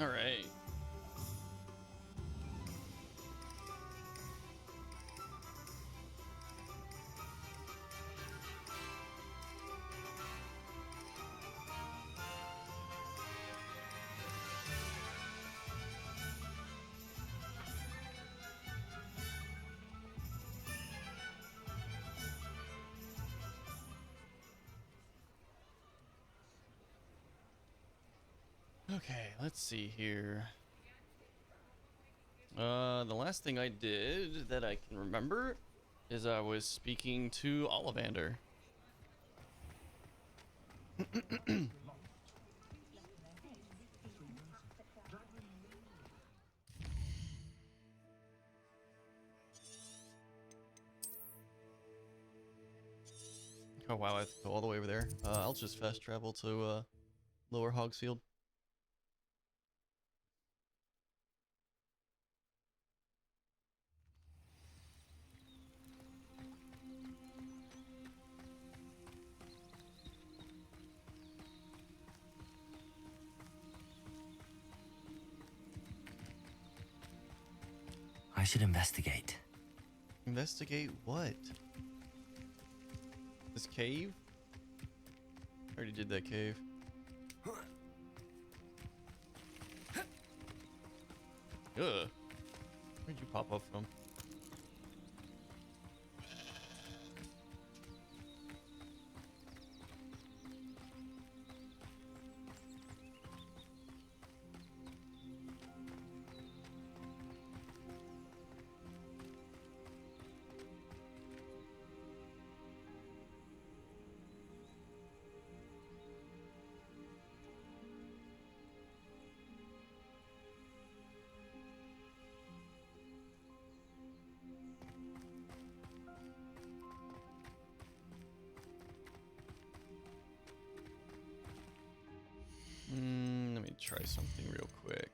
All right. Okay, let's see here. The last thing I did that I can remember is I was speaking to Ollivander. Oh wow, I have to go all the way over there. I'll just fast travel to Lower Hogsfield. I should investigate. Investigate what? This cave? I already did that cave. Ugh. Where'd you pop up from? Let me try something real quick.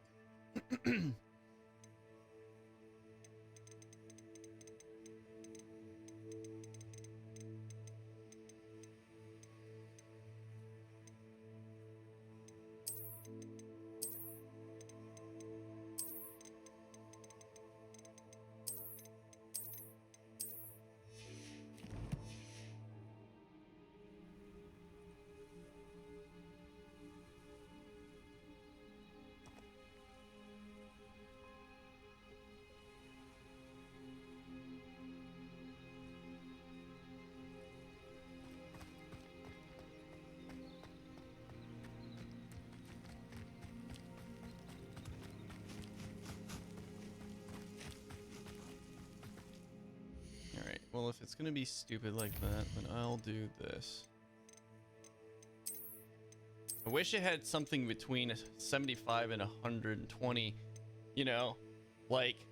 Alright, well, if it's gonna be stupid like that, then I'll do this. I wish it had something between 75 and 120, you know, like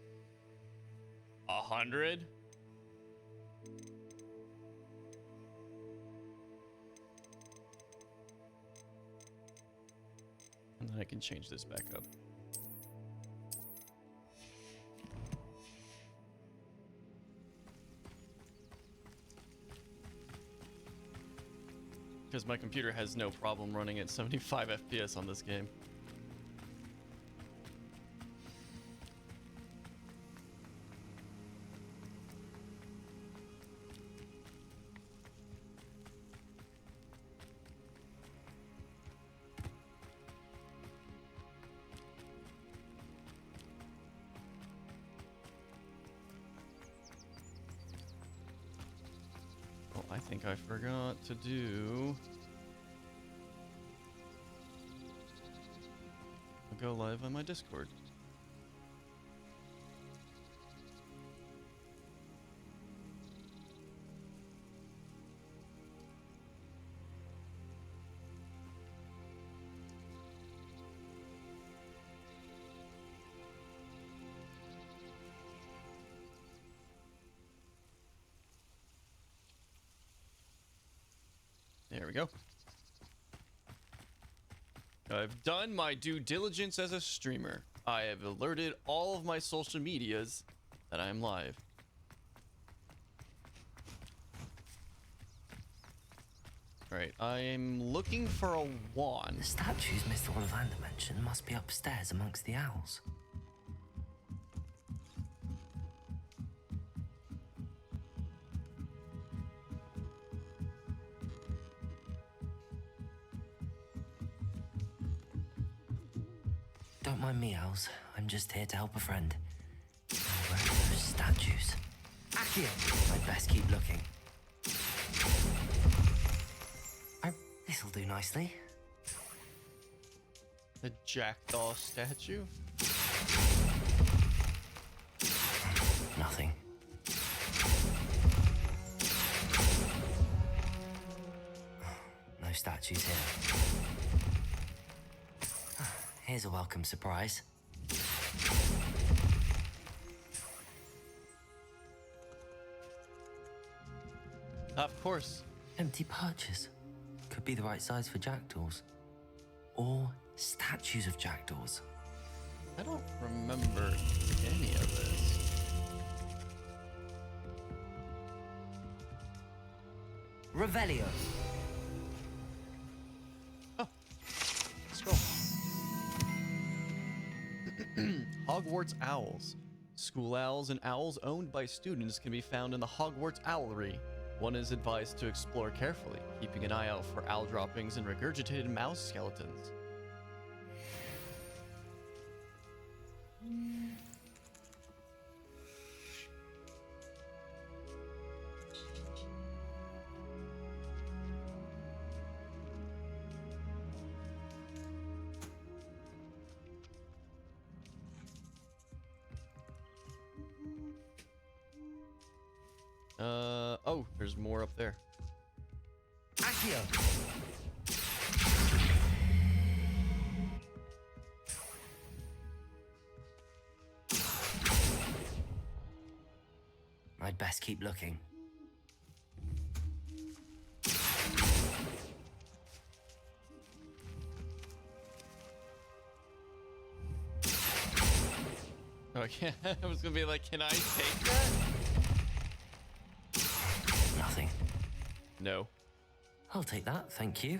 100. And then I can change this back up. Because my computer has no problem running at 75 FPS on this game. Oh, I think I forgot to do... I'll go live on my Discord. There we go. I've done my due diligence as a streamer. I have alerted all of my social medias that I am live. Right, I'm looking for a wand. The statues Mr. Ollivander mentioned must be upstairs amongst the owls. Don't mind me, owls. I'm just here to help a friend. Where are those statues? Accio! I'd best keep looking. This'll do nicely. The jackdaw statue? Nothing. No statues here. Here's a welcome surprise. Of course. Empty perches. Could be the right size for jackdaws. Or statues of jackdaws. I don't remember any of this. Revelio. Oh, scroll. Hogwarts Owls. School owls and owls owned by students can be found in the Hogwarts Owlery. One is advised to explore carefully, keeping an eye out for owl droppings and regurgitated mouse skeletons. Oh, there's more up there. Accio! I'd best keep looking. Okay, I was gonna be like, can I take that? Nothing. No. I'll take that, thank you.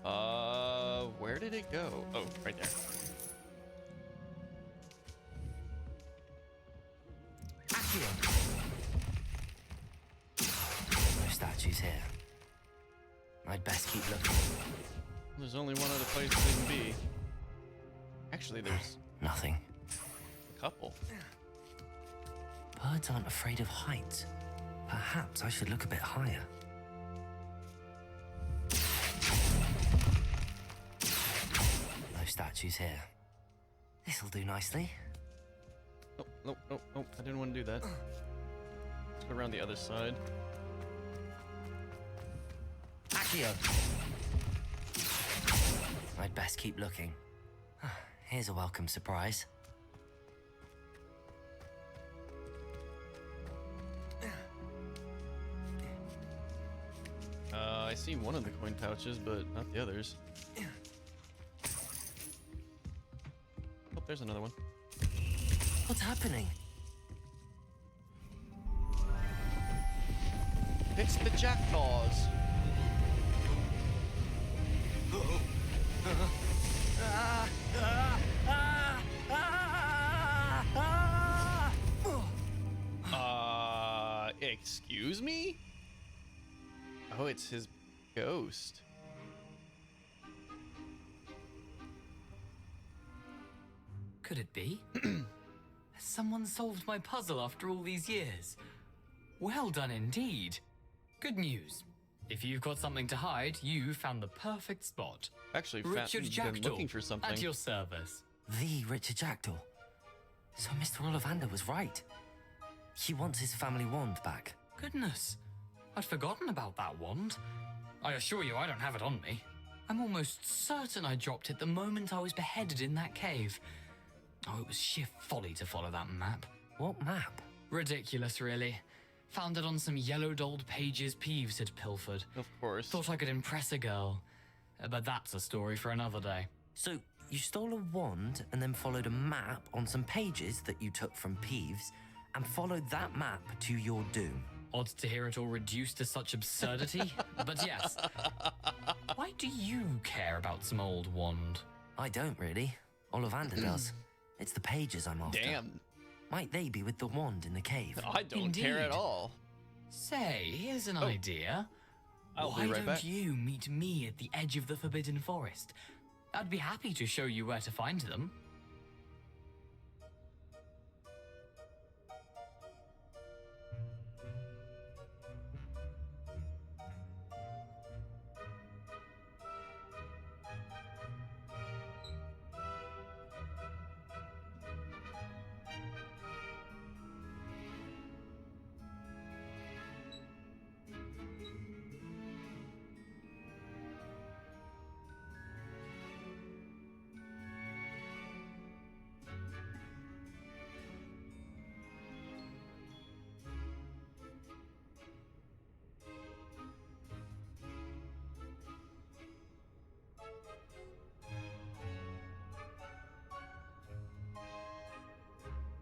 Where did it go? Oh, right there. Accio! No statues here. I'd best keep looking. There's only one other place they can be. Actually, there's Nothing. a couple. Birds aren't afraid of heights. Perhaps I should look a bit higher. No statues here. This'll do nicely. Oh, no, no, no, I didn't want to do that. Let's go around the other side. Accio! I'd best keep looking. Here's a welcome surprise. I see one of the coin pouches, but not the others. Oh, there's another one. What's happening? It's the jackdaws. Excuse me? Oh, it's his ghost. Could it be? Has someone solved my puzzle after all these years? Well done indeed. Good news. If you've got something to hide, you found the perfect spot. Actually, Richard been Jackdaw, looking for something. at your service. The Richard Jackdaw. So Mr. Ollivander was right. He wants his family wand back. Goodness, I'd forgotten about that wand. I assure you I don't have it on me. I'm almost certain I dropped it the moment I was beheaded in that cave. Oh, it was sheer folly to follow that map. What map? Ridiculous, really. Found it on some yellowed old pages Peeves had pilfered. Of course. Thought I could impress a girl. But that's a story for another day. So you stole a wand and then followed a map on some pages that you took from Peeves and followed that map to your doom. Odd to hear it all reduced to such absurdity, but yes. Why do you care about some old wand? I don't really. Ollivander does. It's the pages I'm after. Damn. Might they be with the wand in the cave? I don't care at Indeed. all. Say, here's an idea. I'll Why be right don't back. you meet me at the edge of the Forbidden Forest? I'd be happy to show you where to find them.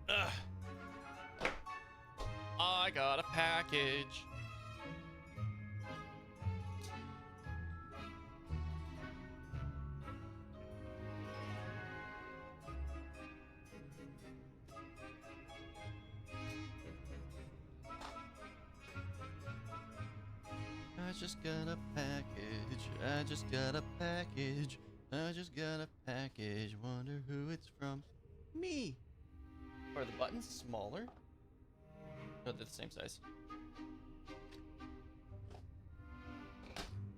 Ugh. I got a package. I just got a package. I just got a package. I just got a package. Wonder who it's from. Me. Are the buttons smaller? No, they're the same size.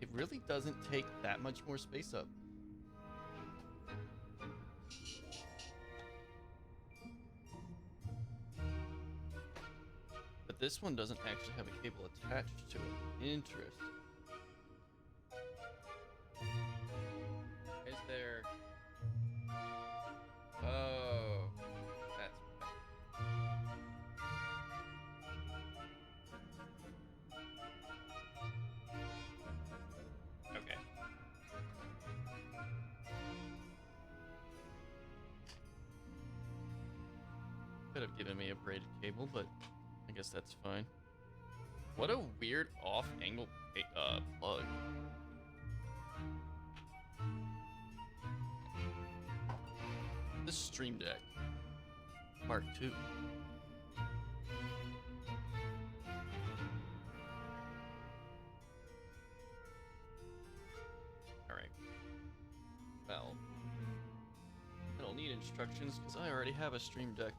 It really doesn't take that much more space up. But this one doesn't actually have a cable attached to it. Interesting. Is there... Oh, that's okay. Could have given me a braided cable, but I guess that's fine. What a weird off-angle plug. The Stream Deck Mark II. Alright. Well, I don't need instructions because I already have a Stream Deck.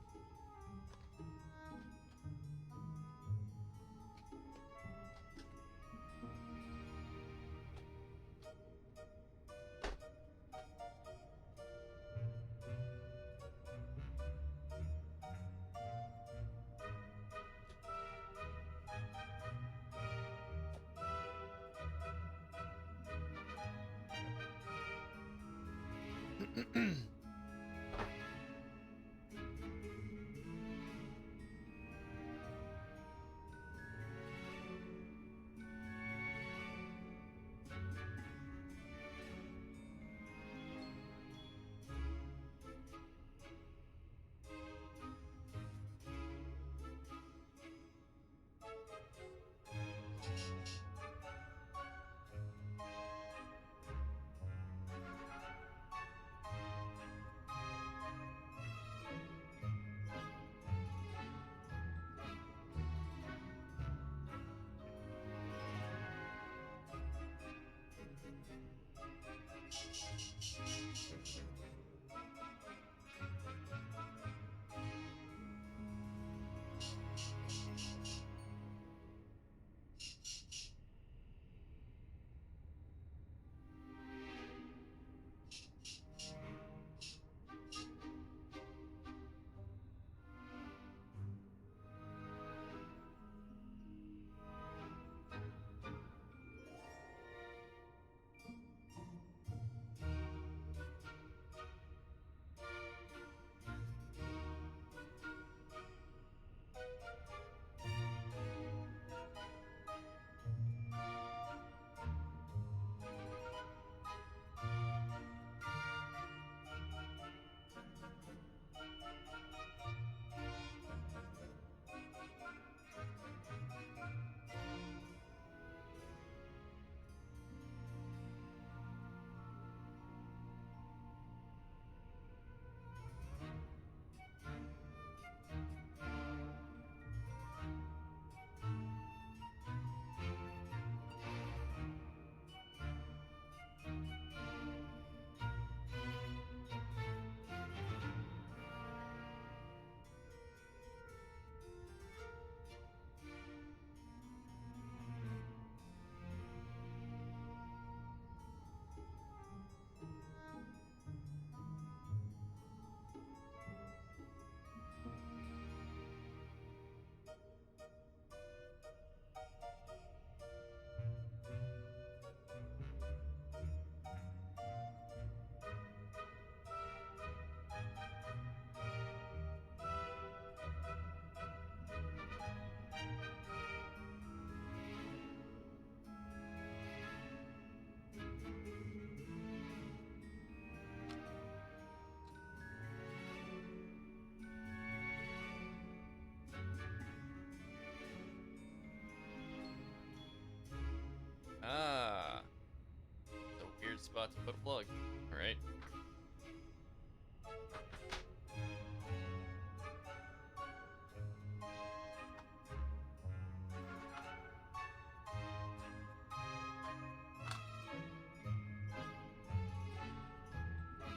spot to put a plug. All right.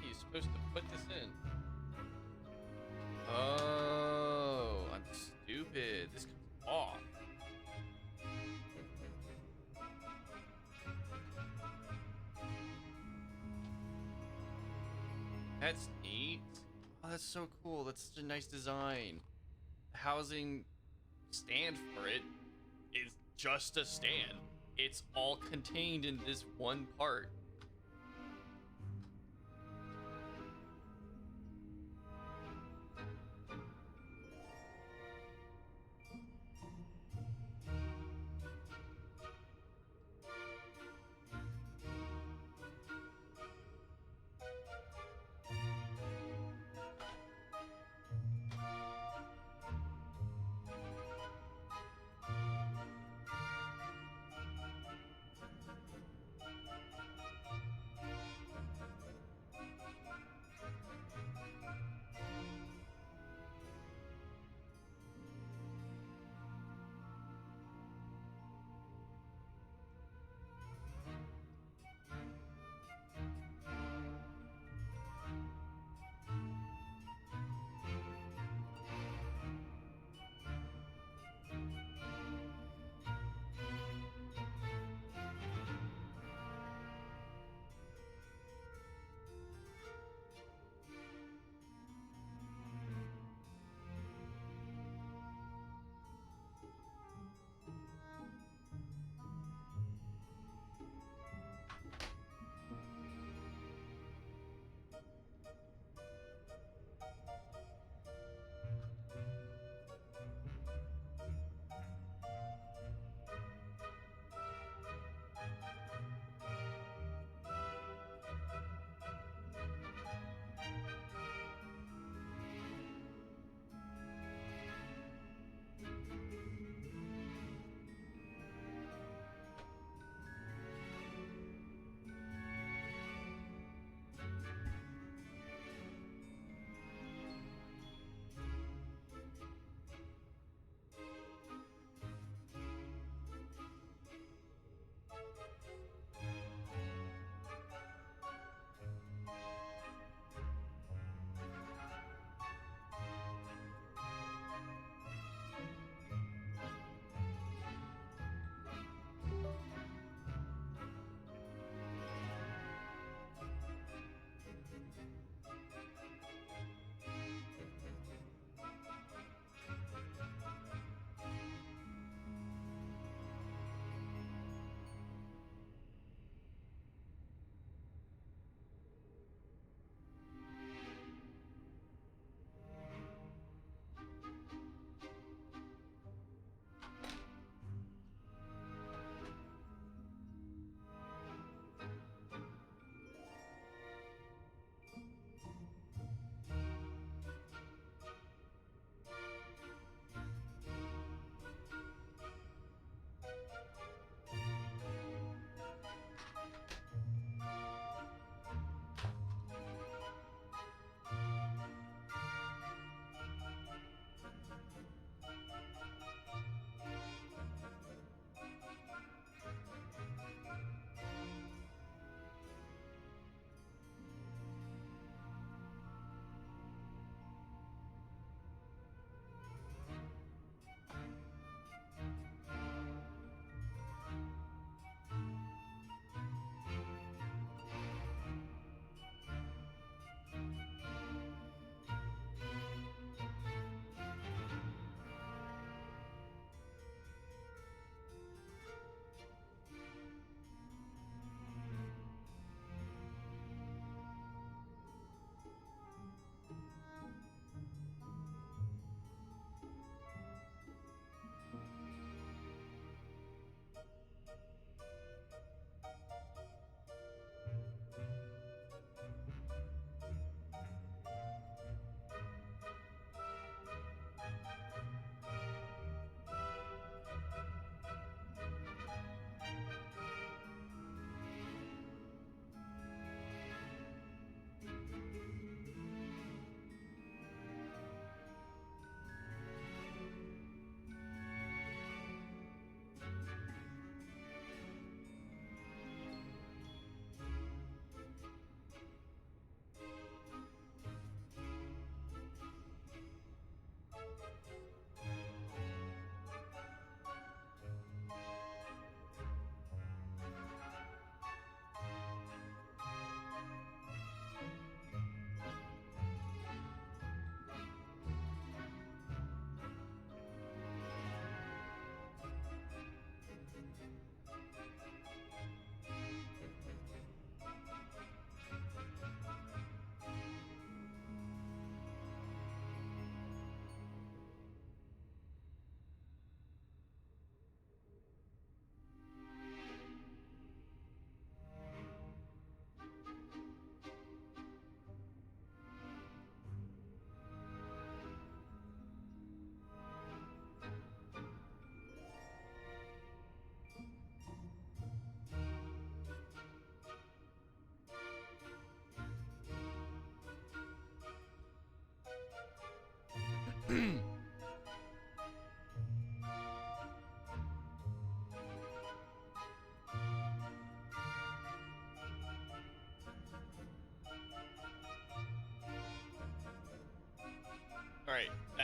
He's supposed to put this in. Oh, I'm stupid. This comes off. That's neat. Oh, that's so cool. That's such a nice design. The housing stand for it is just a stand. It's all contained in this one part.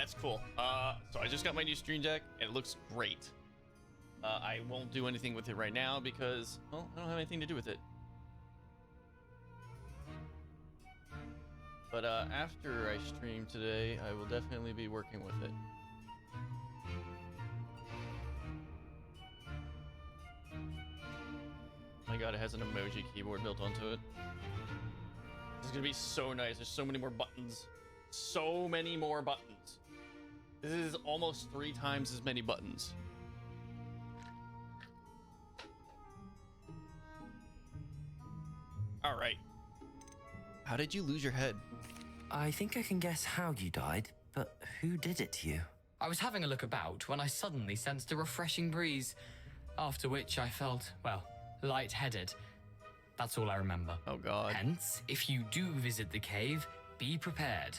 that's cool. So I just got my new stream deck, and it looks great. I won't do anything with it right now because, well, I don't have anything to do with it. But after I stream today, I will definitely be working with it. My god, it has an emoji keyboard built onto it. This is gonna be so nice. There's so many more buttons. So many more buttons. This is almost 3 times as many buttons. All right. How did you lose your head? I think I can guess how you died, but who did it to you? I was having a look about when I suddenly sensed a refreshing breeze, after which I felt, well, lightheaded. That's all I remember. Oh god. Hence, if you do visit the cave, be prepared.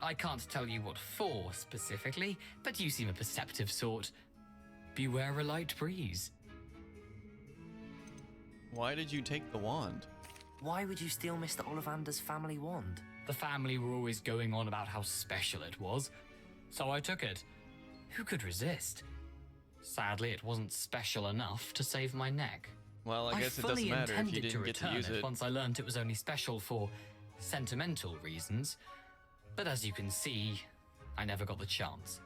I can't tell you what for specifically, but you seem a perceptive sort. Beware a light breeze. Why did you take the wand? Why would you steal Mr. Ollivander's family wand? The family were always going on about how special it was, so I took it. Who could resist? Sadly, it wasn't special enough to save my neck. Well, I guess it doesn't matter if you didn't get to use it. Once I learned it was only special for sentimental reasons, but as you can see, I never got the chance.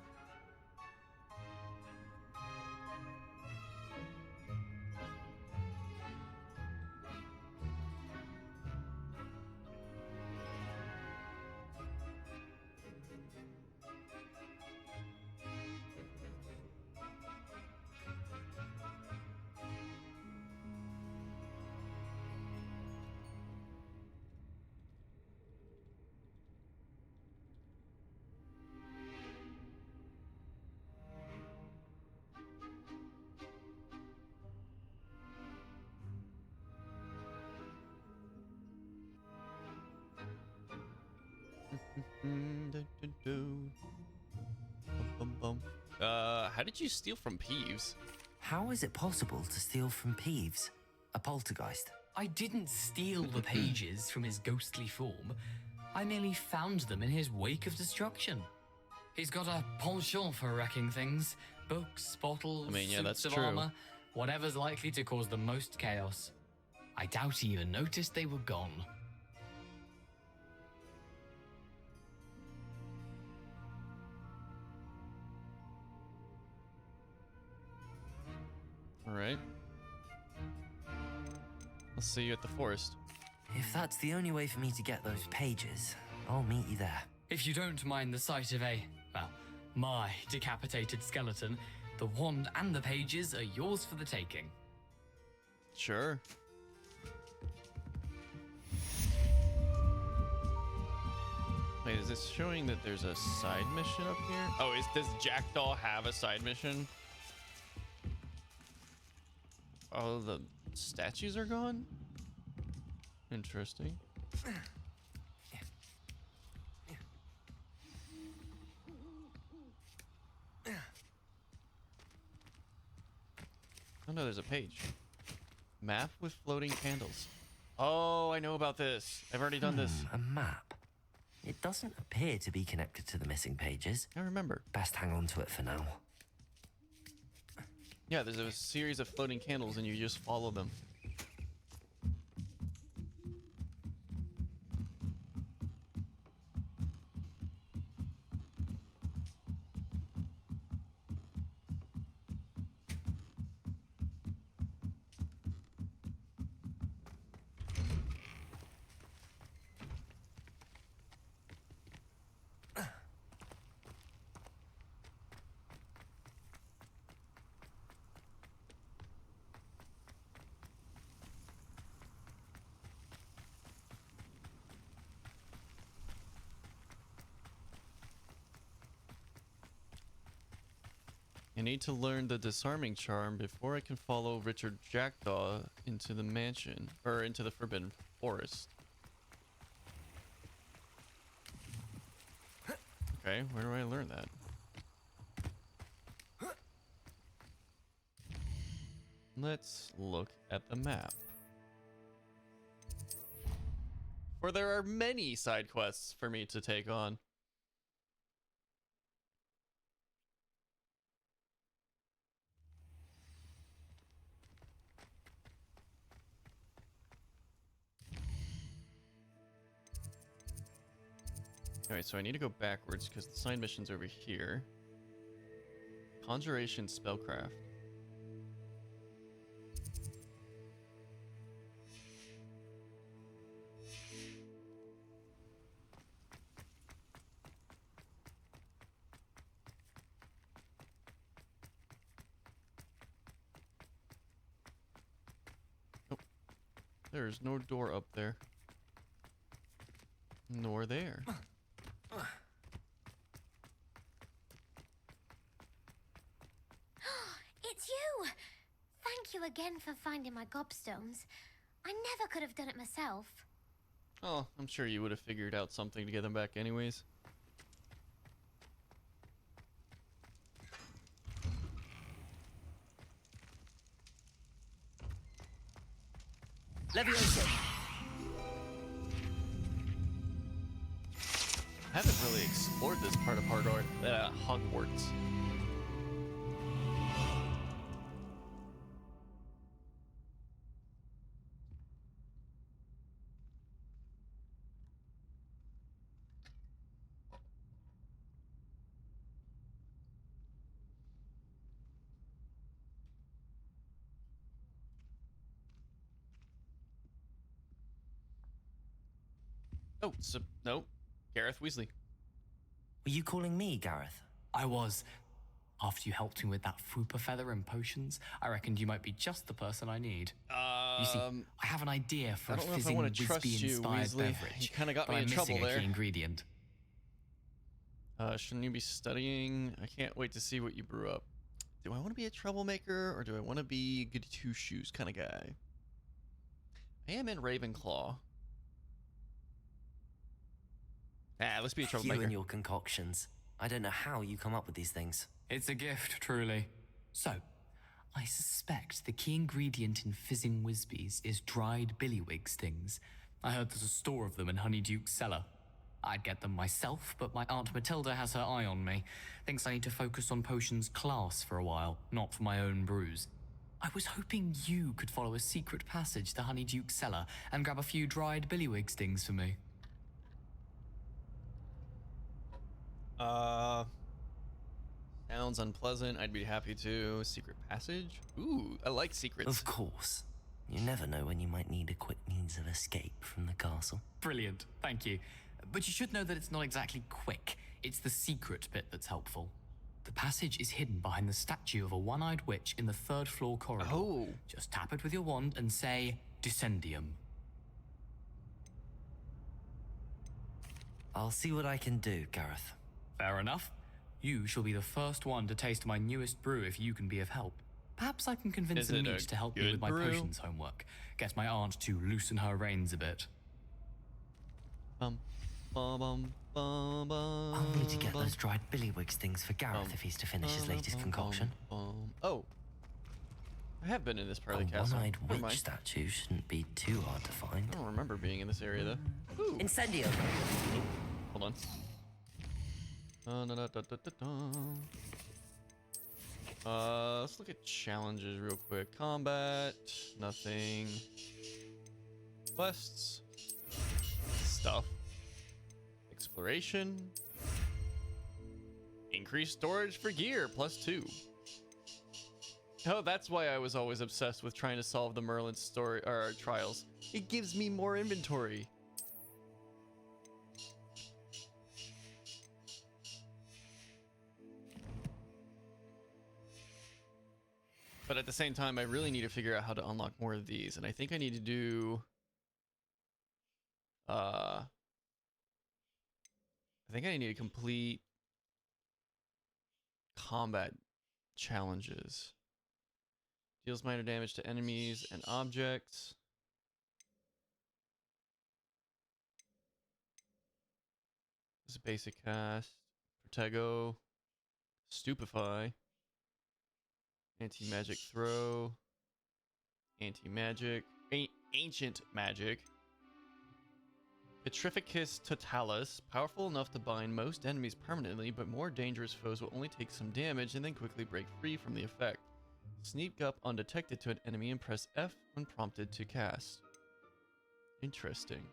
How did you steal from Peeves? How is it possible to steal from Peeves, a poltergeist? I didn't steal the pages from his ghostly form. I merely found them in his wake of destruction. He's got a penchant for wrecking things. Books, bottles, I mean, yeah, suits that's of true. armor. Whatever's likely to cause the most chaos. I doubt he even noticed they were gone. All right. I'll see you at the forest. If that's the only way for me to get those pages, I'll meet you there. If you don't mind the sight of my decapitated skeleton, the wand and the pages are yours for the taking. Sure. Wait, is this showing that there's a side mission up here? Oh, does Jackdaw have a side mission? Oh, the statues are gone? Interesting. Oh no, there's a page. Map with floating candles. Oh, I know about this. I've already done this. A map. It doesn't appear to be connected to the missing pages. I remember. Best hang on to it for now. Yeah, there's a series of floating candles and you just follow them. I need to learn the disarming charm before I can follow Richard Jackdaw into the mansion, or into the Forbidden Forest. Okay, where do I learn that? Let's look at the map. For there are many side quests for me to take on. Alright, so I need to go backwards because the side mission's over here. Conjuration spellcraft. Nope. There's no door up there. Nor there. It's you! Thank you again for finding my gobstones. I never could have done it myself. Oh, I'm sure you would have figured out something to get them back anyways. Leviosa! I haven't really explored this part of Hogwarts. Oh, so, no. Gareth Weasley. Were you calling me, Gareth? I was. After you helped me with that Fupa feather and potions, I reckoned you might be just the person I need. You see, I have an idea for I a don't know if I fizzing want to trust you, Wispy-inspired Weasley. beverage. You kind of got but me I'm in trouble missing a there. key ingredient. Shouldn't you be studying? I can't wait to see what you brew up. Do I want to be a troublemaker or do I want to be a goody two shoes kind of guy? I am in Ravenclaw. Let's be a You troublemaker. and your concoctions. I don't know how you come up with these things. It's a gift, truly. So, I suspect the key ingredient in fizzing Wisbies is dried billywig stings. I heard there's a store of them in Honeyduke's cellar. I'd get them myself, but my Aunt Matilda has her eye on me. Thinks I need to focus on potions class for a while, not for my own brews. I was hoping you could follow a secret passage to Honeyduke's cellar and grab a few dried billywig stings for me. Sounds unpleasant. I'd be happy to. Secret passage? Ooh, I like secrets. Of course. You never know when you might need a quick means of escape from the castle. Brilliant, thank you. But you should know that it's not exactly quick. It's the secret bit that's helpful. The passage is hidden behind the statue of a one-eyed witch in the third-floor corridor. Oh. Just tap it with your wand and say, Descendium. I'll see what I can do, Gareth. Fair enough. You shall be the first one to taste my newest brew if you can be of help. Perhaps I can convince Is it Amiche a to help me good with my brew? potions homework. Get my aunt to loosen her reins a bit. Bum, bum, bum, bum, bum, I'll need to get bum, those dried billywig stings for Gareth if he's to finish his latest bum, concoction. Oh. I have been in this part A of the castle. one-eyed Never witch mind. statue shouldn't be too hard to find. I don't remember being in this area though. Ooh. Incendio! Hold on. Let's look at challenges real quick. Combat, nothing. Quests, stuff. Exploration. Increased storage for gear, +2. Oh, that's why I was always obsessed with trying to solve the Merlin story or trials. It gives me more inventory. But at the same time, I really need to figure out how to unlock more of these. And I think I need to do... I think I need to complete combat challenges. Deals minor damage to enemies and objects. This is a basic cast. Protego. Stupefy. Anti-magic throw. Anti-magic. Ancient magic. Petrificus totalis. Powerful enough to bind most enemies permanently, but more dangerous foes will only take some damage and then quickly break free from the effect. Sneak up undetected to an enemy and press F when prompted to cast. Interesting.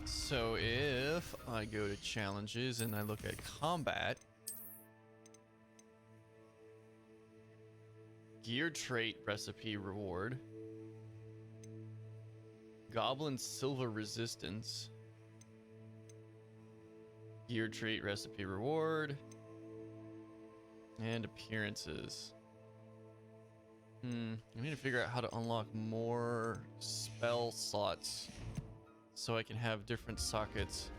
So if I go to challenges and I look at combat, gear trait recipe reward, goblin silver resistance, gear trait recipe reward, and appearances. I need to figure out how to unlock more spell slots so I can have different sockets,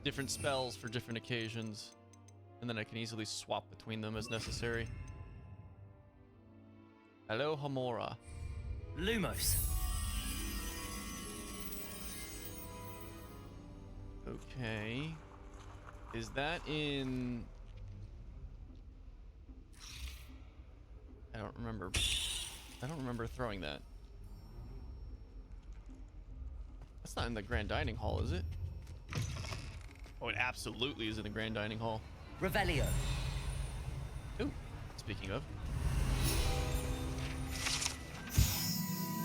different spells for different occasions, and then I can easily swap between them as necessary. Hello, Hamora. Lumos. Okay. Is that in... I don't remember. I don't remember throwing that. That's not in the Grand Dining Hall, is it? Oh, it absolutely is in the Grand Dining Hall. Revelio. Ooh, speaking of.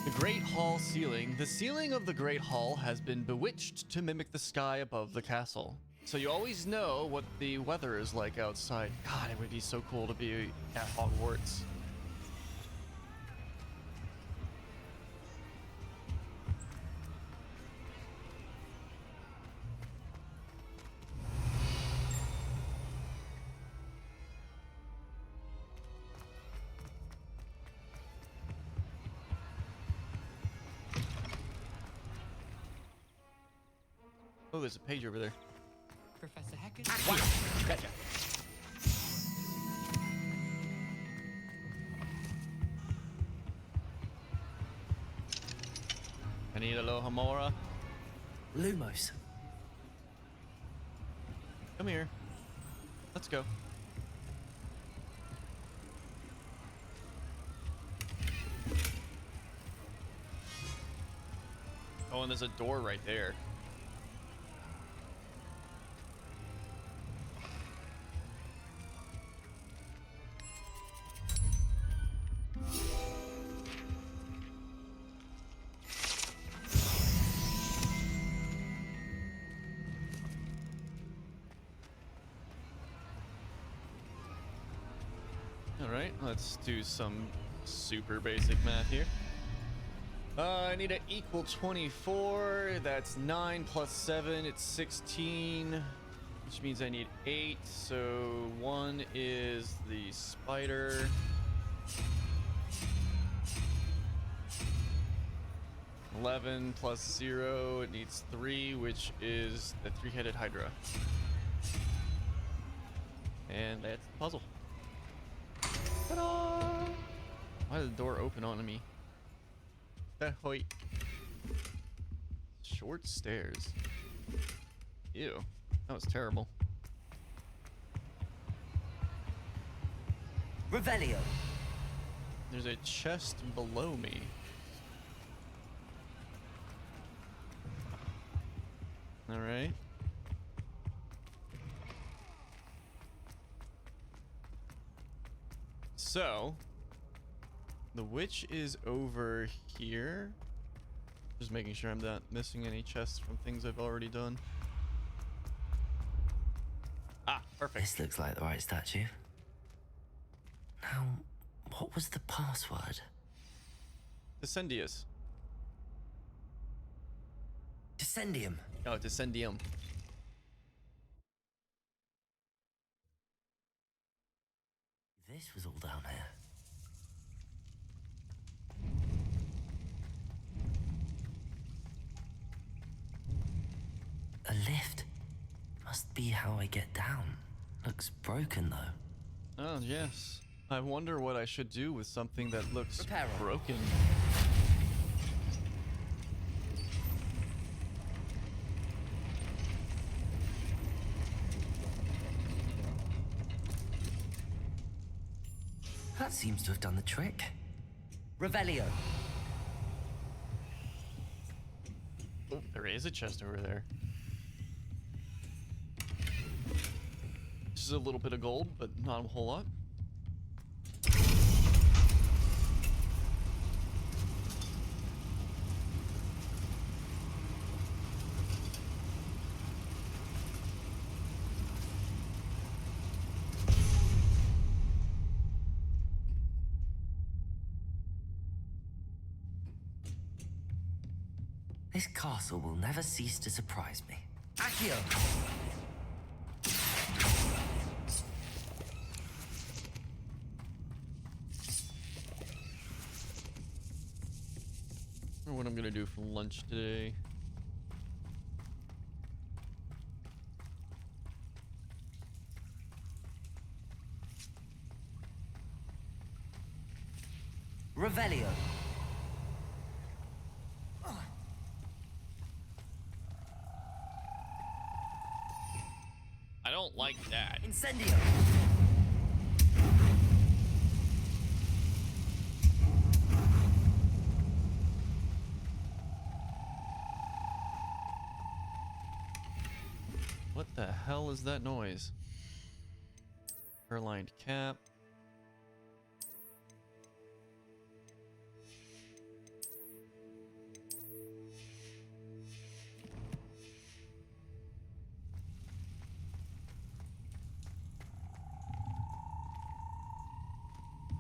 The Great Hall ceiling. The ceiling of the Great Hall has been bewitched to mimic the sky above the castle. So you always know what the weather is like outside. God, it would be so cool to be at Hogwarts. Oh, there's a page over there. Professor Hackett? Wow, gotcha. I need a Lohamora. Lumos. Come here. Let's go. Oh, and there's a door right there. Alright, let's do some super basic math here. I need an equal 24. That's 9 plus 7. It's 16. Which means I need 8. So 1 is the spider. $11 plus 0. It needs 3, which is the 3-headed Hydra. And that's the puzzle. Ta-da! Why did the door open onto me? Hoy. Short stairs. Ew. That was terrible. Revelio. There's a chest below me. Alright. So, the witch is over here. Just making sure I'm not missing any chests from things I've already done. Ah, perfect. This looks like the right statue. Now, what was the password? Descendius. Descendium. Oh, Descendium. This was all down here. A lift. Must be how I get down. Looks broken though. Oh, yes. I wonder what I should do with something that looks Repair it. broken. That seems to have done the trick. Revelio. Oh, there is a chest over there. Just a little bit of gold, but not a whole lot. This castle will never cease to surprise me. Accio! I wonder what I'm gonna do for lunch today. Revelio. I don't like that. Incendio. What the hell is that noise? Fur-lined cap.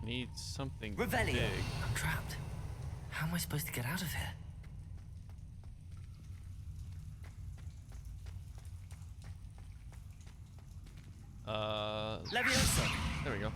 Need something Revelio. big. I'm trapped. How am I supposed to get out of here? Leviosa. There we go.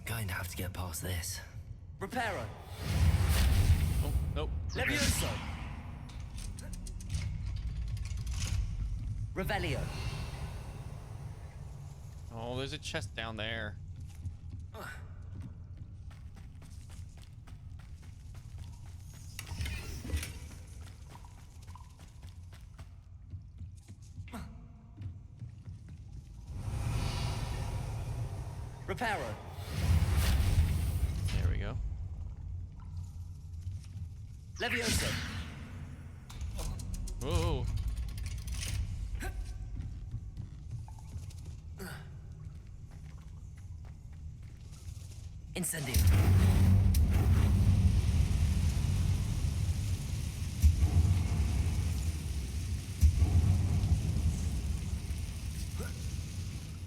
Going to have to get past this. Reparo. Oh, nope. Levioso. Revelio. Oh, there's a chest down there. Reparo. There we go. Levioso. Whoa. Incendio.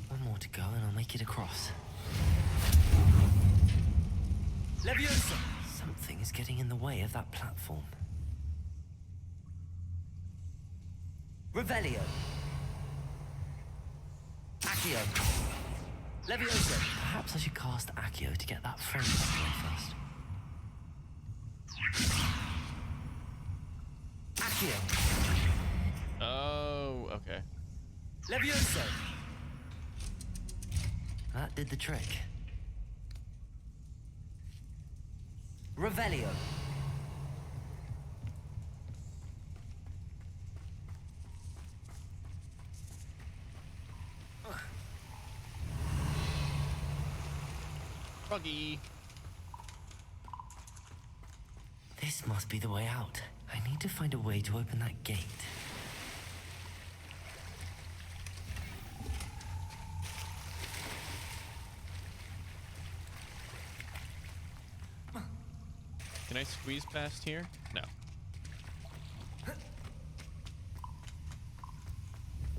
One more to go and I'll make it across. Leviosa! Something is getting in the way of that platform. Revelio. Accio. Leviosa. Perhaps I should cast Accio to get that frame first. Accio. Oh, okay. Levioso. That did the trick. Revelio. Froggy. This must be the way out. I need to find a way to open that gate. Can I squeeze past here? No.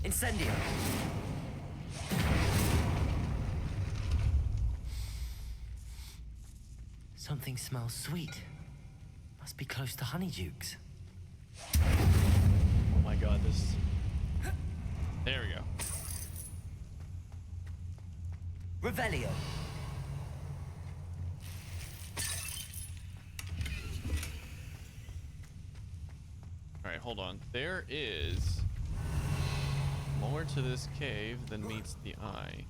Incendio. Something smells sweet. Must be close to Honeydukes. Oh my god, this... There we go. Revelio. Alright, hold on. There is more to this cave than meets the eye.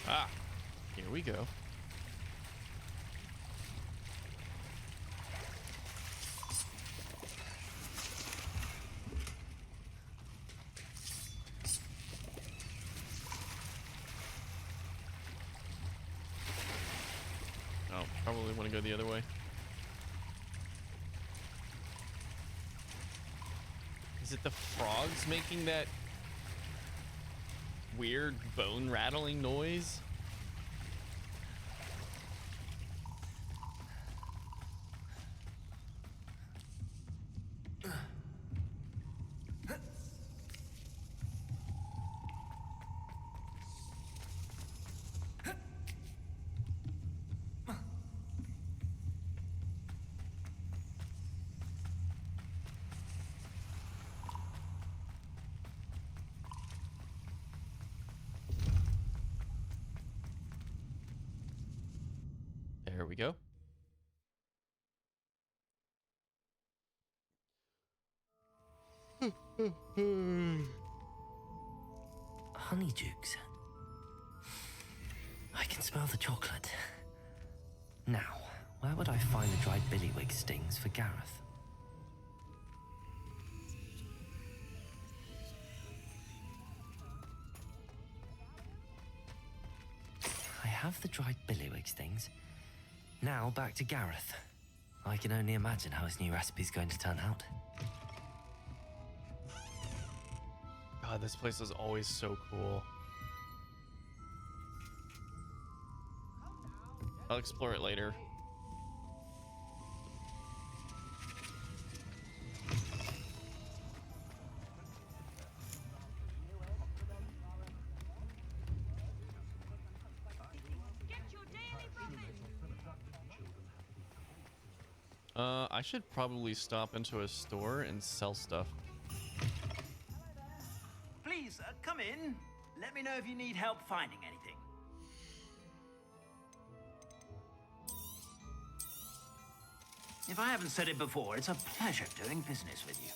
Ah, here we go. Probably want to go the other way. Is it the frogs making that weird bone rattling noise? There we go. Honeydukes. I can smell the chocolate. Now, where would I find the dried billywig stings for Gareth? I have the dried billywig stings. Now back to Gareth. I can only imagine how his new recipe's going to turn out. God, this place is always so cool. I'll explore it later. I should probably stop into a store and sell stuff. Please, come in. Let me know if you need help finding anything. If I haven't said it before, it's a pleasure doing business with you.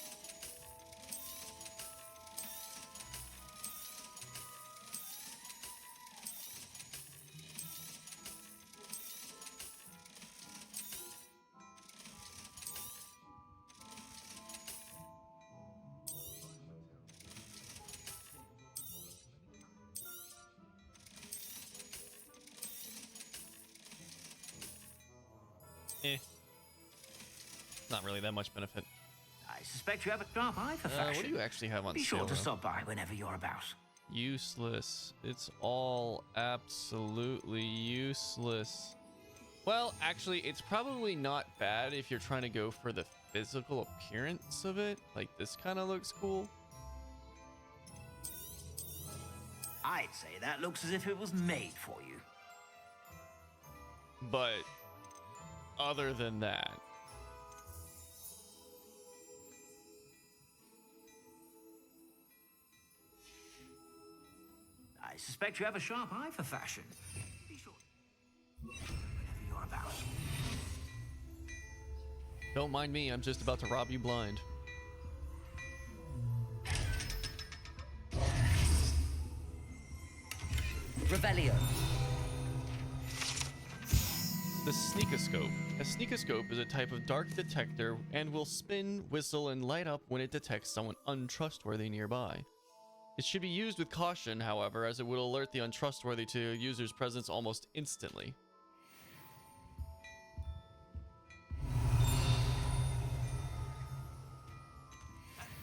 Not really that much benefit. I suspect you have a sharp eye for fashion. What do you actually have on Be sale, sure to though? stop by whenever you're about. Useless. It's all absolutely useless. Well, actually, it's probably not bad if you're trying to go for the physical appearance of it. Like, this kind of looks cool. I'd say that looks as if it was made for you. But other than that, I suspect you have a sharp eye for fashion. Be sure whenever you're about. don't mind me. I'm just about to rob you blind. Revelio. The sneakoscope. A sneakoscope is a type of dark detector and will spin, whistle, and light up when it detects someone untrustworthy nearby. It should be used with caution, however, as it will alert the untrustworthy to a user's presence almost instantly.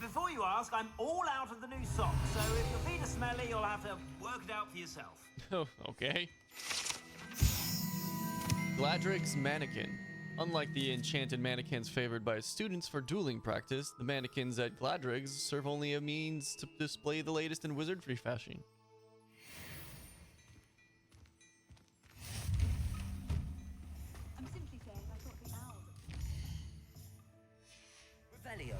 Before you ask, I'm all out of the new socks, so if your feet are smelly, you'll have to work it out for yourself. Oh, okay. Gladrick's mannequin. Unlike the enchanted mannequins favored by students for dueling practice, the mannequins at Gladrick's serve only a means to display the latest in wizardry fashion. I'm simply saying I thought the owl. Revelio.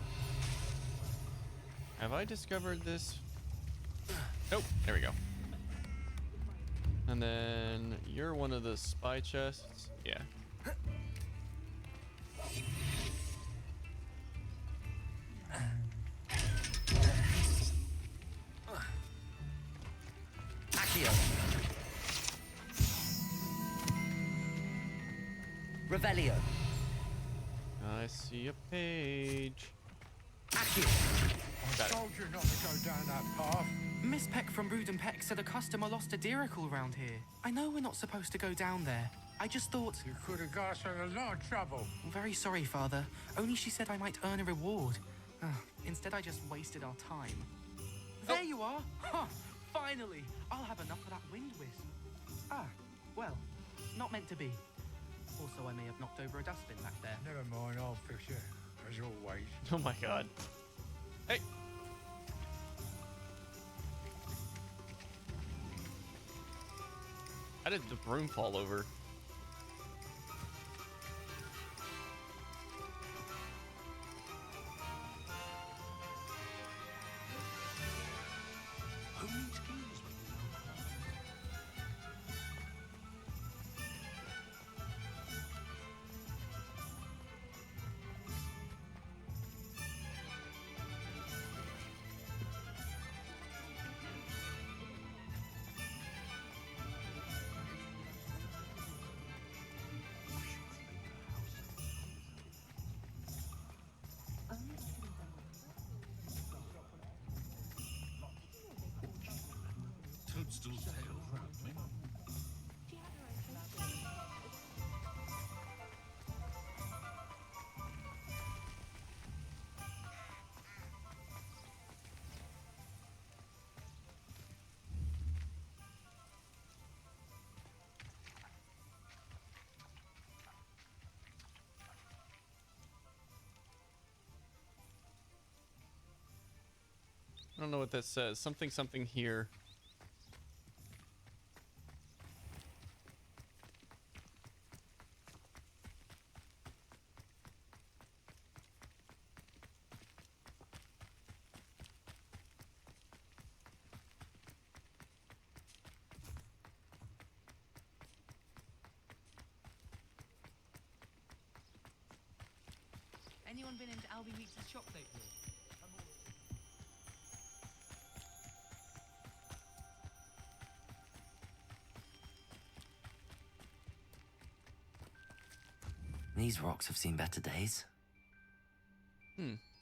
Have I discovered this? Nope, there we go. And then you're one of the spy chests. Yeah. Accio. Revelio. I see a page. Accio. I told you not to go down that path. Miss Peck from Brood and Peck said a customer lost a diricle round here. I know we're not supposed to go down there, I just thought... You could have got us in a lot of trouble. I'm very sorry, Father. Only she said I might earn a reward. Instead, I just wasted our time. There you are! Huh! Finally! I'll have enough for that wind wisp. Ah, well, not meant to be. Also, I may have knocked over a dustbin back there. Never mind, I'll fix it, as always. Oh my god. Hey. How did the broom fall over? Toadstool's tail around me. I don't know what that says. Something here. Anyone been into Albie Weeks' shop lately? These rocks have seen better days.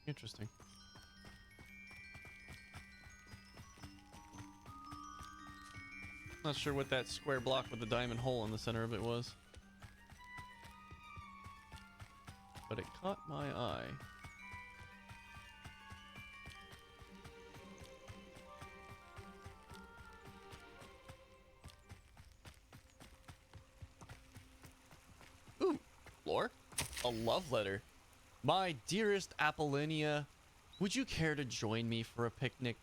Interesting. Not sure what that square block with the diamond hole in the center of it was. But it caught my eye. Ooh, lore? A love letter. My dearest Apollinia, would you care to join me for a picnic?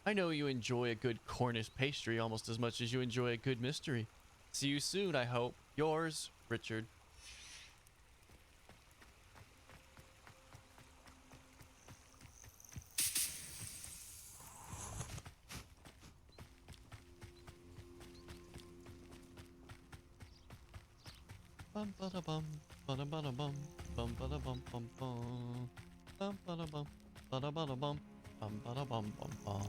I know you enjoy a good Cornish pastry almost as much as you enjoy a good mystery. See you soon, I hope. Yours, Richard. Bum bada bum bada bada bum bum bada bum bum bum bum bada bum bada bada bum bada bum bum bum.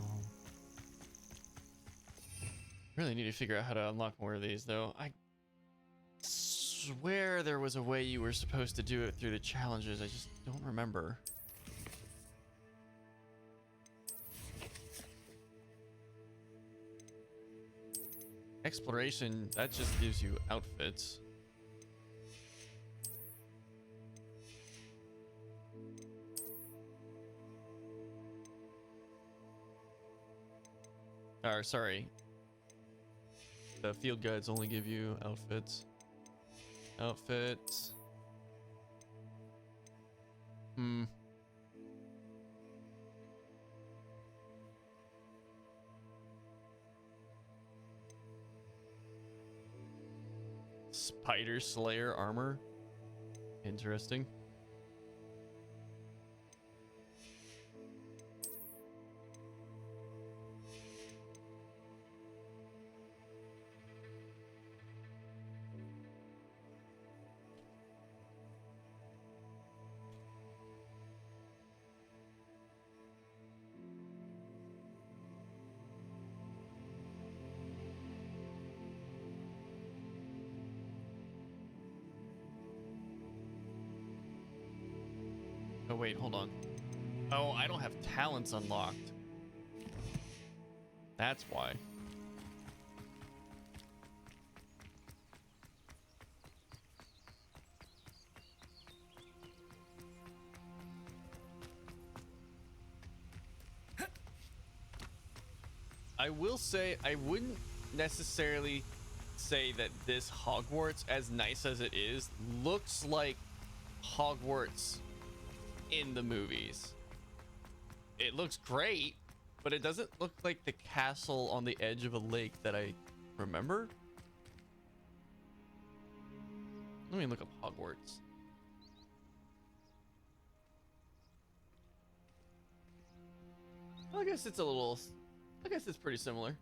Really need to figure out how to unlock more of these, though. I swear there was a way you were supposed to do it through the challenges. I just don't remember. Exploration, that just gives you outfits. Or, sorry. The field guides only give you outfits. Outfits. Spider Slayer armor. Interesting. Oh, wait, hold on. Oh, I don't have talents unlocked. That's why. I will say I wouldn't necessarily say that this Hogwarts, as nice as it is, looks like Hogwarts in the movies. It looks great, but it doesn't look like the castle on the edge of a lake that I remember. Let me look up Hogwarts. I guess it's pretty similar.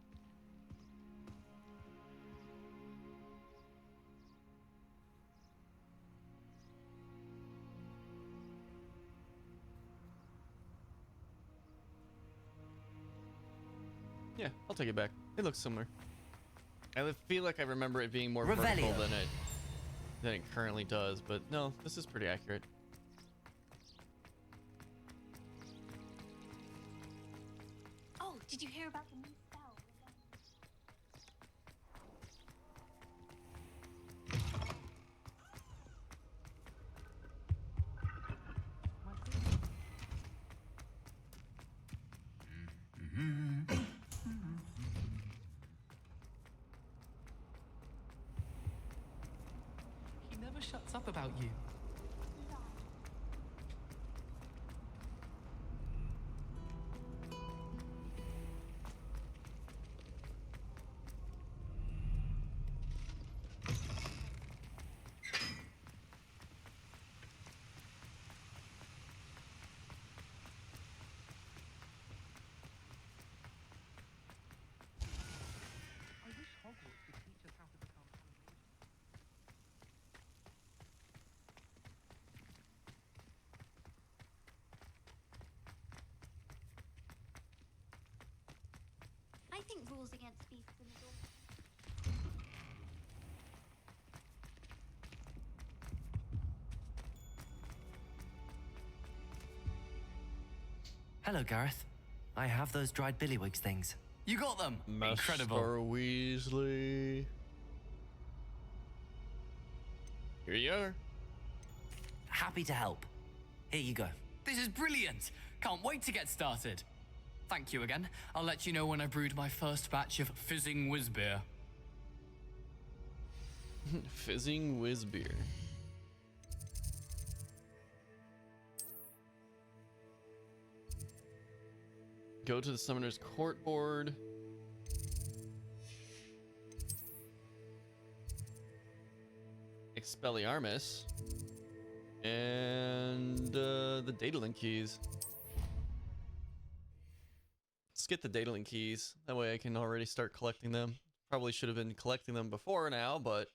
Yeah, I'll take it back. It looks similar. I feel like I remember it being more vertical than it currently does, but no, this is pretty accurate. Oh, did you hear about the new spell? He never shuts up about you. I wish Hogwarts could teach us how to become animated. I think rules against beasts in the door. Hello, Gareth. I have those dried billywigs things. You got them. Incredible. Master Weasley. Here you are. Happy to help. Here you go. This is brilliant. Can't wait to get started. Thank you again. I'll let you know when I brewed my first batch of fizzing whiz beer. Fizzing whiz beer. Go to the Summoner's Court board. Expelliarmus. And the Daedalin keys. Let's get the Daedalin keys. That way I can already start collecting them. Probably should have been collecting them before now, but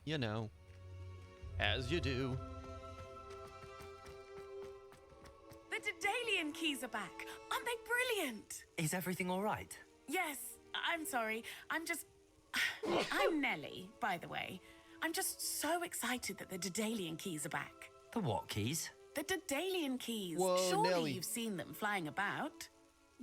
you know, as you do. The Daedalian keys are back. Aren't they brilliant? Is everything all right? Yes, I'm sorry. I'm Nellie, by the way. I'm just so excited that the Daedalian keys are back. The what keys? The Daedalian keys. Whoa, Surely Nellie. you've seen them flying about.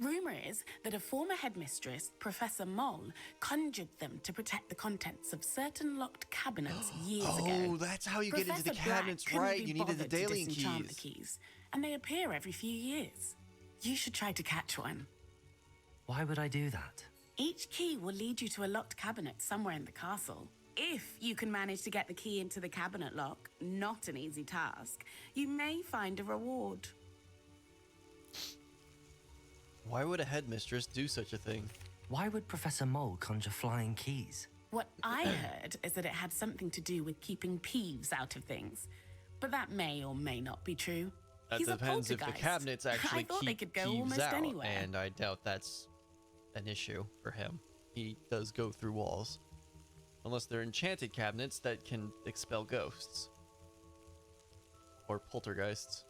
Rumor is that a former headmistress, Professor Mole, conjured them to protect the contents of certain locked cabinets years ago. Oh, that's how you get into the Professor Black cabinets, couldn't right? be You needed the bothered to Daedalian disenchant the keys. keys, and they appear every few years. You should try to catch one. Why would I do that? Each key will lead you to a locked cabinet somewhere in the castle. If you can manage to get the key into the cabinet lock, not an easy task, you may find a reward. Why would a headmistress do such a thing? Why would Professor Mole conjure flying keys? What I heard is that it had something to do with keeping peeves out of things. But that may or may not be true. That He's depends a if the poltergeist. cabinets actually I thought keep they could go peeves almost out, anywhere. and I doubt that's an issue for him. He does go through walls. Unless they're enchanted cabinets that can expel ghosts. Or poltergeists.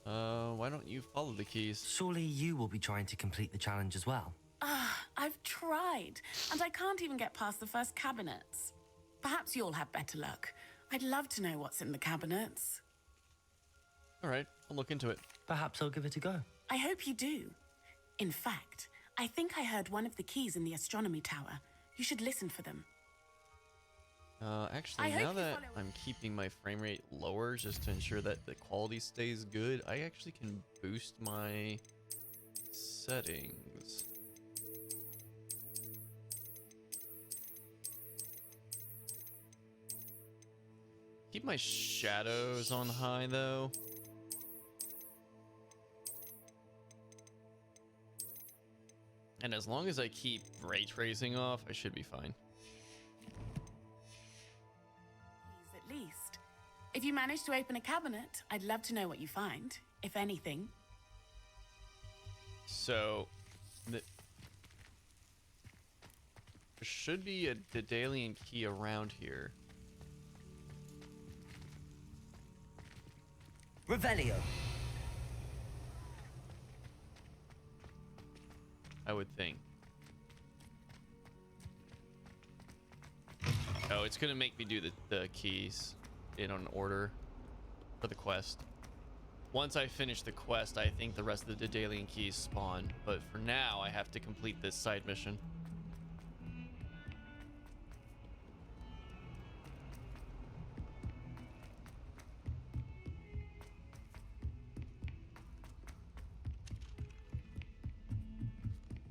Why don't you follow the keys? Surely you will be trying to complete the challenge as well. I've tried, and I can't even get past the first cabinets. Perhaps you'll have better luck. I'd love to know what's in the cabinets. Alright, I'll look into it. Perhaps I'll give it a go. I hope you do. In fact, I think I heard one of the keys in the astronomy tower. You should listen for them. Actually, I hope now you that follow- I'm keeping my frame rate lower just to ensure that the quality stays good, I actually can boost my settings. Keep my shadows on high though. And as long as I keep ray tracing off, I should be fine. At least. If you manage to open a cabinet, I'd love to know what you find, if anything. So, there should be a Daedalian key around here. Revelio. I would think. Oh, it's gonna make me do the keys in an order for the quest. Once I finish the quest, I think the rest of the Daedalian keys spawn. But for now, I have to complete this side mission.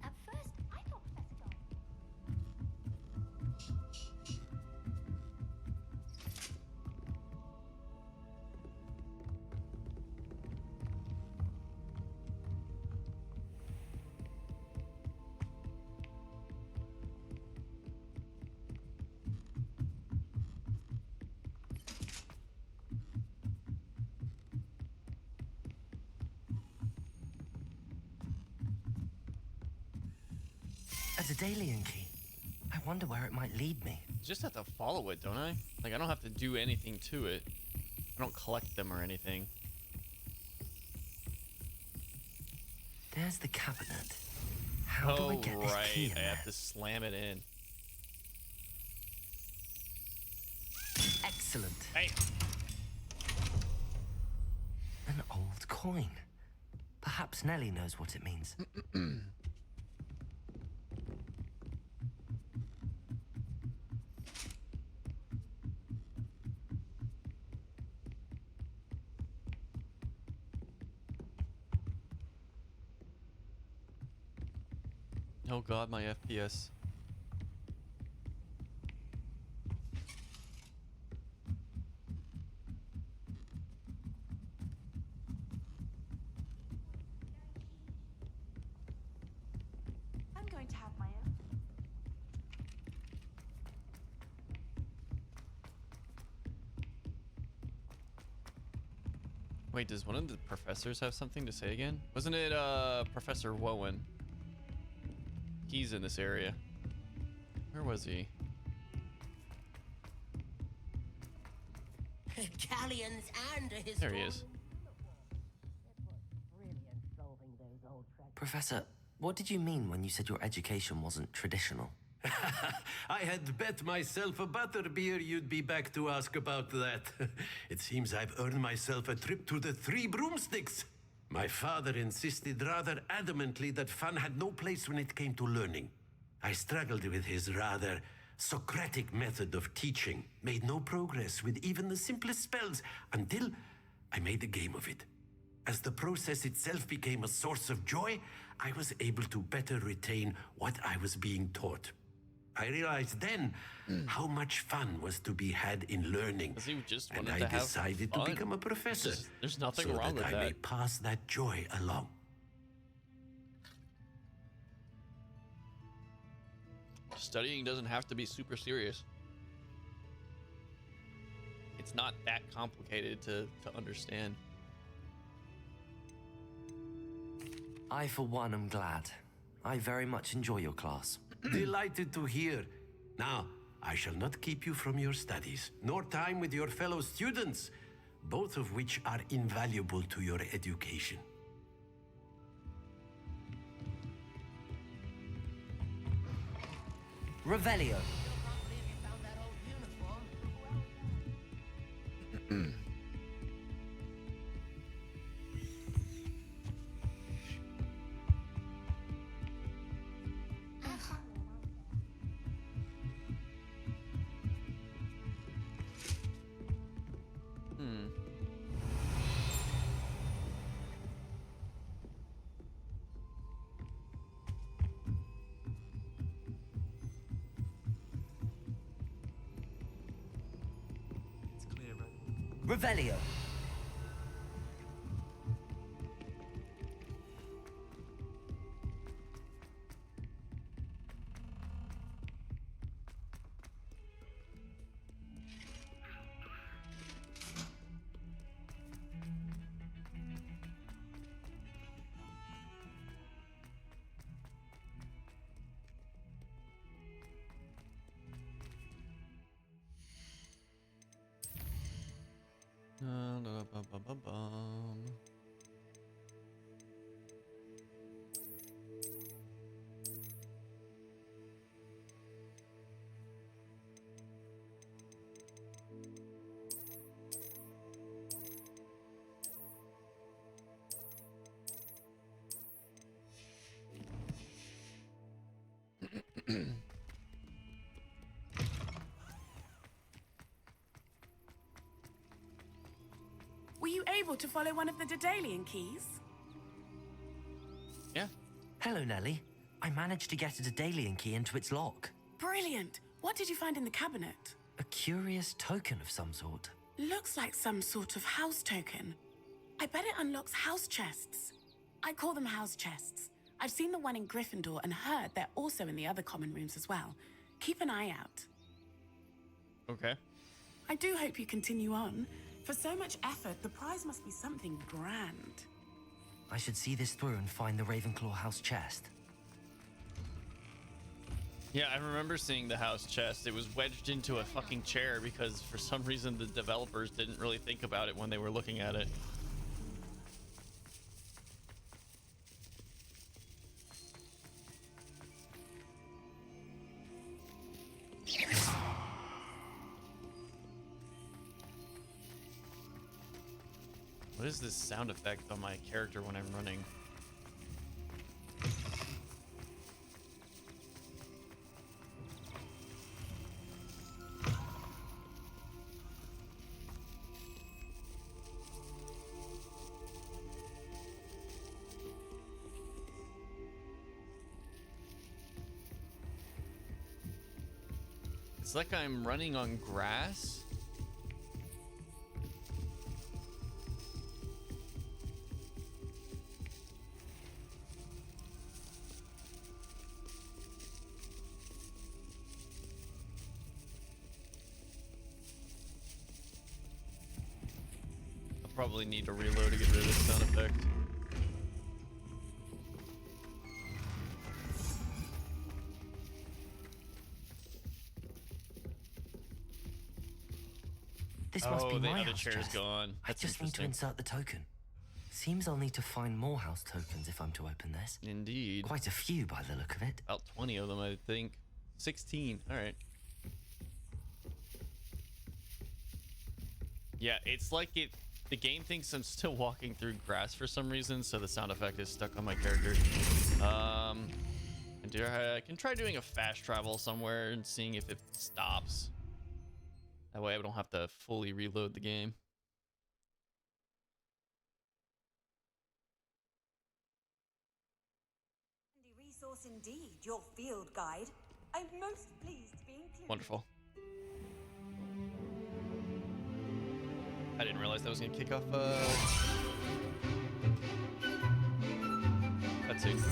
At first, I thought Professor Gold. A Daedalian key. I wonder where it might lead me. Just have to follow it, don't I? Like, I don't have to do anything to it. I don't collect them or anything. There's the cabinet. How do I get this key in I there? have to slam it in. Excellent. Hey. An old coin. Perhaps Nellie knows what it means. Oh god, my FPS. I'm going to have my own. Wait, does one of the professors have something to say again? Wasn't it Professor Wowen? He's in this area. Where was he? Galleons and a There he is. Professor, what did you mean when you said your education wasn't traditional? I had bet myself a butterbeer you'd be back to ask about that. It seems I've earned myself a trip to the Three Broomsticks. My father insisted rather adamantly that fun had no place when it came to learning. I struggled with his rather Socratic method of teaching, made no progress with even the simplest spells until I made a game of it. As the process itself became a source of joy, I was able to better retain what I was being taught. I realized then how much fun was to be had in learning, He just and wanted I to have decided to fun. become a professor. There's nothing so wrong that with I may that. pass that joy along. Studying doesn't have to be super serious. It's not that complicated to understand. I, for one, am glad. I very much enjoy your class. Delighted to hear. Now, I shall not keep you from your studies, nor time with your fellow students, both of which are invaluable to your education. Revelio. Revelio. Bum. Were you able to follow one of the Daedalian keys? Yeah. Hello, Nellie. I managed to get a Daedalian key into its lock. Brilliant. What did you find in the cabinet? A curious token of some sort. Looks like some sort of house token. I bet it unlocks house chests. I call them house chests. I've seen the one in Gryffindor and heard they're also in the other common rooms as well. Keep an eye out. Okay. I do hope you continue on. For so much effort, the prize must be something grand. I should see this through and find the Ravenclaw house chest. Yeah, I remember seeing the house chest. It was wedged into a fucking chair because for some reason the developers didn't really think about it when they were looking at it. What is this sound effect on my character when I'm running? It's like I'm running on grass. I'll probably need to reload to get rid of this sound effect. This must be the my other house chair's chest. gone. I That's just need to interesting. insert the token. Seems I'll need to find more house tokens if I'm to open this. Indeed. Quite a few by the look of it. About 20 of them, I think. 16. All right. Yeah, it's like the game thinks I'm still walking through grass for some reason, so the sound effect is stuck on my character. I can try doing a fast travel somewhere and seeing if it stops. That way I don't have to fully reload the game. Resource indeed, your field guide. I'm most pleased to be included. Wonderful. I didn't realize that was gonna kick off cutscene.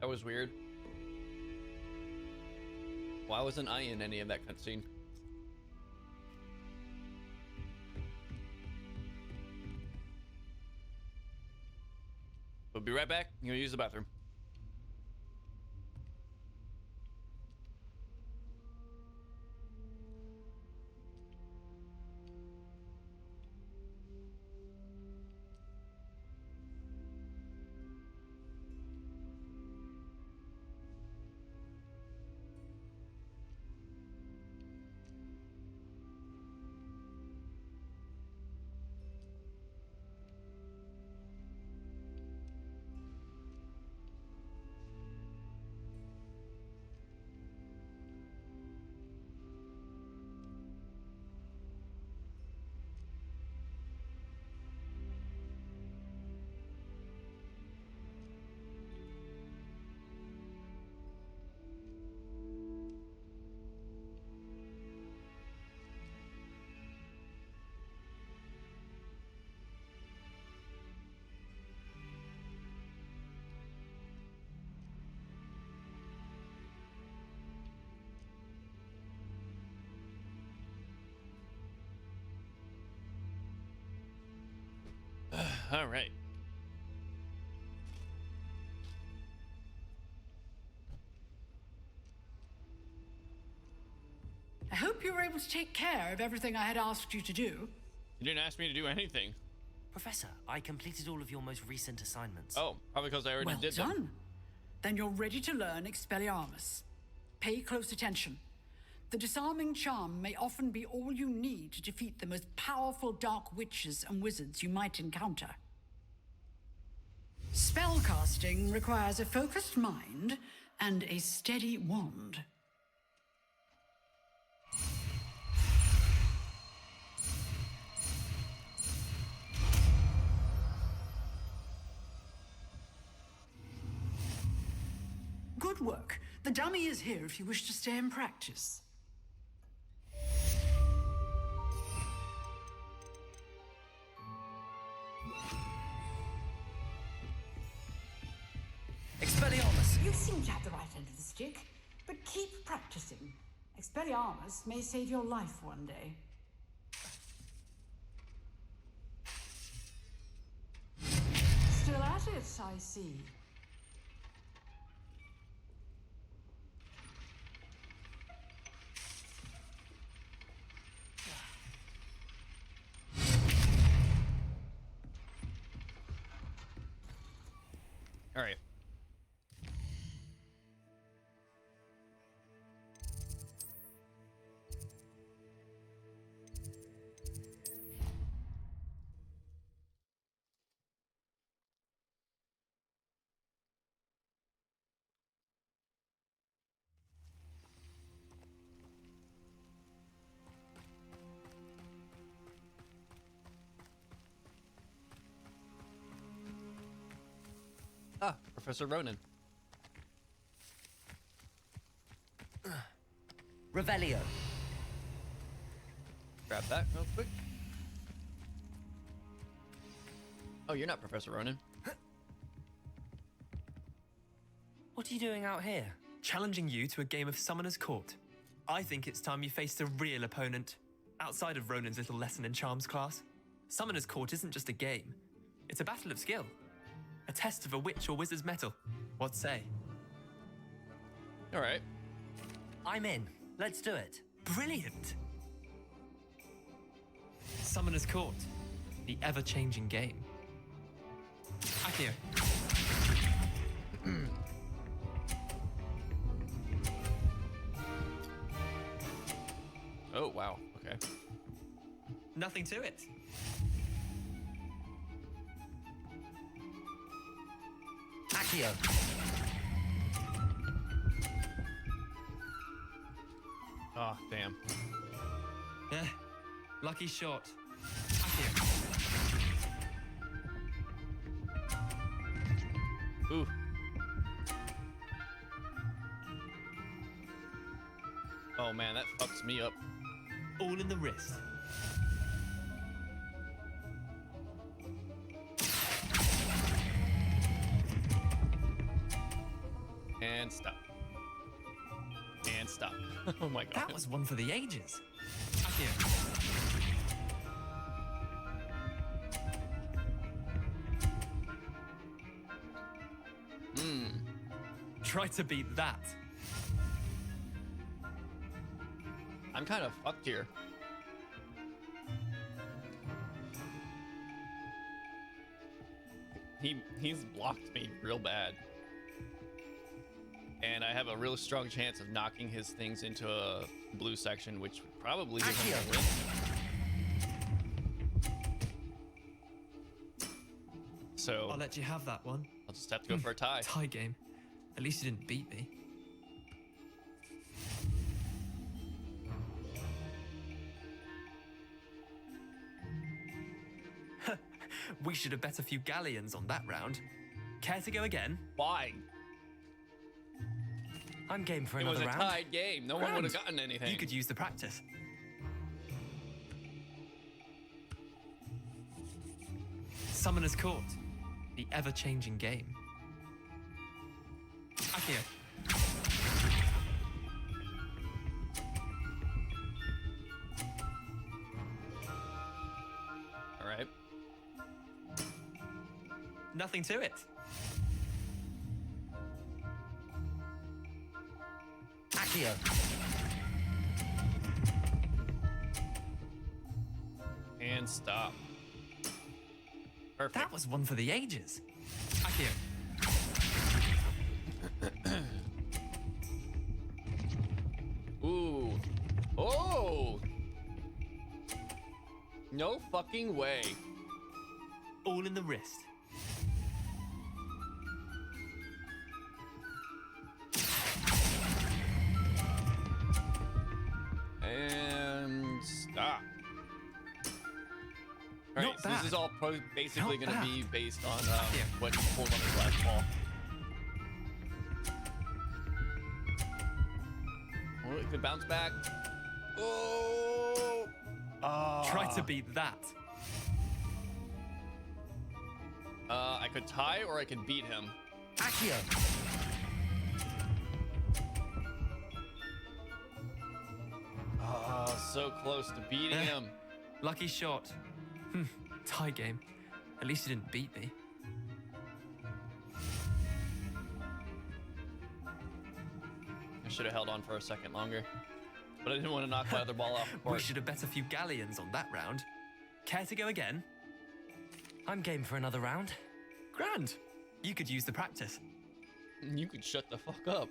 That was weird. Why wasn't I in any of that cutscene? We'll be right back. I'm gonna use the bathroom. All right. I hope you were able to take care of everything I had asked you to do. You didn't ask me to do anything. Professor, I completed all of your most recent assignments. Oh, probably because I already Well did done. them. Then you're ready to learn Expelliarmus. Pay close attention. The disarming charm may often be all you need to defeat the most powerful dark witches and wizards you might encounter. Spellcasting requires a focused mind and a steady wand. Good work. The dummy is here if you wish to stay and practice. Expelliarmus! You seem to have the right end of the stick, but keep practicing. Expelliarmus may save your life one day. Still at it, I see. All right. Ah, Professor Ronan. Revelio. Grab that real quick. Oh, you're not Professor Ronan. What are you doing out here? Challenging you to a game of Summoner's Court. I think it's time you faced a real opponent, outside of Ronan's little lesson in charms class. Summoner's Court isn't just a game. It's a battle of skill. A test of a witch or wizard's mettle. What say? All right. I'm in. Let's do it. Brilliant! Summoner's Court. The ever-changing game. Accio. Oh, wow. Okay. Nothing to it. Accio. Oh, damn. Yeah. Lucky shot. Accio. Ooh. Oh man, that fucks me up. All in the wrist. And stop. And stop. Oh my god. That was one for the ages. Accio. Try to beat that. I'm kind of fucked here. He's blocked me real bad. And I have a real strong chance of knocking his things into a blue section, which would probably give him a win. So I'll let you have that one. I'll just have to go for a tie. Tie game. At least you didn't beat me. We should have bet a few galleons on that round. Care to go again? Why? I'm game for It another was a round. tied game. No one would have gotten anything. You could use the practice. Summoner's Court. The ever-changing game. Accio. All right. Nothing to it. Accio. And stop. Perfect. That was one for the ages. Accio. Ooh. Oh! No fucking way. All in the wrist. And stop. Alright, Not so bad. this is all basically Not going to bad. be based on what he pulled on his last ball. Oh, it could bounce back. Oh! Try to beat that. I could tie or I could beat him. Accio. So close to beating him. Lucky shot. Tie game. At least you didn't beat me. I should have held on for a second longer, but I didn't want to knock my other ball off the We court. should have bet a few galleons on that round. Care to go again? I'm game for another round. Grand. You could use the practice. You could shut the fuck up.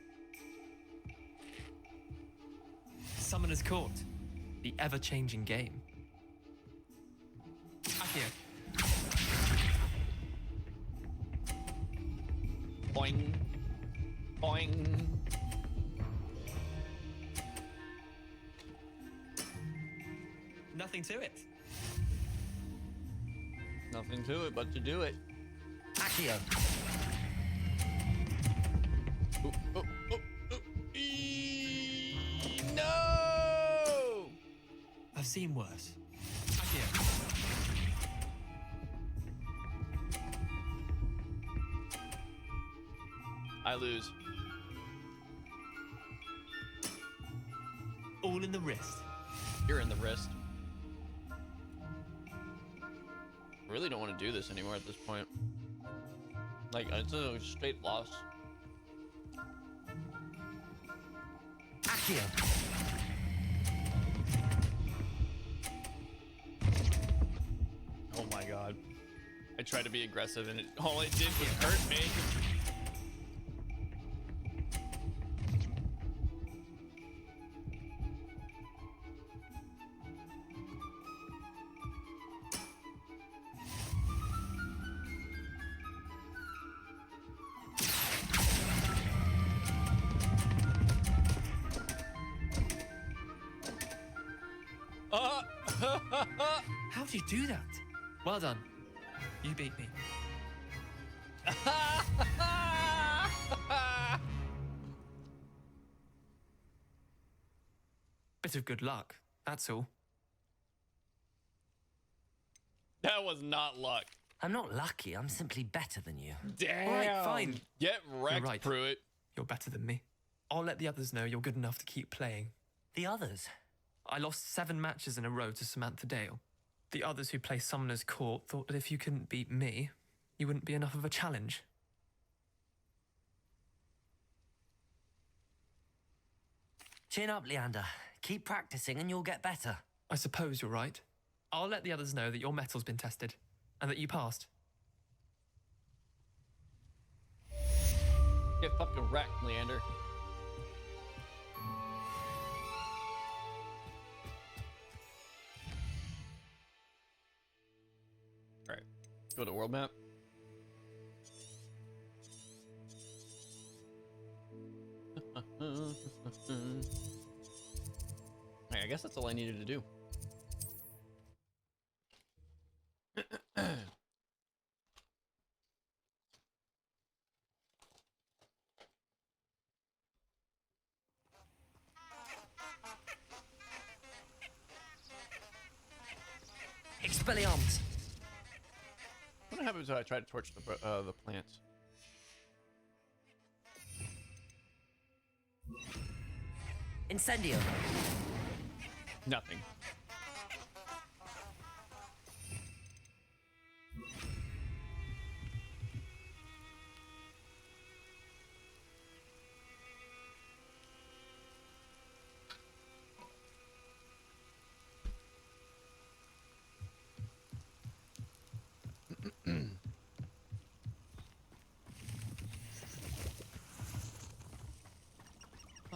Summoner's Court. The ever-changing game. Accio. Boing. Boing. Nothing to it. Nothing to it but to do it. Accio. Ooh, ooh, ooh, ooh. No! I've seen worse. Accio. I lose. All in the wrist. You're in the wrist. I really don't want to do this anymore at this point. Like, it's a straight loss. Accio. Oh my god. I tried to be aggressive and all it did was hurt me. How'd you do that? Well done. You beat me. Bit of good luck, that's all. That was not luck. I'm not lucky, I'm simply better than you. Damn. All right, fine. Get wrecked, You're right. Pruitt. You're better than me. I'll let the others know you're good enough to keep playing. The others? I lost 7 matches in a row to Samantha Dale. The others who play Summoner's Court thought that if you couldn't beat me, you wouldn't be enough of a challenge. Chin up, Leander. Keep practicing and you'll get better. I suppose you're right. I'll let the others know that your metal's been tested, and that you passed. Get fucking wrecked, Leander. Alright, go to world map. Hey, I guess that's all I needed to do. Expelliarmus. What happens if I try to torch the plants? Incendio. Nothing.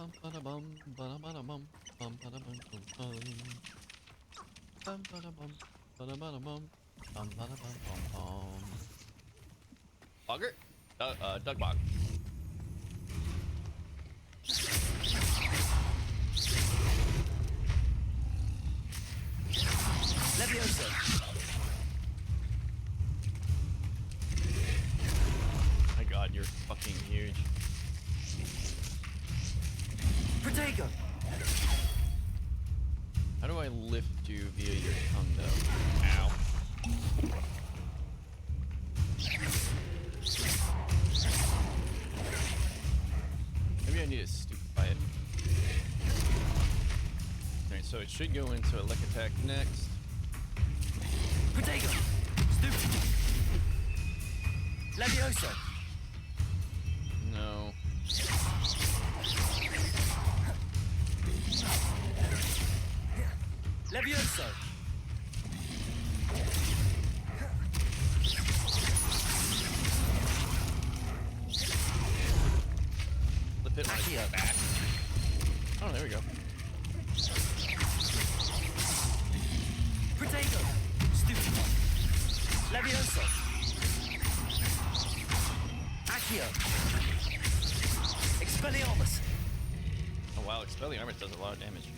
Bum ba-da-bum, ba-da-ba-da-bum, bum ba-da-bum, bum bum. Bum ba-da-bum, ba-da-ba-da-bum, bum ba-da-bum, bum bum. Bogger? Doug Bog. Levioso. My god, you're fucking huge. Protego. How do I lift you via your tongue, though? Ow. Maybe I need to stupefy it. Alright, so it should go into a lick attack next. Protego. Stupid. Levioso. No. Levioso. Flip it on its back. Oh, there we go. Protego. Stupid. Levioso. Accio. Expelliarmus. Oh wow, Expelliarmus does a lot of damage.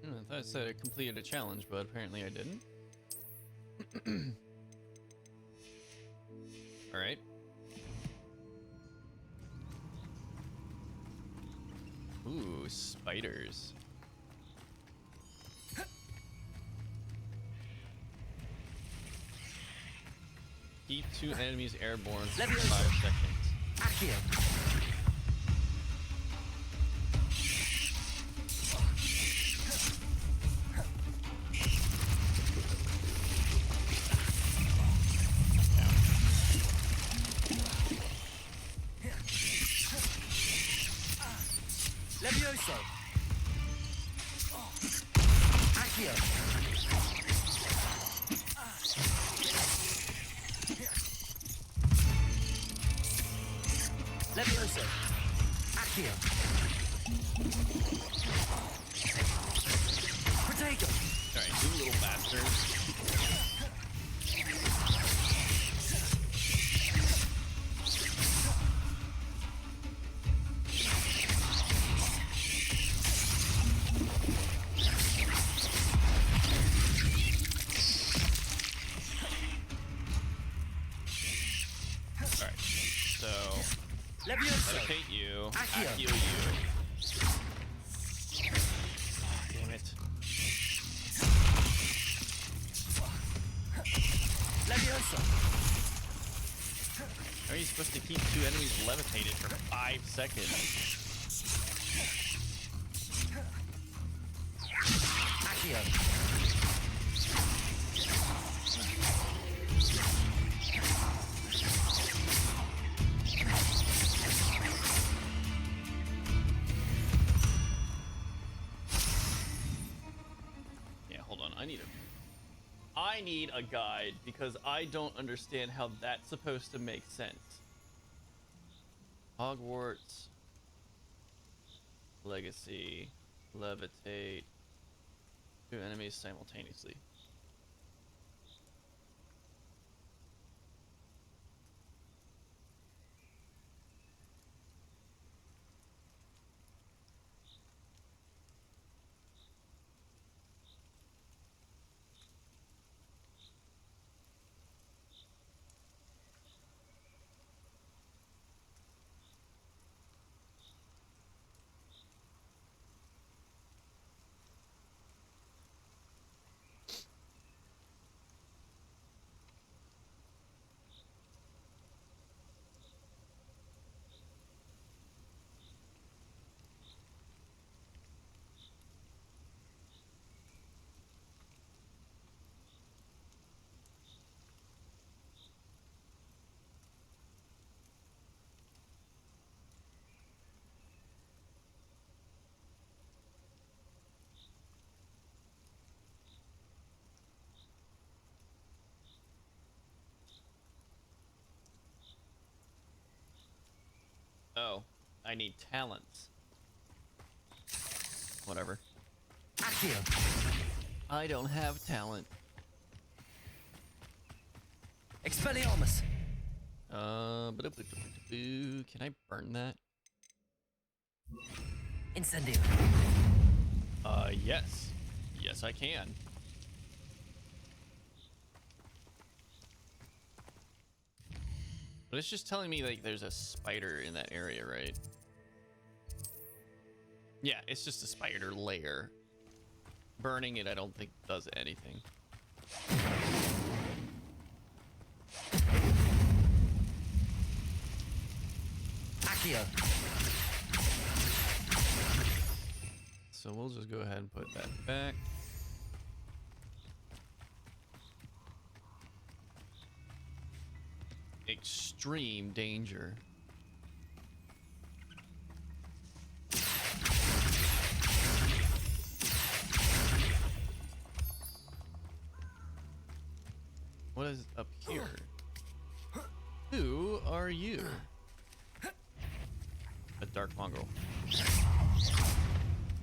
I thought I said I completed a challenge, but apparently I didn't. Alright. Ooh, spiders. Keep 2 enemies airborne for 5 seconds. Accio. Levioso. Accio. Levioso. Accio. Protego. Alright, you little bastards. Alright, so Levioso. medicate you, Accio. heal you. Damn it. Levioso. How are you supposed to keep 2 enemies levitated for 5 seconds? Accio. Yeah, hold on. I need a guide because I don't understand how that's supposed to make sense. Hogwarts Legacy, levitate 2 enemies simultaneously. Oh, I need talents. Whatever. Accio. I don't have talent. Expelliarmus. Can I burn that? Incendio. Yes. Yes, I can. But it's just telling me like there's a spider in that area, right? Yeah, it's just a spider lair. Burning it, I don't think does anything. Accio. So we'll just go ahead and put that back. Extreme danger. What is up here? Who are you? A dark mongrel.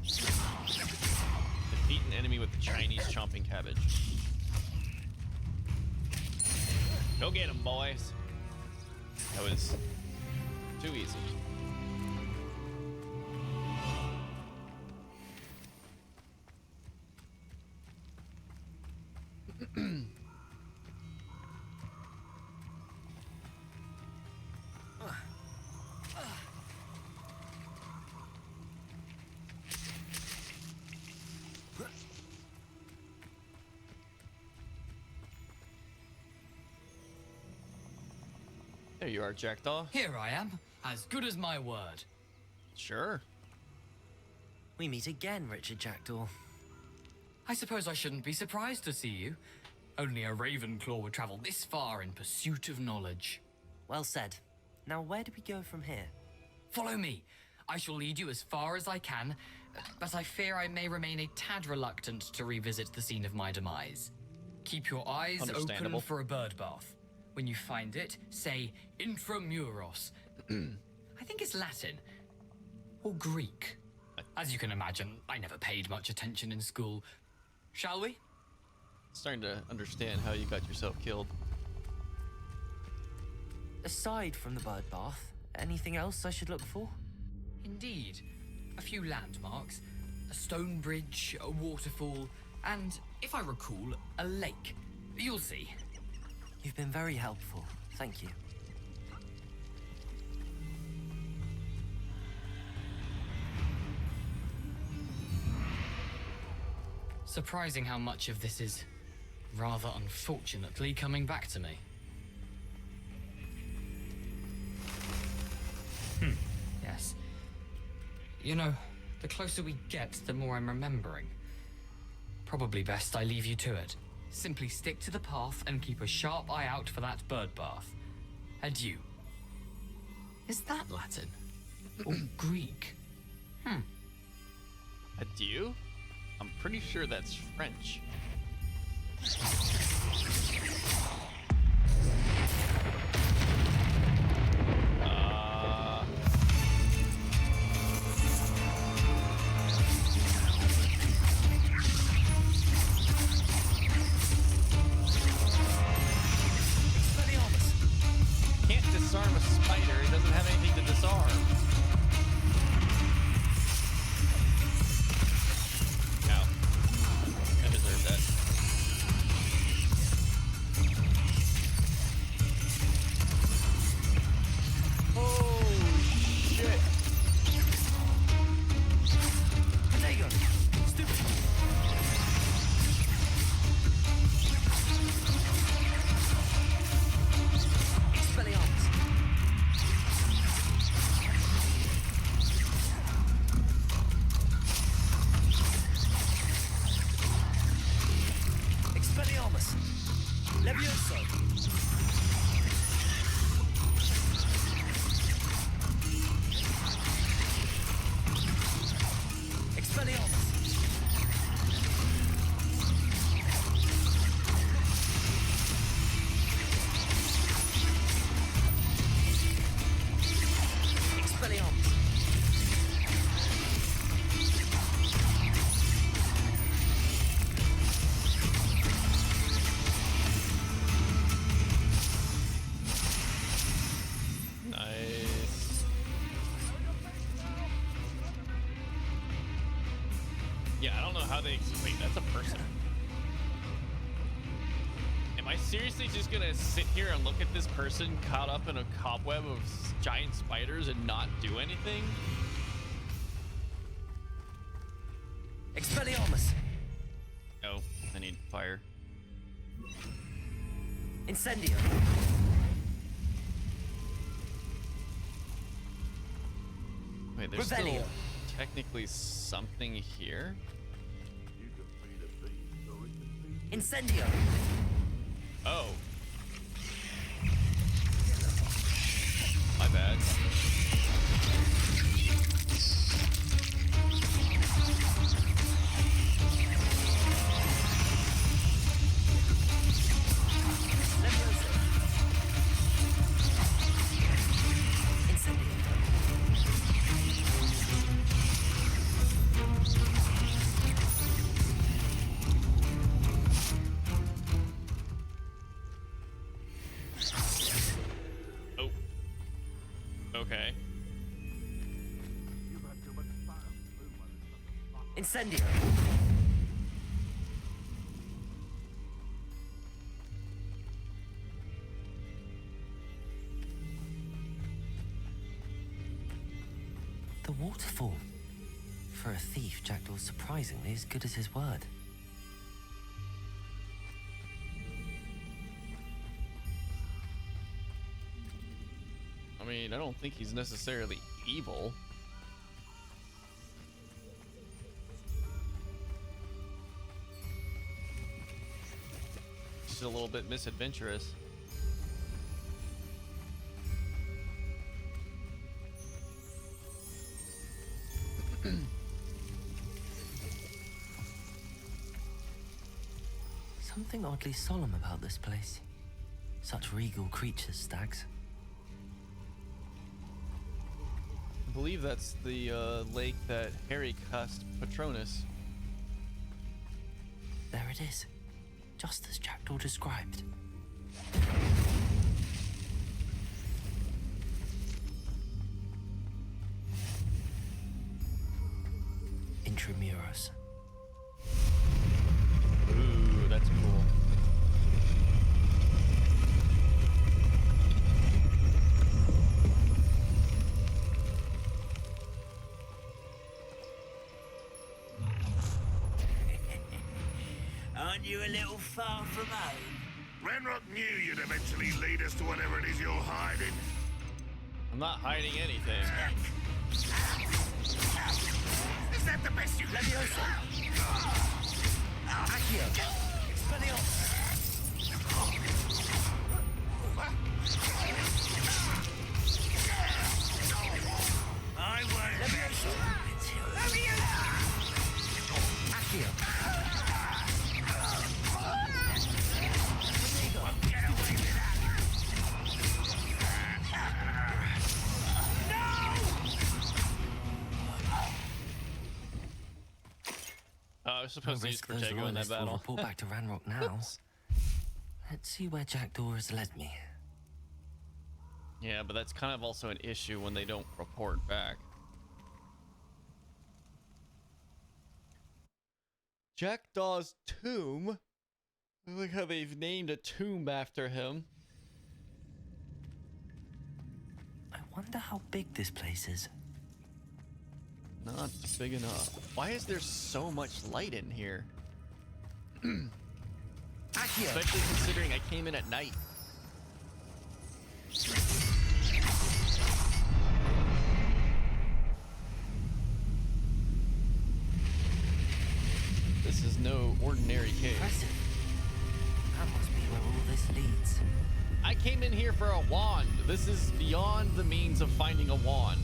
Defeat an enemy with the Chinese chomping cabbage. Go get him, boys. That was too easy. There you are, Jackdaw. Here I am, as good as my word. Sure. We meet again, Richard Jackdaw. I suppose I shouldn't be surprised to see you. Only a Ravenclaw would travel this far in pursuit of knowledge. Well said. Now where do we go from here? Follow me. I shall lead you as far as I can, but I fear I may remain a tad reluctant to revisit the scene of my demise. Keep your eyes open for a bird bath. When you find it, say intramuros. I think it's Latin. Or Greek. As you can imagine, I never paid much attention in school. Shall we? Starting to understand how you got yourself killed. Aside from the bird bath, anything else I should look for? Indeed. A few landmarks. A stone bridge, a waterfall, and, if I recall, a lake. You'll see. You've been very helpful. Thank you. Surprising how much of this is, rather unfortunately, coming back to me. Yes. You know, the closer we get, the more I'm remembering. Probably best I leave you to it. Simply stick to the path and keep a sharp eye out for that bird bath. Adieu. Is that Latin? Or Greek? Adieu? I'm pretty sure that's French. Can't disarm a spider. It doesn't have anything to disarm. Ow. I deserve that. Oh, shit. There you go. Stupid. Expelliarmus. Expelliarmus. Levioso. Expelliarmus. Expelliarmus. Yeah, I don't know how they. Wait, that's a person. Am I seriously just gonna sit here and look at this person caught up in a cobweb of giant spiders and not do anything? Expelliarmus! Oh, I need fire. Incendio! Wait, there's Revelio. still technically something here? Incendio! Oh. My bad. Oh. Okay. Incendio! The waterfall. For a thief, Jackdaw's surprisingly as good as his word. I mean, I don't think he's necessarily evil. Just a little bit misadventurous. Something oddly solemn about this place. Such regal creatures, stags. I believe that's the lake that Harry cussed Patronus. There it is. Just as Jackdaw described. Intramuros. Ooh, that's cool. Aren't you a little far from home? Ranrock knew you'd eventually lead us to whatever it is you're hiding. I'm not hiding anything. Is that the best you can do? Accio! Expelliarmus! I won't. Accio! I was supposed to use risk those Protego in that royalists will battle. report back to Ranrock now. Let's see where Jackdaw has led me. Yeah, but that's kind of also an issue when they don't report back. Jackdaw's tomb? I like how they've named a tomb after him. I wonder how big this place is. Not big enough. Why is there so much light in here? Especially considering I came in at night. This is no ordinary cave. Impressive. That must be where all this leads. I came in here for a wand. This is beyond the means of finding a wand.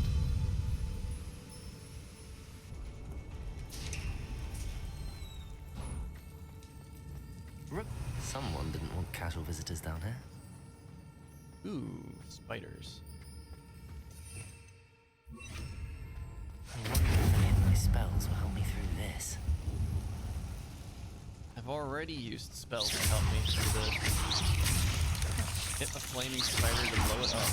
Someone didn't want casual visitors down here. Ooh, spiders. I wonder if any of my spells will help me through this. I've already used spells to help me through this. Hit a flaming spider to blow it up.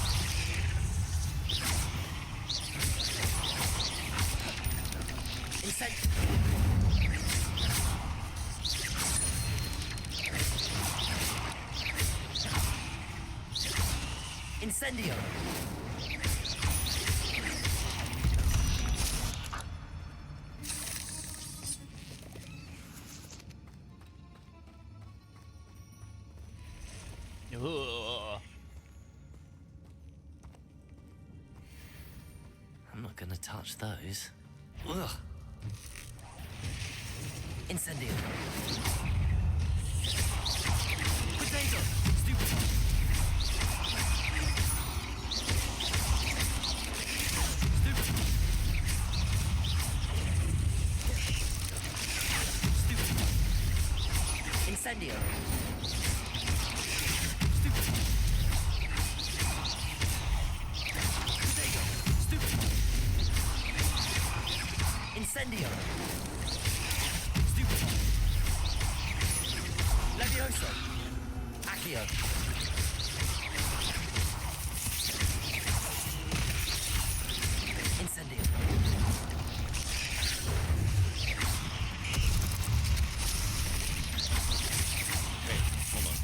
Incendio! Ugh. I'm not gonna touch those. Ugh. Incendio! Potato! Stupid! Incendio! Stupid! Potato! Stupid! Incendio! Stupid! Levioso! Accio! Incendio! Wait, hold on.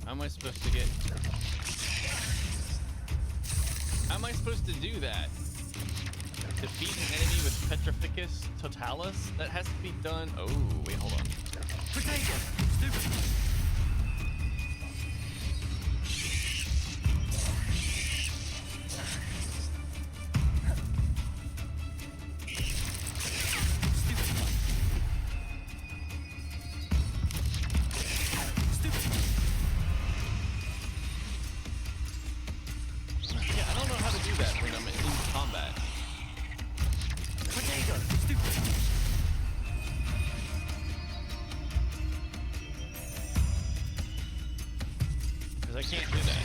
How am I supposed to get... How am I supposed to do that? Defeat an enemy with Petrificus Totalis? That has to be done... Oh, wait, hold on. Potato! Stupid! Yeah, I don't know how to do that when I'm in combat. Potato! Stupid! Because I can't do that.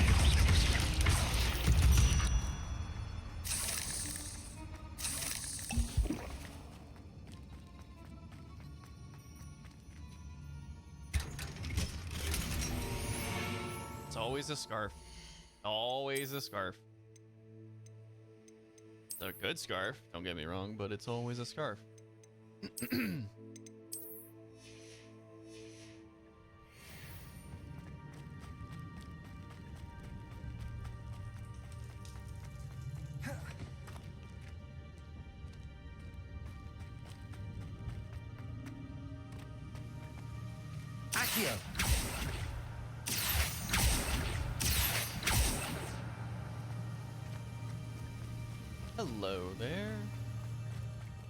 It's always a scarf. Always a scarf. It's a good scarf, don't get me wrong, but it's always a scarf. Accio! Hello there.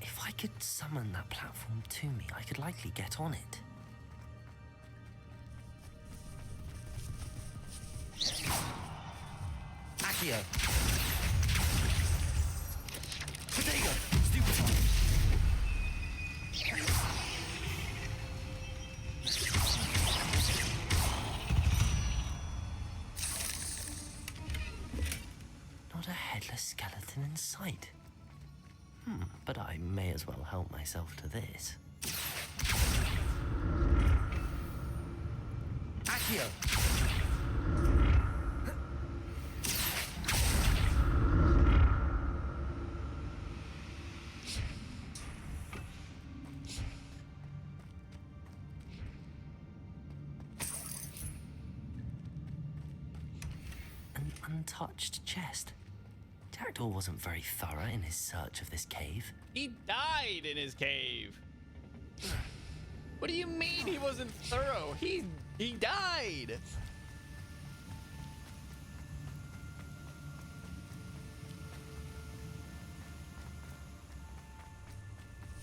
If I could summon that platform to me, I could likely get on it. Accio! Potato! Stupid! Not a headless skeleton in sight. But I may as well help myself to this. Accio! An untouched chest. Jackdaw wasn't very thorough in his search of this cave. He died in his cave. What do you mean he wasn't thorough? He died.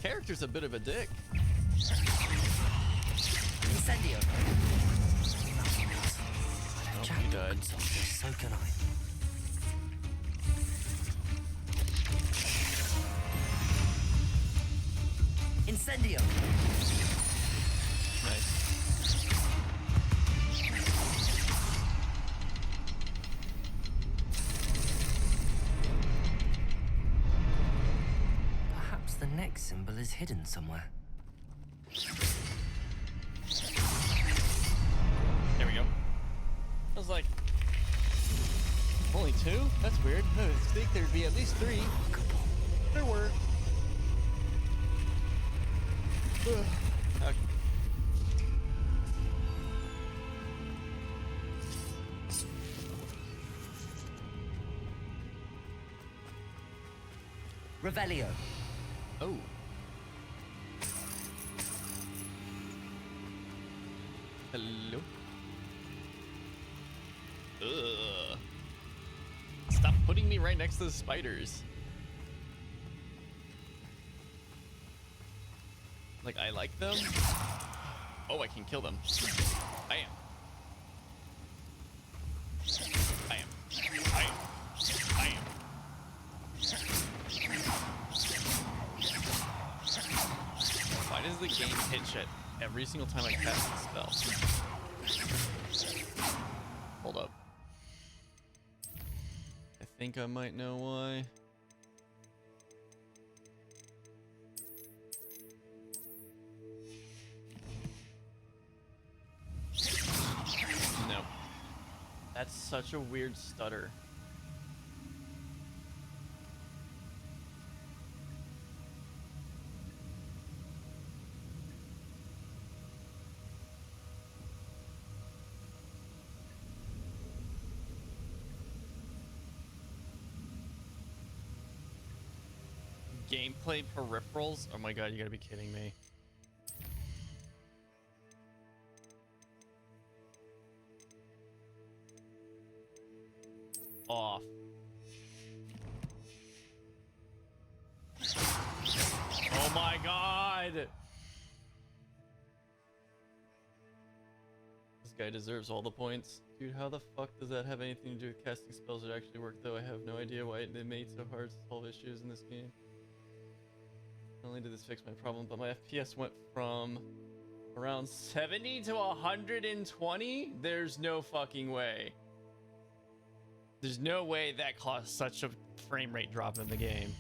Character's a bit of a dick. Incendio! Oh, he died. So can I. Incendio! Nice. Perhaps the next symbol is hidden somewhere. There we go. I was like, only two? That's weird. I would think there'd be at least three. There were. Ugh. Okay. Revelio. Oh. Hello. Ugh. Stop putting me right next to the spiders. Like, I like them. Oh, I can kill them. I am. I am. I am. I am. Why does the game hit shit every single time I cast the spell? Hold up. I think I might know why. No. That's such a weird stutter. Gameplay peripherals? Oh my god, you gotta be kidding me. Off. Oh my god! This guy deserves all the points. Dude, how the fuck does that have anything to do with casting spells that actually work, though? I have no idea why they made it so hard to solve issues in this game. Not only did this fix my problem, but my FPS went from around 70 to 120? There's no fucking way. There's no way that caused such a frame rate drop in the game.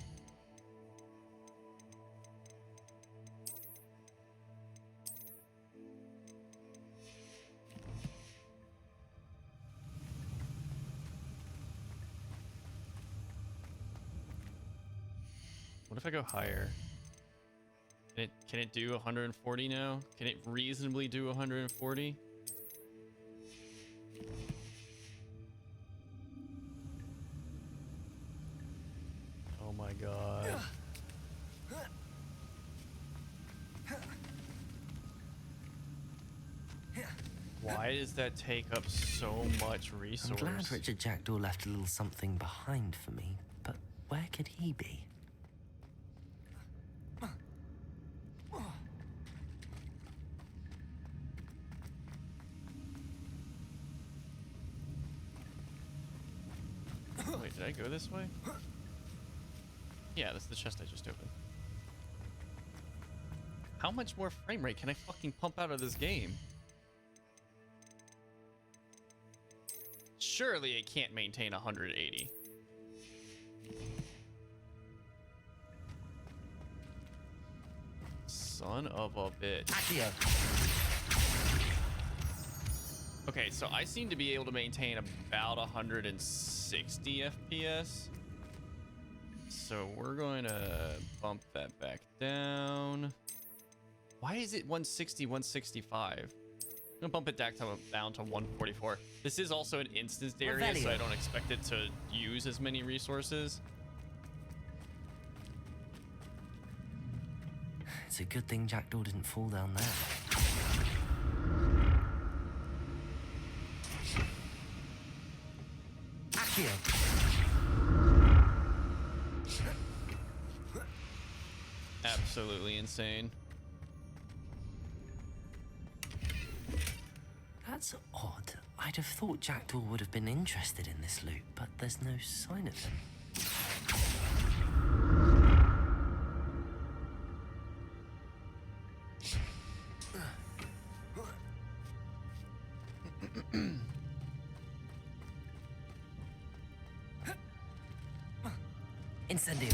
What if I go higher? Can it do 140 now? Can it reasonably do 140? Oh my god. Why does that take up so much resource? I'm glad Richard Jackdaw left a little something behind for me, but where could he be? Wait, did I go this way? Yeah, that's the chest I just opened. How much more frame rate can I fucking pump out of this game? Surely it can't maintain 180. Son of a bitch. Accio. Okay, so I seem to be able to maintain about 160 FPS. So we're going to bump that back down. Why is it 160, 165? I'm gonna bump it down to 144. This is also an instanced area, so I don't expect it to use as many resources. It's a good thing Jackdaw didn't fall down there. Accio. Absolutely insane. That's odd. I'd have thought Jackdaw would have been interested in this loot, but there's no sign of him. Incendio.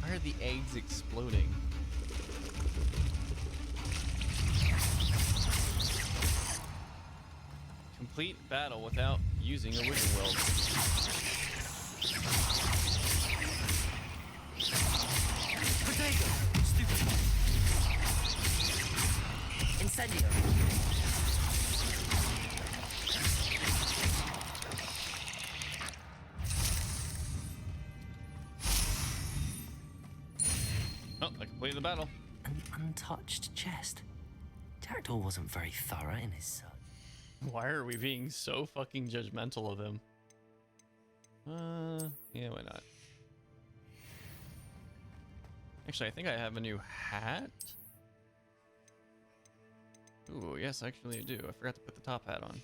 Why are the eggs exploding? Complete battle without using a wiggle weld. Potato! Stupid. Incendio! Oh, I completed the battle. An untouched chest. Jackdaw wasn't very thorough in his search. Why are we being so fucking judgmental of him? Yeah, why not? Actually, I think I have a new hat. Ooh, yes, actually I do. I forgot to put the top hat on.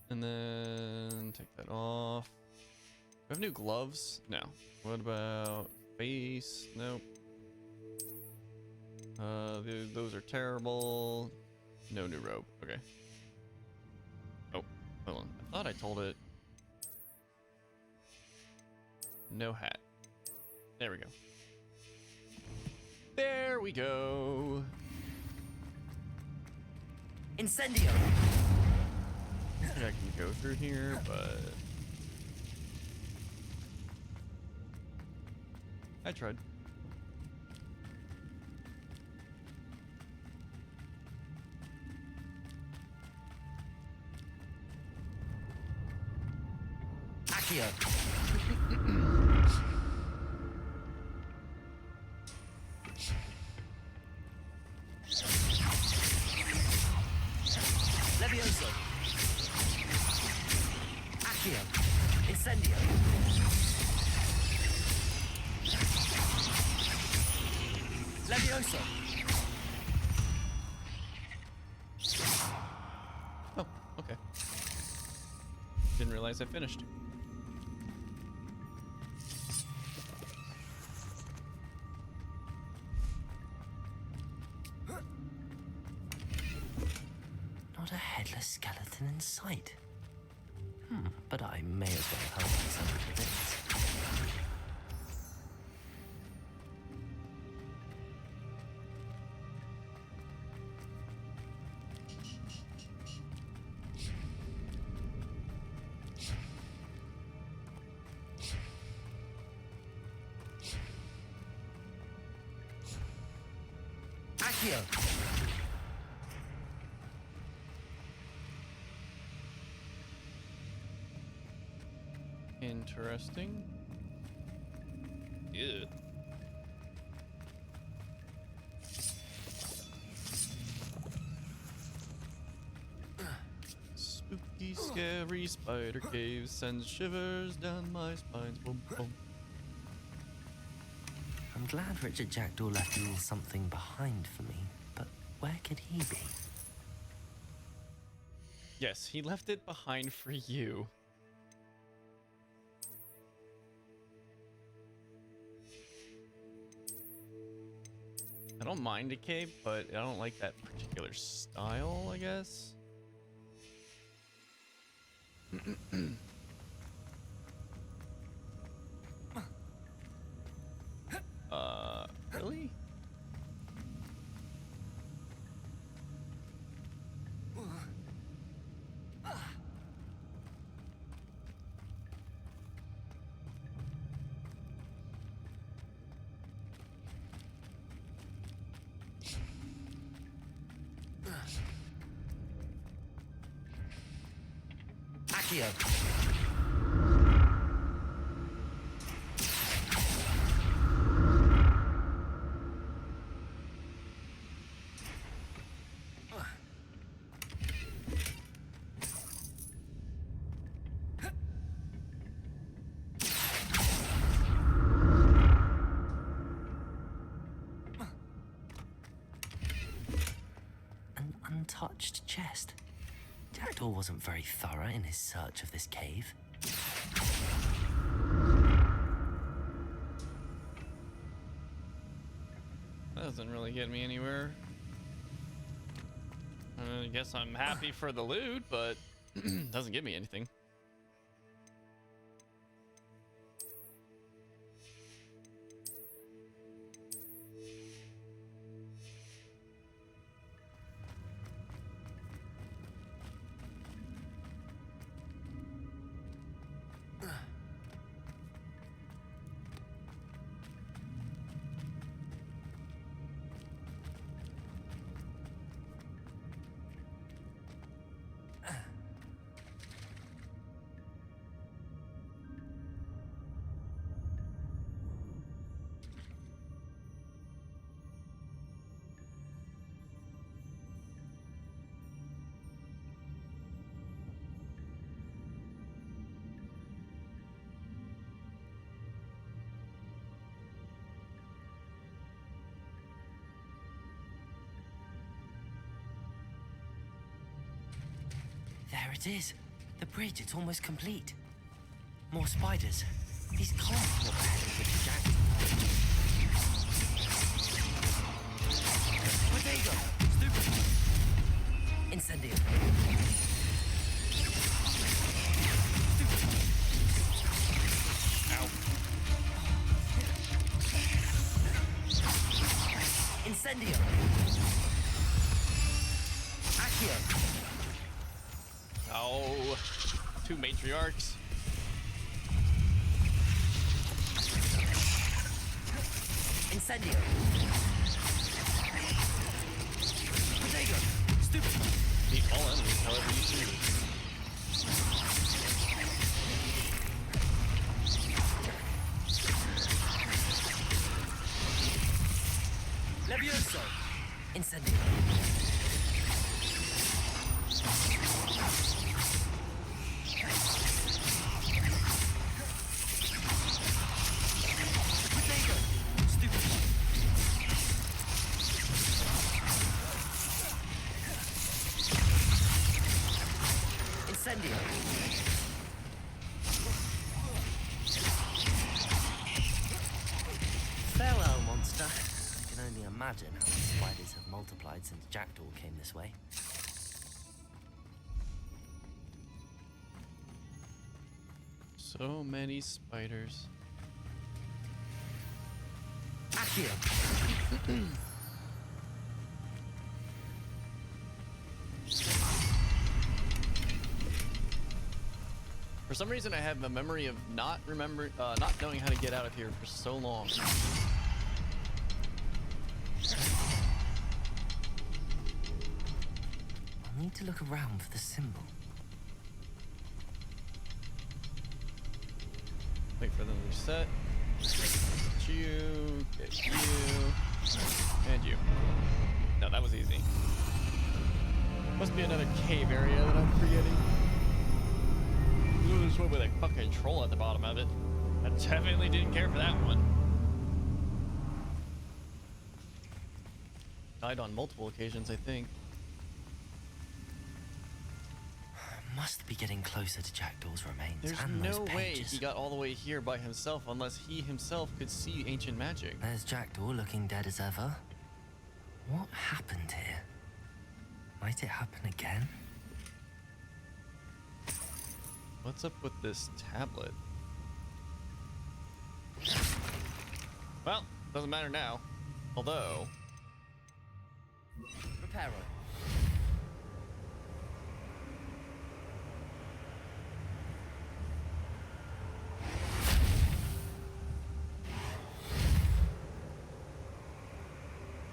And then take that off. Do I have new gloves? No. What about face? Nope. Those are terrible. No new robe. Okay. Oh, hold on. I thought I told it. No hat. There we go. There we go. Incendio! I think I can go through here, but I tried. Accio! Levioso! Accio! Incendio! Levioso! Oh, okay. Didn't realize I finished. Not a headless skeleton in sight. But I may as well help myself with this. Accio! Interesting. Ew. Spooky, scary spider cave sends shivers down my spines. Boom, boom. I'm glad Richard Jackdaw left a little something behind for me, but where could he be? Yes, he left it behind for you. I don't mind a cave, but I don't like that particular style, I guess. Really? Accio! An untouched chest. Jackdaw wasn't very thorough in his search of this cave. That doesn't really get me anywhere. I guess I'm happy for the loot, but doesn't give me anything. There it is. The bridge, it's almost complete. More spiders. These can't be what they're heading with the jackdaw. Potato! Stupid! Incendio. Ow. Incendio. Accio. Oh, 2 matriarchs. Incendio. Potato. Stupid. Beat all enemies however you choose. Levioso. Incendio. Potato. Stupid. Incendio. Farewell, monster. I can only imagine how the spiders have multiplied since Jackdaw came this way. So many spiders. Accio. For some reason, I have a memory of not knowing how to get out of here for so long. I'll need to look around for the symbol. Wait for them to reset. Get you, and you. No, that was easy. Must be another cave area that I'm forgetting. Ooh, there's one with a fucking troll at the bottom of it. I definitely didn't care for that one. Died on multiple occasions, I think. Must be getting closer to Jackdaw's remains. There's and no those way pages. he got all the way here by himself unless he himself could see ancient magic. There's Jackdaw looking dead as ever. What happened here? Might it happen again? What's up with this tablet? Well, doesn't matter now. Although... Reparo.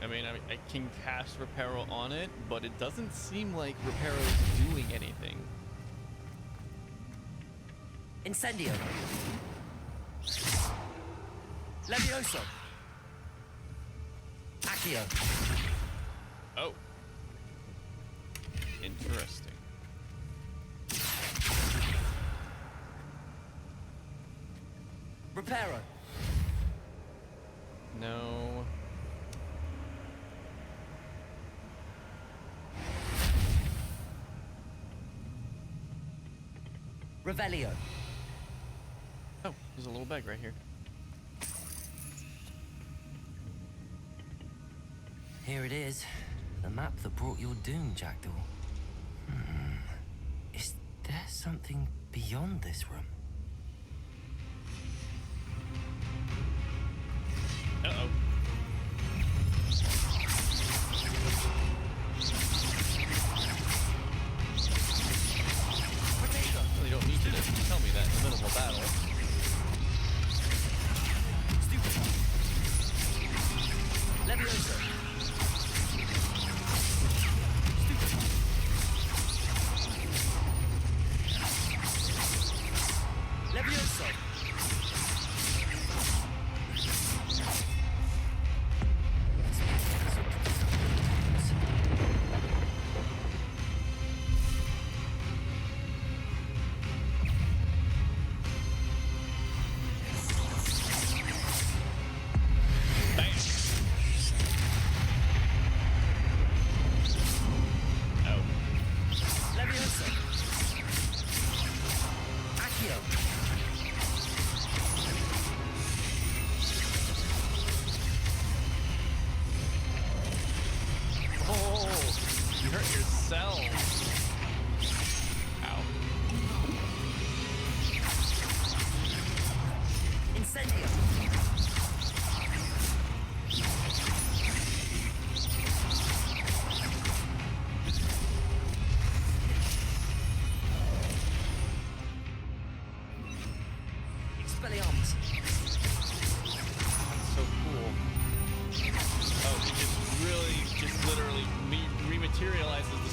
I mean, I can cast Reparo on it, but it doesn't seem like Reparo's doing anything. Incendio. Levioso. Accio. Oh. Interesting. Reparo. No. Revelio. Oh, there's a little bag right here. Here it is. The map that brought your doom, Jackdaw. Is there something beyond this room? Uh-oh. Well, you don't need to tell me that in the middle of a battle. Levioso.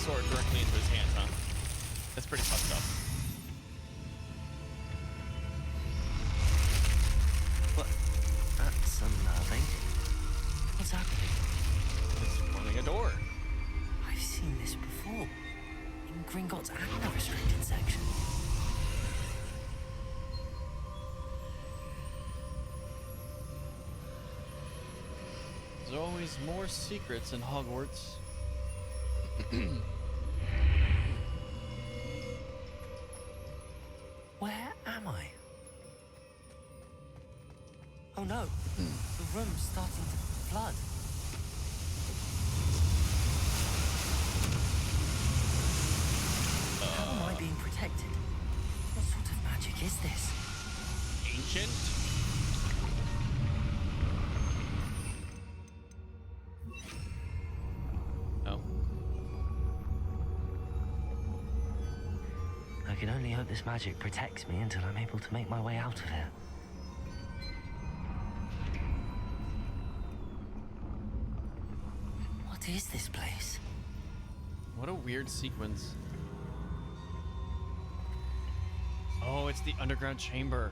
sword directly into his hands, huh? That's pretty fucked up. But that's unnerving. What's happening? It's forming a door. I've seen this before. In Gringotts and the restricted section. There's always more secrets in Hogwarts. Where am I? Oh no, the room's starting to flood. How am I being protected? What sort of magic is this? Ancient? Oh. I can only hope this magic protects me until I'm able to make my way out of here. What is this place? What a weird sequence. Oh, it's the underground chamber.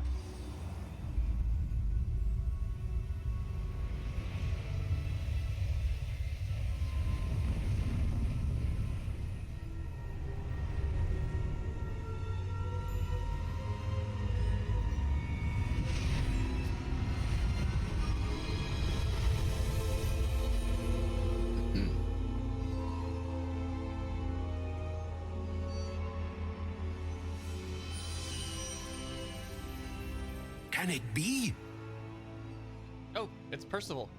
Can it be? Oh, it's Percival.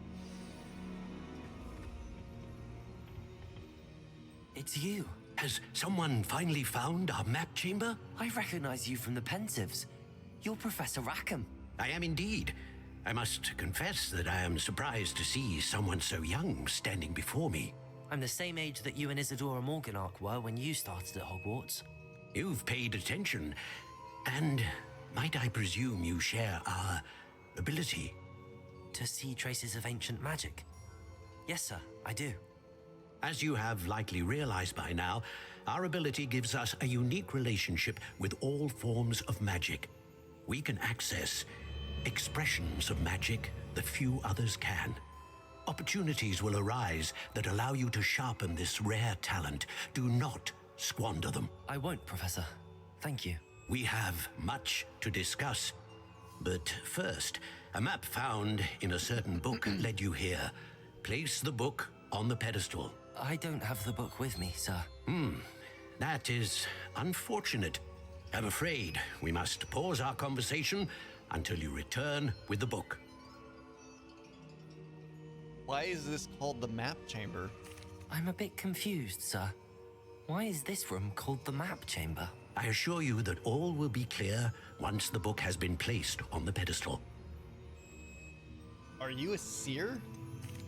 It's you. Has someone finally found our map chamber? I recognize you from the Pensieves. You're Professor Rackham. I am indeed. I must confess that I am surprised to see someone so young standing before me. I'm the same age that you and Isadora Morganach were when you started at Hogwarts. You've paid attention, and might I presume you share our ability? To see traces of ancient magic? Yes, sir, I do. As you have likely realized by now, our ability gives us a unique relationship with all forms of magic. We can access expressions of magic that few others can. Opportunities will arise that allow you to sharpen this rare talent. Do not squander them. I won't, Professor. Thank you. We have much to discuss. But first, a map found in a certain book led you here. Place the book on the pedestal. I don't have the book with me, sir. That is unfortunate. I'm afraid we must pause our conversation until you return with the book. Why is this called the map chamber? I'm a bit confused, sir. Why is this room called the map chamber? I assure you that all will be clear once the book has been placed on the pedestal. Are you a seer?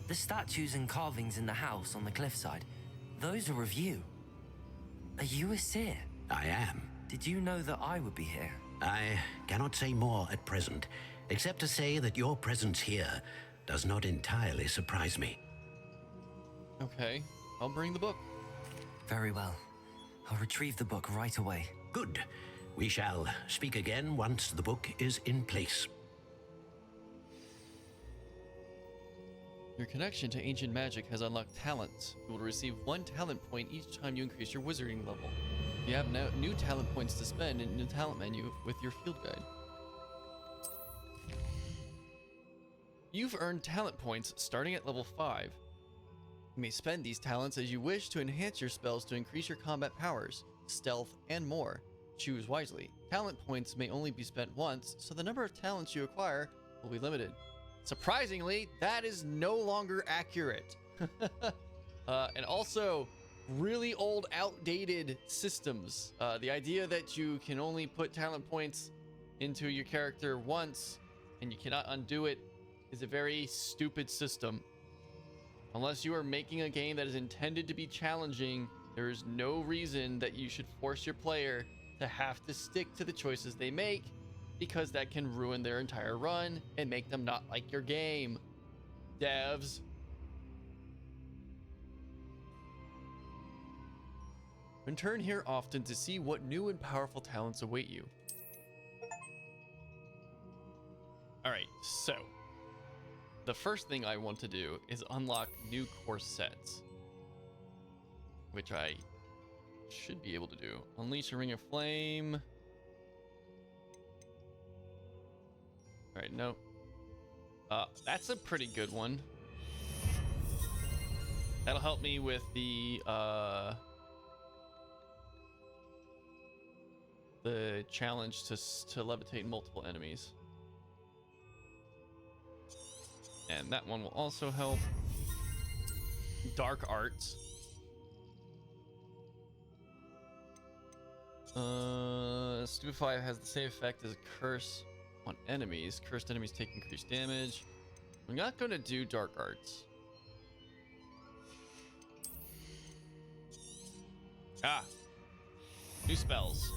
The statues and carvings in the house on the cliffside, those are of you. Are you a seer? I am. Did you know that I would be here? I cannot say more at present, except to say that your presence here does not entirely surprise me. Okay, I'll bring the book. Very well. I'll retrieve the book right away. Good. We shall speak again once the book is in place. Your connection to ancient magic has unlocked talents. You will receive 1 talent point each time you increase your wizarding level. You have now new talent points to spend in the talent menu with your field guide. You've earned talent points starting at level 5. You may spend these talents as you wish to enhance your spells to increase your combat powers, stealth, and more. Choose wisely. Talent points may only be spent once, so the number of talents you acquire will be limited. Surprisingly, that is no longer accurate. And also, really old, outdated systems. The idea that you can only put talent points into your character once and you cannot undo it is a very stupid system. Unless you are making a game that is intended to be challenging, there is no reason that you should force your player to have to stick to the choices they make, because that can ruin their entire run and make them not like your game. Devs. Return here often to see what new and powerful talents await you. Alright, so the first thing I want to do is unlock new course sets, which I should be able to do. Unleash a ring of flame. Alright, no. That's a pretty good one. That'll help me with the challenge to levitate multiple enemies. And that one will also help. Dark Arts. Stupefy has the same effect as a curse on enemies. Cursed enemies take increased damage. I'm not going to do Dark Arts. Ah. New spells.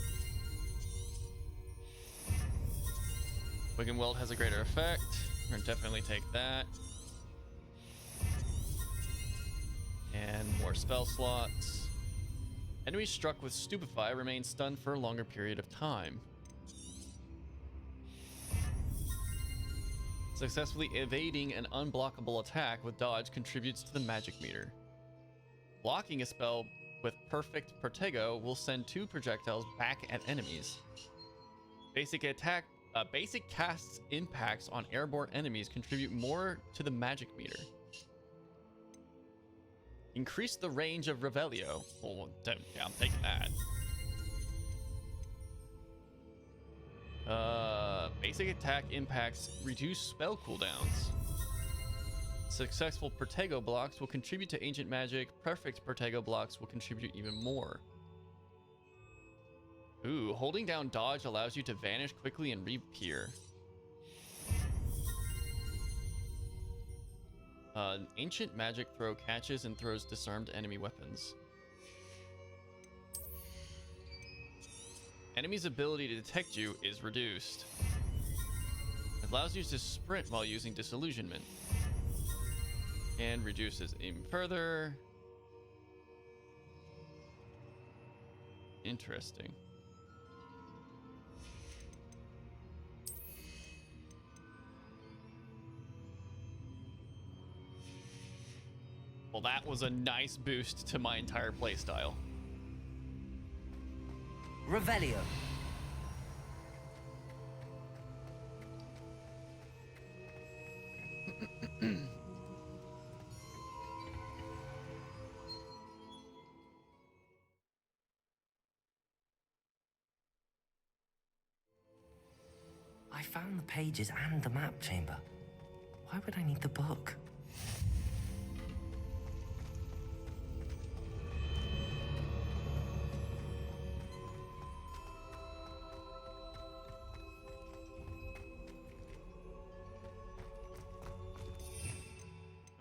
Wicked Weld has a greater effect. We're gonna definitely take that. And more spell slots. Enemies struck with Stupefy remain stunned for a longer period of time. Successfully evading an unblockable attack with dodge contributes to the magic meter. Blocking a spell with Perfect Protego will send 2 projectiles back at enemies. Basic casts impacts on airborne enemies contribute more to the magic meter. Increase the range of Revelio. Oh, yeah, I'm taking that. Basic attack impacts reduce spell cooldowns. Successful Protego blocks will contribute to ancient magic. Perfect Protego blocks will contribute even more. Ooh, holding down dodge allows you to vanish quickly and reappear. Ancient magic throw catches and throws disarmed enemy weapons. Enemy's ability to detect you is reduced. It allows you to sprint while using disillusionment. And reduces aim further. Interesting. Well, that was a nice boost to my entire playstyle. Revelio. I found the pages and the map chamber. Why would I need the book?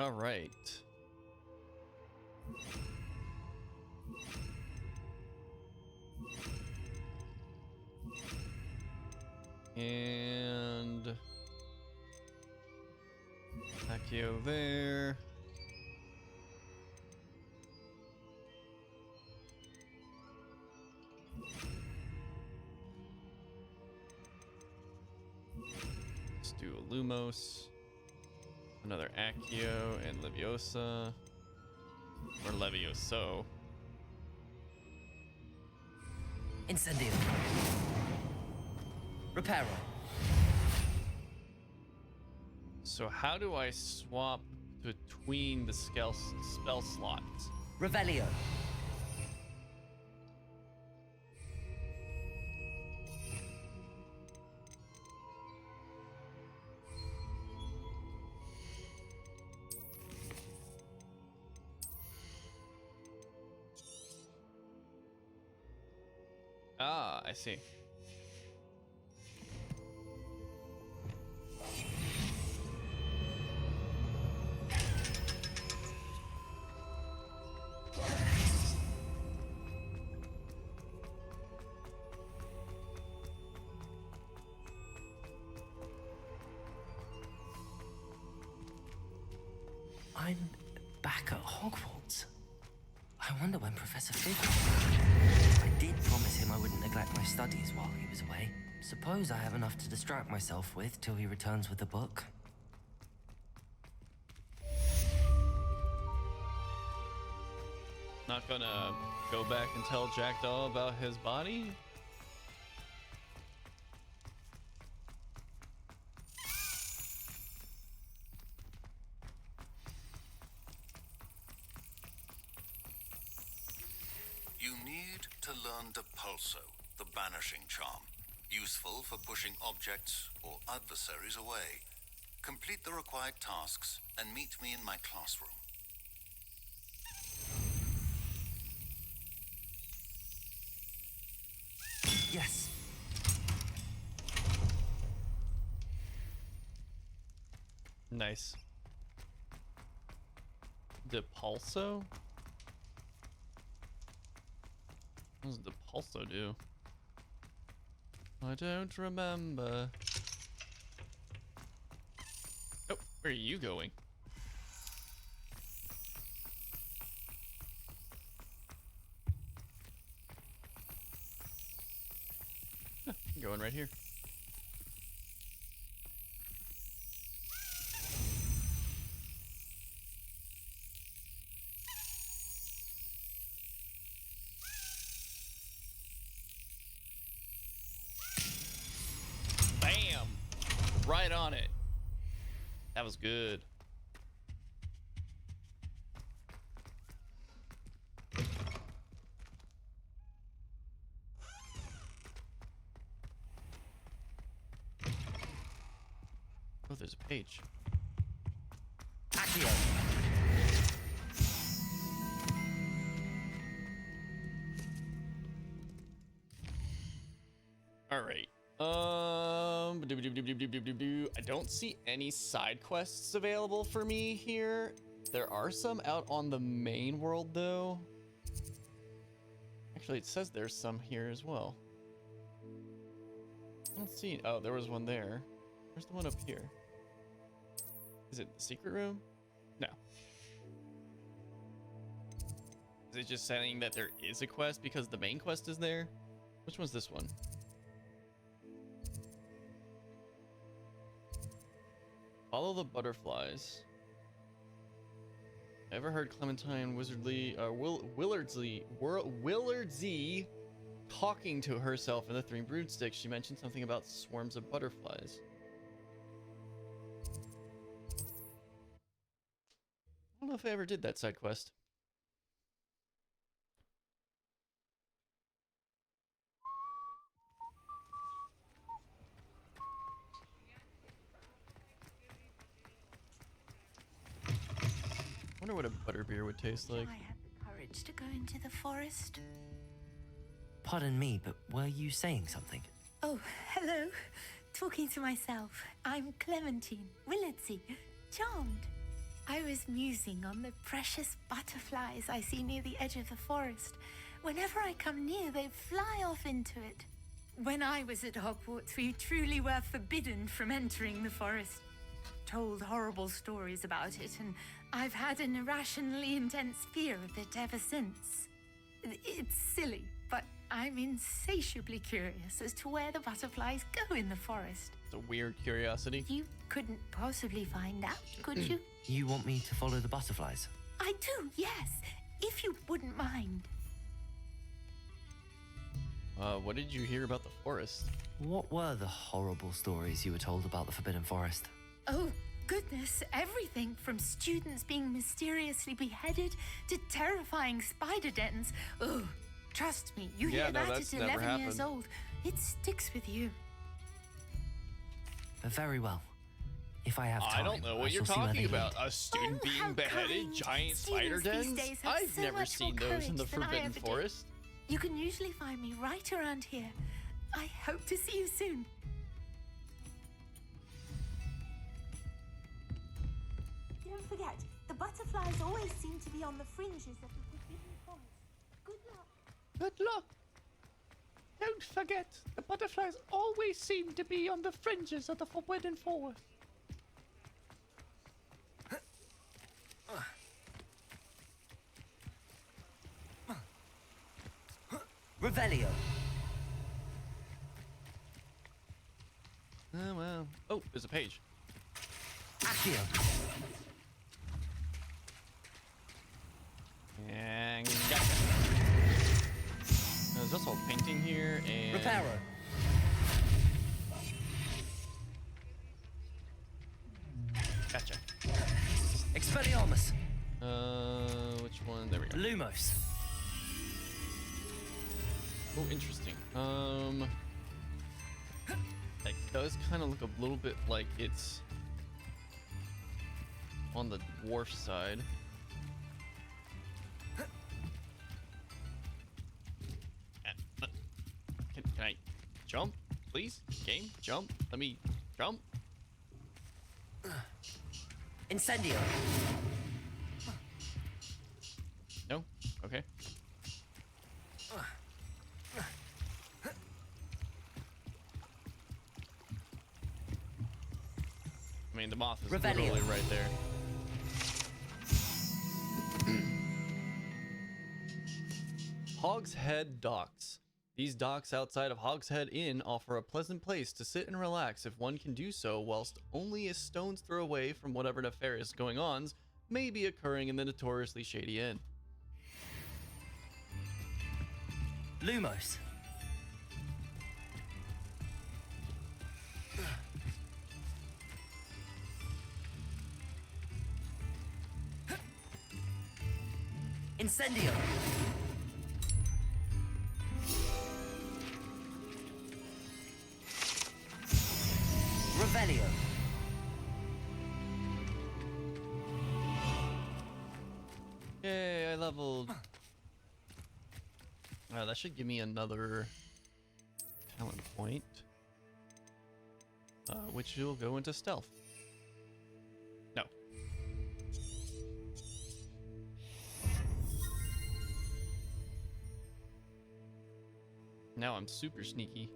All right. And Accio there. Let's do a Lumos. Another Accio and Leviosa. Or Levioso. Incendio. Reparo. So how do I swap between the spell slots? Revelio. Ah, I see. I'm back at Hogwarts. I wonder when Professor Fig... did promise him I wouldn't neglect my studies while he was away. Suppose I have enough to distract myself with till he returns with the book. Not gonna go back and tell Jackdaw about his body? You need to learn Depulso, the banishing charm. Useful for pushing objects or adversaries away. Complete the required tasks and meet me in my classroom. Yes. Nice. Depulso? What does Depulso do? I don't remember. Oh, where are you going? Huh, I'm going right here. Bam! Right on it. That was good. Oh, there's a page. Accio. All right. I don't see any side quests available for me here. There are some out on the main world though. Actually, it says there's some here as well. I don't see. Oh, there was one there. Where's the one up here? Is it the secret room? No. Is it just saying that there is a quest because the main quest is there? Which one's this one? Follow the butterflies. Ever heard Clementine Willardsy talking to herself in the Three Broomsticks? She mentioned something about swarms of butterflies. I don't know if I ever did that side quest. I wonder what a butterbeer would taste like. I have the courage to go into the forest. Pardon me, but were you saying something? Oh, hello. Talking to myself. I'm Clementine Willardsy, charmed. I was musing on the precious butterflies I see near the edge of the forest. Whenever I come near, they fly off into it. When I was at Hogwarts, we truly were forbidden from entering the forest. Told horrible stories about it, and I've had an irrationally intense fear of it ever since. It's silly, but I'm insatiably curious as to where the butterflies go in the forest. It's a weird curiosity. You couldn't possibly find out, could you? You want me to follow the butterflies? I do, yes, if you wouldn't mind. What did you hear about the forest? What were the horrible stories you were told about the Forbidden Forest? Oh, goodness, everything from students being mysteriously beheaded to terrifying spider dens. Oh, trust me, you hear that at 11 years old. It sticks with you. Very well. If I have time, I don't know what you're talking about. A student being beheaded, giant spider dens? I've never seen those in the Forbidden Forest. You can usually find me right around here. I hope to see you soon. Don't forget, the butterflies always seem to be on the fringes of the Forbidden Forest. Good luck. Good luck. Don't forget, the butterflies always seem to be on the fringes of the Forbidden Forest. Revelio. Oh, well. Oh, there's a page. Accio. And gotcha. There's also a painting here and... Reparo. Gotcha. Expelliarmus. Which one? There we go. Lumos. Oh, interesting. That does kind of look a little bit like it's on the dwarf side. Can I jump, please? Game, jump. Let me jump. Incendio. No? Okay. I mean, the moth is Revelio. literally right there. Hogshead Docks. These docks outside of Hogshead Inn offer a pleasant place to sit and relax if one can do so whilst only a stone's throw away from whatever nefarious going-ons may be occurring in the notoriously shady inn. Lumos. Incendio. Revelio. Yay, I leveled. That should give me another talent point, which will go into stealth. No. Now I'm super sneaky.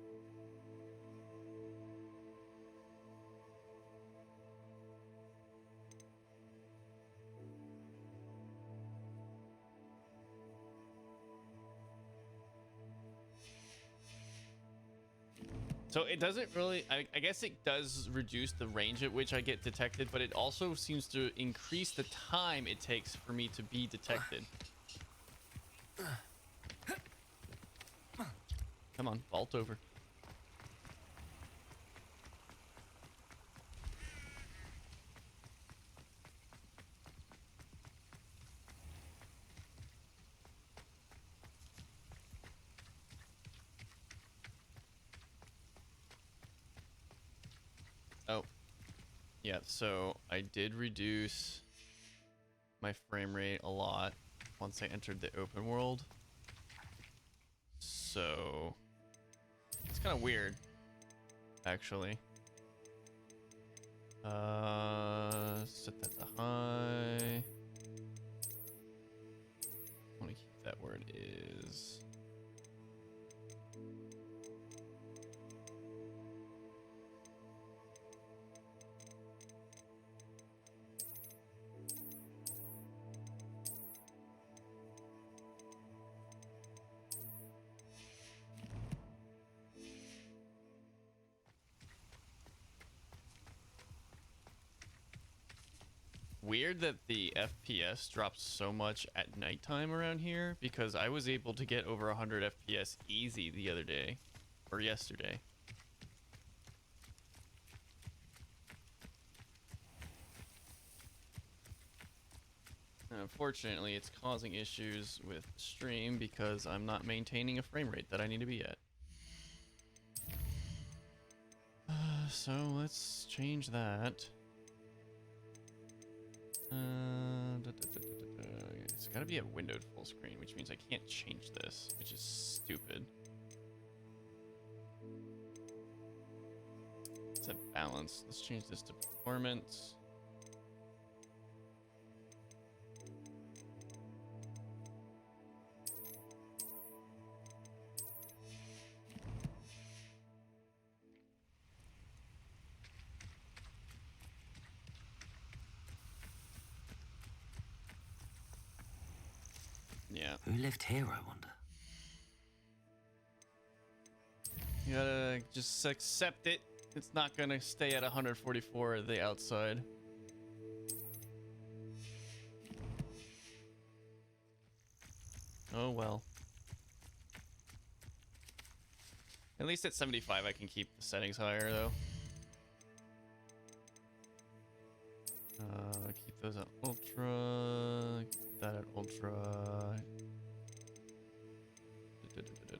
So it doesn't really, I guess it does reduce the range at which I get detected, but it also seems to increase the time it takes for me to be detected. Come on, vault over. Oh, yeah, so I did reduce my frame rate a lot once I entered the open world. So it's kind of weird, actually. Set that to high. I want to keep that where it is. Weird that the FPS drops so much at nighttime around here, because I was able to get over 100 FPS easy the other day, or yesterday. And unfortunately, it's causing issues with the stream because I'm not maintaining a frame rate that I need to be at. So let's change that. It's gotta be at windowed full screen, which means I can't change this, which is stupid. Set balance. Let's change this to performance. Yeah. Who lived here, I wonder? You gotta just accept it. It's not gonna stay at 144 at the outside. Oh well. At least at 75 I can keep the settings higher though. Keep those at ultra, keep that at ultra.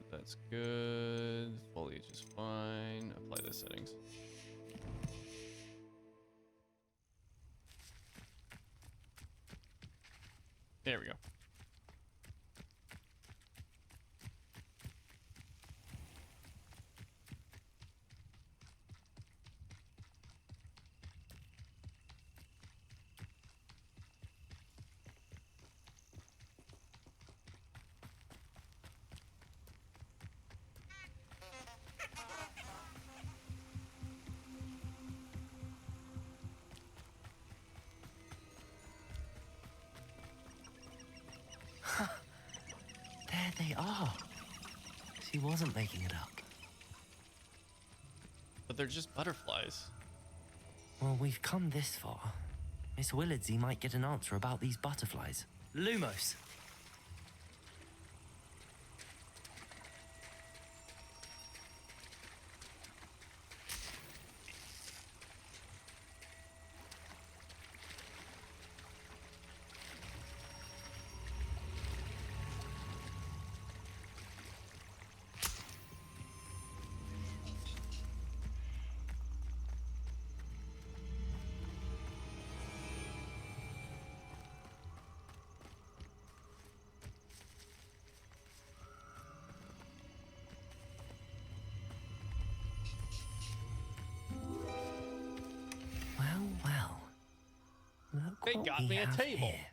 That's good. Foliage is fine. Apply the settings. There we go. There they are. She wasn't making it up. But they're just butterflies. Well, we've come this far. Miss Willardsey might get an answer about these butterflies. Lumos. They got me a table. Here.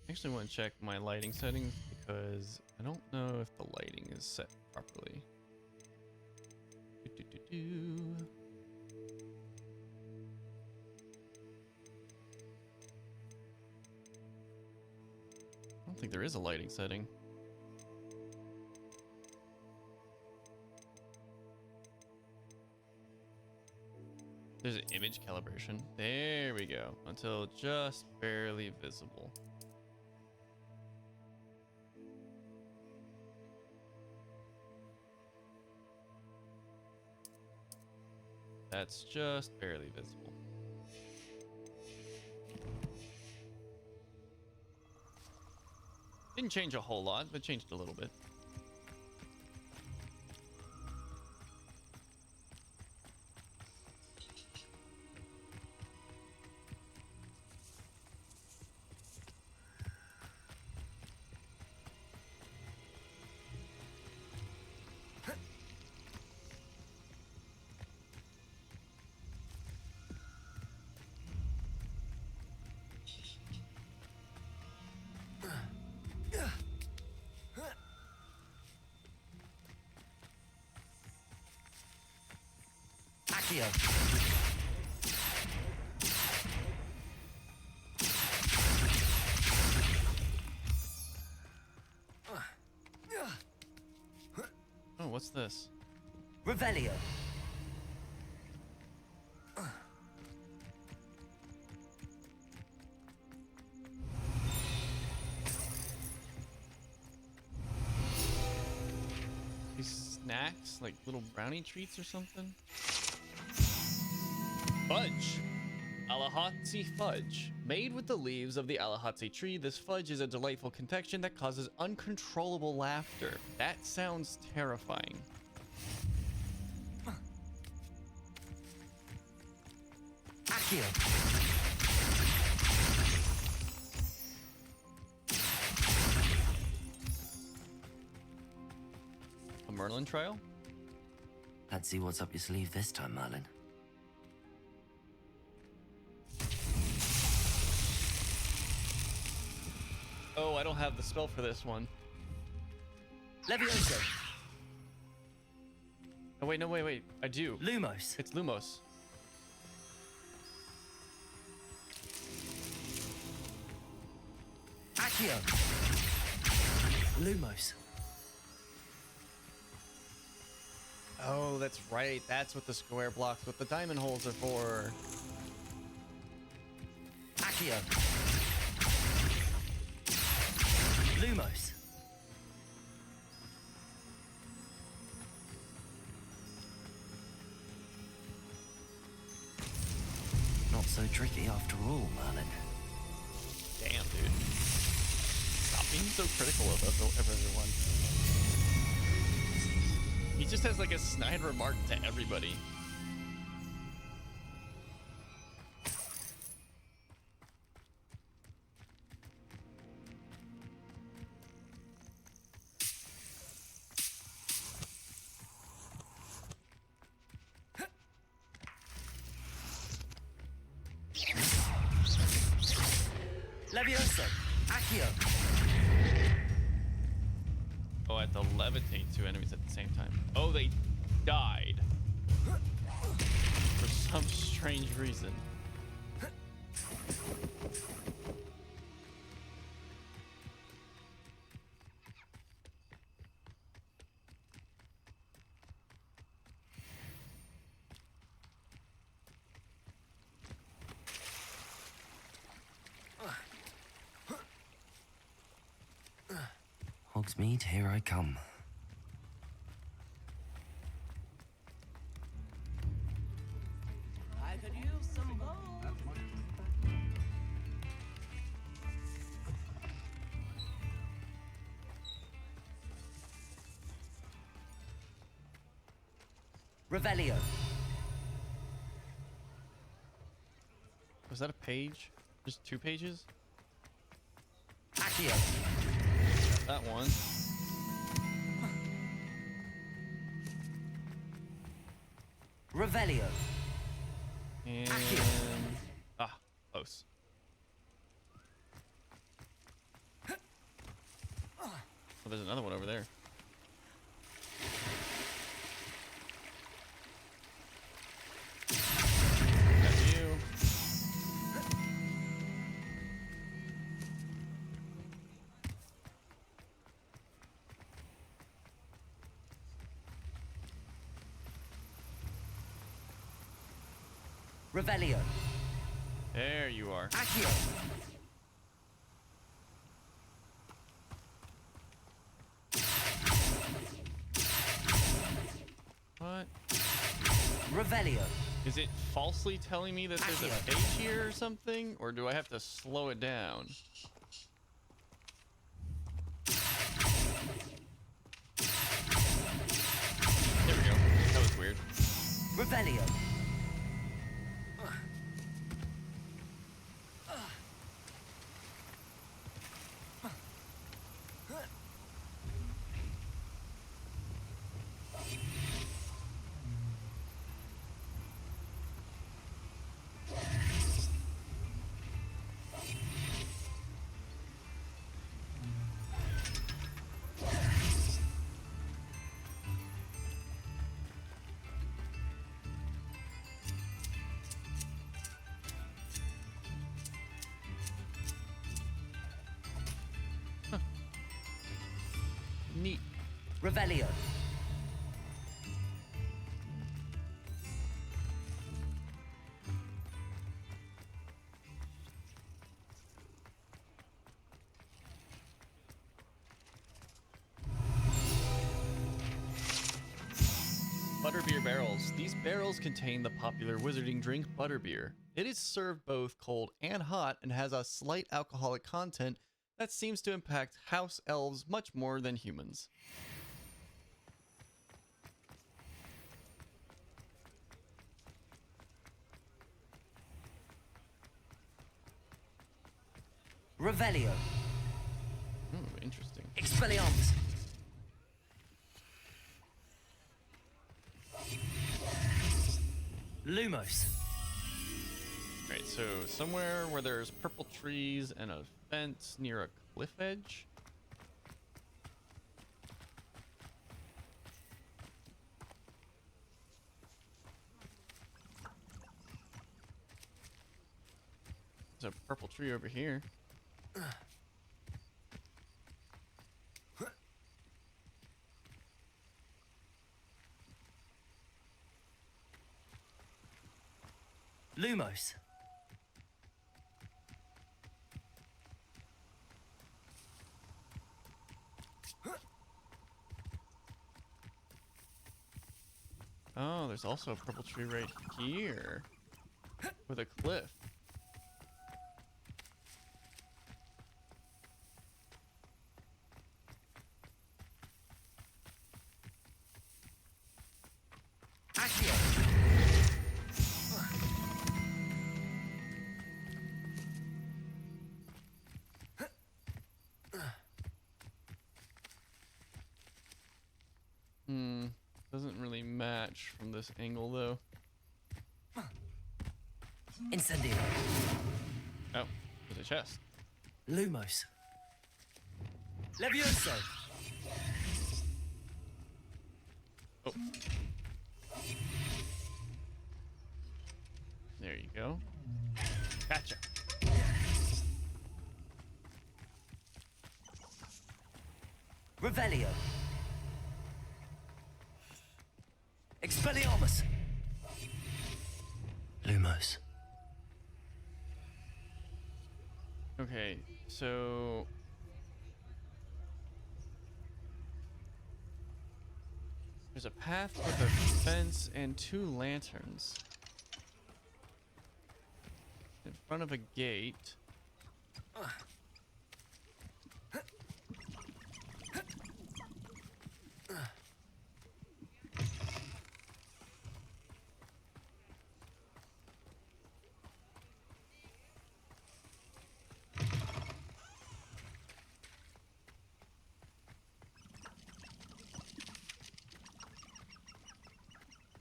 I actually want to check my lighting settings because I don't know if the lighting is set properly. I don't think there is a lighting setting. There's an image calibration. There we go. Until just barely visible. That's just barely visible. Didn't change a whole lot, but changed a little bit. Oh, what's this? Revelio. These snacks, like little brownie treats or something? Fudge. Alahatsi fudge. Made with the leaves of the Alahatsi tree, this fudge is a delightful confection that causes uncontrollable laughter. That sounds terrifying. Accio. A Merlin trial? Let's see what's up your sleeve this time, Merlin. Oh, I don't have the spell for this one. Levioso. Oh, wait, no, wait. I do. Lumos. It's Lumos. Accio. Lumos. Oh, that's right. That's what the square blocks with the diamond holes are for. Accio. Lumos. Not so tricky after all, Merlin. Damn, dude. Stop being so critical of everyone. He just has like a snide remark to everybody. Levioso. Accio. Oh, I have to levitate two enemies at the same time. Oh, they died. For some strange reason. Hogsmeade, here I come. I could use some gold. Revelio. Was that a page? Just 2 pages? Accio. That one. Revelio. And... Ah, close. Oh, there's another one over there. That's you. Revelio. There you are. Accio. What? Revelio. Is it falsely telling me that there's a page here or something? Or do I have to slow it down? There we go. That was weird. Revelio. Neat. Revelio. Butterbeer barrels. These barrels contain the popular wizarding drink butterbeer. It is served both cold and hot and has a slight alcoholic content that seems to impact house elves much more than humans. Revelio. Ooh, interesting. Expelliarmus. Lumos. Right, so somewhere where there's purple trees and a fence near a cliff edge. There's a purple tree over here. Lumos. Oh, there's also a purple tree right here with a cliff. Doesn't really match from this angle though. Incendio. Oh, there's a chest. Lumos. Levioso. Oh. There you go. Gotcha. Revelio. Expelliarmus. Lumos. Okay, so there's a path with a fence and 2 lanterns in front of a gate.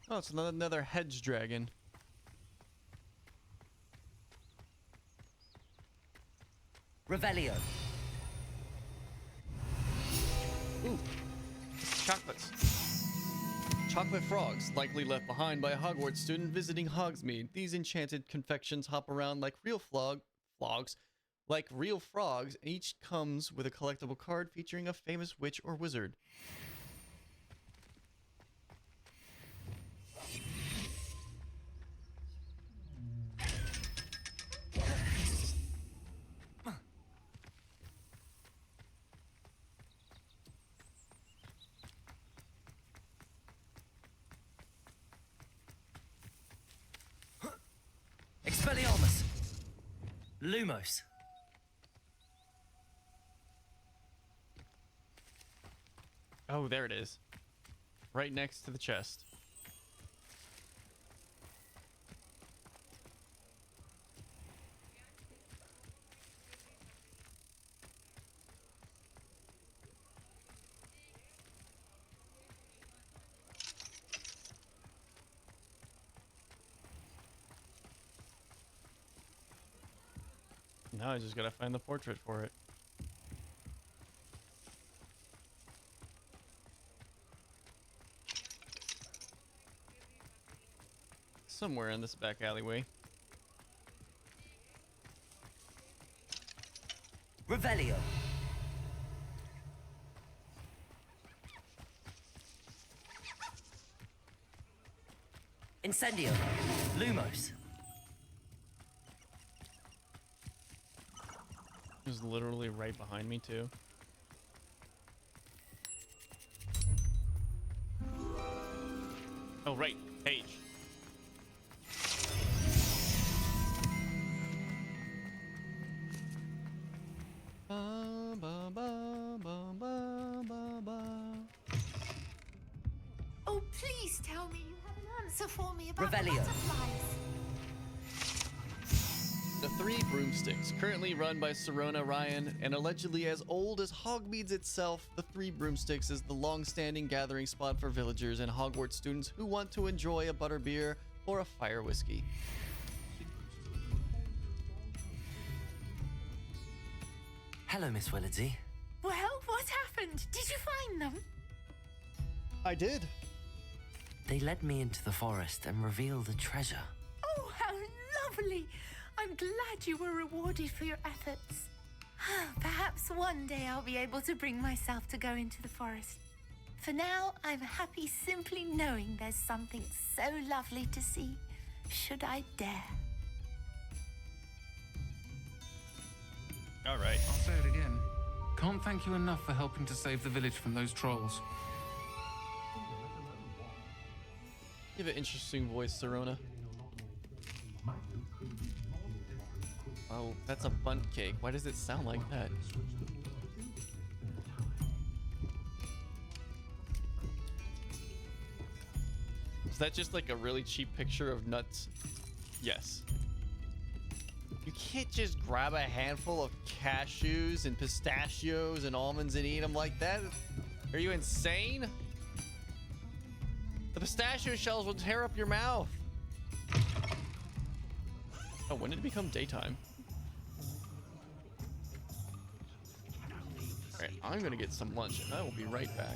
Oh, it's another hedge dragon. Revelio. Ooh, chocolates. Chocolate frogs, likely left behind by a Hogwarts student visiting Hogsmeade. These enchanted confections hop around like real frogs, and each comes with a collectible card featuring a famous witch or wizard. Expelliarmus. Lumos. Oh, there it is. Right next to the chest. Now I just gotta find the portrait for it. Somewhere in this back alleyway. Revelio. Incendio. Lumos. Is literally right behind me too. Oh right, page. Ba, ba, ba, ba, ba, ba, ba. Oh, please tell me you have an answer for me about Revelio. the butterflies. The Three Broomsticks, currently run by Serona Ryan and allegedly as old as Hogmeade itself, the Three Broomsticks is the long-standing gathering spot for villagers and Hogwarts students who want to enjoy a butterbeer or a fire whiskey. Hello, Miss Willardsey. Well, what happened? Did you find them? I did. They led me into the forest and revealed a treasure. Oh, how lovely! I'm glad you were rewarded for your efforts. Perhaps one day I'll be able to bring myself to go into the forest. For now, I'm happy simply knowing there's something so lovely to see, should I dare. All right. I'll say it again. Can't thank you enough for helping to save the village from those trolls. You have an interesting voice, Serona. Oh, that's a bunt cake. Why does it sound like that? Is that just like a really cheap picture of nuts? Yes. You can't just grab a handful of cashews and pistachios and almonds and eat them like that. Are you insane? The pistachio shells will tear up your mouth. Oh, when did it become daytime? Alright, I'm gonna get some lunch and I will be right back.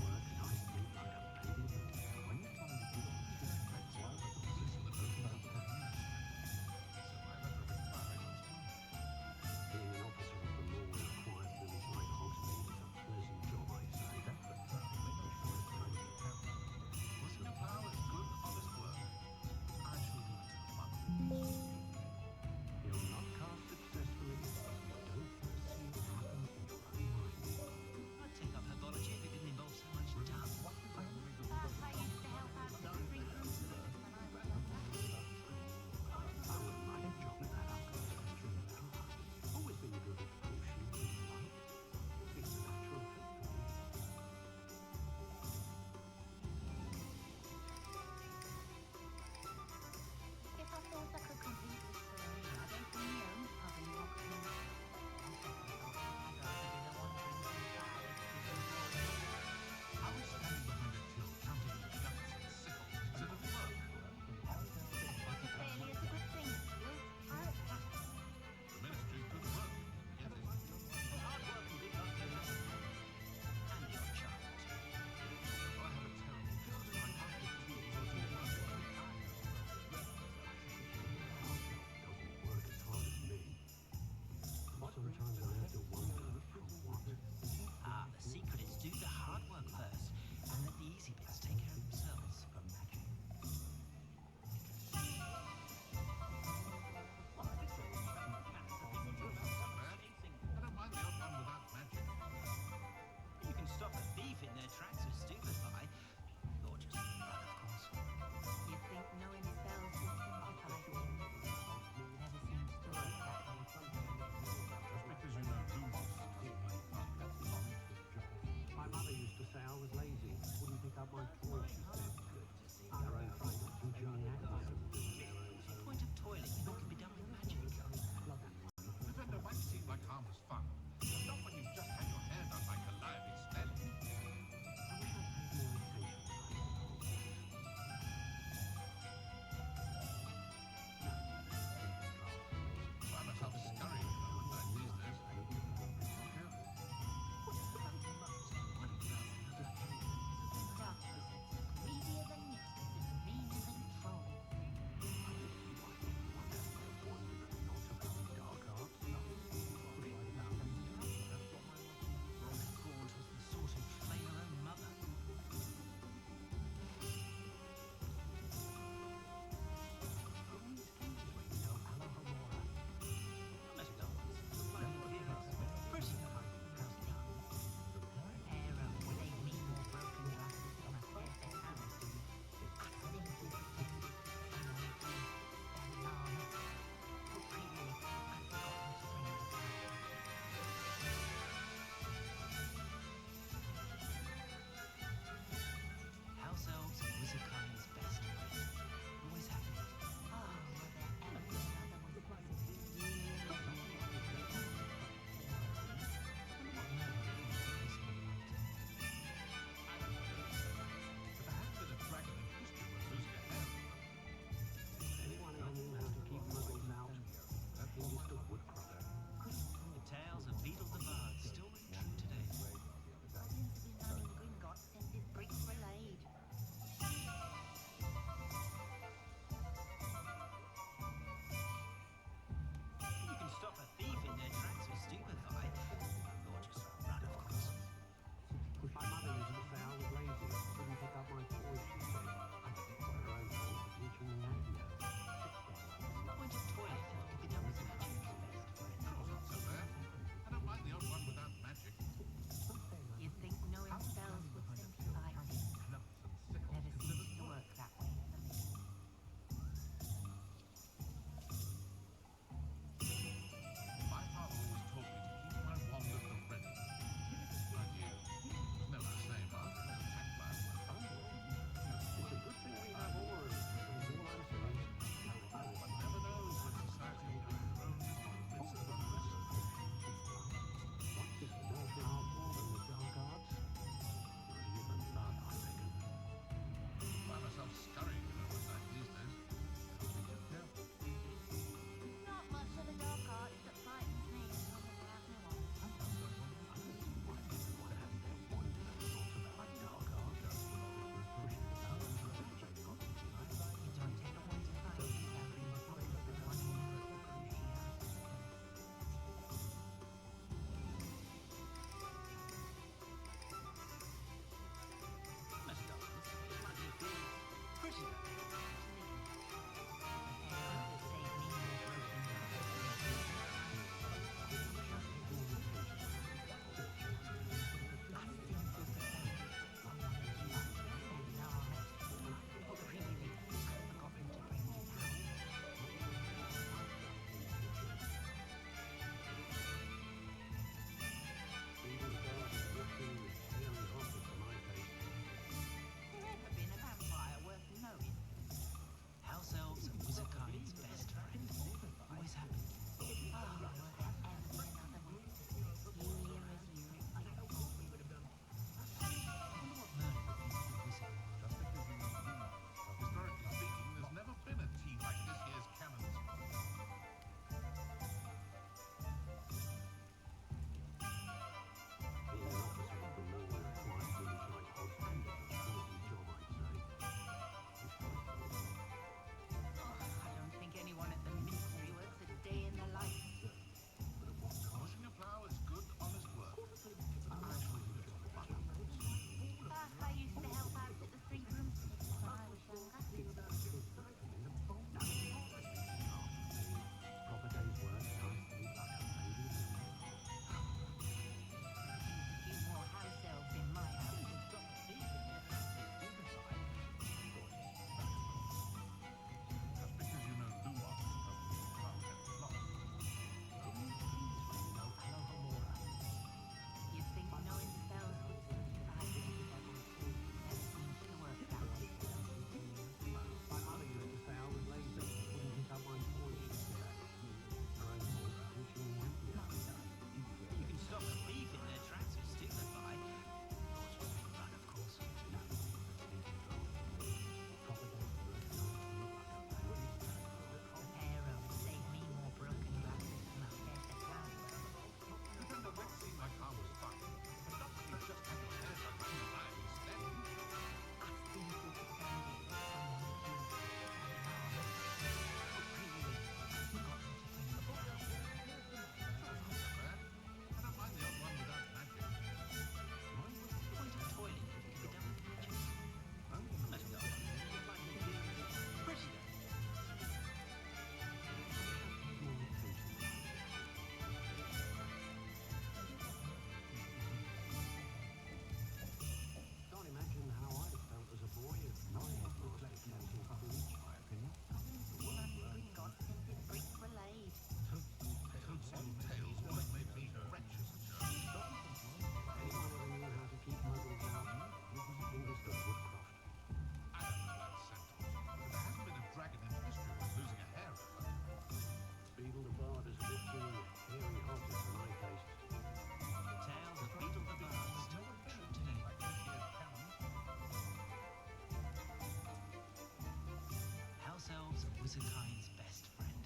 was a kind's best friend.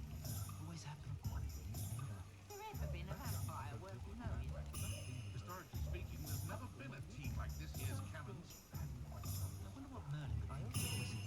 Always happened quite. There ever been a vampire worth knowing? Historically speaking, there's never been a team like this year's Cannons. I wonder what Merlin would think of this.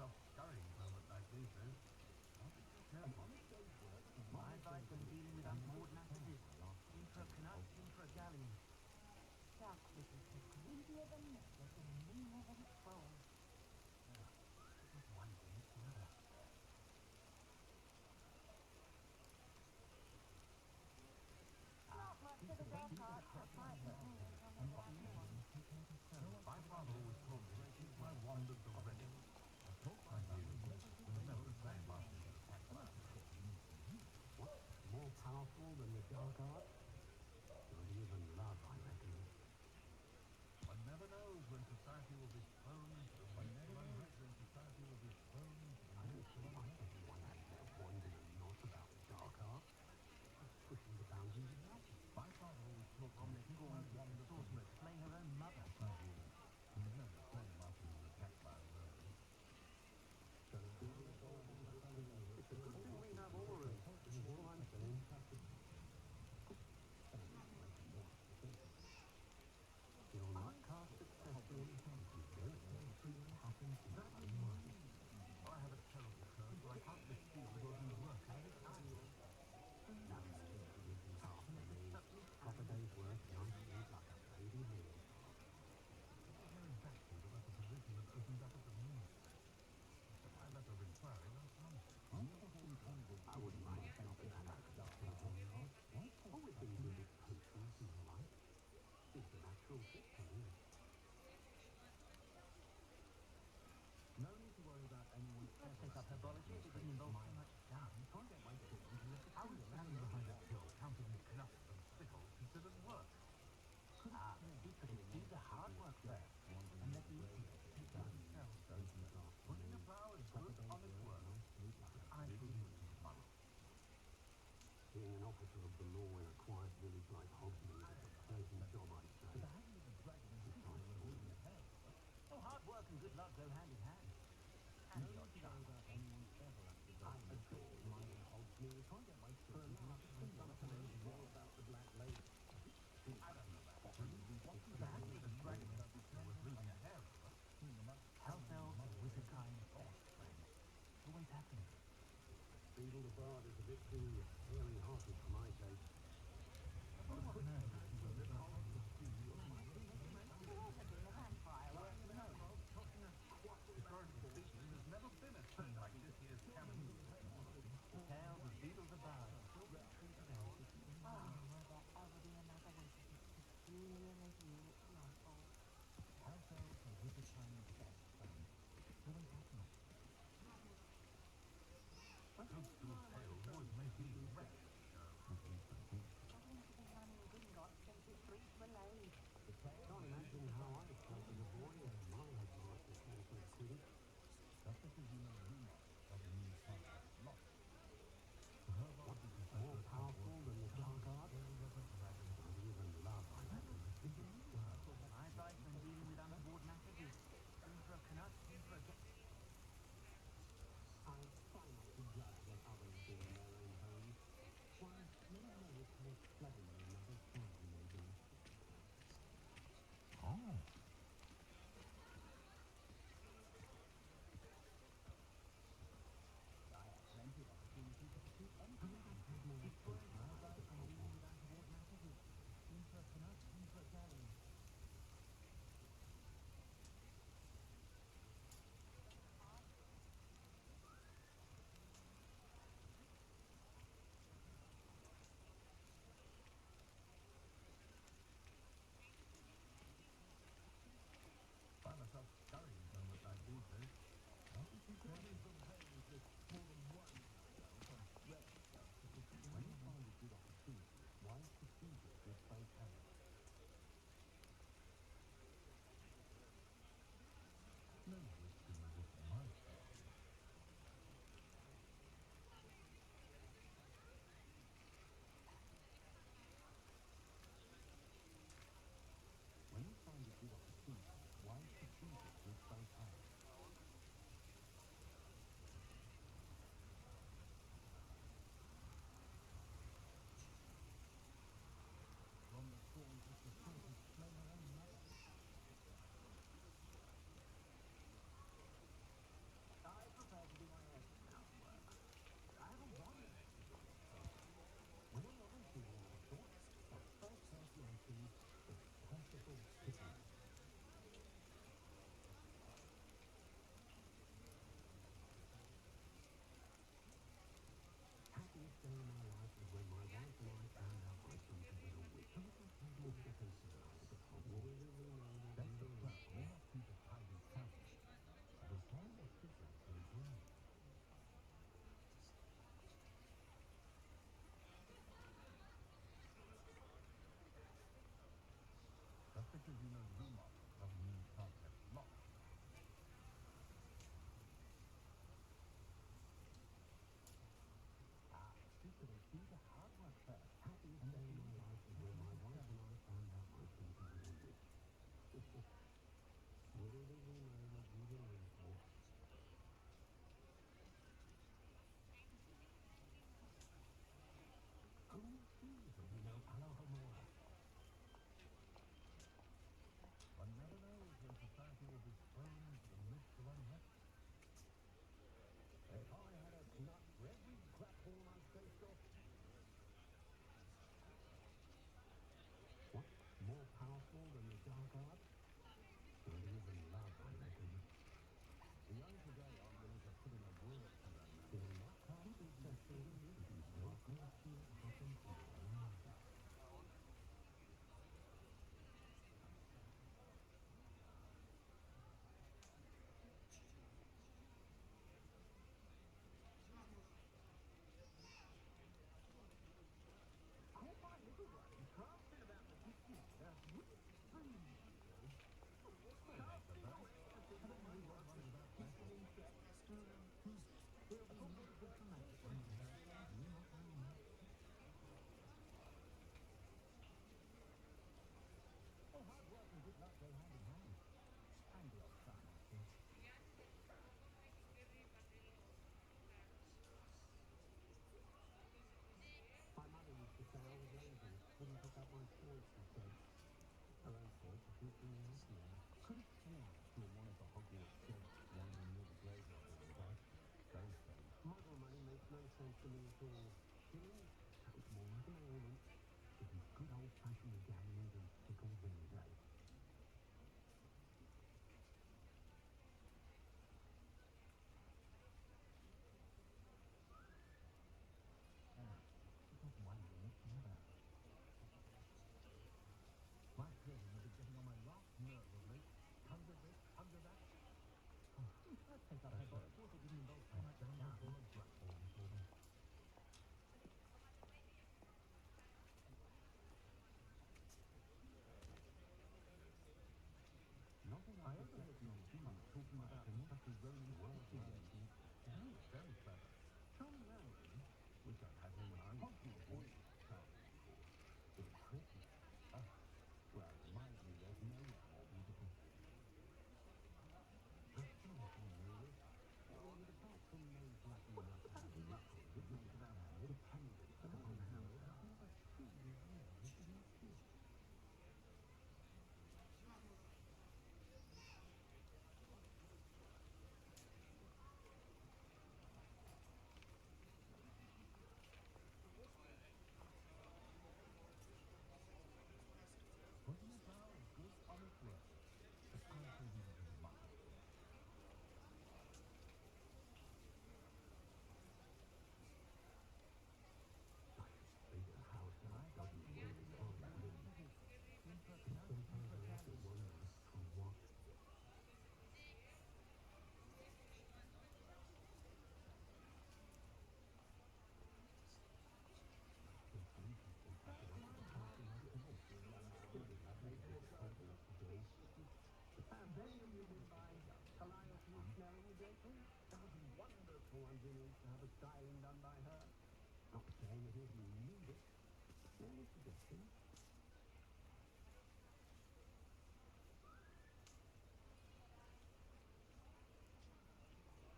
tough scurrying moment like these days. I'll be careful. My advice when dealing with untoward matters is in for a Canuck, in for a galleon. Dark witches are greedier than necklace and meaner than troll. One thing to another. Not much of a dark art, but my My father always told me to keep my wand at the ready. I thought I knew, but never say much in the fact. What? More powerful than the dark art? Not even love, I reckon. One never knows when society will be thrown into the one knows when society will be thrown into the I don't see why everyone has their wand in a knot about the dark art. It's pushing the boundaries of magic. My father always taught me to keep my wand at the Sorcerer slay her own mother. Never say much in the attack by word. It's a good thing we have auras. Is all I'm saying. You'll not cast successfully if you don't see what happens to the unworthy. I have a terrible curse where I can't lift shield or do work at any time. Now it's just using half the days. Half a day's work, nicely like a baby meal. How exactly was that the position that opened up at the knees? If I let her inquiry last month. I wouldn't mind helping that out. Always been good at potions and the like. It's a natural fit for me. No need to worry about anyone. Let's pick up her policy if it doesn't involve so much done. Can't get my children to look at How is standing behind a till counted in knuckles and sickles considered work? he could do the hard work first and let the easy take care of themselves. Putting a plow is good, honest work. I believe in fun. Being an officer of the law in a quiet village like Hogsmeade is a pleasant job, I'd say. Oh, hard work and good luck go hand in hand. And your child. I adore lying in Hogsmeade. Can't get my children to understand more about the Black Lake. I don't know that. The hand with a dragon doesn't feel worth losing a hair over. House elves are wizardkind best friends. Always have been. Beetle the Bard is a bit too hairy-hearted for my taste. What on earth is he with There hasn't been a vampire worth the nose. Historically speaking, there's never been a thing like this year's canon. The tales of Beetle the Bard still ring true today. Oh, will there ever be another wizard as peculiar as you at nightfall? House elves are wizardkind best friends. Always have been. Toadstool's tales always make me wreck the show. Goblins have been running Gringotts since the streets were laid. Can't imagine how I felt as a boy if my Hogwarts was cancelled Quidditch. Just because you know Remus doesn't mean something's lost. What's more powerful than the dark art? Not even love, I reckon. My advice when dealing with untoward matters is in for a Canuck, in for a I try not to judge what others do in their own homes. Why, you never know how clever another's family may be. Oh. Could have sworn I saw one of the Hogwarts sheds wandering near the graveyard the other day. Very strange. Muggle money makes no sense to me at all. Shillings? Sounds more like an ailment. Give me good old-fashioned gamblers and pickles any day. My children have been getting on my last nerve of late. Under this, under that. Let's take up her body. It didn't involve too much down for them. Nothing I ever heard you talking about Kentucky Roman World. Very clever. Charming around, wish I'd had him when I was boy. Charming, of course. But at Christmas, well, my view, there's nowhere more beautiful. Astonishing, really. With apart from those lucky enough to have a record, it makes about dependent upon how never truly realized in his kids. Putting a bar of good honest work. The powerful use of muscle. Bigger house now doesn't work as hard as me. Sometimes I have to wonder for what. And then you did my Calliope Snelling, Jason. That was wonderful underneath to have a styling done by her. Not saying it is you need it. Any suggestions?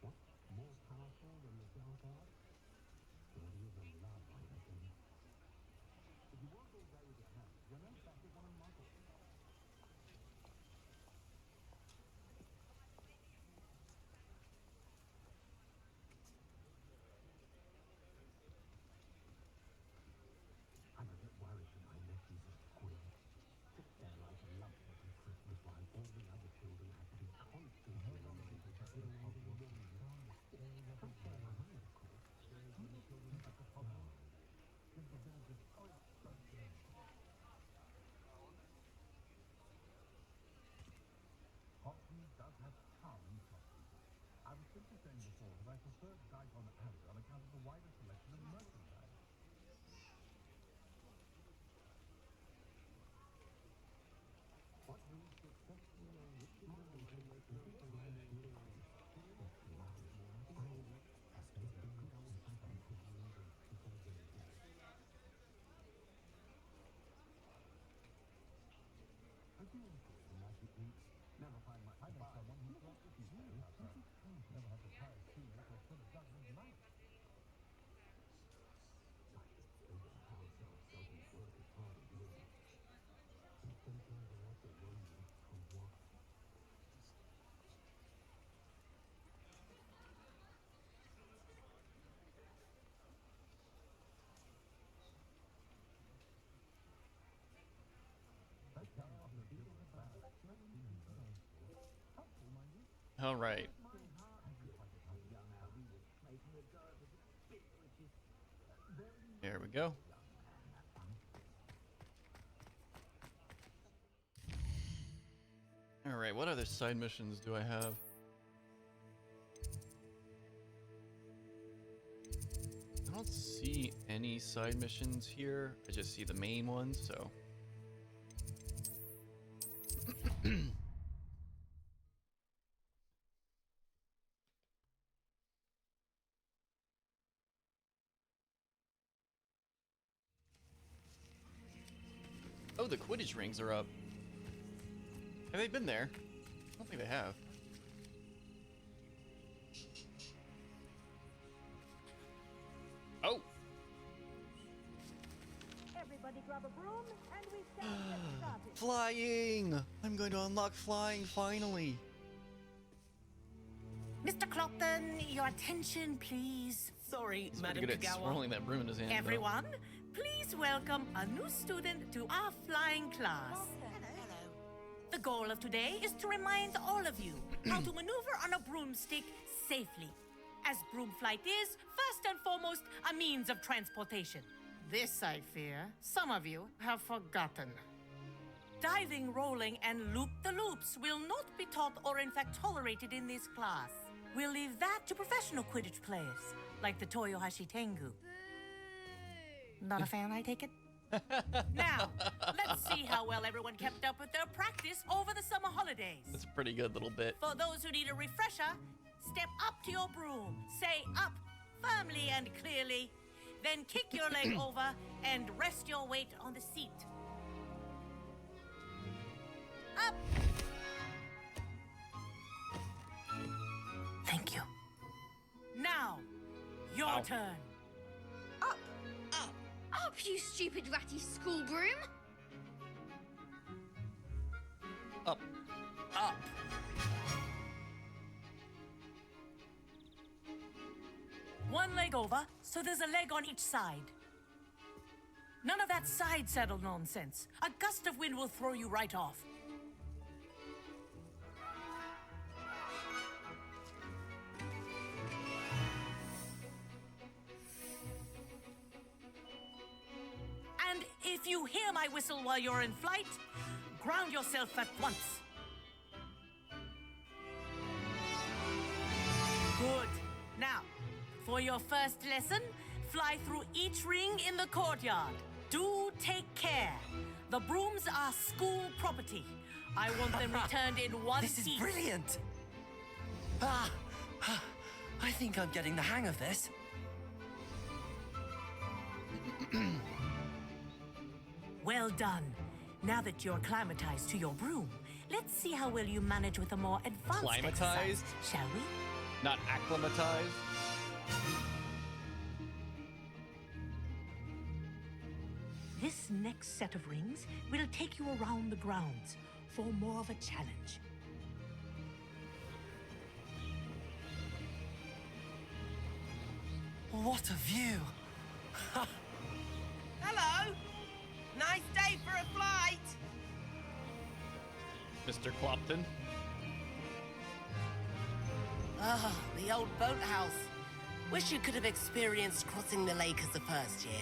What? More powerful than the dark arts? Or even love, I reckon. If you work all day with your hands, you're no better than a muggle. I'm a bit worried that my nephew's a squid. Sits there like a lump every Christmas while all the other children have to be constantly reminded that they're Hogwarts. Can't say my mind, of course. Children back at Hogwarts. This deserves a solid structure. Hogsmeade does have charming costumes. I was simply saying before that I prefer Diagon Alley on account of the wider selection of merchandise. What means successful or rich money to make no I do enjoy the magic week. Never find much to buy. Someone who thought this is really never had the tires shoelace or fill a dozen knives. Bigger house doesn't work as hard as me. And sometimes I have to wonder for what. All right. There we go. All right, what other side missions do I have? I don't see any side missions here. I just see the main ones, so. Oh, the Quidditch rings are up. Have they been there? I don't think they have. Oh! Everybody grab a broom and we shall get started. Flying! I'm going to unlock flying finally. Mr. Clopton, your attention, please. Sorry, He's pretty Madam good at Kagawa. swirling that broom in his hand. though. Everyone, please welcome a new student to our flying class. The goal of today is to remind all of you how to maneuver on a broomstick safely, as broom flight is, first and foremost, a means of transportation. This, I fear, some of you have forgotten. Diving, rolling, and loop-the-loops will not be taught or in fact tolerated in this class. We'll leave that to professional Quidditch players, like the Toyohashi Tengu. Not a fan, I take it? Now, let's see how well everyone kept up with their practice over the summer holidays. That's a pretty good little bit. For those who need a refresher, step up to your broom, say up firmly and clearly, then kick your leg over and rest your weight on the seat. Up! Thank you. Now, your turn. Up! Up! Up, you stupid ratty school broom! Up. Up. One leg over, so there's a leg on each side. None of that side saddle nonsense. A gust of wind will throw you right off. And if you hear my whistle while you're in flight, ground yourself at once. Good. Now, for your first lesson, fly through each ring in the courtyard. Do take care. The brooms are school property. I want them returned in one This is piece. brilliant! I think I'm getting the hang of this. Well done. Now that you're acclimatized to your broom, let's see how well you manage with a more advanced Climatized? exercise, shall we? Not acclimatized. This next set of rings will take you around the grounds for more of a challenge. What a view! Hello! Nice day for a flight! Mr. Clopton. Ah, the old boathouse. Wish you could have experienced crossing the lake as the first year.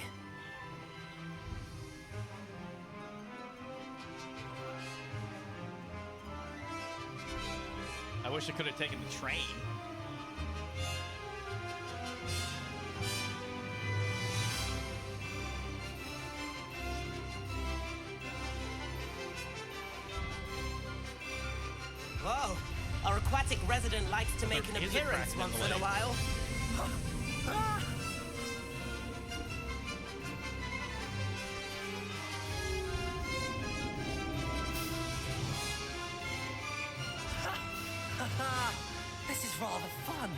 I wish I could have taken the train. Whoa! Our aquatic resident likes to make an There is a appearance crack in once the in a lake. while. This is rather fun.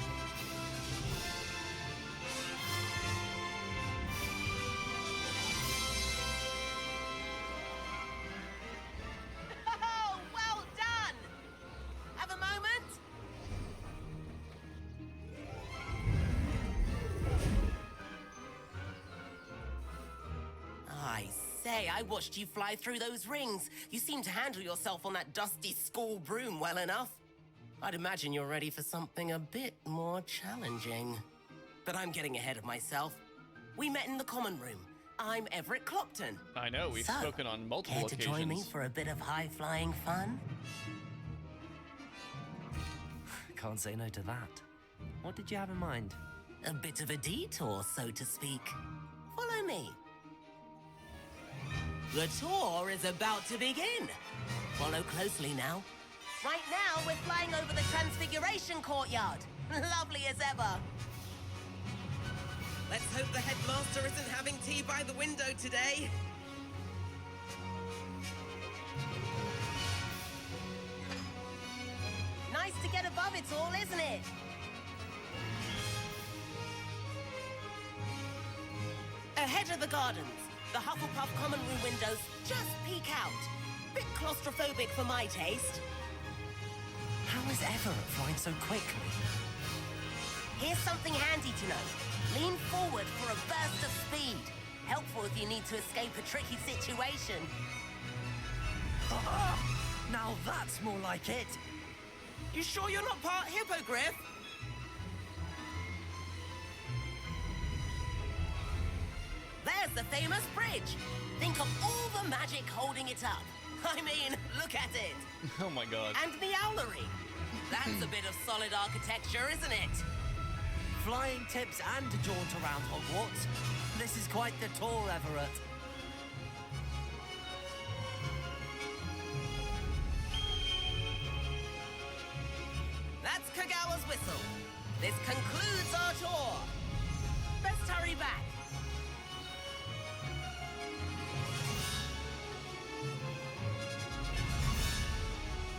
Oh, well done! Have a moment? I say, I watched you fly through those rings. You seem to handle yourself on that dusty school broom well enough. I'd imagine you're ready for something a bit more challenging. But I'm getting ahead of myself. We met in the common room. I'm Everett Clopton. I know, we've So, spoken on multiple care to occasions. join me for a bit of high-flying fun? Can't say no to that. What did you have in mind? A bit of a detour, so to speak. Follow me. The tour is about to begin. Follow closely now. Right now, we're flying over the Transfiguration Courtyard. Lovely as ever. Let's hope the headmaster isn't having tea by the window today. Nice to get above it all, isn't it? Ahead of the gardens, The Hufflepuff common room windows just peek out. Bit claustrophobic for my taste. How is Everett flying so quickly? Here's something handy to know. Lean forward for a burst of speed. Helpful if you need to escape a tricky situation. Now that's more like it. You sure you're not part hippogriff? There's the famous bridge. Think of all the magic holding it up. I mean, look at it. Oh my god. And the owlery. That's a bit of solid architecture, isn't it? Flying tips and a jaunt around Hogwarts. This is quite the tour, Everett. That's Kagawa's whistle. This concludes our tour. Best hurry back.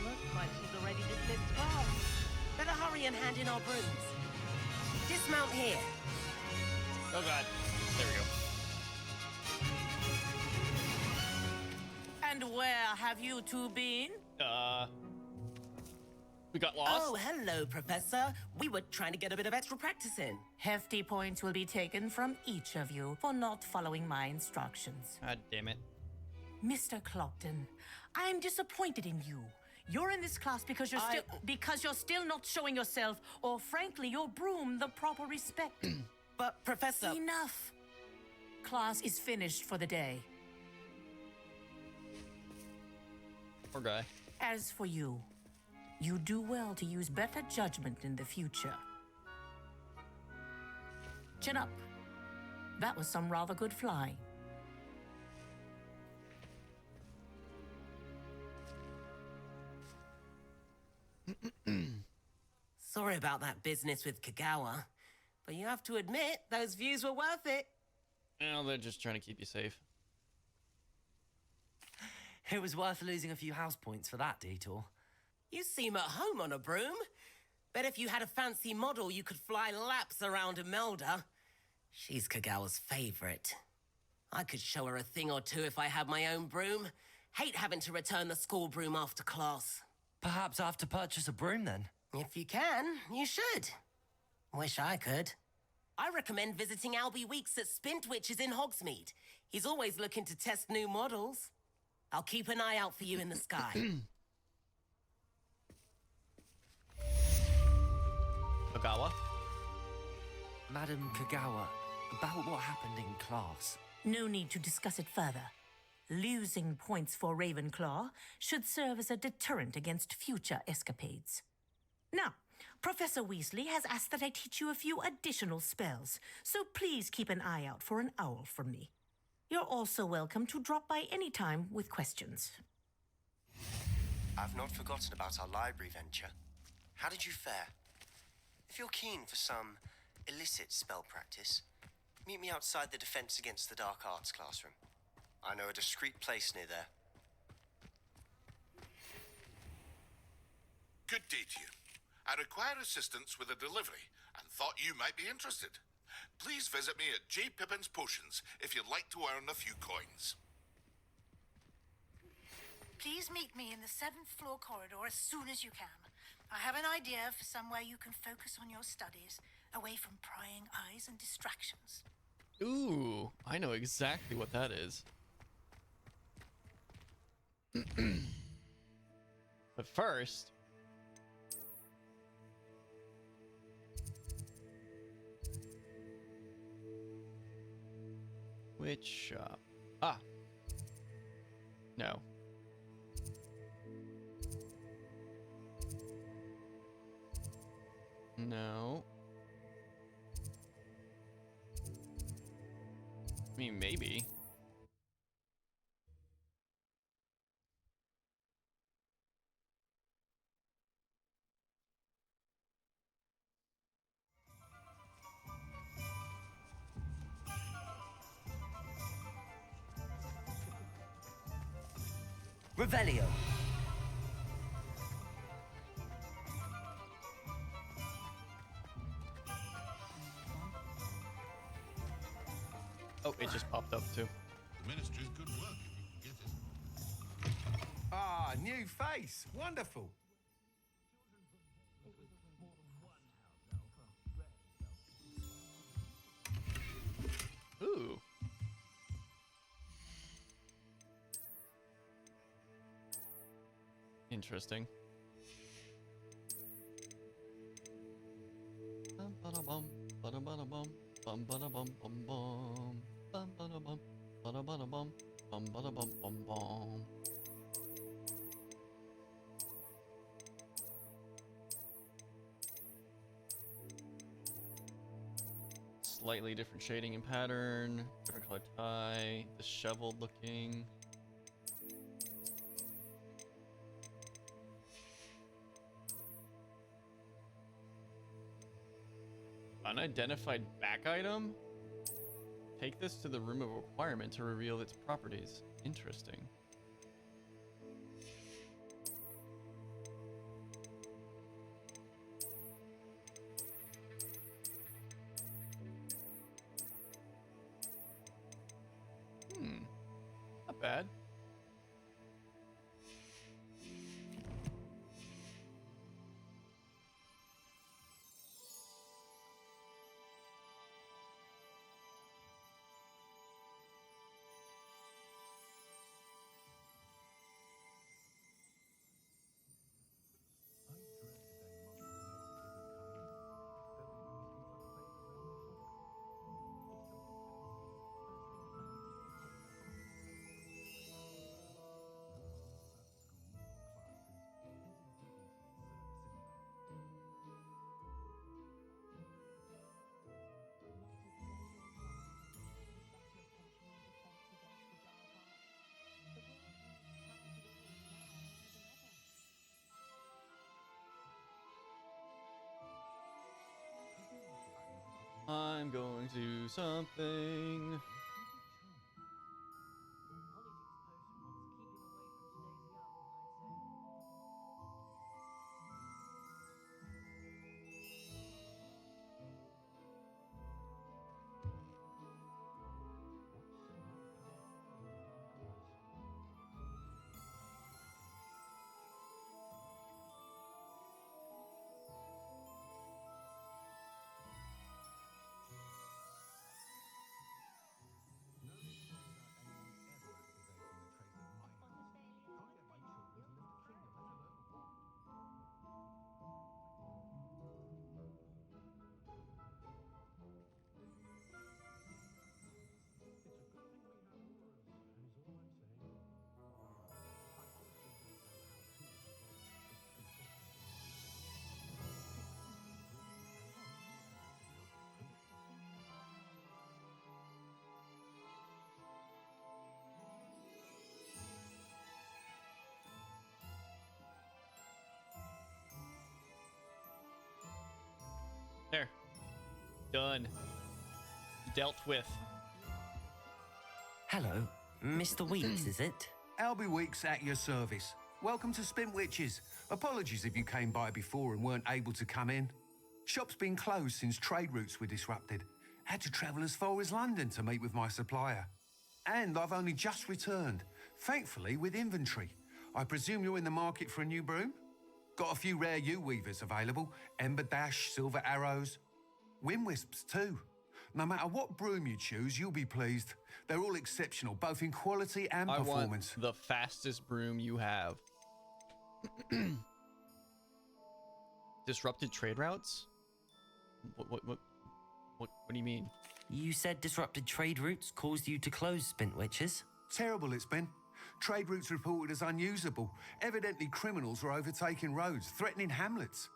Looks like she's already dismissed class. Better hurry and hand in our brooms. Dismount here. Oh god. There we go. And where have you two been? We got lost. Oh, hello, Professor. We were trying to get a bit of extra practice in. Hefty points will be taken from each of you for not following my instructions. God damn it. Mr. Clopton, I am disappointed in you. You're in this class because you're still not showing yourself, or frankly, your broom the proper respect. But, Professor... Enough. Class is finished for the day. Poor guy. As for you, you do well to use better judgment in the future. Chin up. That was some rather good flying. Sorry about that business with Kagawa, but you have to admit, those views were worth it. Well, they're just trying to keep you safe. It was worth losing a few house points for that detour. You seem at home on a broom. Bet if you had a fancy model, you could fly laps around Imelda. She's Kagawa's favorite. I could show her a thing or two if I had my own broom. Hate having to return the school broom after class. Perhaps I have to purchase a broom then. If you can, you should. Wish I could. I recommend visiting Albie Weeks at Spintwitches in Hogsmeade. He's always looking to test new models. I'll keep an eye out for you in the sky. Kagawa? Madam Kagawa, about what happened in class. No need to discuss it further. Losing points for Ravenclaw should serve as a deterrent against future escapades. Now, Professor Weasley has asked that I teach you a few additional spells, so please keep an eye out for an owl from me. You're also welcome to drop by any time with questions. I've not forgotten about our library venture. How did you fare? If you're keen for some illicit spell practice, meet me outside the Defense Against the Dark Arts classroom. I know a discreet place near there. Good day to you. I require assistance with a delivery and thought you might be interested. Please visit me at J. Pippin's Potions if you'd like to earn a few coins. Please meet me in the 7th floor corridor as soon as you can. I have an idea for somewhere you can focus on your studies, away from prying eyes and distractions. Ooh, I know exactly what that is. But first... Which shop? Ah. No. No. I mean, maybe. Revelio. Oh, it just popped up too. The Ministry's good work if you can get it. Ah, new face. Wonderful. Ooh. Interesting. Bum ba-da-bum, ba-da-ba-da-bum, bum ba-da-bum, bum bum, bum ba-da-bum, ba-da-ba-da-bum, bum ba-da-bum, bum bum. Slightly different shading and pattern, different color tie, disheveled looking. Unidentified back item? Take this to the room of requirement to reveal its properties. Interesting. Not bad. I'm going to do something. There. Done. Dealt with. Hello, Mr. Weeks, is it? Albie Weeks at your service. Welcome to Spint Witches. Apologies if you came by before and weren't able to come in. Shop's been closed since trade routes were disrupted. Had to travel as far as London to meet with my supplier. And I've only just returned, thankfully with inventory. I presume you're in the market for a new broom? Got a few rare U-weavers available. Ember Dash, Silver Arrows. Wind Wisps too. No matter what broom you choose, you'll be pleased. They're all exceptional, both in quality and performance. I want the fastest broom you have. Disrupted trade routes? What do you mean? You said disrupted trade routes caused you to close Spint Witches? Terrible it's been. Trade routes reported as unusable. Evidently criminals were overtaking roads, threatening hamlets.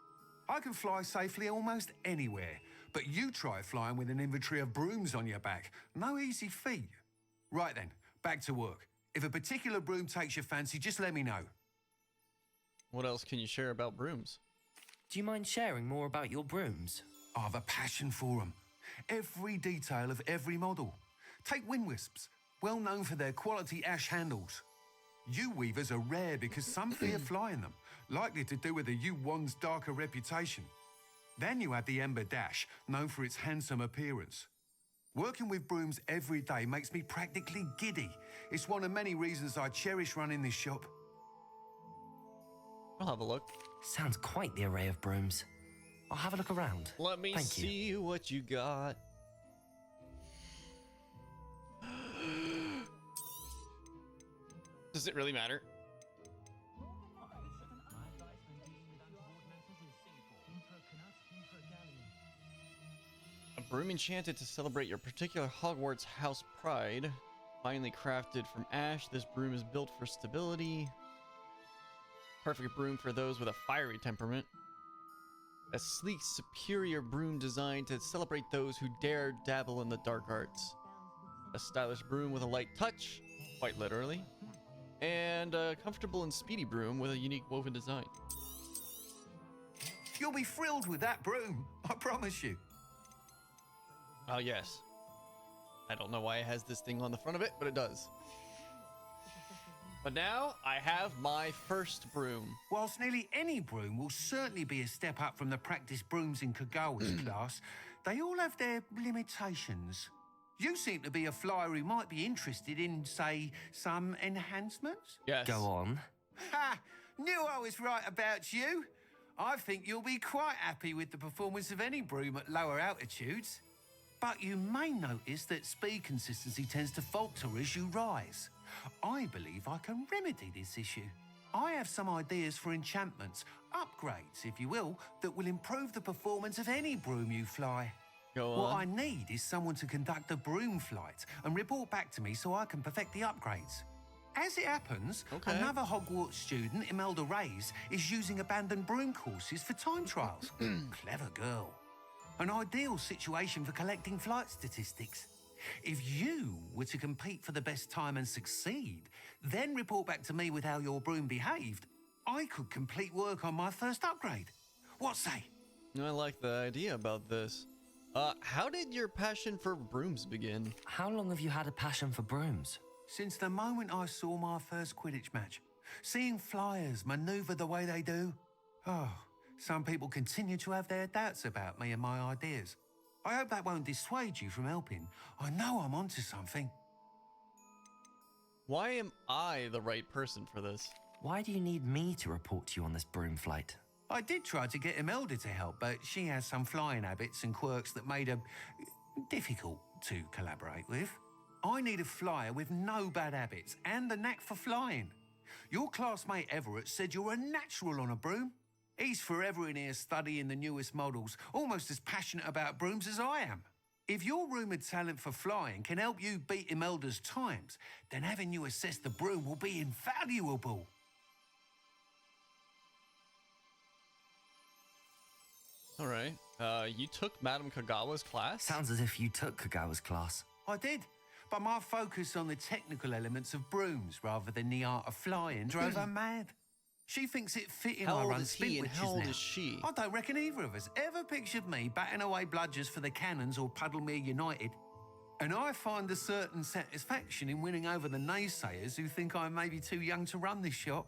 I can fly safely almost anywhere, but you try flying with an inventory of brooms on your back. No easy feat. Right then, back to work. If a particular broom takes your fancy, just let me know. What else can you share about brooms? Do you mind sharing more about your brooms? I have a passion for them. Every detail of every model. Take Wind Wisps, well known for their quality ash handles. U-weavers are rare because some fear flying them, likely to do with the U-wand's darker reputation. Then you have the Ember Dash, known for its handsome appearance. Working with brooms every day makes me practically giddy. It's one of many reasons I cherish running this shop. I'll have a look. Sounds quite the array of brooms. I'll have a look around. Let me Thank see you. what you got. Does it really matter? A broom enchanted to celebrate your particular Hogwarts house pride. Finely crafted from ash, this broom is built for stability. Perfect broom for those with a fiery temperament. A sleek, superior broom designed to celebrate those who dare dabble in the dark arts. A stylish broom with a light touch, quite literally. And a comfortable and speedy broom with a unique woven design. You'll be thrilled with that broom, I promise you. Oh, yes. I don't know why it has this thing on the front of it, but it does. But now, I have my first broom. Whilst nearly any broom will certainly be a step up from the practice brooms in Kagawa's class, they all have their limitations. You seem to be a flyer who might be interested in, say, some enhancements? Yes. Go on. Ha! Knew I was right about you. I think you'll be quite happy with the performance of any broom at lower altitudes. But you may notice that speed consistency tends to falter as you rise. I believe I can remedy this issue. I have some ideas for enchantments, upgrades, if you will, that will improve the performance of any broom you fly. Go on. What I need is someone to conduct a broom flight and report back to me so I can perfect the upgrades. As it happens, another Hogwarts student, Imelda Reyes, is using abandoned broom courses for time trials. Clever girl. An ideal situation for collecting flight statistics. If you were to compete for the best time and succeed, then report back to me with how your broom behaved, I could complete work on my first upgrade. What say? I like the idea about this. How did your passion for brooms begin? How long have you had a passion for brooms? Since the moment I saw my first Quidditch match. Seeing flyers maneuver the way they do. Oh, some people continue to have their doubts about me and my ideas. I hope that won't dissuade you from helping. I know I'm onto something. Why am I the right person for this? Why do you need me to report to you on this broom flight? I did try to get Imelda to help, but she has some flying habits and quirks that made her difficult to collaborate with. I need a flyer with no bad habits and the knack for flying. Your classmate Everett said you're a natural on a broom. He's forever in here studying the newest models, almost as passionate about brooms as I am. If your rumoured talent for flying can help you beat Imelda's times, then having you assess the broom will be invaluable. All right. You took Madame Kagawa's class? Sounds as if you took Kagawa's class. I did, but my focus on the technical elements of brooms rather than the art of flying drove her mad. She thinks it fitting How I old run is he and Spintwitches how old now. is she? I don't reckon either of us ever pictured me batting away bludgers for the Cannons or Puddlemere United. And I find a certain satisfaction in winning over the naysayers who think I'm maybe too young to run this shop.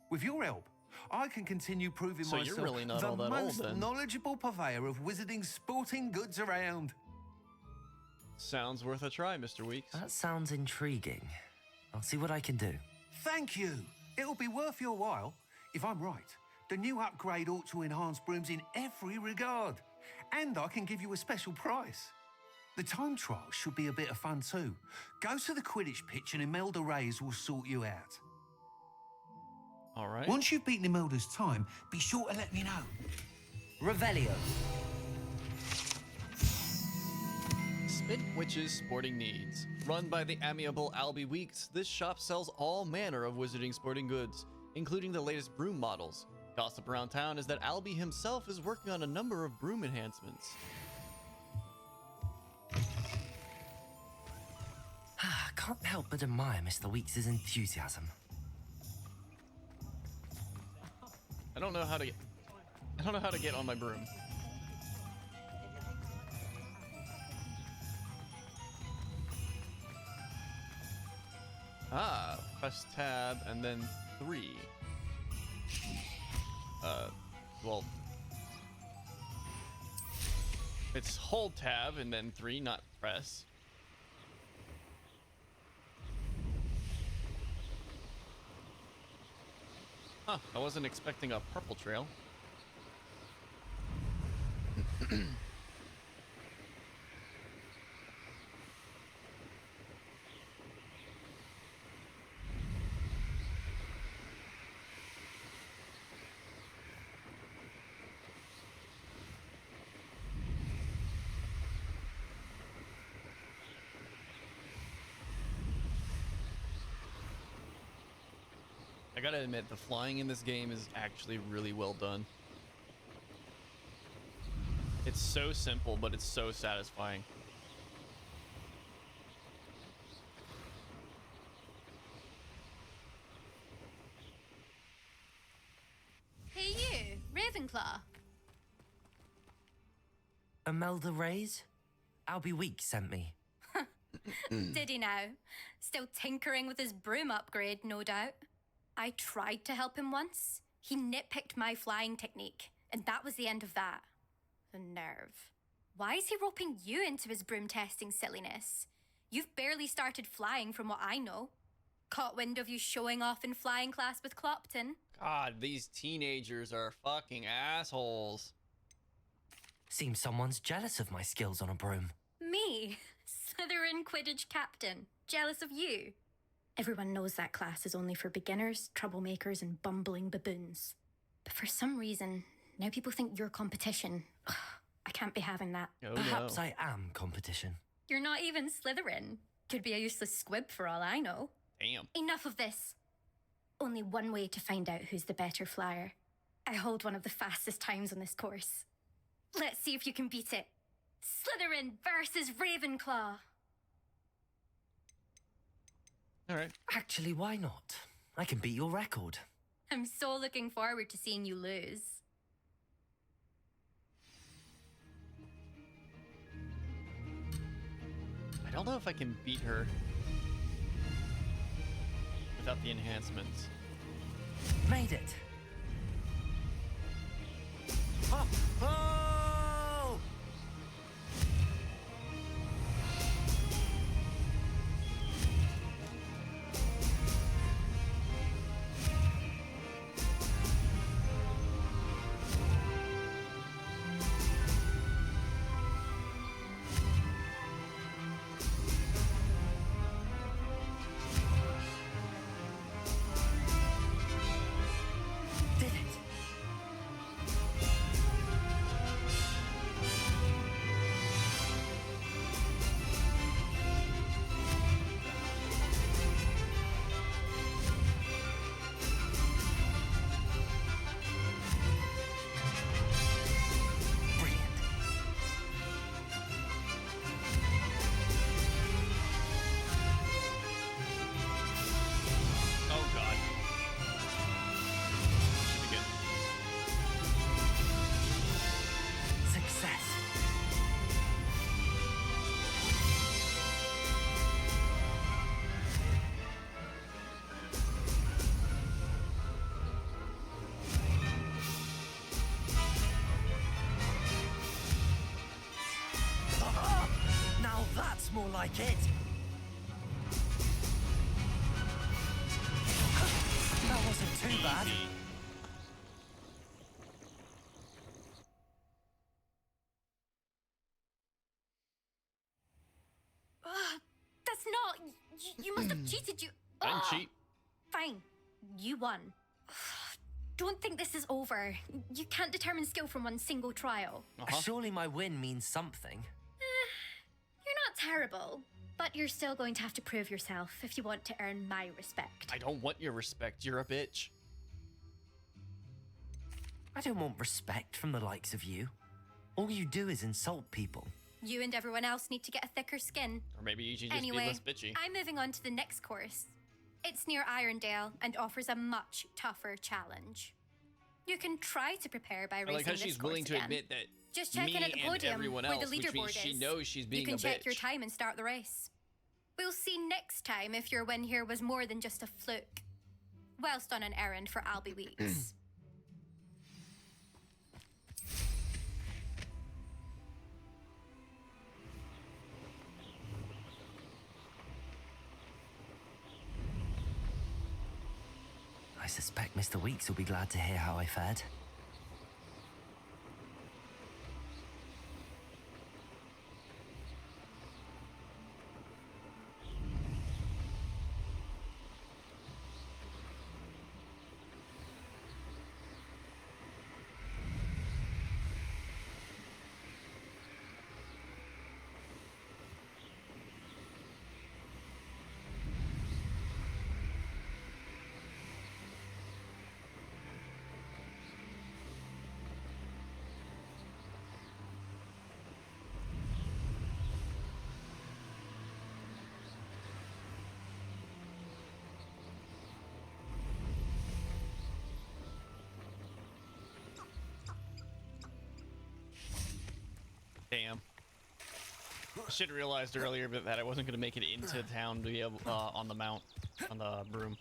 With your help, I can continue proving So myself you're really not the all that most old, then. knowledgeable purveyor of wizarding sporting goods around. Sounds worth a try, Mr. Weeks. That sounds intriguing. I'll see what I can do. Thank you. It'll be worth your while. If I'm right, the new upgrade ought to enhance brooms in every regard. And I can give you a special price. The time trial should be a bit of fun too. Go to the Quidditch pitch and Imelda Reyes will sort you out. All right. Once you've beaten Imelda's time, be sure to let me know. Revelio. Spintwitches Sporting Needs. Run by the amiable Albie Weeks, this shop sells all manner of wizarding sporting goods, including the latest broom models. Gossip around town is that Albie himself is working on a number of broom enhancements. I can't help but admire Mr. Weeks' enthusiasm. I don't know how to get on my broom. Press tab and then 3. Well. It's hold tab and then 3, not press. Huh, I wasn't expecting a purple trail. I gotta admit, the flying in this game is actually really well done. It's so simple, but it's so satisfying. Hey you, Ravenclaw. Imelda Reyes? Albie Weeks sent me. Did he now? Still tinkering with his broom upgrade, no doubt. I tried to help him once. He nitpicked my flying technique, and that was the end of that. The nerve. Why is he roping you into his broom testing silliness? You've barely started flying from what I know. Caught wind of you showing off in flying class with Clopton. God, these teenagers are fucking assholes. Seems someone's jealous of my skills on a broom. Me, Slytherin Quidditch captain, jealous of you. Everyone knows that class is only for beginners, troublemakers, and bumbling baboons. But for some reason, now people think you're competition. Ugh, I can't be having that. Oh, perhaps no. I am competition. You're not even Slytherin. Could be a useless squib for all I know. Damn. Enough of this. Only one way to find out who's the better flyer. I hold one of the fastest times on this course. Let's see if you can beat it. Slytherin versus Ravenclaw. All right. Actually, why not? I can beat your record. I'm so looking forward to seeing you lose. I don't know if I can beat her without the enhancements. Made it. Oh! Oh! More like it. That wasn't too bad. That's not... You must have cheated, you... I didn't cheat. Fine. You won. Don't think this is over. You can't determine skill from one single trial. Surely my win means something. You're not terrible, but you're still going to have to prove yourself if you want to earn my respect. I don't want your respect. You're a bitch. I don't want respect from the likes of you. All you do is insult people. You and everyone else need to get a thicker skin. Or maybe you should just be less bitchy. I'm moving on to the next course. It's near Irondale and offers a much tougher challenge. You can try to prepare by racing I like how this she's course willing to again. admit that Just check me in at the and podium everyone where else, the which leaderboard means is. she knows she's being You can a check your bitch. time and start the race. We'll see next time if your win here was more than just a fluke. Whilst on an errand for Albie Weeks. suspect Mr. Weeks will be glad to hear how I fared. Damn. I should have realized earlier that I wasn't going to make it into town to be able, on the mount, on the broom.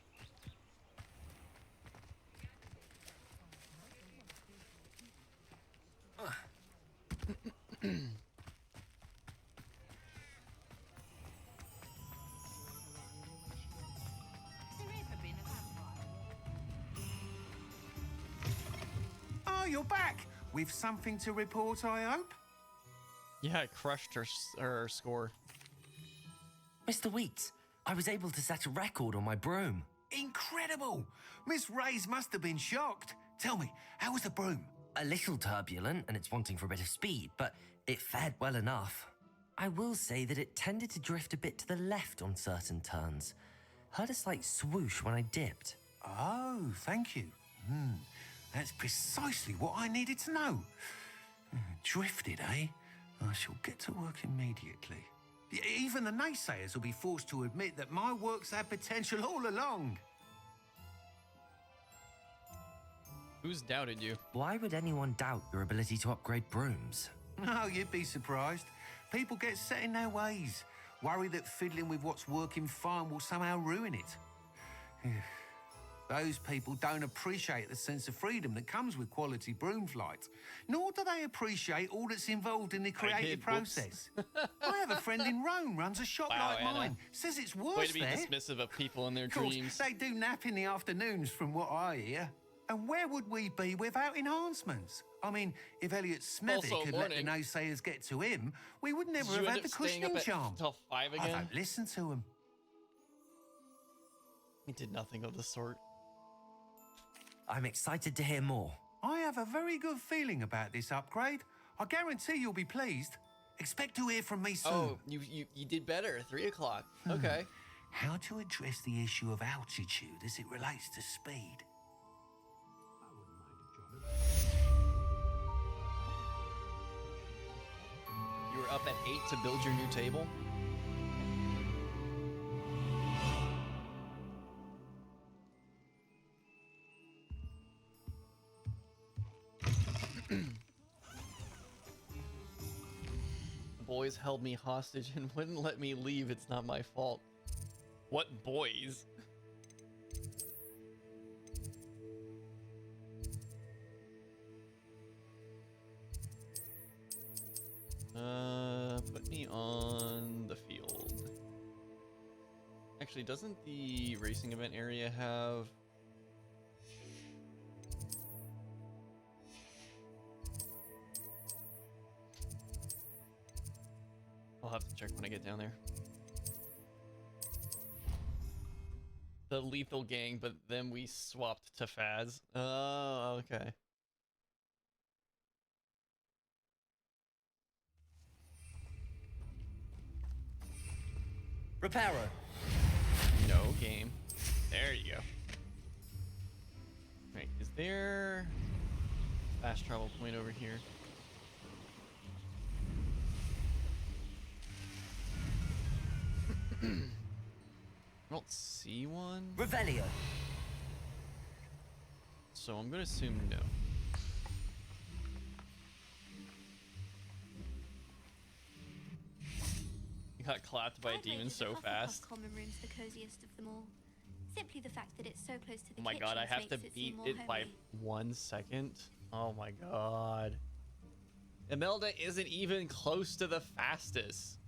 Oh, you're back! With something to report, I hope? Yeah, I crushed her score. Mr. Weeks, I was able to set a record on my broom. Incredible! Miss Reyes must have been shocked. Tell me, how was the broom? A little turbulent, and it's wanting for a bit of speed, but it fared well enough. I will say that it tended to drift a bit to the left on certain turns. Heard a slight swoosh when I dipped. Oh, thank you. That's precisely what I needed to know. Drifted, eh? I shall get to work immediately. Even the naysayers will be forced to admit that my work's had potential all along. Who's doubted you? Why would anyone doubt your ability to upgrade brooms? Oh, you'd be surprised. People get set in their ways, worry that fiddling with what's working fine will somehow ruin it. Those people don't appreciate the sense of freedom that comes with quality broom flight, nor do they appreciate all that's involved in the creative process. I have a friend in Rome runs a shop Wow, like Anna. mine. Says it's worse Way to be there. dismissive of people and their Of course, dreams. they do nap in the afternoons, from what I hear. And where would we be without enhancements? I mean, if Elliot Smethwick Also had morning. let the naysayers get to him, we would never Did you have end had the up staying up cushioning at charm. until 5 I again? don't listen to him. He did nothing of the sort. I'm excited to hear more. I have a very good feeling about this upgrade. I guarantee you'll be pleased. Expect to hear from me soon. Oh, you did better. 3 o'clock. Okay. How to address the issue of altitude as it relates to speed. You were up at 8 to build your new table? The boys held me hostage and wouldn't let me leave. It's not my fault. What boys? Put me on the field. Actually, doesn't the racing event area have... I'll have to check when I get down there. The lethal gang, but then we swapped to Faz. Oh, okay. Reparo. No game. There you go. Right, is there fast travel point over here? I don't see one. Revelio. So I'm gonna assume no. You got clapped by a I'd demon rated so the Hufflepuff fast. common room's the coziest of them all. Simply the fact that it's so close to the Oh my god, I have to kitchens makes beat seem more it by homely. 1 second. Oh my god. Imelda isn't even close to the fastest.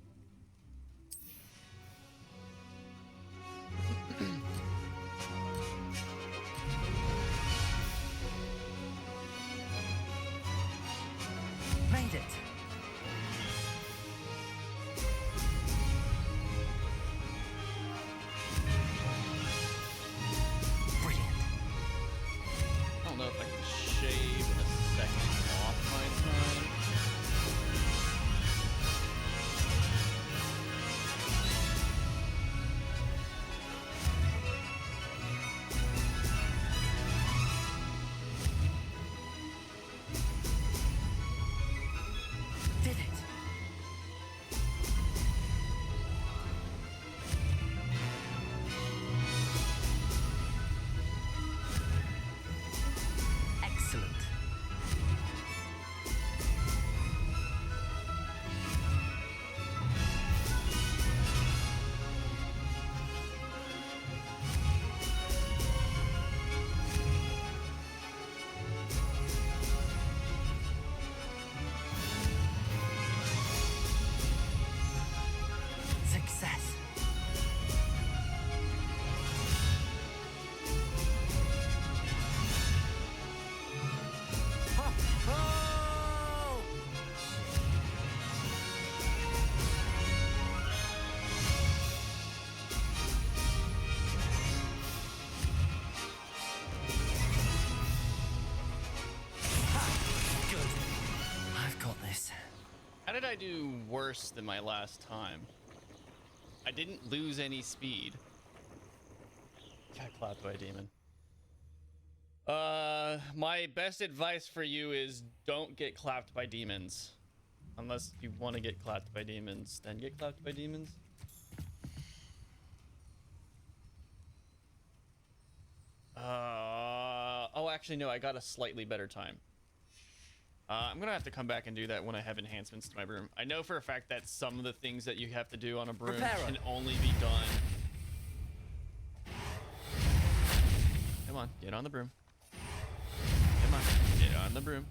Success. How did I do worse than my last time? I didn't lose any speed. Got clapped by a demon. My best advice for you is don't get clapped by demons. Unless you want to get clapped by demons, then get clapped by demons. Oh, actually, no, I got a slightly better time. I'm gonna have to come back and do that when I have enhancements to my broom. I know for a fact that some of the things that you have to do on a broom can only be done. Come on, get on the broom. Come on, get on the broom.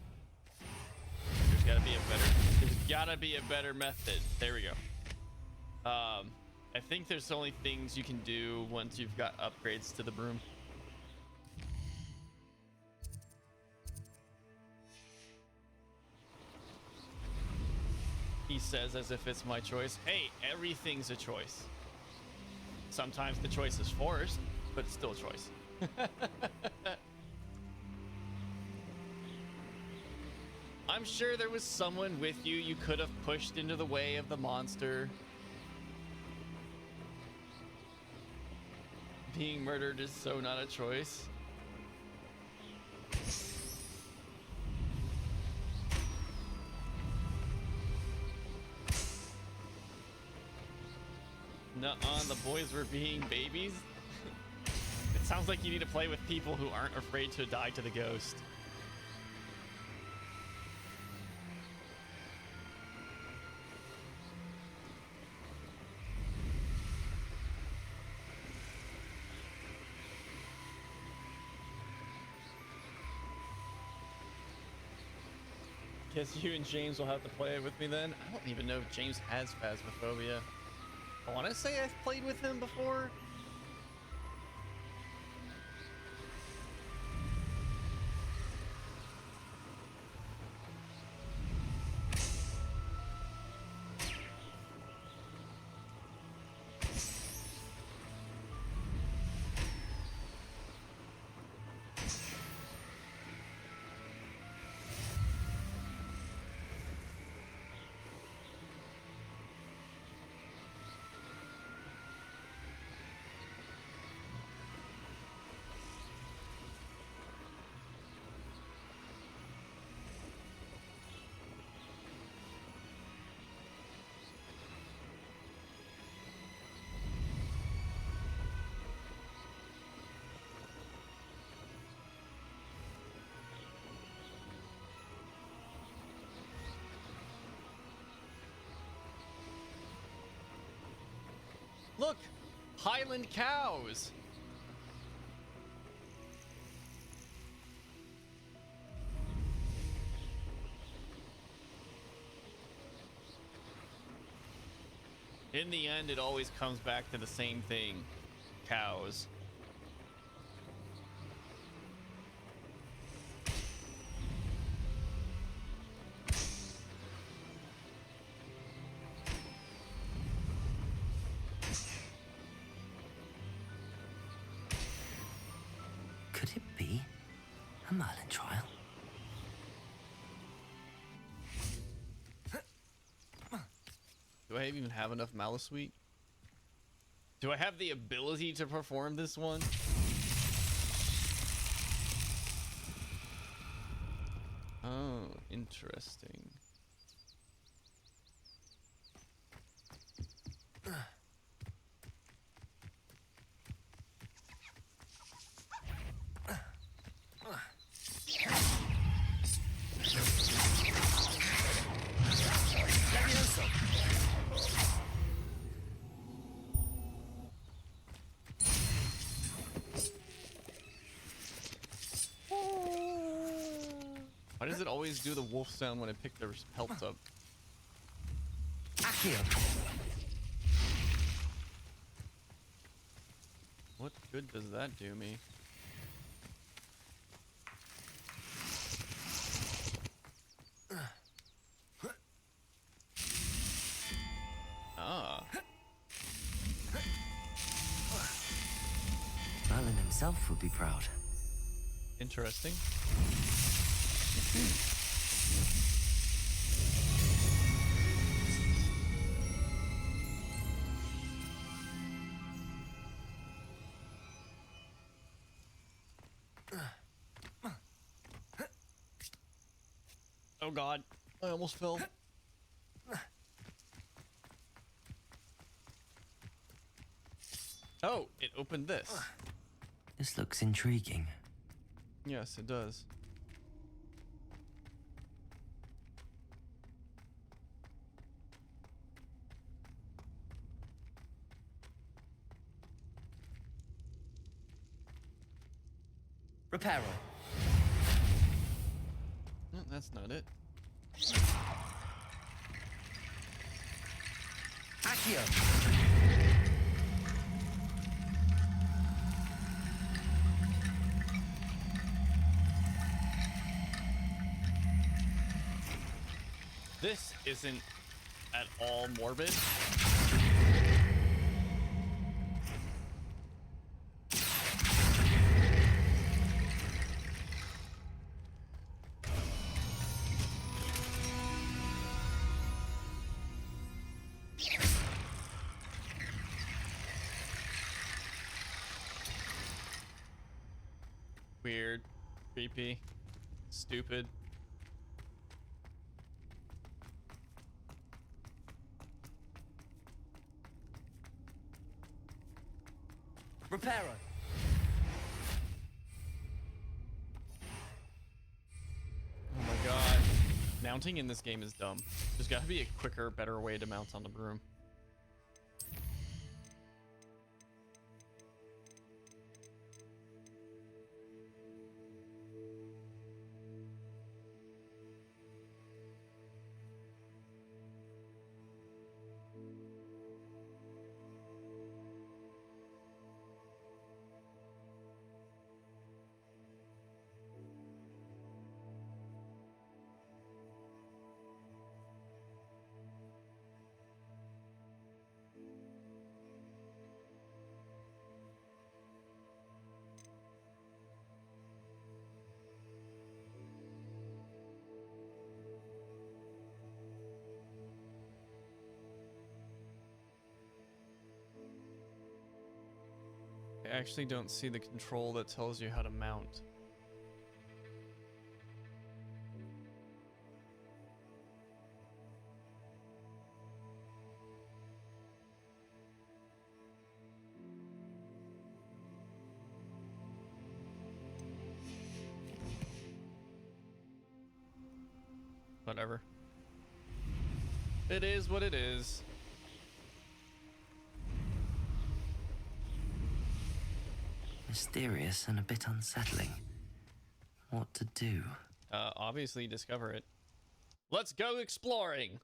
There's gotta be a better method. There we go. I think there's only things you can do once you've got upgrades to the broom. He says as if it's my choice. Hey, everything's a choice. Sometimes the choice is forced, but it's still a choice. I'm sure there was someone with you you could have pushed into the way of the monster. Being murdered is so not a choice. Nuh-uh, the boys were being babies? It sounds like you need to play with people who aren't afraid to die to the ghost. Guess you and James will have to play it with me then. I don't even know if James has Phasmophobia. I want to say I've played with him before. Look, Highland cows. In the end, it always comes back to the same thing. Cows. Could it be a Merlin trial? Do I even have enough Malasuite? Do I have the ability to perform this one? Oh, interesting. Why does it always do the wolf sound when I pick their pelts up? Accio. What good does that do me? Ah. Merlin himself would be proud. Interesting. Oh god, I almost fell. Oh, it opened this. This looks intriguing. Yes, it does. Reparo. No, that's not it. Accio. This isn't at all morbid. Weird, creepy, stupid. Reparo. Oh my god. Mounting in this game is dumb. There's gotta be a quicker, better way to mount on the broom. I actually don't see the control that tells you how to mount. Whatever. It is what it is. Mysterious and a bit unsettling. What to do? Obviously discover it. Let's go exploring!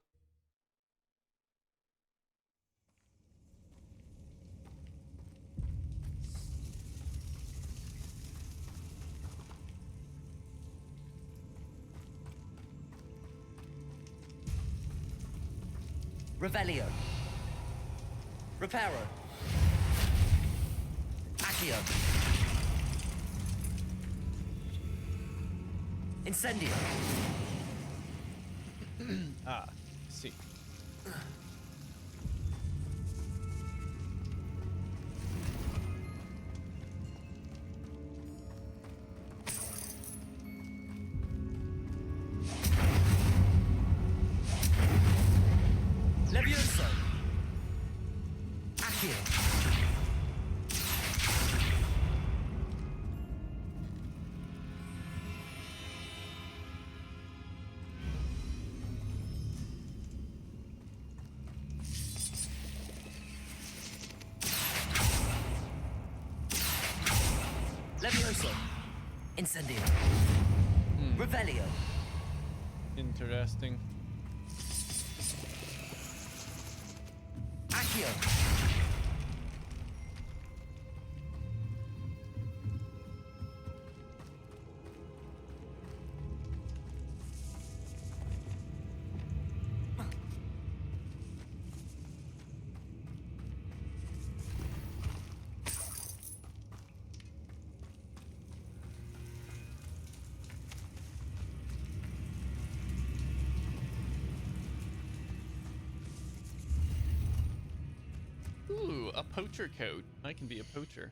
Revelio. Reparo. Accio. Incendio. Ah, see. Levioso. Accio. Levioso. Incendio. Revelio. Interesting. Accio. Ooh, a poacher coat. I can be a poacher.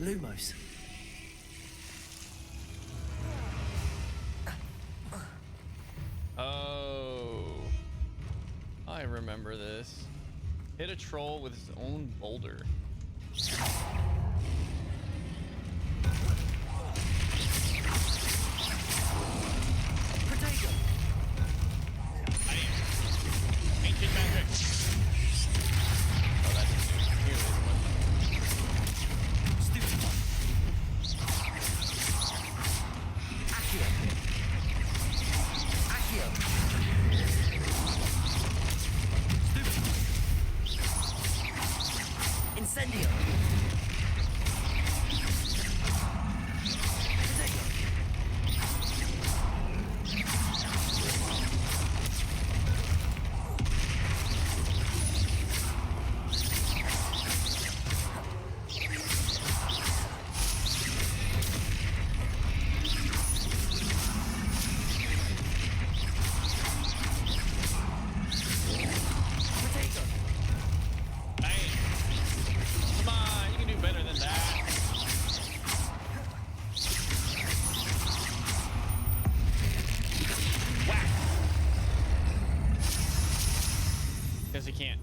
Lumos. Oh. I remember this. Hit a troll with his own boulder. Protego. Ancient magic. Oh, that's nearly as much. Stupid one. Accio. Accio. Stupid one. Incendio. Protego. Come on, you can do better than that. Whack. Guess you can't.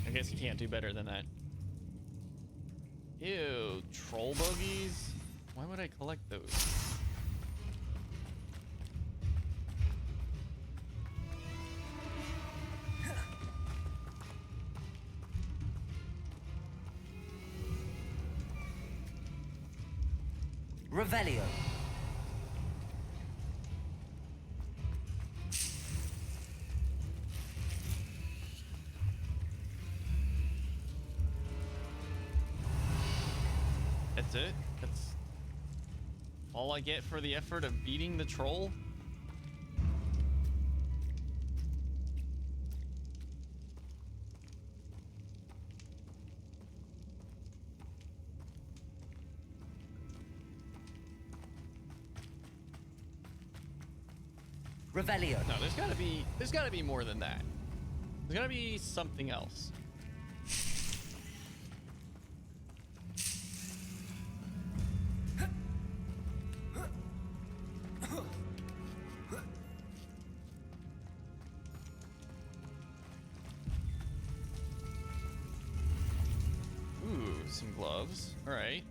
I guess you can't do better than that. Ew, troll bogies? Why would I collect those? Revelio. That's it? That's all I get for the effort of beating the troll? Revelio. No, there's gotta be more than that. There's gotta be something else. Ooh, some gloves. All right.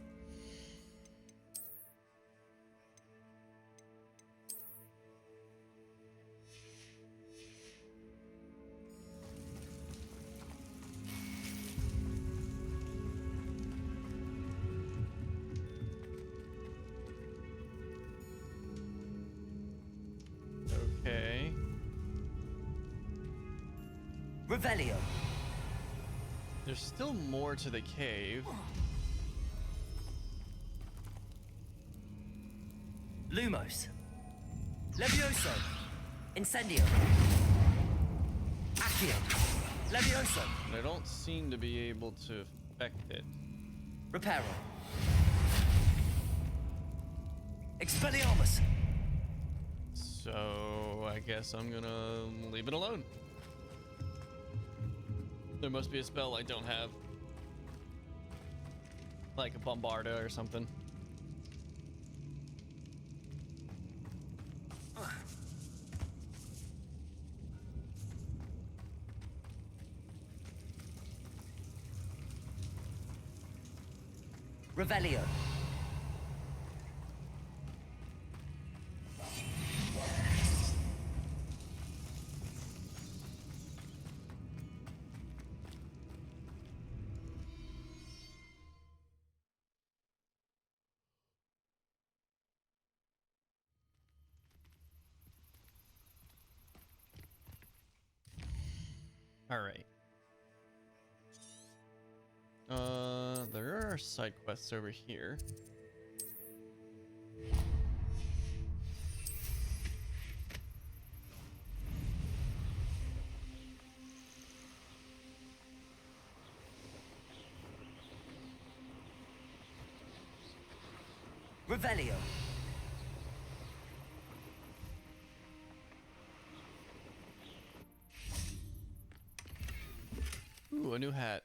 Okay. Revelio. There's still more to the cave. Lumos. Levioso. Incendio. Accio. Levioso. I don't seem to be able to affect it. Reparo. Expelliarmus. So I guess I'm gonna leave it alone. There must be a spell I don't have. Like a Bombarda or something. Revelio. All right. There are side quests over here? Revelio. Ooh, a new hat.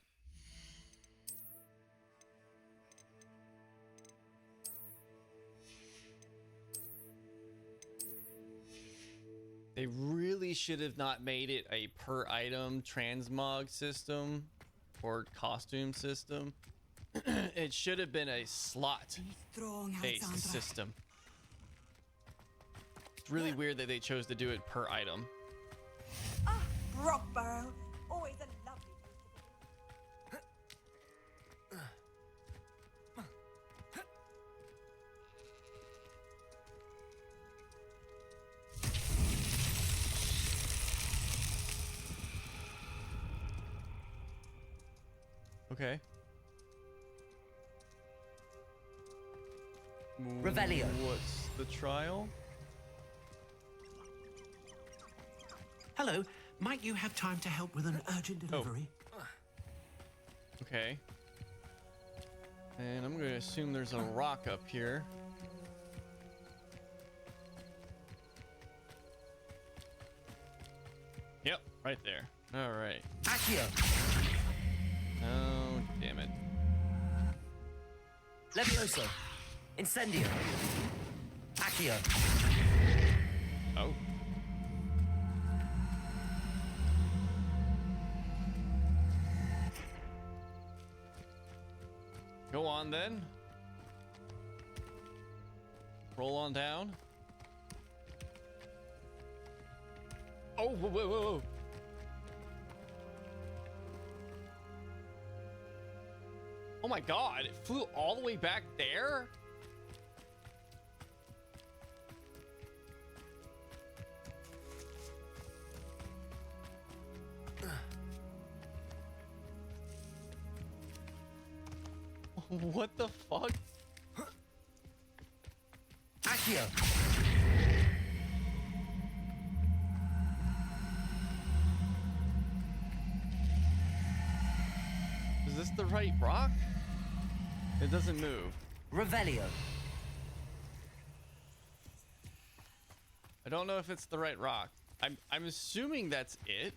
They really should have not made it a per item transmog system or costume system. It should have been a slot based system. It's really weird that they chose to do it per item. Ah, Rockborough. Always a lovely Okay. Revelio. What's the trial? Hello, might you have time to help with an urgent delivery? Okay. And I'm going to assume there's a rock up here. Yep, right there. All right. Accio. Oh, damn it. Levioso. Incendio. Accio. Oh. Go on then. Roll on down. Oh, whoa, whoa, whoa. Oh my god, it flew all the way back there? What the fuck? Accio. Is this the right rock? It doesn't move. Revelio. I don't know if it's the right rock. I'm assuming that's it.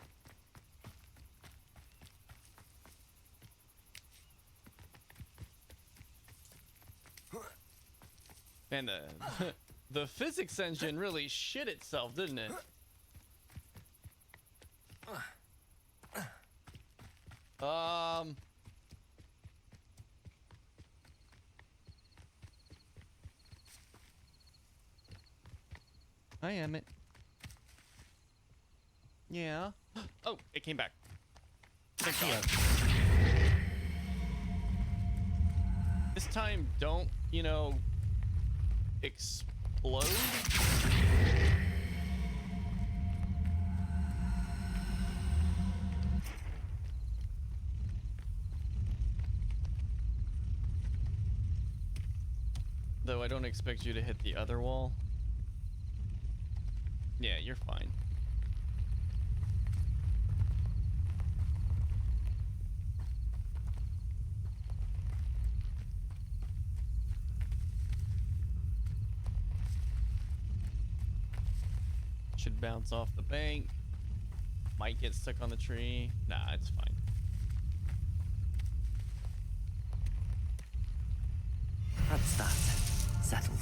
Man, the physics engine really shit itself, didn't it? I am it. Yeah. Oh, it came back. Thank God. This time, don't, you know, explode? Though I don't expect you to hit the other wall. Yeah, you're fine. Should bounce off the bank. Might get stuck on the tree. Nah, it's fine. That's that. Settled.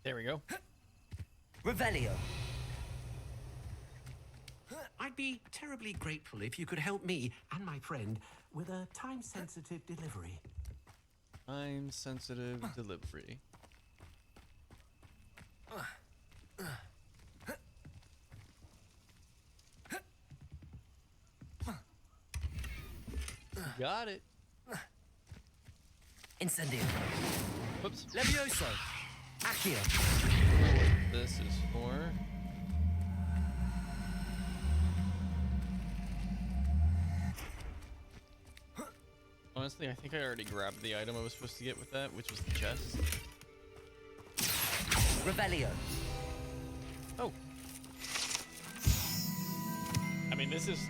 There we go. Revelio. I'd be terribly grateful if you could help me and my friend with a time-sensitive delivery. Time-sensitive delivery. Got it. Incendio. Whoops. Levioso. Accio. This is for. Honestly, I think I already grabbed the item I was supposed to get with that, which was the chest. Revelio. Oh. I mean, this is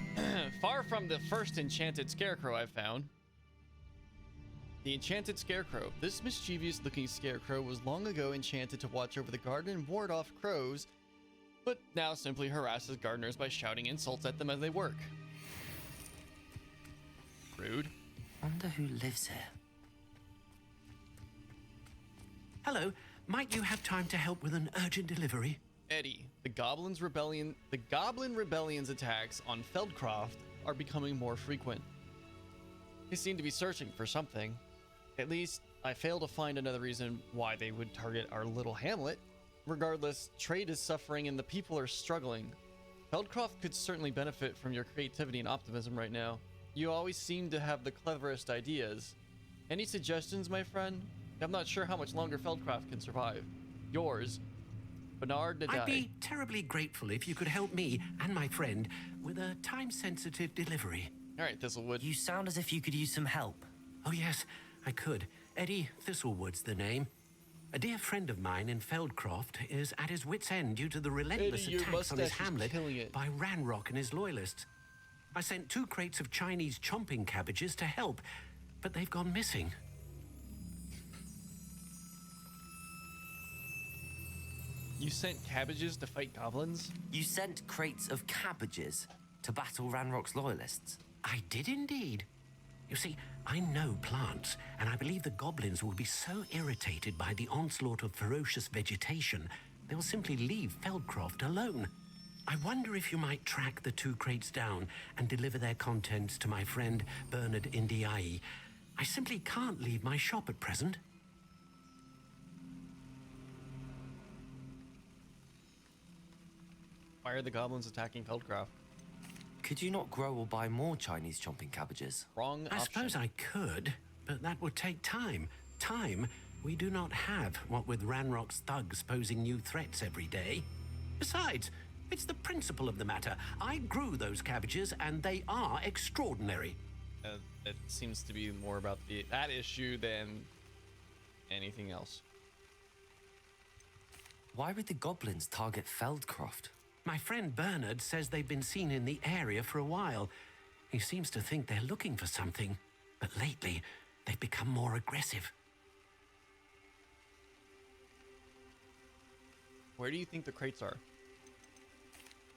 far from the first enchanted scarecrow I've found. The enchanted scarecrow. This mischievous-looking scarecrow was long ago enchanted to watch over the garden and ward off crows, but now simply harasses gardeners by shouting insults at them as they work. Rude. Wonder who lives here. Hello, might you have time to help with an urgent delivery? Eddie, the Goblin Rebellion's attacks on Feldcroft are becoming more frequent. They seem to be searching for something. At least, I fail to find another reason why they would target our little hamlet. Regardless, trade is suffering and the people are struggling. Feldcroft could certainly benefit from your creativity and optimism right now. You always seem to have the cleverest ideas. Any suggestions, my friend? I'm not sure how much longer Feldcroft can survive. Yours, Bernard Nadai. I'd be terribly grateful if you could help me and my friend with a time-sensitive delivery. All right, Thistlewood. You sound as if you could use some help. Oh, yes, I could. Eddie Thistlewood's the name. A dear friend of mine in Feldcroft is at his wit's end due to the relentless Eddie, your attacks on his mustache is hamlet killing it. by Ranrock and his loyalists. I sent 2 crates of Chinese chomping cabbages to help, but they've gone missing. You sent cabbages to fight goblins? You sent crates of cabbages to battle Ranrock's loyalists? I did indeed. You see, I know plants, and I believe the goblins will be so irritated by the onslaught of ferocious vegetation, they'll simply leave Feldcroft alone. I wonder if you might track the 2 crates down and deliver their contents to my friend Bernard Indiai. I simply can't leave my shop at present. Why are the goblins attacking Feldcroft? Could you not grow or buy more Chinese chomping cabbages? Wrong I option. suppose I could, but that would take time. Time we do not have, what with Ranrock's thugs posing new threats every day. Besides, it's the principle of the matter. I grew those cabbages, and they are extraordinary. It seems to be more about that issue than anything else. Why would the goblins target Feldcroft? My friend Bernard says they've been seen in the area for a while. He seems to think they're looking for something, but lately they've become more aggressive. Where do you think the crates are?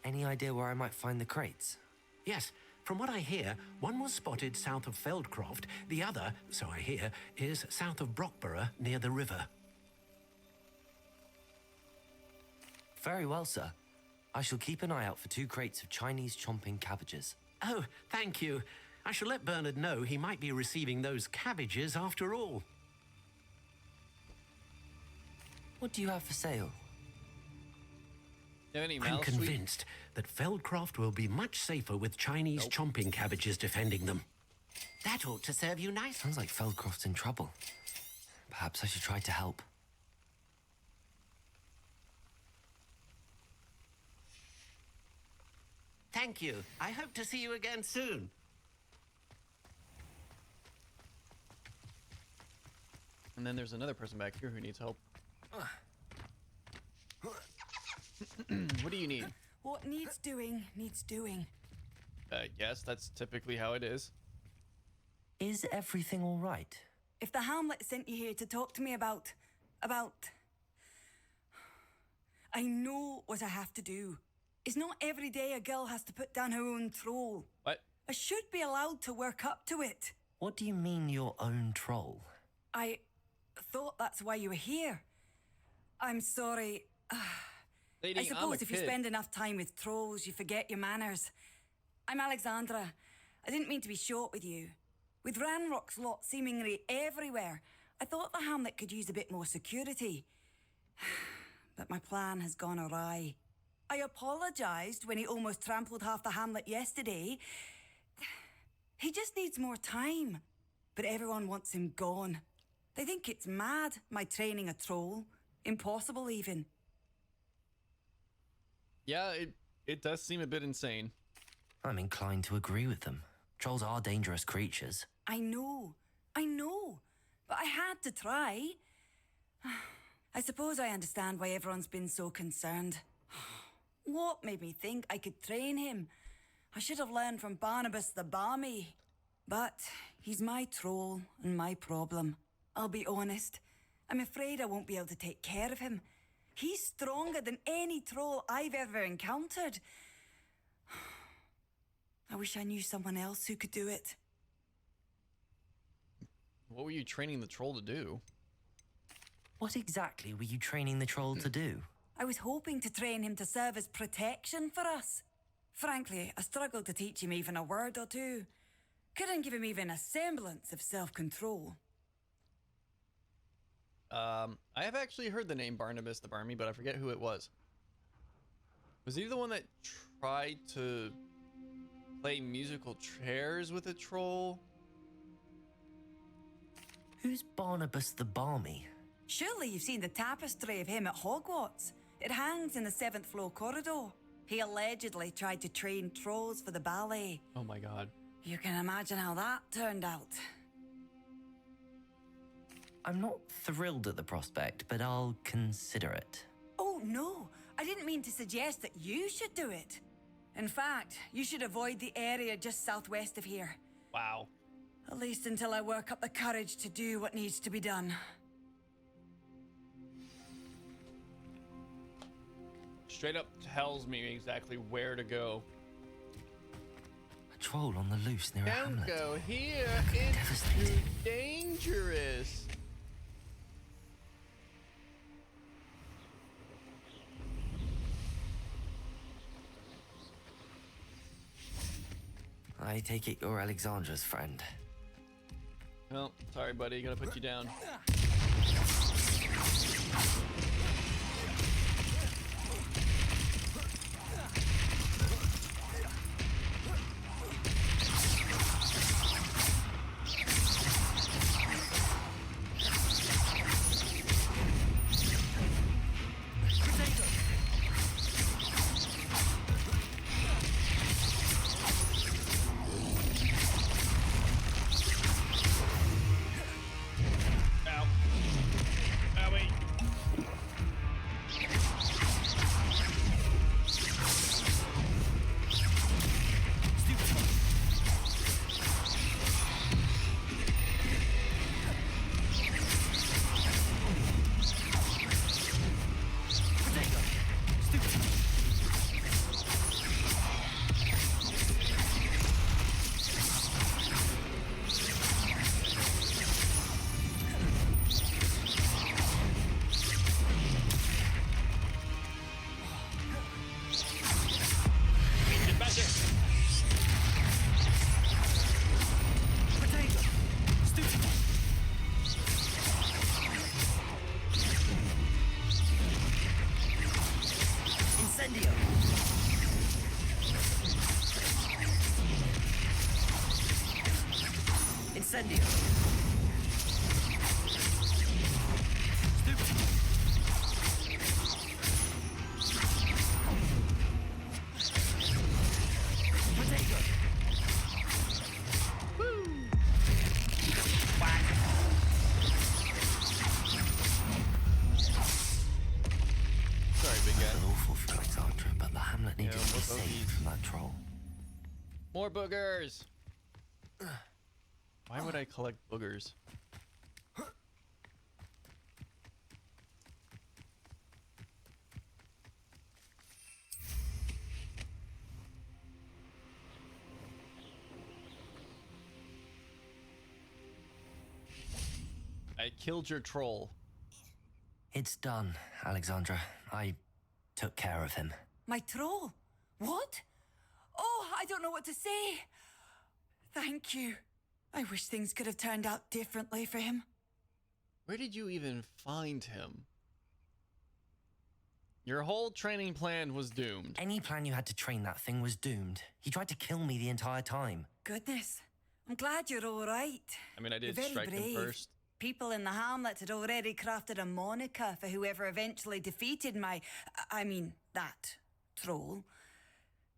Any idea where I might find the crates? Yes, from what I hear, one was spotted south of Feldcroft, the other, so I hear, is south of Brockborough near the river. Very well, sir. I shall keep an eye out for 2 crates of Chinese chomping cabbages. Oh, thank you. I shall let Bernard know he might be receiving those cabbages after all. What do you have for sale? You have any I'm mouse sweet? convinced that Feldcroft will be much safer with Chinese chomping cabbages defending them. That ought to serve you nice. Sounds like Feldcroft's in trouble. Perhaps I should try to help. Thank you. I hope to see you again soon. And then there's another person back here who needs help. What do you need? What needs doing, needs doing. Yes, that's typically how it is. Is everything all right? If the Hamlet sent you here to talk to me about... I know what I have to do. It's not every day a girl has to put down her own troll. What? I should be allowed to work up to it. What do you mean, your own troll? I thought that's why you were here. I'm sorry. Lady, I suppose I'm a if you kid. spend enough time with trolls, you forget your manners. I'm Alexandra. I didn't mean to be short with you. With Ranrock's lot seemingly everywhere, I thought the Hamlet could use a bit more security. But my plan has gone awry. I apologised when he almost trampled half the Hamlet yesterday. He just needs more time. But everyone wants him gone. They think it's mad, my training a troll. Impossible, even. Yeah, it does seem a bit insane. I'm inclined to agree with them. Trolls are dangerous creatures. I know, but I had to try. I suppose I understand why everyone's been so concerned. What made me think I could train him? I should have learned from Barnabas the Barmy. But he's my troll and my problem. I'll be honest. I'm afraid I won't be able to take care of him. He's stronger than any troll I've ever encountered. I wish I knew someone else who could do it. What were you training the troll to do? What exactly were you training the troll to do? I was hoping to train him to serve as protection for us. Frankly, I struggled to teach him even a word or two. Couldn't give him even a semblance of self-control. I have actually heard the name Barnabas the Barmy, but I forget who it was. Was he the one that tried to play musical chairs with a troll? Who's Barnabas the Barmy? Surely you've seen the tapestry of him at Hogwarts. It hangs in the 7th floor corridor. He allegedly tried to train trolls for the ballet. Oh my god. You can imagine how that turned out. I'm not thrilled at the prospect, but I'll consider it. Oh, no. I didn't mean to suggest that you should do it. In fact, you should avoid the area just southwest of here. Wow. At least until I work up the courage to do what needs to be done. Straight up tells me exactly where to go. A troll on the loose near a Don't hamlet. go here. It's too dangerous. I take it you're Alexandra's friend. Well, sorry, buddy. Gonna put you down. Incendio. Potato. Woo. Whack. Sorry, big guy. Awful for Alexandra, but the hamlet needed to be saved from that troll. More boogers. Why would I collect boogers? I killed your troll. It's done, Alexandra. I took care of him. My troll? What? Oh, I don't know what to say. Thank you. I wish things could have turned out differently for him. Where did you even find him? Your whole training plan was doomed. Any plan you had to train that thing was doomed. He tried to kill me the entire time. Goodness. I'm glad you're all right. I mean, I did You're very strike him brave. first. People in the hamlet had already crafted a moniker for whoever eventually defeated that troll.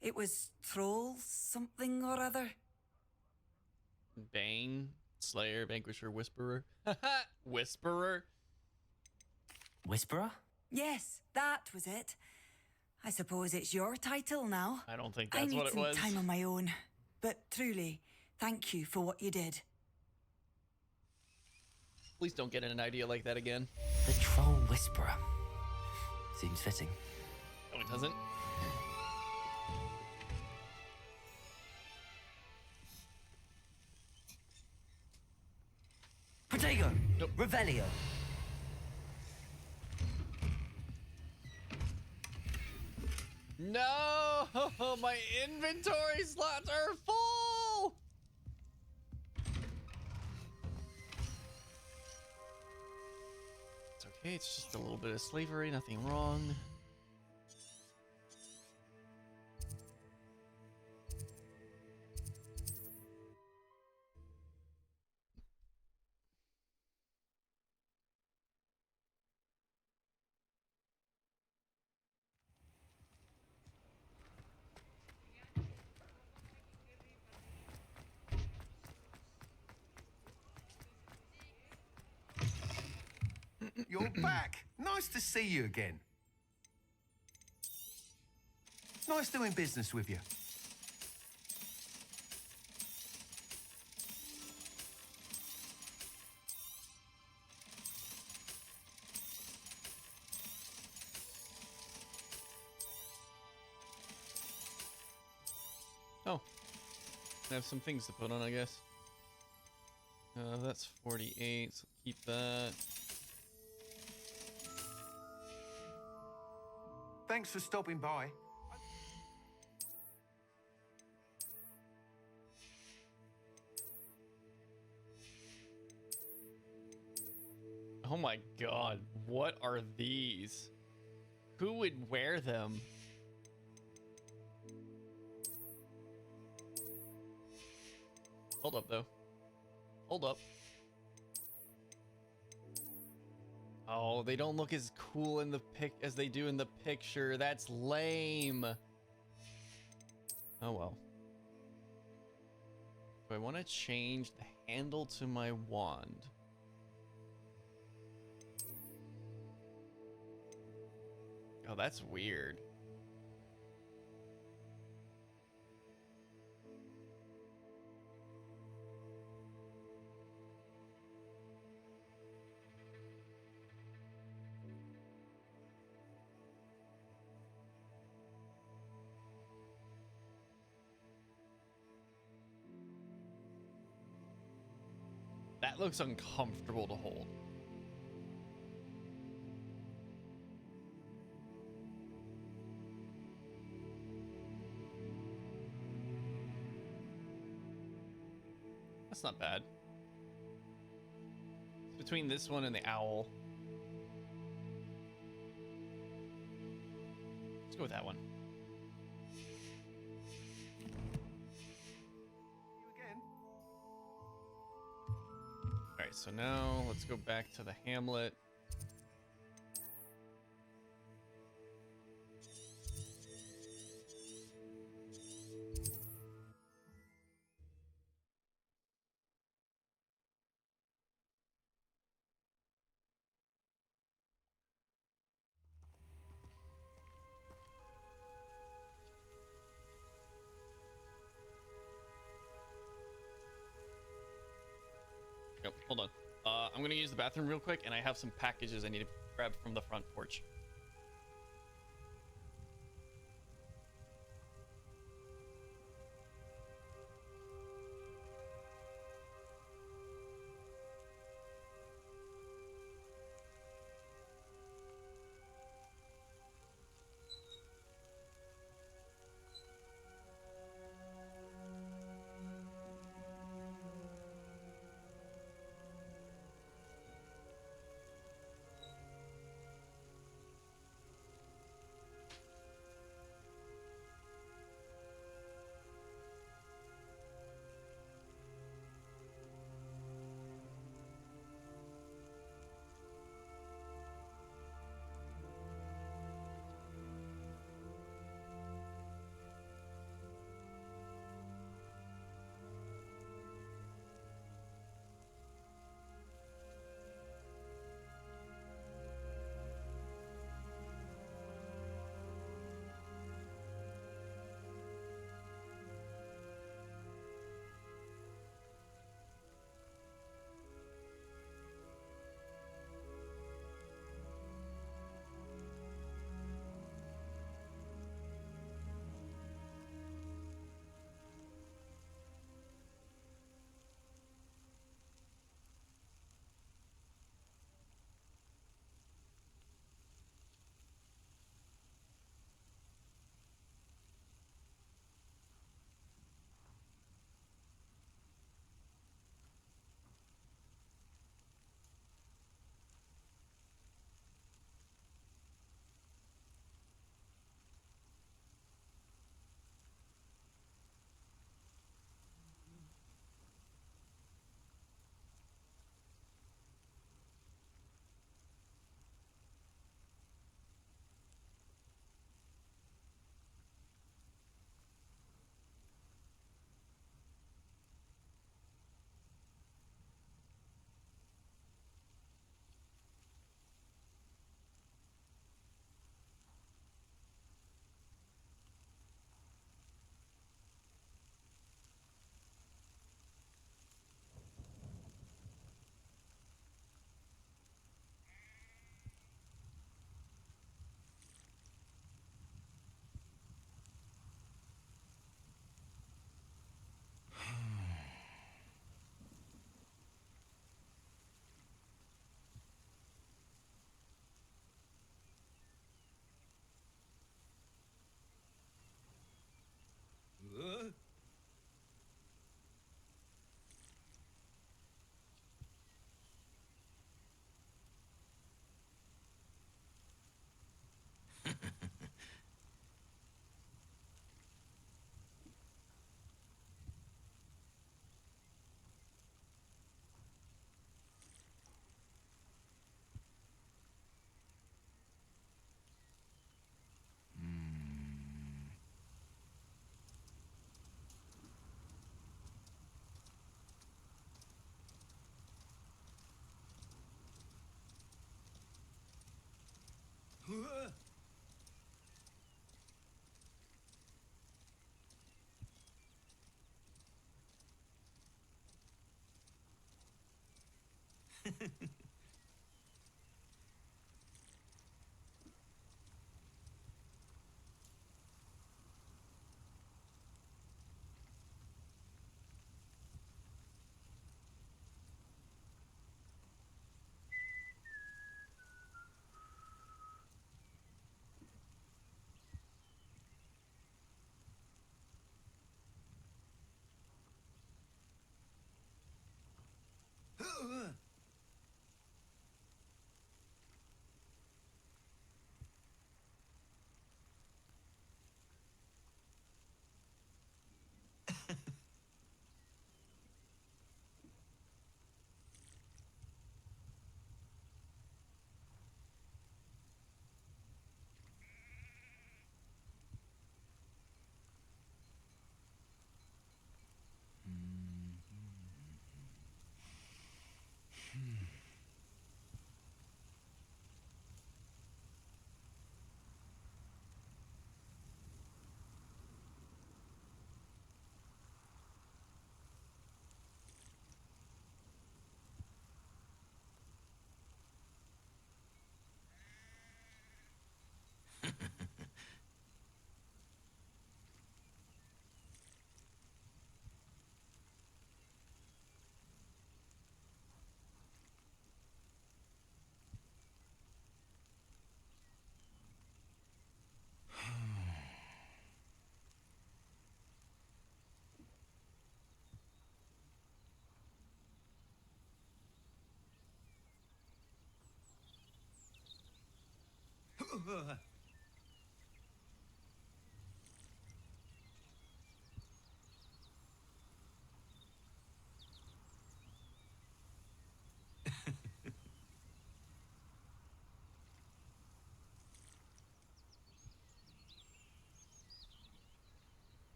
It was Troll something or other. Bane, Slayer, Vanquisher, Whisperer. Whisperer? Whisperer? Yes, that was it. I suppose it's your title now. I don't think I that's need what it some was. time on my own. But truly, thank you for what you did. Please don't get an idea like that again. The Troll Whisperer. Seems fitting. No, it doesn't. Protego! Nope. Revelio! No! My inventory slots are full! It's okay, it's just a little bit of slavery, nothing wrong. You're back. Nice to see you again. Nice doing business with you. Oh. I have some things to put on, I guess. That's 48, so keep that. Thanks for stopping by. Oh my god, what are these? Who would wear them? Hold up, though. Hold up. Oh, they don't look as cool in the pic as they do in the picture. That's lame. Oh well. Do I want to change the handle to my wand? Oh, that's weird. That looks uncomfortable to hold. That's not bad. It's between this one and the owl. Let's go with that one. Alright, so now let's go back to the hamlet. Yep, hold on. I'm gonna use the bathroom real quick, and I have some packages I need to grab from the front porch.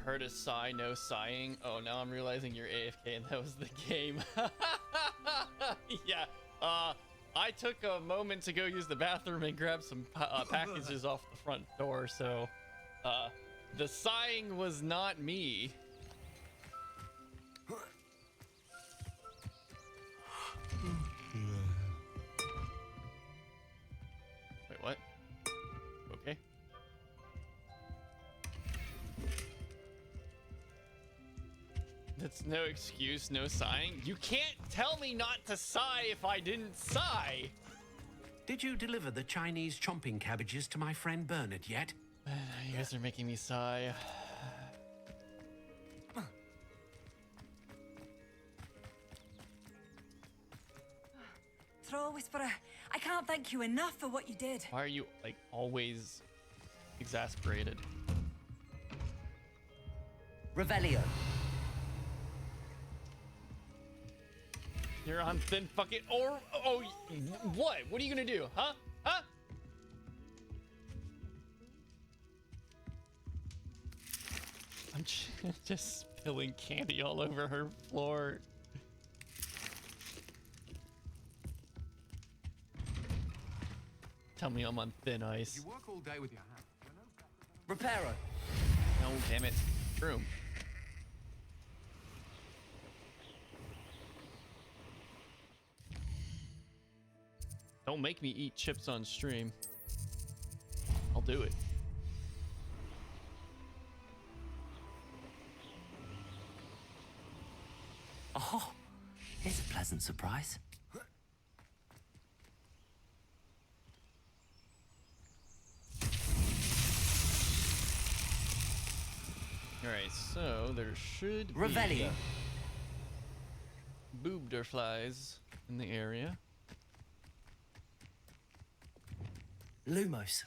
I heard a sigh, no sighing. Oh, now I'm realizing you're AFK and that was the game. Yeah, I took a moment to go use the bathroom and grab some packages off the front door, so the sighing was not me. Wait, what? Okay. That's no excuse, no sighing. You can't tell me not to sigh if I didn't sigh. Did you deliver the Chinese chomping cabbages to my friend Bernard yet? You guys are making me sigh. Troll Whisperer, I can't thank you enough for what you did. Why are you, like, always exasperated? Revelio. You're on thin fucking or oh what? What are you gonna do? Huh? Huh? I'm just spilling candy all over her floor. Tell me I'm on thin ice. You work all day with your hands. Reparo. No, damn it. Room. Don't make me eat chips on stream. I'll do it. Oh, here's a pleasant surprise. Alright, so there should Revelio. be boobderflies in the area. Lumos.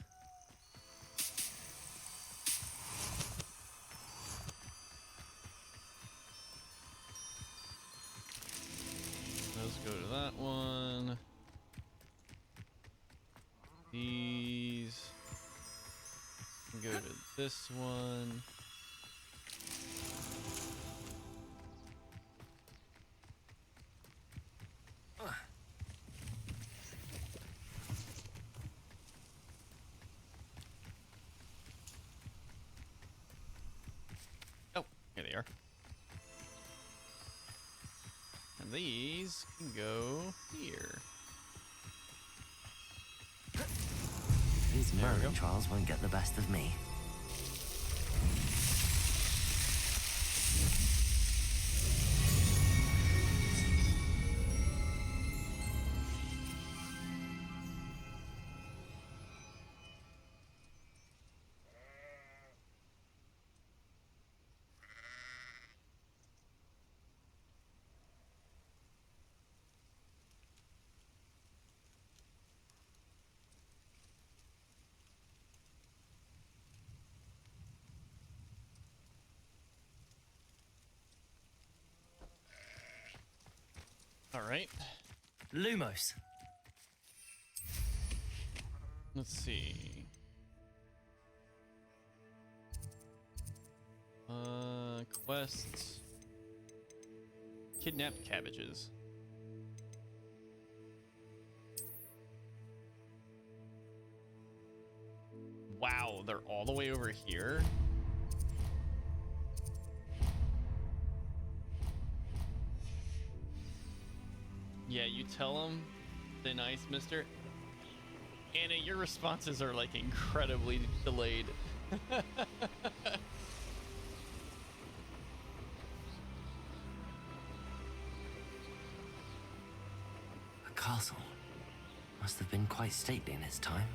Let's go to that one. These. Go to this one. Oh, here they are. And these can go here. These Merlin trials won't get the best of me. All right. Lumos. Let's see. Quests. Kidnapped cabbages. Wow, they're all the way over here. Yeah, you tell them. Thin ice, mister. Anna, your responses are like incredibly delayed. A castle. Must have been quite stately in its time.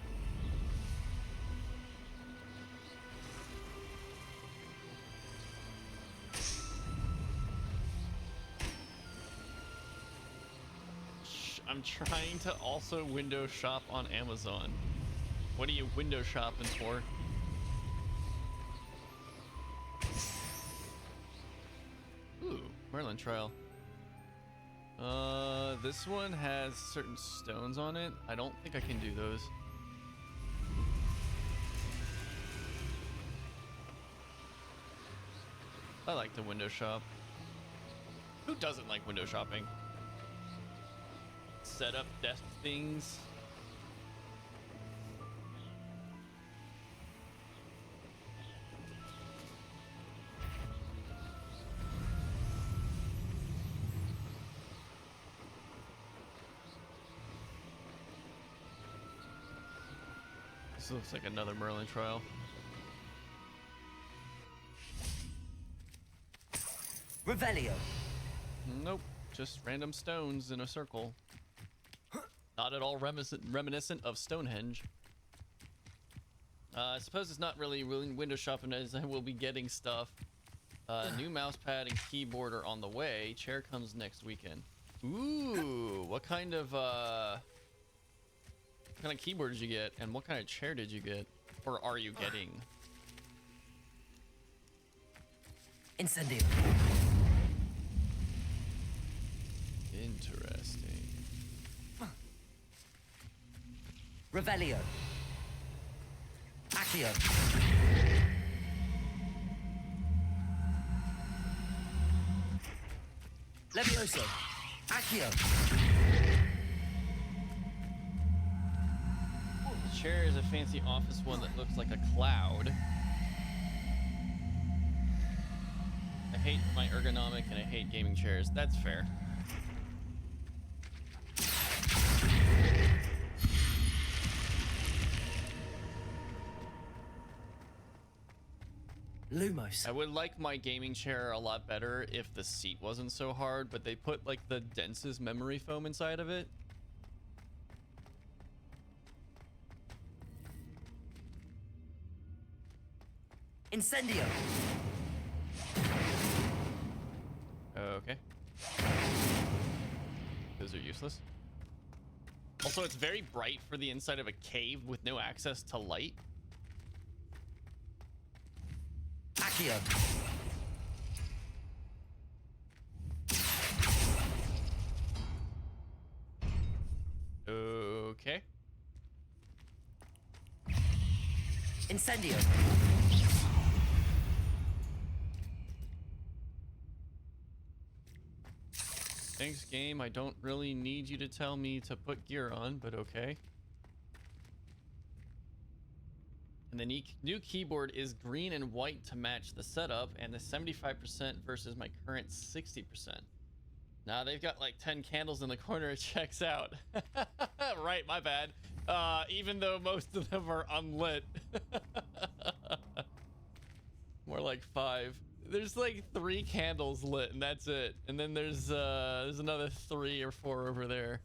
I'm trying to also window shop on Amazon. What are you window shopping for? Ooh, Merlin trial. This one has certain stones on it. I don't think I can do those. I like the window shop. Who doesn't like window shopping? Set up desk things. This looks like another Merlin trial. Revelio. Nope, just random stones in a circle. Not at all reminiscent of Stonehenge. I suppose it's not really window shopping as I will be getting stuff. New mouse pad and keyboard are on the way. Chair comes next weekend. Ooh, what kind of keyboard did you get, and what kind of chair did you get, or are you getting? Incendio. Interesting. Revelio. Accio. Levioso. Accio. The chair is a fancy office one that looks like a cloud. I hate my ergonomic and I hate gaming chairs. That's fair. Lumos. I would like my gaming chair a lot better if the seat wasn't so hard, but they put like the densest memory foam inside of it. Incendio. Okay. Those are useless. Also, it's very bright for the inside of a cave with no access to light. Accio. Okay. Incendio. Thanks, game. I don't really need you to tell me to put gear on, but okay. And the new keyboard is green and white to match the setup, and the 75% versus my current 60%. Now they've got like 10 candles in the corner. It checks out. Right, my bad. Even though most of them are unlit. More like 5. There's like 3 candles lit, and that's it. And then there's another 3 or 4 over there.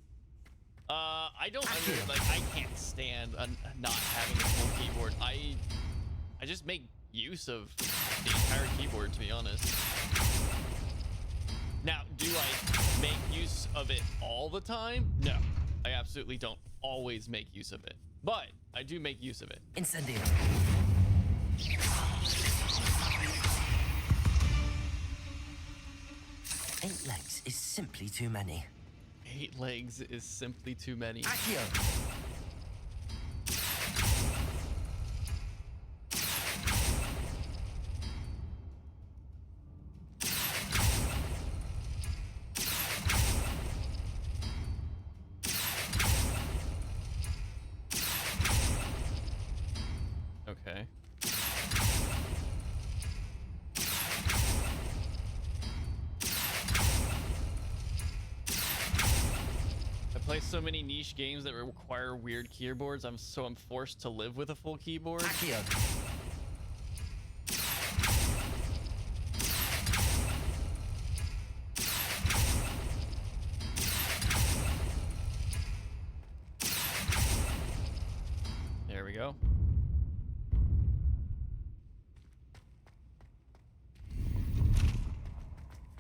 I don't like. I can't stand not having a full keyboard. I just make use of the entire keyboard, to be honest. Now, do I make use of it all the time? No, I absolutely don't always make use of it, but I do make use of it. Incendio. 8 legs is simply too many. 8 legs is simply too many. Accio. Okay. I play so many niche games that require weird keyboards. I'm forced to live with a full keyboard. Accio. There we go.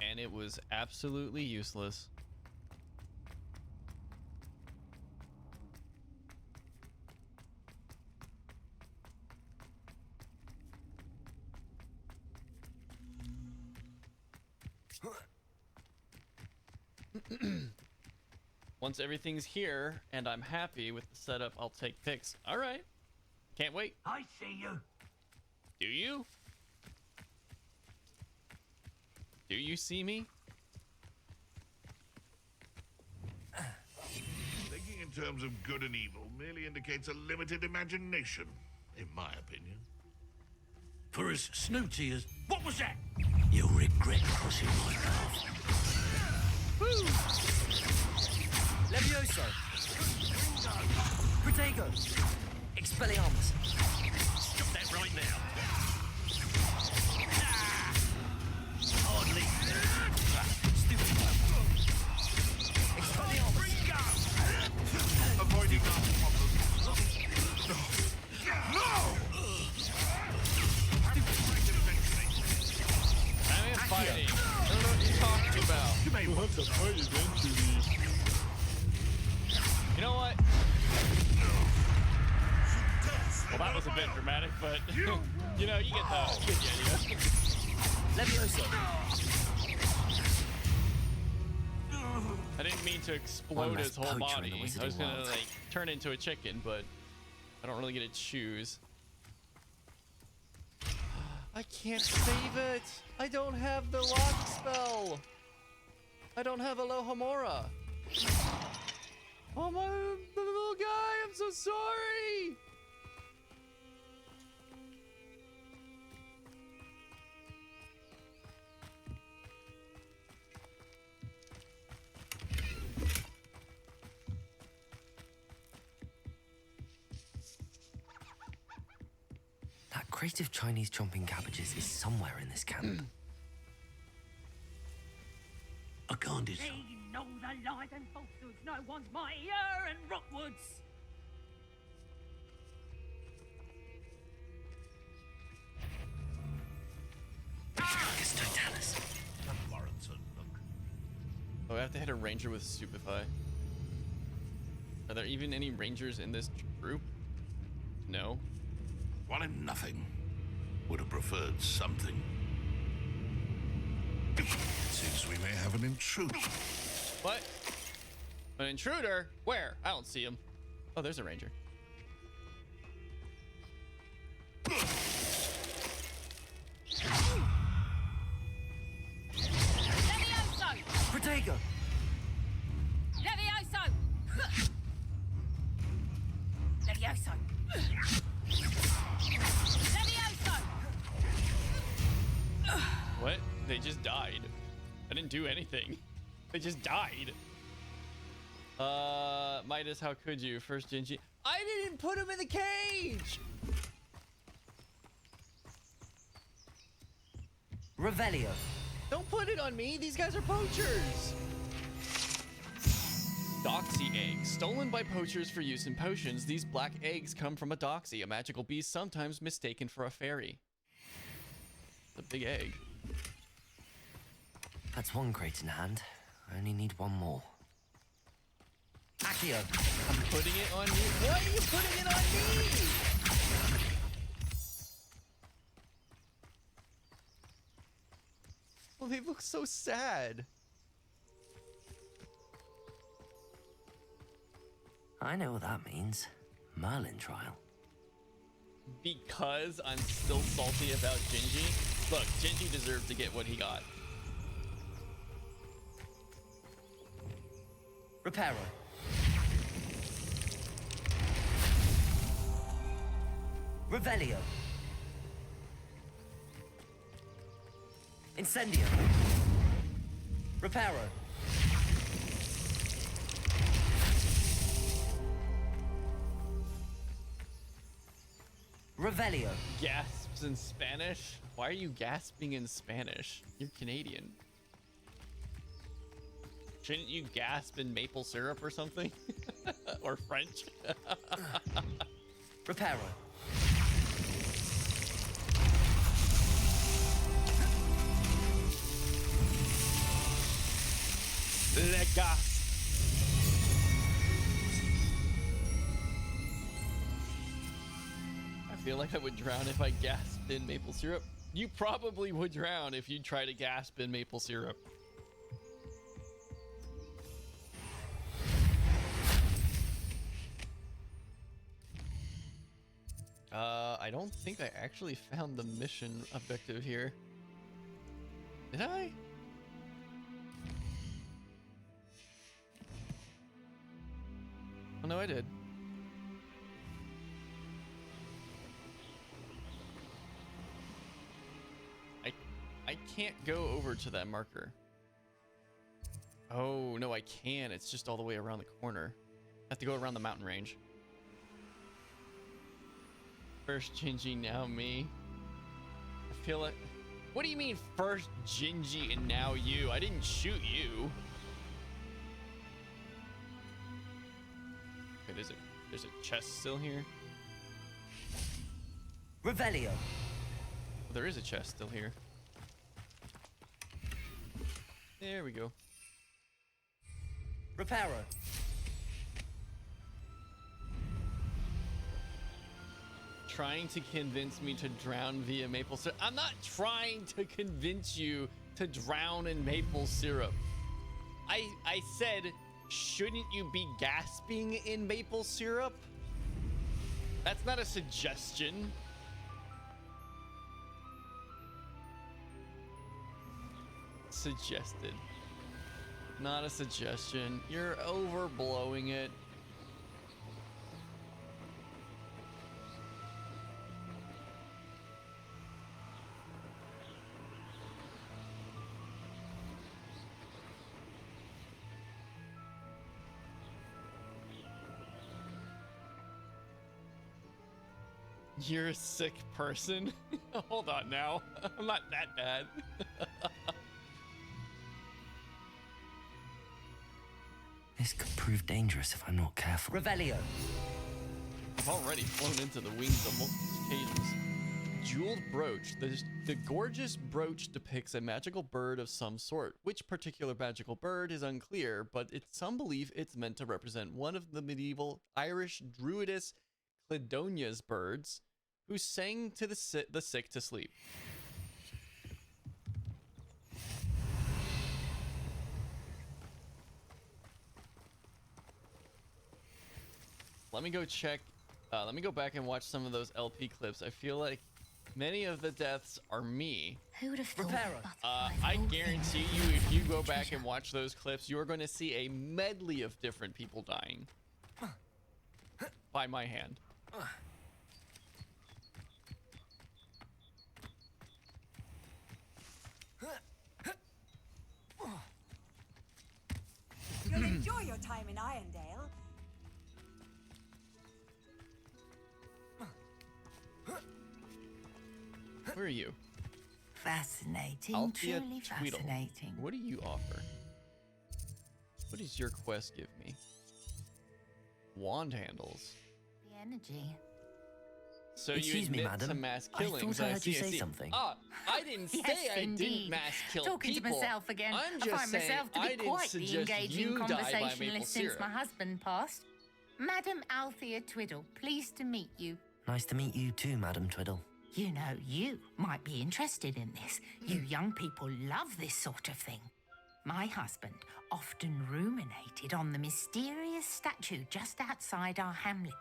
And it was absolutely useless. Once everything's here and I'm happy with the setup, I'll take pics. All right. Can't wait. I see you. Do you? Do you see me? Thinking in terms of good and evil merely indicates a limited imagination, in my opinion. For as snooty as... What was that? You'll regret crossing my path. Woo! Levioso. Protego. Expelliarmus. Stop that right now. Hardly. Stupid one. Expelliarmus. Avoiding our problem. No! I am fighting. I don't know what you're talking about. You may want to fight eventually. You know what? Well, that was a bit dramatic, but you know, you get the idea. Levioso. I didn't mean to explode his whole body. I was gonna like turn into a chicken, but I don't really get to choose. I can't save it. I don't have the lock spell. I don't have Alohomora. Oh my little guy, I'm so sorry. That crate of Chinese chomping cabbages is somewhere in this camp. I can't decide. They know the lies and falsehoods. No one's mightier in Rockwoods. It's Totalis. Oh, I have to hit a ranger with Stupefy. Are there even any rangers in this group? No. Well, I'm nothing. Would have preferred something. Seems we may have an intruder. What? An intruder? Where? I don't see him. Oh, there's a ranger. Levioso! Protego! Levioso! Levioso! Levioso! What? They just died. I didn't do anything. They just died. Midas, how could you? First Gingy. I didn't put him in the cage! Revelio. Don't put it on me. These guys are poachers. Doxy eggs. Stolen by poachers for use in potions. These black eggs come from a doxy, a magical beast sometimes mistaken for a fairy. It's a big egg. That's one crate in hand. I only need one more. Accio. I'm putting it on you. Why are you putting it on me? Well, they look so sad. I know what that means. Merlin trial. Because I'm still salty about Gingy? Look, Gingy deserved to get what he got. Reparo. Revelio. Incendio. Reparo. Revelio. Gasps in Spanish? Why are you gasping in Spanish? You're Canadian. Shouldn't you gasp in maple syrup or something? Or French? Reparo. Legas. I feel like I would drown if I gasped in maple syrup. You probably would drown if you try to gasp in maple syrup. I don't think I actually found the mission objective here. Did I? Oh, no, I did. I can't go over to that marker. Oh, no, I can. It's just all the way around the corner. I have to go around the mountain range. First Gingy, now me. I feel like... What do you mean first Gingy and now you? I didn't shoot you. Okay, there's a chest still here. Revelio. Well, there is a chest still here. There we go. trying to convince me to drown via maple syrup. I'm not trying to convince you to drown in maple syrup. I said, shouldn't you be gasping in maple syrup? That's not a suggestion. Suggested. Not a suggestion. You're overblowing it. You're a sick person. Hold on now. I'm not that bad. This could prove dangerous if I'm not careful. Revelio. I've already flown into the wings on multiple occasions. Jeweled brooch. The gorgeous brooch depicts a magical bird of some sort. Which particular magical bird is unclear, but it's some belief it's meant to represent one of the medieval Irish druidess Cledonia's birds who sang to the sick to sleep. Let me go check. Let me go back and watch some of those LP clips. I feel like many of the deaths are me. Who would have thought? I guarantee you, if you go back and watch those clips, you're going to see a medley of different people dying by my hand. You'll enjoy your time in Irondale. Who are you? Fascinating, Althea truly Tweedle. fascinating. What do you offer? What does your quest give me? Wand handles. The energy. So Excuse you me, admit madam. to mass I killings. thought I heard you see, say see. something. Ah, I didn't say Yes, I didn't indeed. mass kill Talking people. to myself again. I'm I just find saying myself to I be didn't quite the suggest engaging you die by maple conversationalist since syrup. my husband passed. Madam Althea Twiddle, pleased to meet you. Nice to meet you too, Madam Twiddle. You know, you might be interested in this. You young people love this sort of thing. My husband often ruminated on the mysterious statue just outside our hamlet.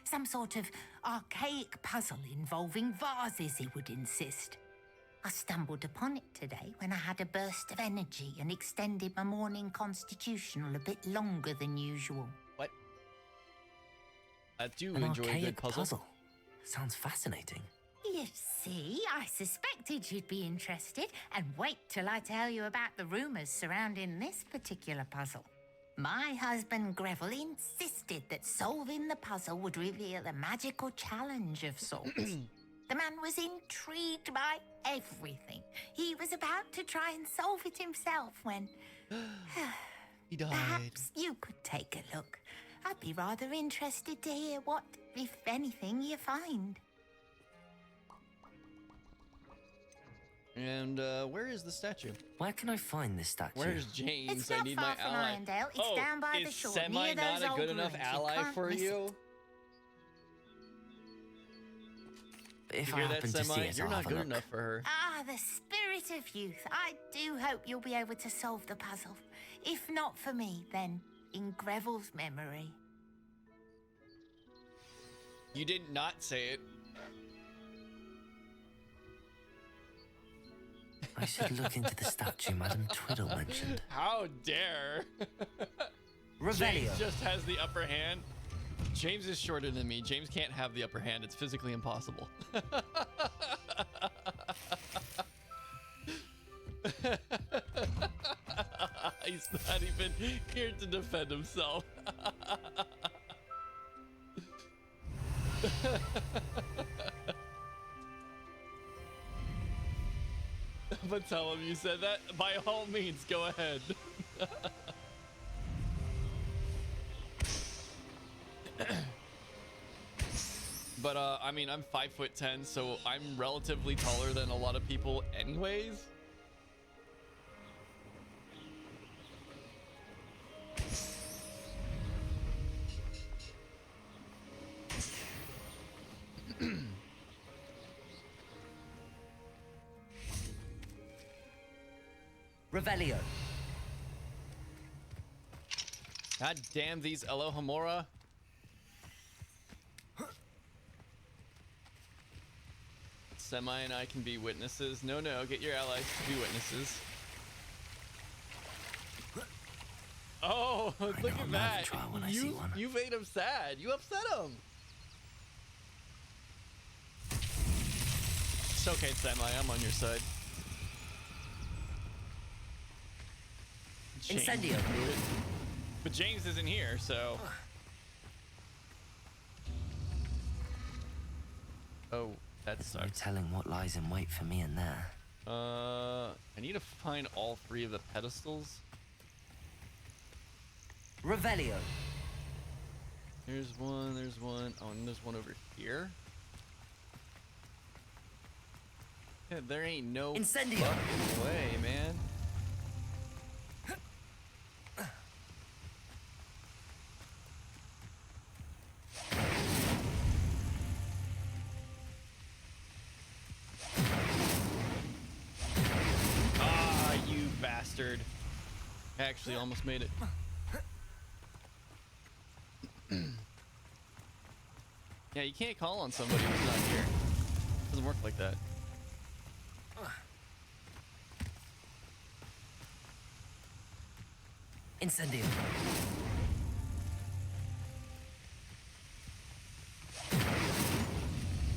Some sort of archaic puzzle involving vases, he would insist. I stumbled upon it today when I had a burst of energy and extended my morning constitutional a bit longer than usual. What? I do An enjoy a good archaic puzzle. Sounds fascinating. You see, I suspected you'd be interested, and wait till I tell you about the rumours surrounding this particular puzzle. My husband Greville insisted that solving the puzzle would reveal a magical challenge of sorts. The man was intrigued by everything. He was about to try and solve it himself when... He died. Perhaps you could take a look. I'd be rather interested to hear what, if anything, you find. And where is the statue? Where can I find this statue? Where's James? It's I not need far my from ally. Irondale. It's down by the shore, Is Semi near not those a good old enough ruins. You ally can't for miss you? If You I hear that, happen to see Semi? it, You're I'll not have a good look. enough for her. Ah, the spirit of youth. I do hope you'll be able to solve the puzzle. If not for me, then in Greville's memory. You did not say it. I should look into the statue Madam Twiddle mentioned. How dare! Revelio. James just has the upper hand. James is shorter than me. James can't have the upper hand. It's physically impossible. He's not even here to defend himself. But tell him you said that. By all means, go ahead. But I mean, I'm 5'10", so I'm relatively taller than a lot of people anyways. Revelio. God damn these Elohimora. Semi and I can be witnesses. No, get your allies to be witnesses. Oh, look at that. You made him sad. You upset him. It's okay, Semi. I'm on your side. Incendio. But James isn't here, so. Oh, that's no telling what lies in wait for me in there. I need to find all 3 of the pedestals. Revelio. There's one. Oh, and there's one over here. Yeah, there ain't no Incendio. fucking way, man. Ah, you bastard. Actually, almost made it. Yeah, you can't call on somebody who's not here. It doesn't work like that. Incendio.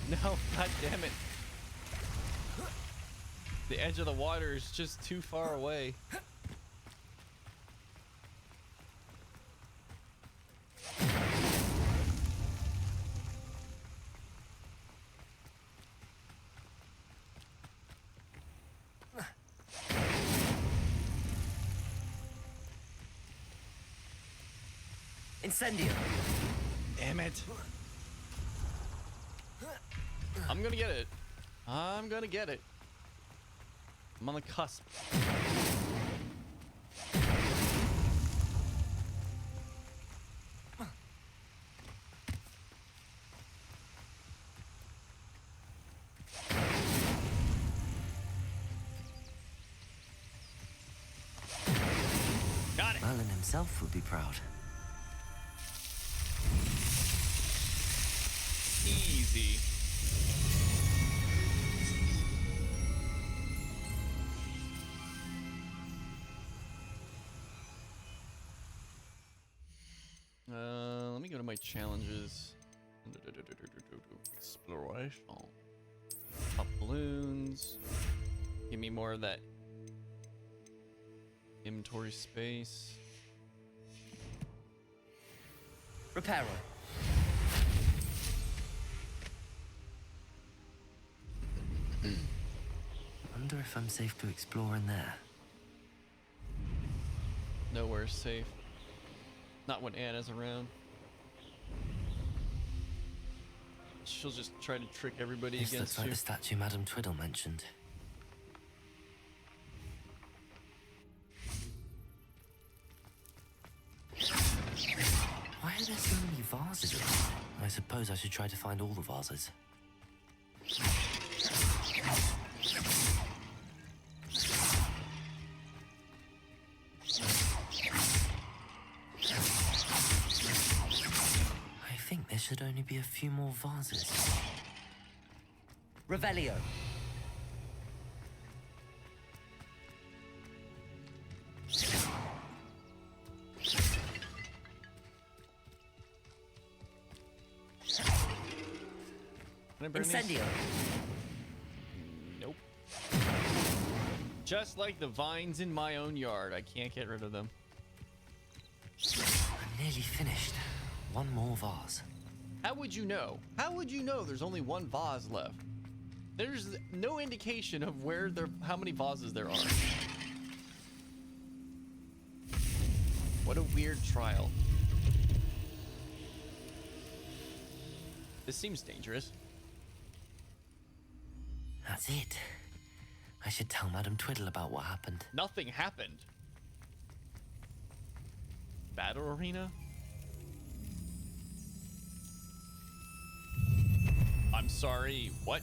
No, god damn it. The edge of the water is just too far away. Incendio. Damn it. I'm gonna get it. I'm gonna get it. I'm on the cusp. Got it. Merlin himself would be proud. Easy. Let me go to my challenges. Exploration. Top balloons. Give me more of that inventory space. Reparo. Wonder if I'm safe to explore in there. Nowhere's safe. Not when Anna's around. She'll just try to trick everybody This against looks like you. the statue Madame Twiddle mentioned. Why are there so many vases around? I suppose I should try to find all the vases. I think there should only be a few more vases. Revelio. Can I burn these? Incendio. Nope. Just like the vines in my own yard, I can't get rid of them. I'm nearly finished. One more vase. How would you know? How would you know there's only one vase left? There's no indication of how many vases there are. What a weird trial. This seems dangerous. That's it. I should tell Madame Twiddle about what happened. Nothing happened. Battle arena? I'm sorry, what?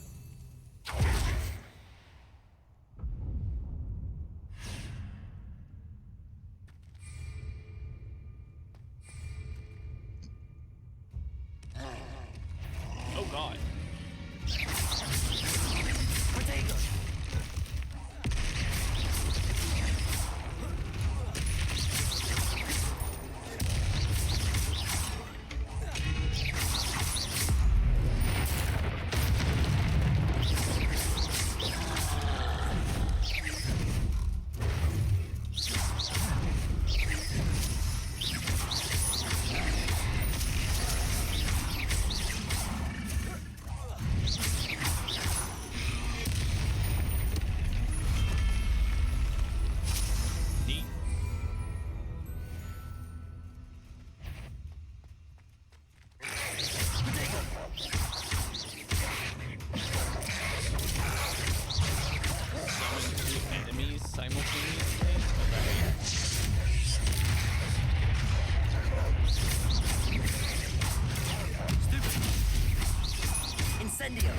Incendio.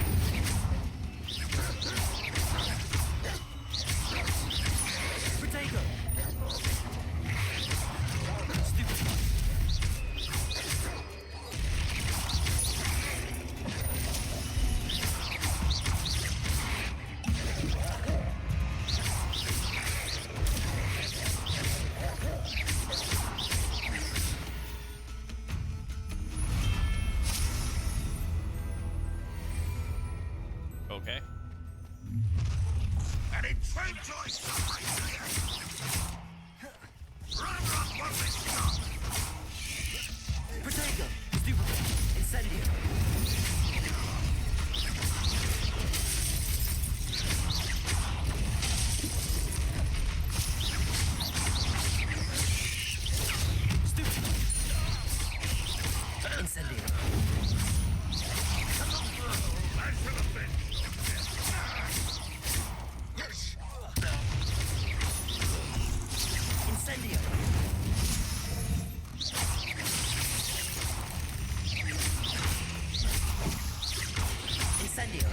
Protego. Okay. And in true choice, Protego. Stupefy. Incendio. Incendio. Incendio. Incendio.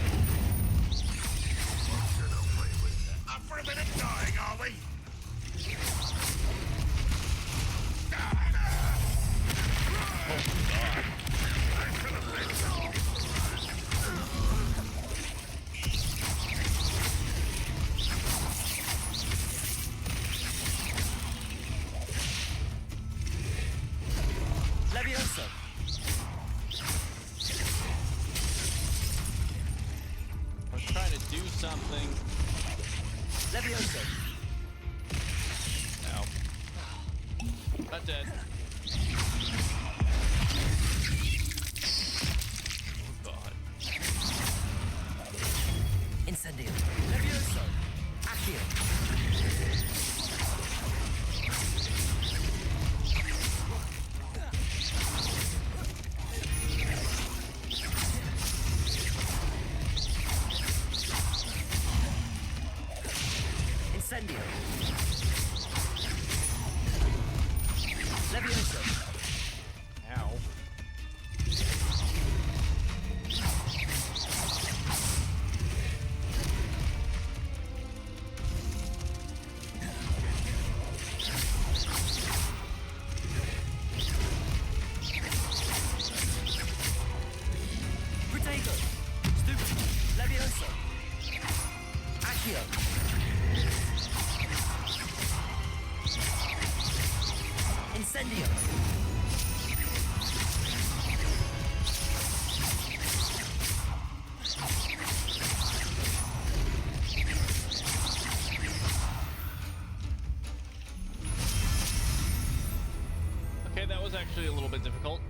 Up for a bit of dying, are we? Levioso. I was trying to do something. Levioso. Ow. Not dead. Oh god. Incendio. Levioso. Accio. Incendio. Levioso. Ow. Protego. Stupid. Levioso. Accio. Incendio. Okay, that was actually a little bit difficult.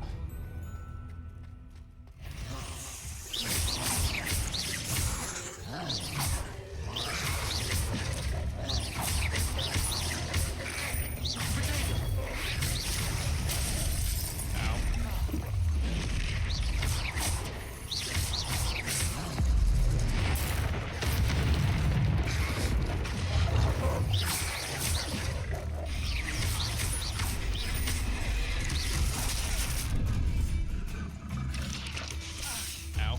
Ow.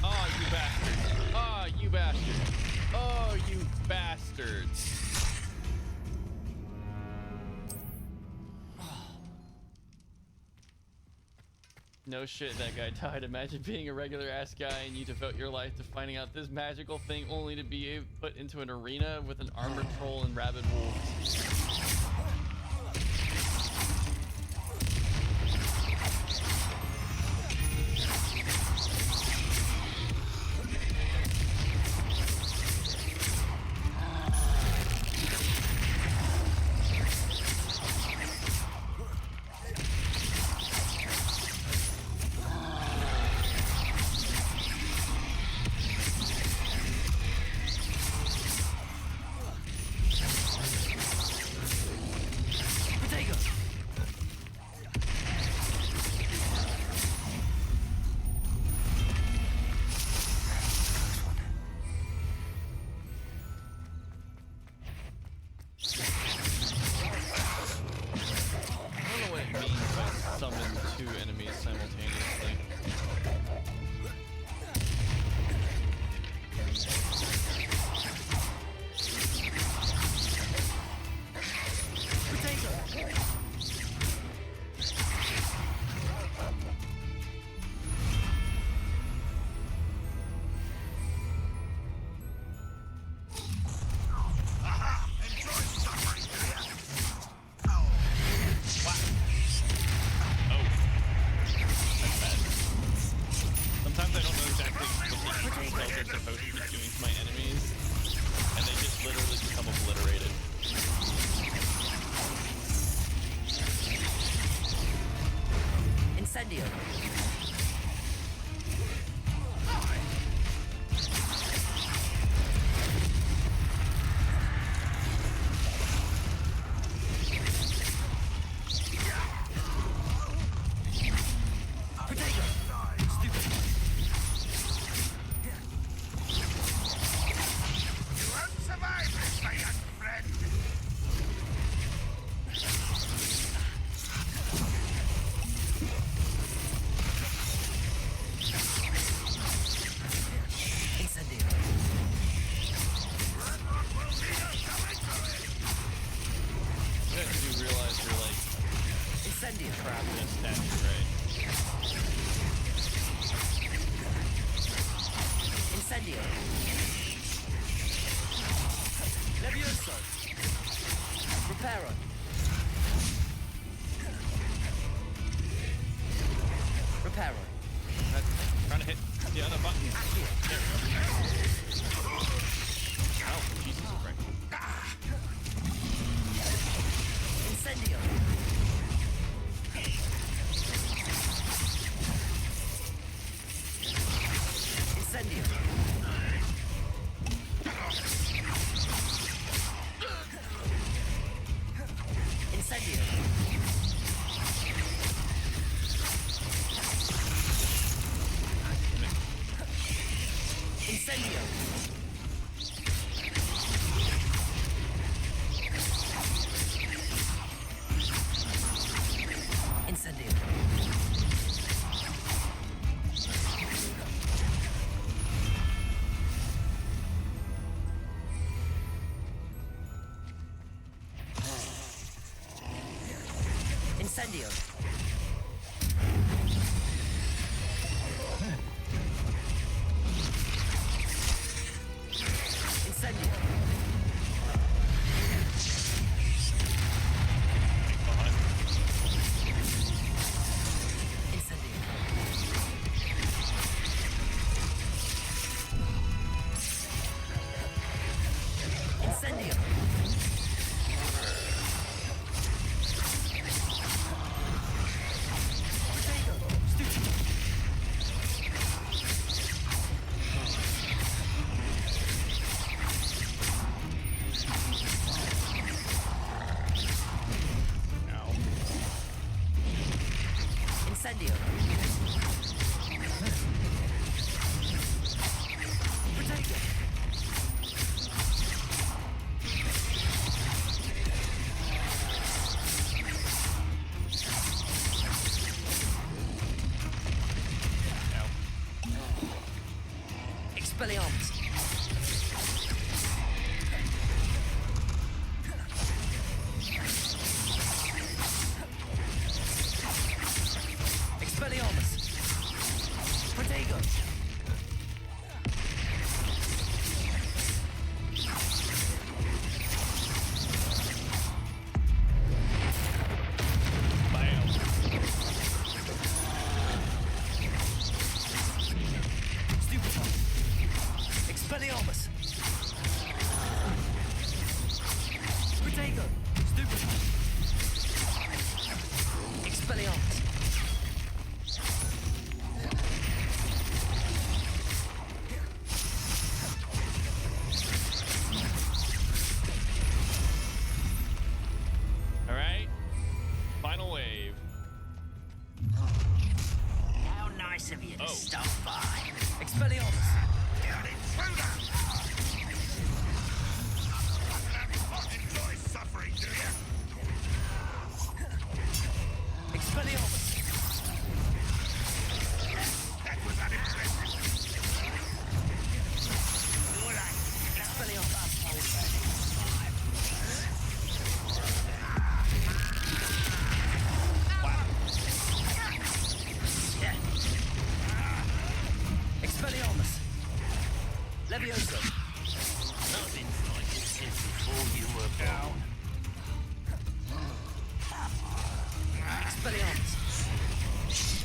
Oh, you bastards. Oh, you bastards. Oh, you bastards. No shit, that guy died. Imagine being a regular ass guy and you devote your life to finding out this magical thing only to be put into an arena with an armored troll and rabid wolves. simultaneously. Sometimes I don't know exactly what the spells are supposed to be doing to my enemies, and they just literally become obliterated. Incendio. Trying to hit the other button. There we go. Oh, Jesus Christ. Incendio. Incendio. Incendio. Incendio. Incendio. Incendio. Incendio. Incendio. Incendio. Potato. Expelliarmus. Expelliarmus. Protego. Stupefy. Expelliarmus. Protego. Stupefy. Expelliarmus. All right. Final wave. How nice of you to stop by. Expelliarmus. You're an intruder! Enjoy suffering, do you? Expelliarmus. Furioso. Nothing's like it since before you were born. Expelliarmus.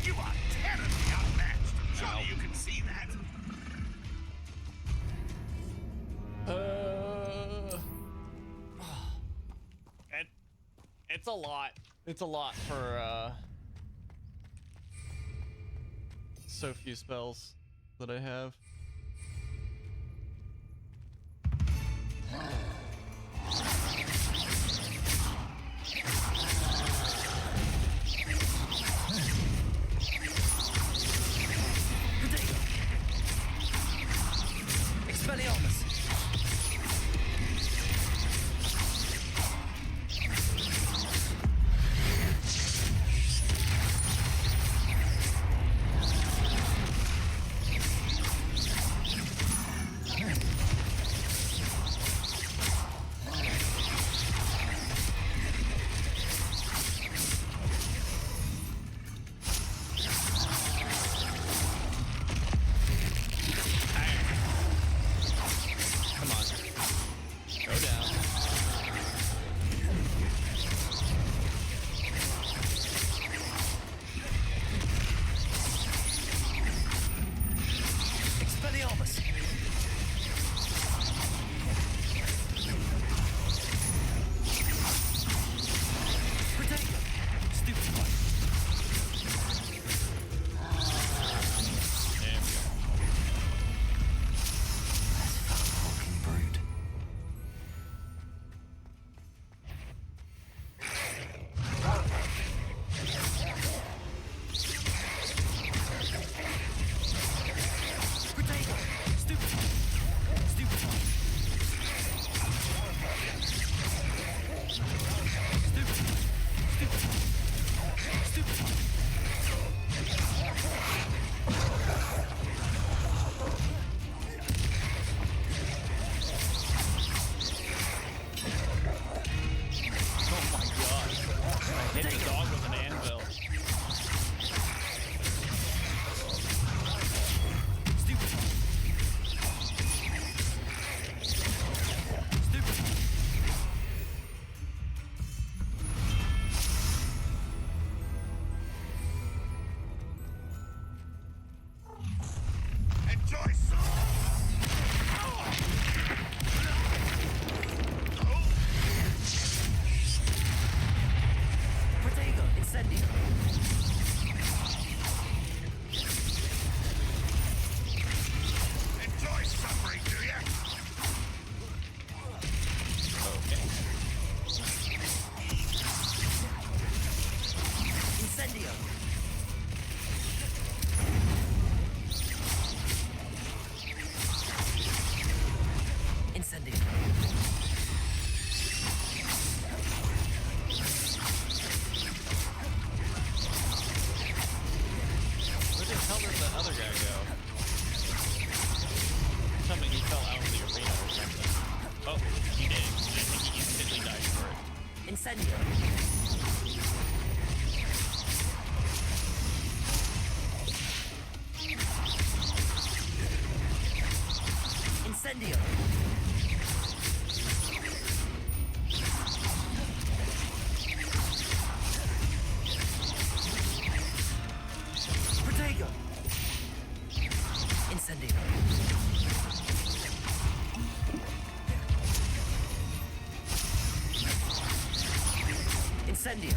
You are terribly outmatched. Surely you can see that. It's a lot. It's a lot for so few spells that I have. Expelliarmus. Incendio. Incendio. Protego. Incendio. Incendio.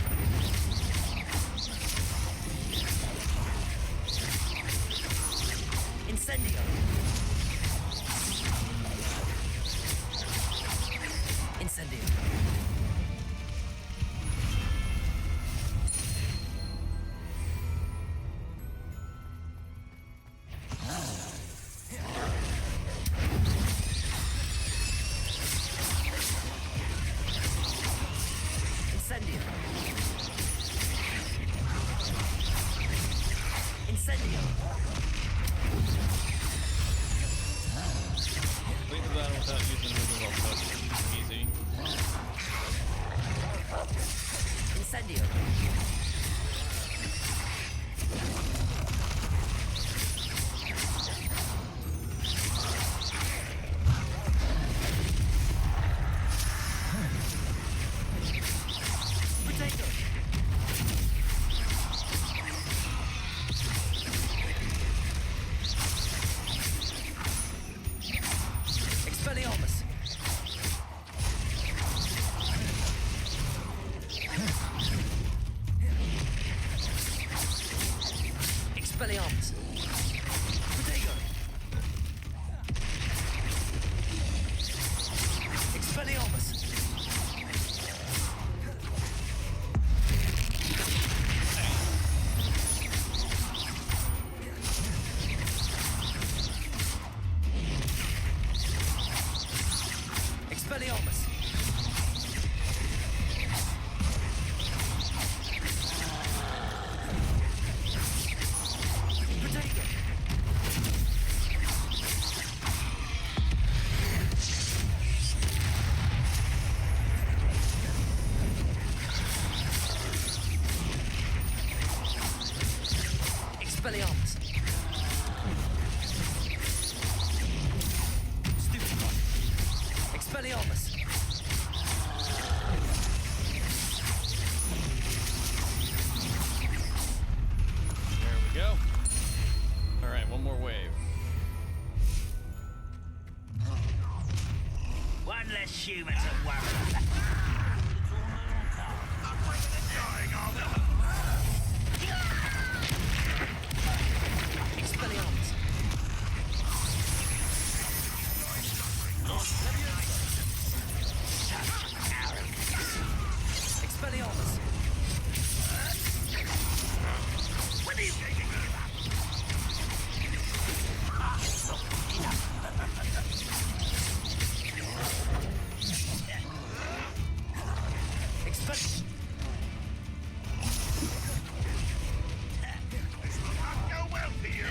Incendio. Incendio. Incendio. Expelliarmus. Protego. Expelliarmus. Expelliarmus. Protego. Expelliarmus. Stupefy. Expelliarmus. There we go. All right, one more wave. One less human to worry. Expelliarmus. Expelliarmus. What are you going to give up? Expel. This will not go well for you.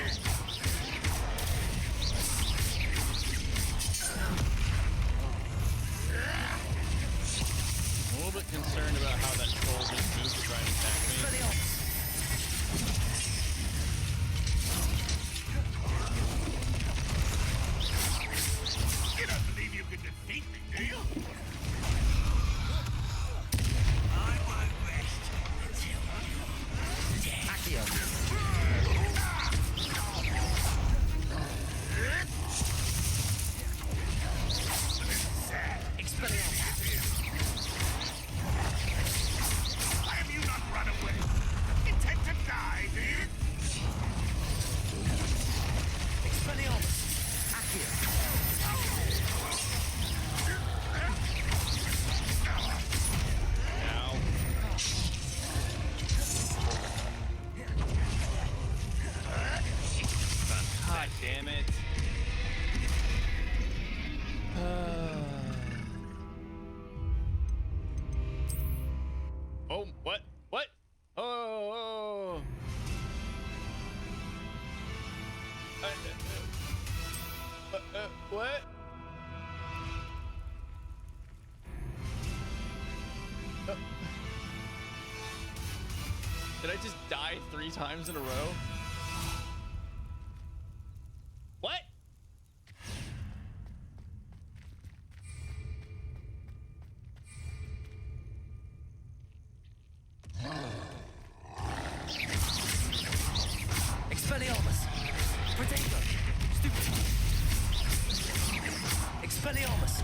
I'm a little bit concerned about how that troll just moved to try and attack me. You don't believe you can defeat me, do you? I won't rest until you're dead. Accio. Expelliarmus. Why have you not run away? Intent to die, do you? Expelliarmus. Accio. Ow. God damn it. Oh, what? What? Oh. What? Did I just die 3 times in a row? What? Expelliarmus. Protego. Stupefy. Expelliarmus.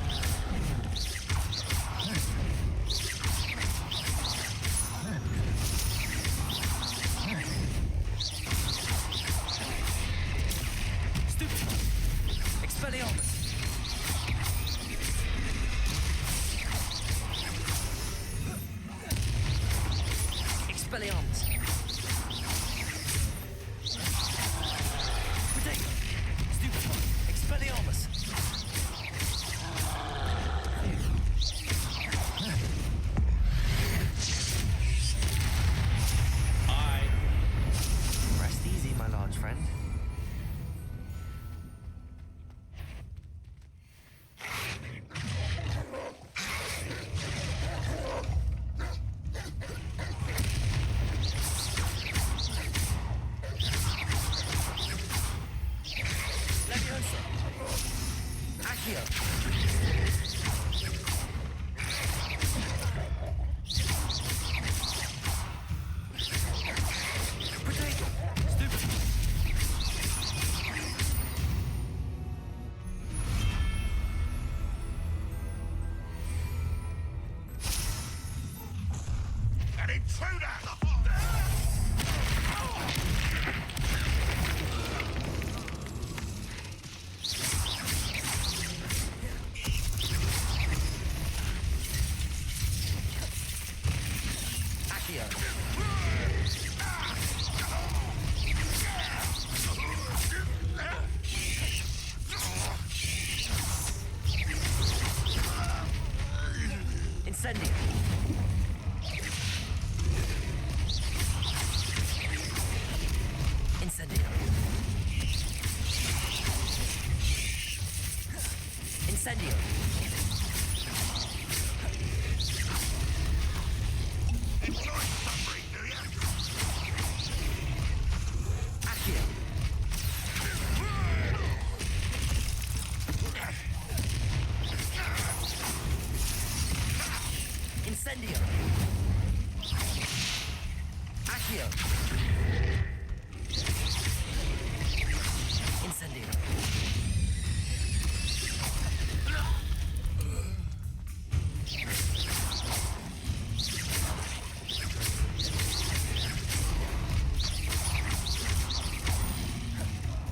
Incendio. Incendio. Incendio. Enjoy suffering, do ya? Accio. Incendio. Accio. Incendio.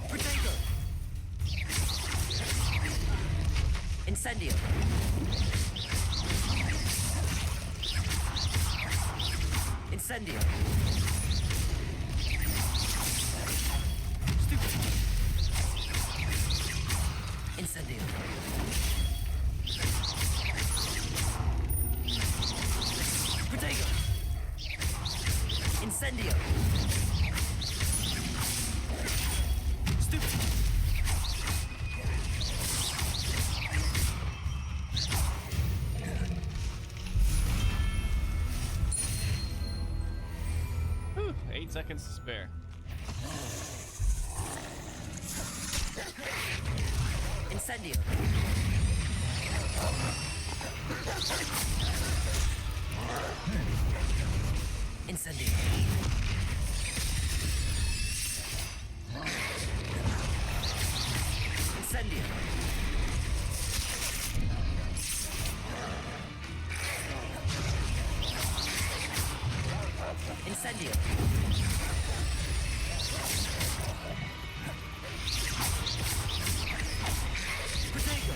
Protego. Incendio. Incendio. Stupid. Incendio. Protego. Incendio. Stupid. Whew, 8 seconds to spare. Incendio. Incendio. Incendio. Incendio. Protego.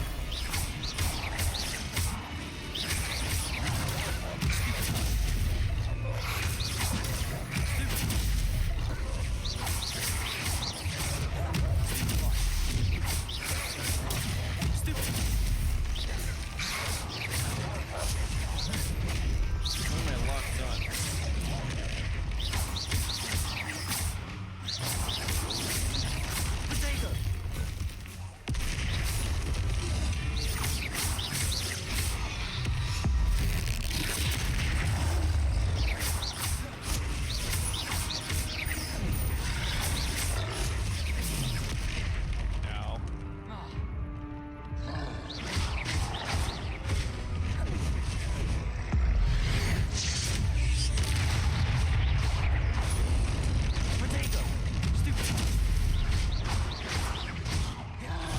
What am I locked on? Protego. No. Protego. Stupid. God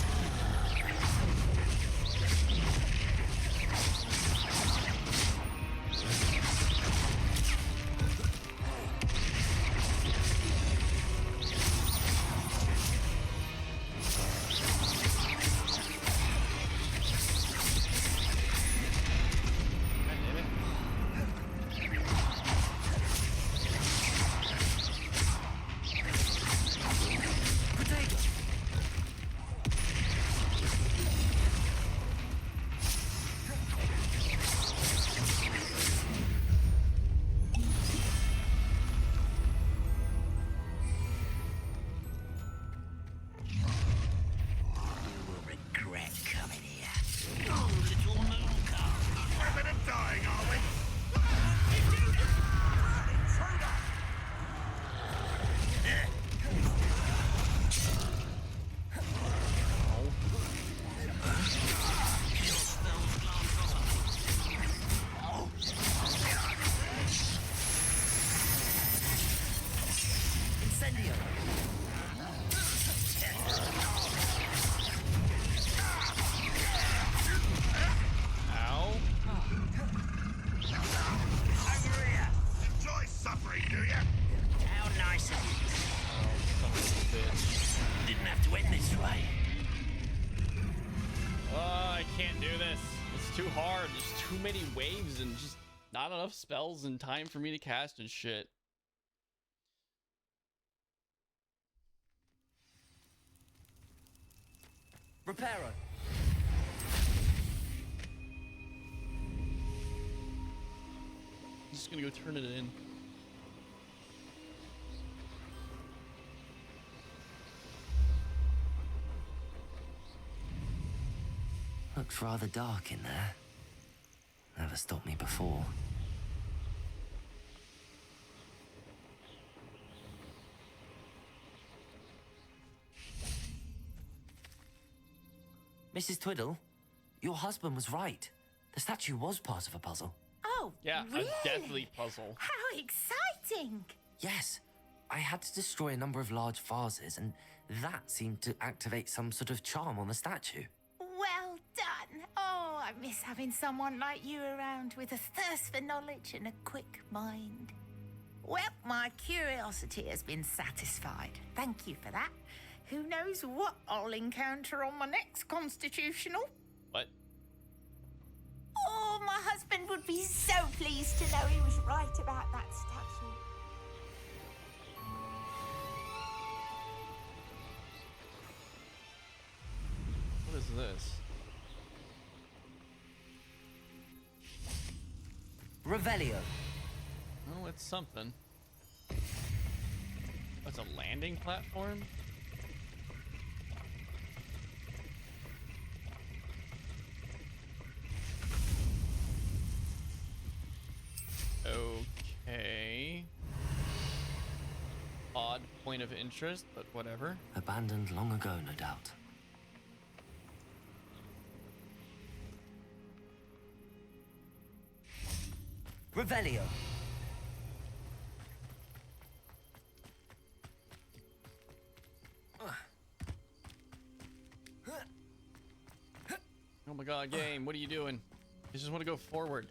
damn it. Protego. Regret coming here. Oh, little mooncar. We're a bit of dying, are we? Intruder! Incendio. Ow. Over here. Enjoy suffering, do ya? How nice of you. Oh, son of a bitch. Didn't have to end this way. Oh, I can't do this. It's too hard. There's too many waves and just not enough spells and time for me to cast and shit. Reparo. just gonna go turn it in. Looks rather dark in there. Never stopped me before. Mrs. Twiddle, your husband was right. The statue was part of a puzzle. Oh, Yeah, really? a deadly puzzle. How exciting! Yes, I had to destroy a number of large vases, and that seemed to activate some sort of charm on the statue. Well done. Oh, I miss having someone like you around with a thirst for knowledge and a quick mind. Well, my curiosity has been satisfied. Thank you for that. Who knows what I'll encounter on my next constitutional? What? Oh, my husband would be so pleased to know he was right about that statue. What is this? Revelio. Oh, it's something. Oh, it's a landing platform? Okay. Odd point of interest, but whatever. Abandoned long ago, no doubt. Revelio. Oh my god, game, what are you doing? You just want to go forward.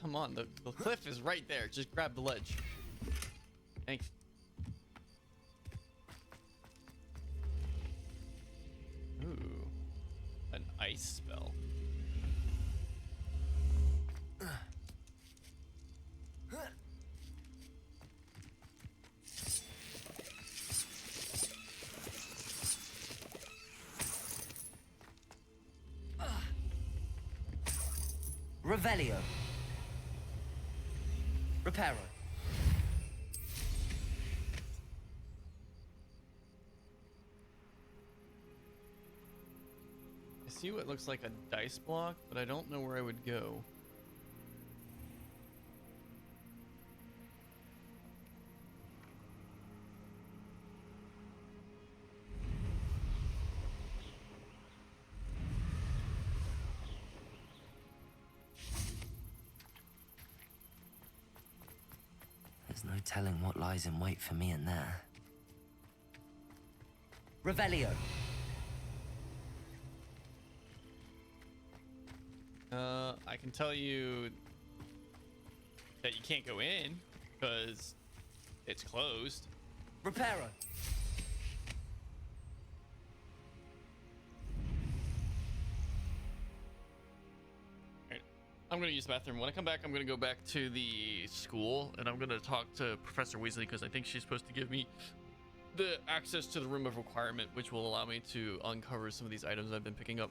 Come on, the cliff is right there. Just grab the ledge. Thanks. Ooh. An ice spell. Revelio. Reparo. I see what looks like a dice block, but I don't know where I would go. There's no telling what lies in wait for me in there. Revelio. I can tell you that you can't go in because it's closed. Reparo. I'm gonna use the bathroom. When I come back, I'm gonna go back to the school and I'm gonna talk to Professor Weasley because I think she's supposed to give me the access to the room of requirement, which will allow me to uncover some of these items I've been picking up.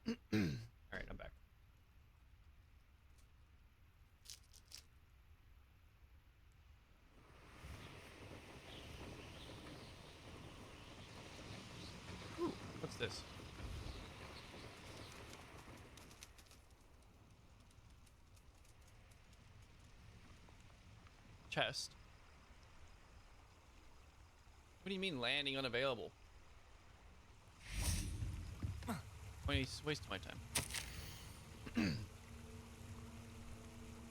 Alright, I'm back. Ooh, what's this? Chest. What do you mean landing unavailable? Waste my time.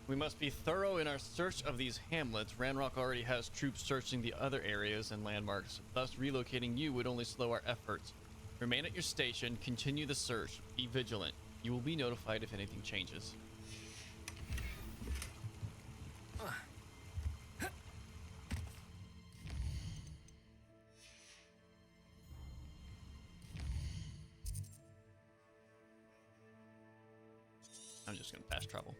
We must be thorough in our search of these hamlets. Ranrock already has troops searching the other areas and landmarks. Thus, relocating you would only slow our efforts. Remain at your station. Continue the search. Be vigilant. You will be notified if anything changes. I'm just gonna fast travel.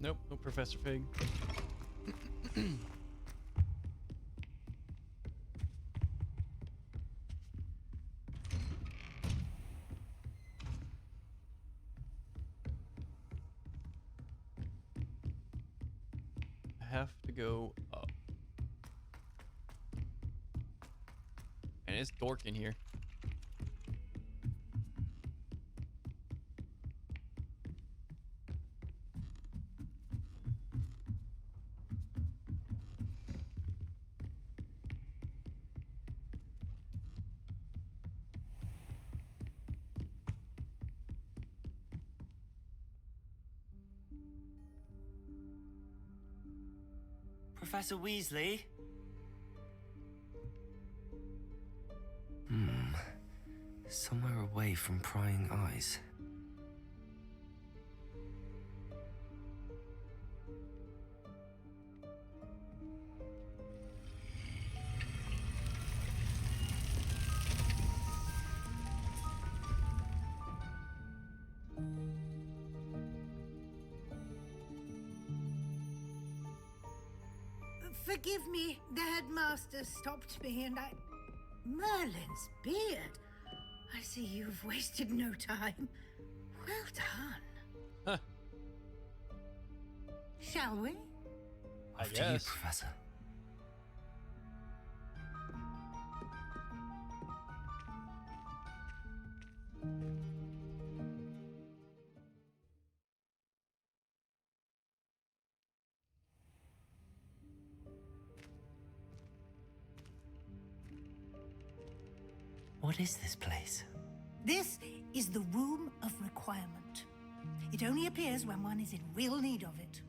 Nope, no Professor Fig. I have to go up. And it's dork in here. Professor Weasley? Somewhere away from prying eyes. Forgive me, the headmaster stopped me and I... Merlin's beard. I see you've wasted no time. Well done. Huh. Shall we? After you, Professor. What is this place? This is the Room of Requirement. It only appears when one is in real need of it.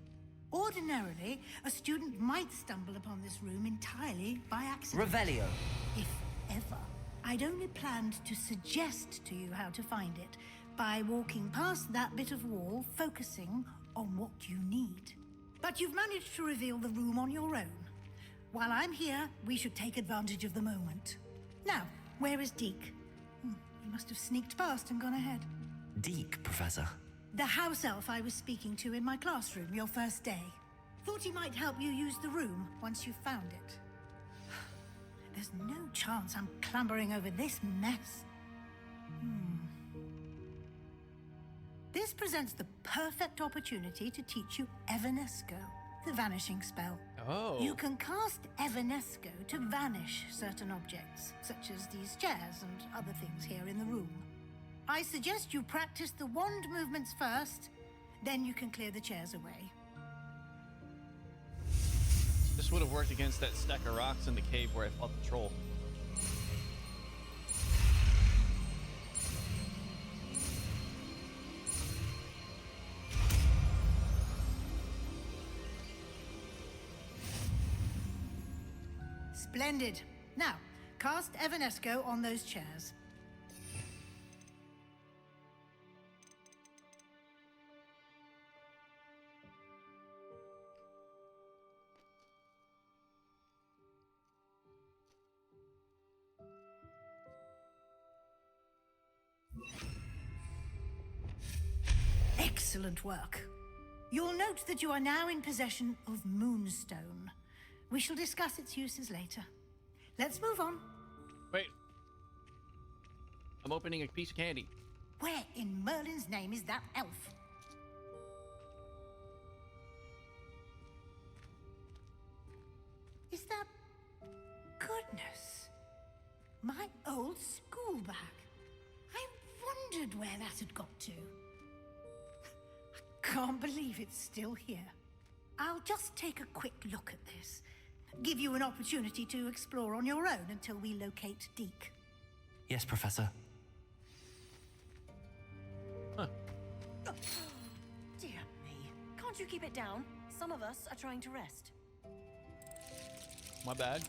Ordinarily, a student might stumble upon this room entirely by accident. Revelio. If ever. I'd only planned to suggest to you how to find it by walking past that bit of wall, focusing on what you need. But you've managed to reveal the room on your own. While I'm here, we should take advantage of the moment. Now, where is Deke? He must have sneaked past and gone ahead. Deke, Professor. The house elf I was speaking to in my classroom your first day. Thought he might help you use the room once you found it. There's no chance I'm clambering over this mess. This presents the perfect opportunity to teach you Evanesco, the vanishing spell. Oh. You can cast Evanesco to vanish certain objects, such as these chairs and other things here in the room. I suggest you practice the wand movements first, then you can clear the chairs away. This would have worked against that stack of rocks in the cave where I fought the troll. Splendid. Now, cast Evanesco on those chairs. Excellent work. You'll note that you are now in possession of Moonstone. We shall discuss its uses later. Let's move on. Wait. I'm opening a piece of candy. Where in Merlin's name is that elf? Is that... Goodness. My old school bag. I wondered where that had got to. I can't believe it's still here. I'll just take a quick look at this. Give you an opportunity to explore on your own until we locate Deke. Yes, Professor. Huh. Dear me. Can't you keep it down? Some of us are trying to rest. My bad.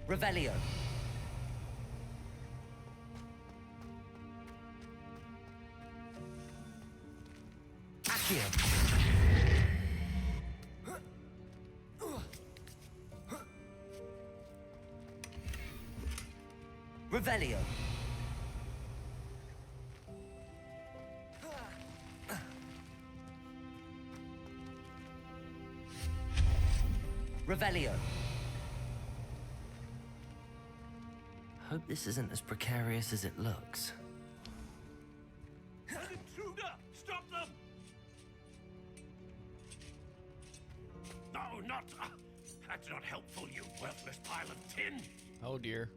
Revelio. Accio. Revelio. Revelio. Hope this isn't as precarious as it looks. An intruder! Stop them! No, not... that's not helpful, you worthless pile of tin! Oh dear.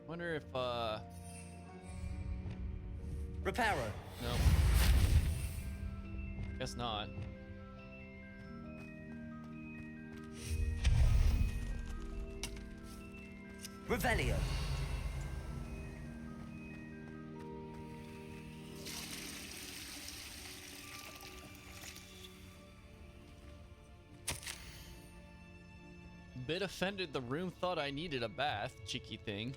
Wonder if, Reparo. No. Guess not. Revelio. Bit offended the room thought I needed a bath, cheeky thing.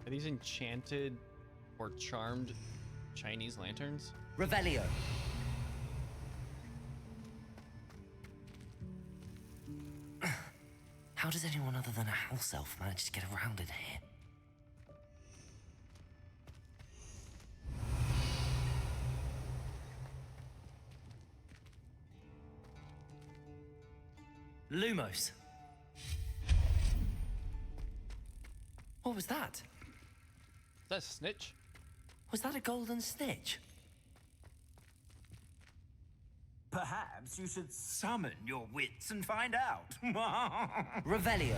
Are these enchanted or charmed Chinese lanterns? Revelio. How does anyone other than a house elf manage to get around in here? Lumos. What was that? Is that a snitch? Was that a golden snitch? Perhaps you should summon your wits and find out. Revelio.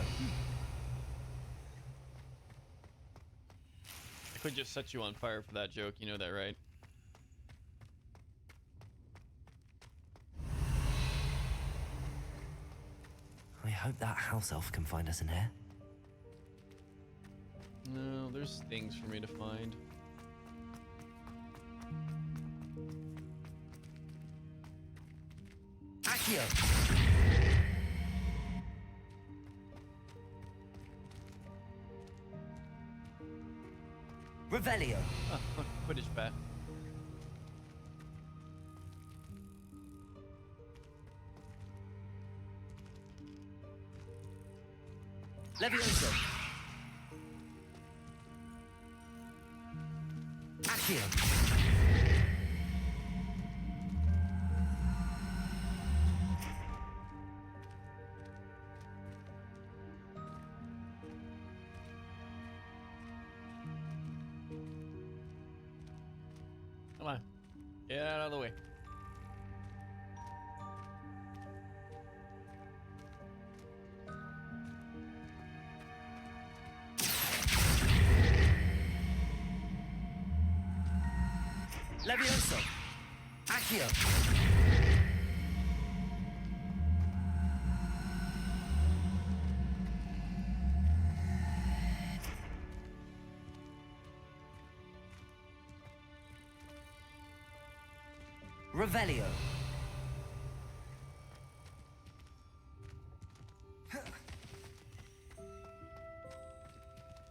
I could just set you on fire for that joke, you know that, right? I hope that house elf can find us in here. No, there's things for me to find. Accio. Revelio. Oh, Quidditch bat. Levioso. Accio. Come on. Get out of the way. Levioso. Accio. Revelio.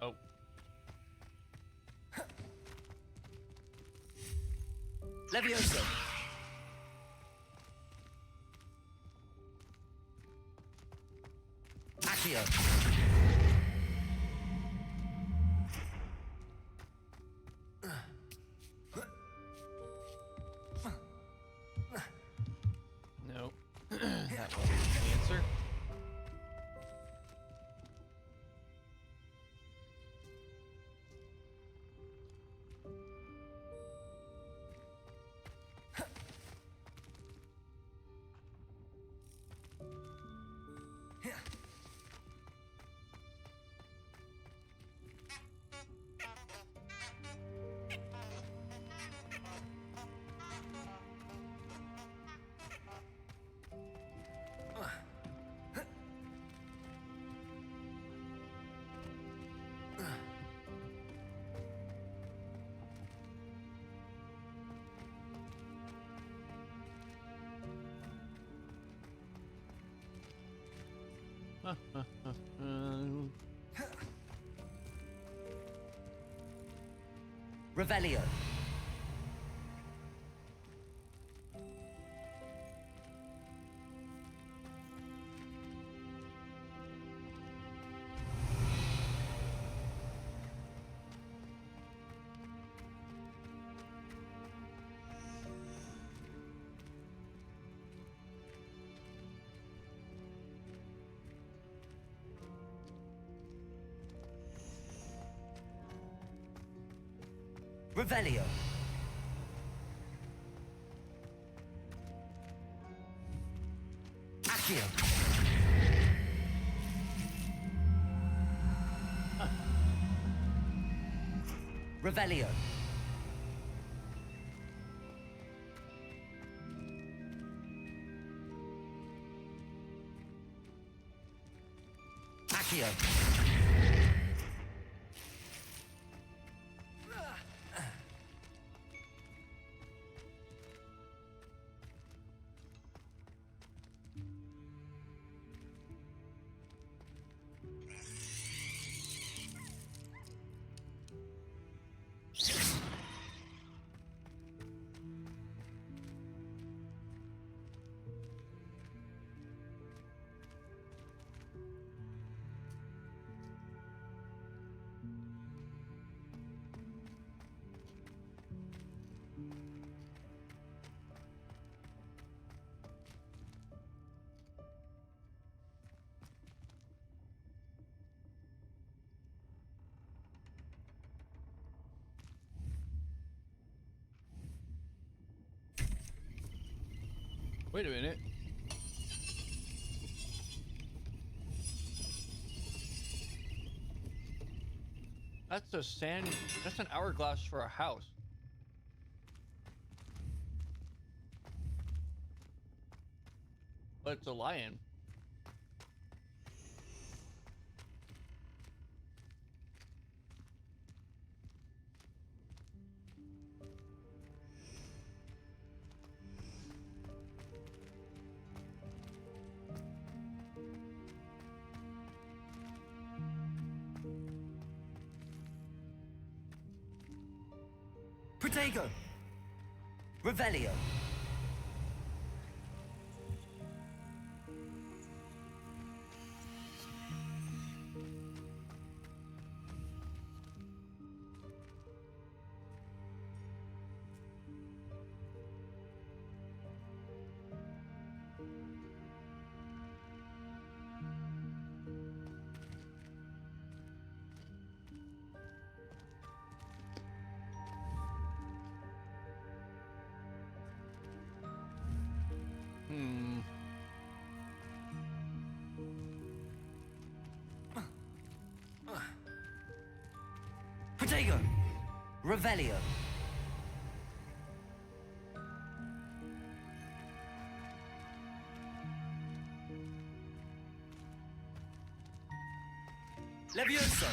Oh. Levioso. Accio. No. That wasn't the answer. Revelio. Revelio. Accio. Revelio. Accio. Wait a minute. That's a sand. That's an hourglass for a house. But it's a lion. Protego. Revelio. Protego. Revelio. Levioso!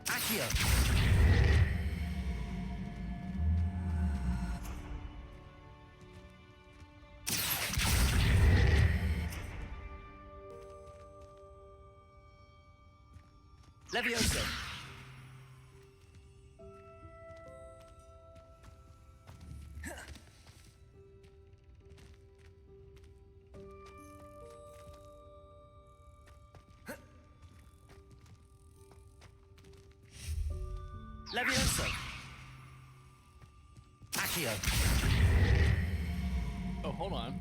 Accio! Levioso! Levioso! Accio! Oh, hold on.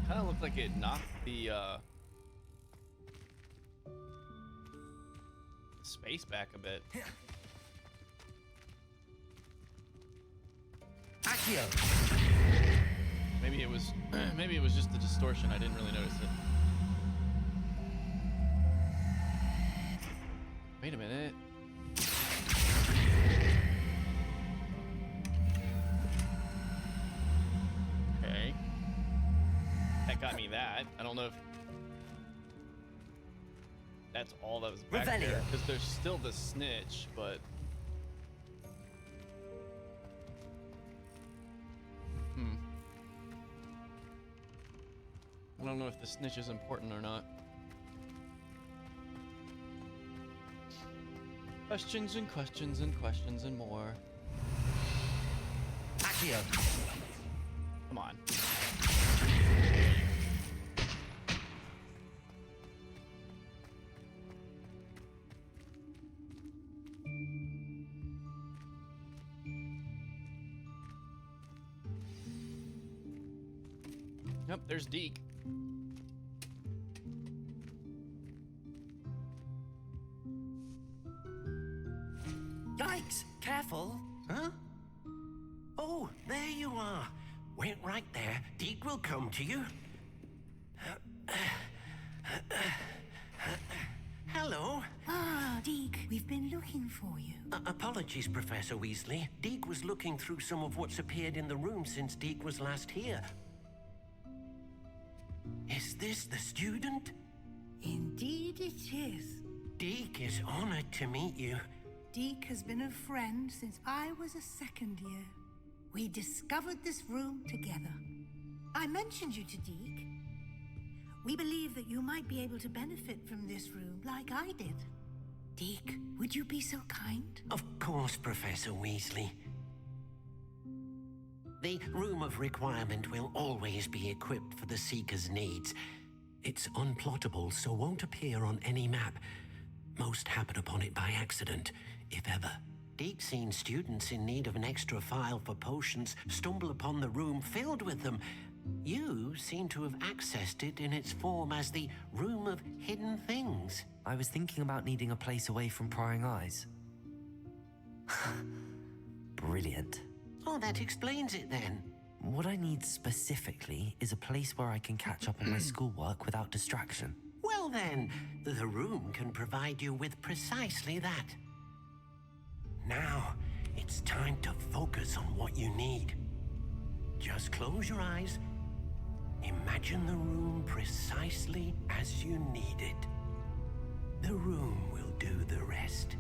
Kind of looked like it knocked the space back a bit. Accio! Maybe it was maybe it was just the distortion. I didn't really notice it. Wait a minute. Okay. That got me that. I don't know if that's all that was back Revelio. there, because there's still the snitch, but I don't know if the snitch is important or not. Questions and questions and questions and more. Accio! Come on. Yep, there's Deke. Yikes! Careful! Huh? Oh, there you are. Wait right there. Deke will come to you. Hello. Ah, Deke, we've been looking for you. Apologies, Professor Weasley. Deke was looking through some of what's appeared in the room since Deke was last here. Is this the student? Indeed it is. Deke is honored to meet you. Deke has been a friend since I was a second year. We discovered this room together. I mentioned you to Deke. We believe that you might be able to benefit from this room like I did. Deke, would you be so kind? Of course, Professor Weasley. The Room of Requirement will always be equipped for the Seeker's needs. It's unplottable, so won't appear on any map. Most happen upon it by accident, if ever. Deke's seen students in need of an extra file for potions stumble upon the room filled with them. You seem to have accessed it in its form as the Room of Hidden Things. I was thinking about needing a place away from prying eyes. Brilliant. Oh, that explains it then. What I need specifically is a place where I can catch up on my schoolwork without distraction. Well then, the room can provide you with precisely that. Now, it's time to focus on what you need. Just close your eyes. Imagine the room precisely as you need it. The room will do the rest.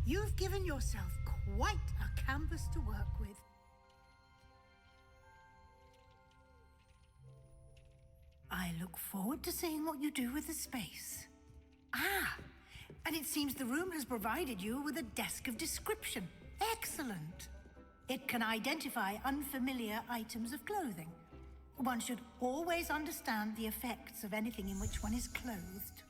You've given yourself quite a canvas to work with. I look forward to seeing what you do with the space. Ah, and it seems the room has provided you with a desk of description. Excellent. It can identify unfamiliar items of clothing. One should always understand the effects of anything in which one is clothed.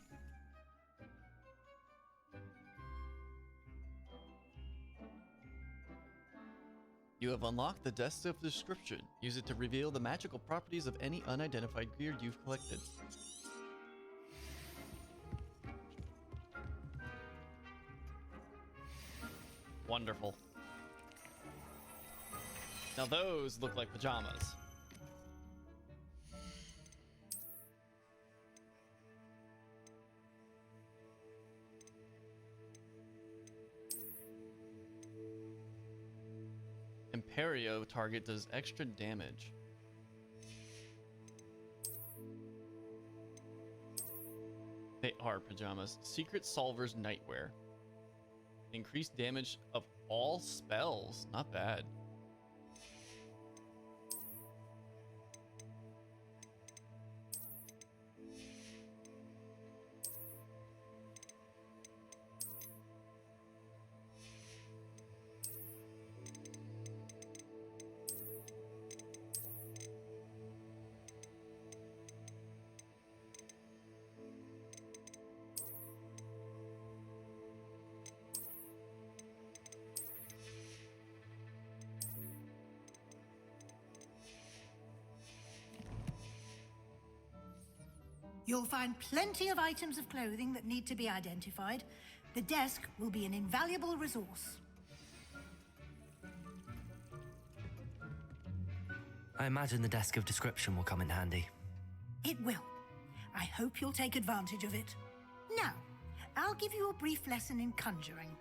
You have unlocked the Desk of Description. Use it to reveal the magical properties of any unidentified gear you've collected. Wonderful. Now those look like pajamas. Imperio target does extra damage. They are pajamas. Secret Solver's Nightwear. Increased damage of all spells. Not bad. You'll find plenty of items of clothing that need to be identified. The desk will be an invaluable resource. I imagine the desk of description will come in handy. It will. I hope you'll take advantage of it. Now, I'll give you a brief lesson in conjuring.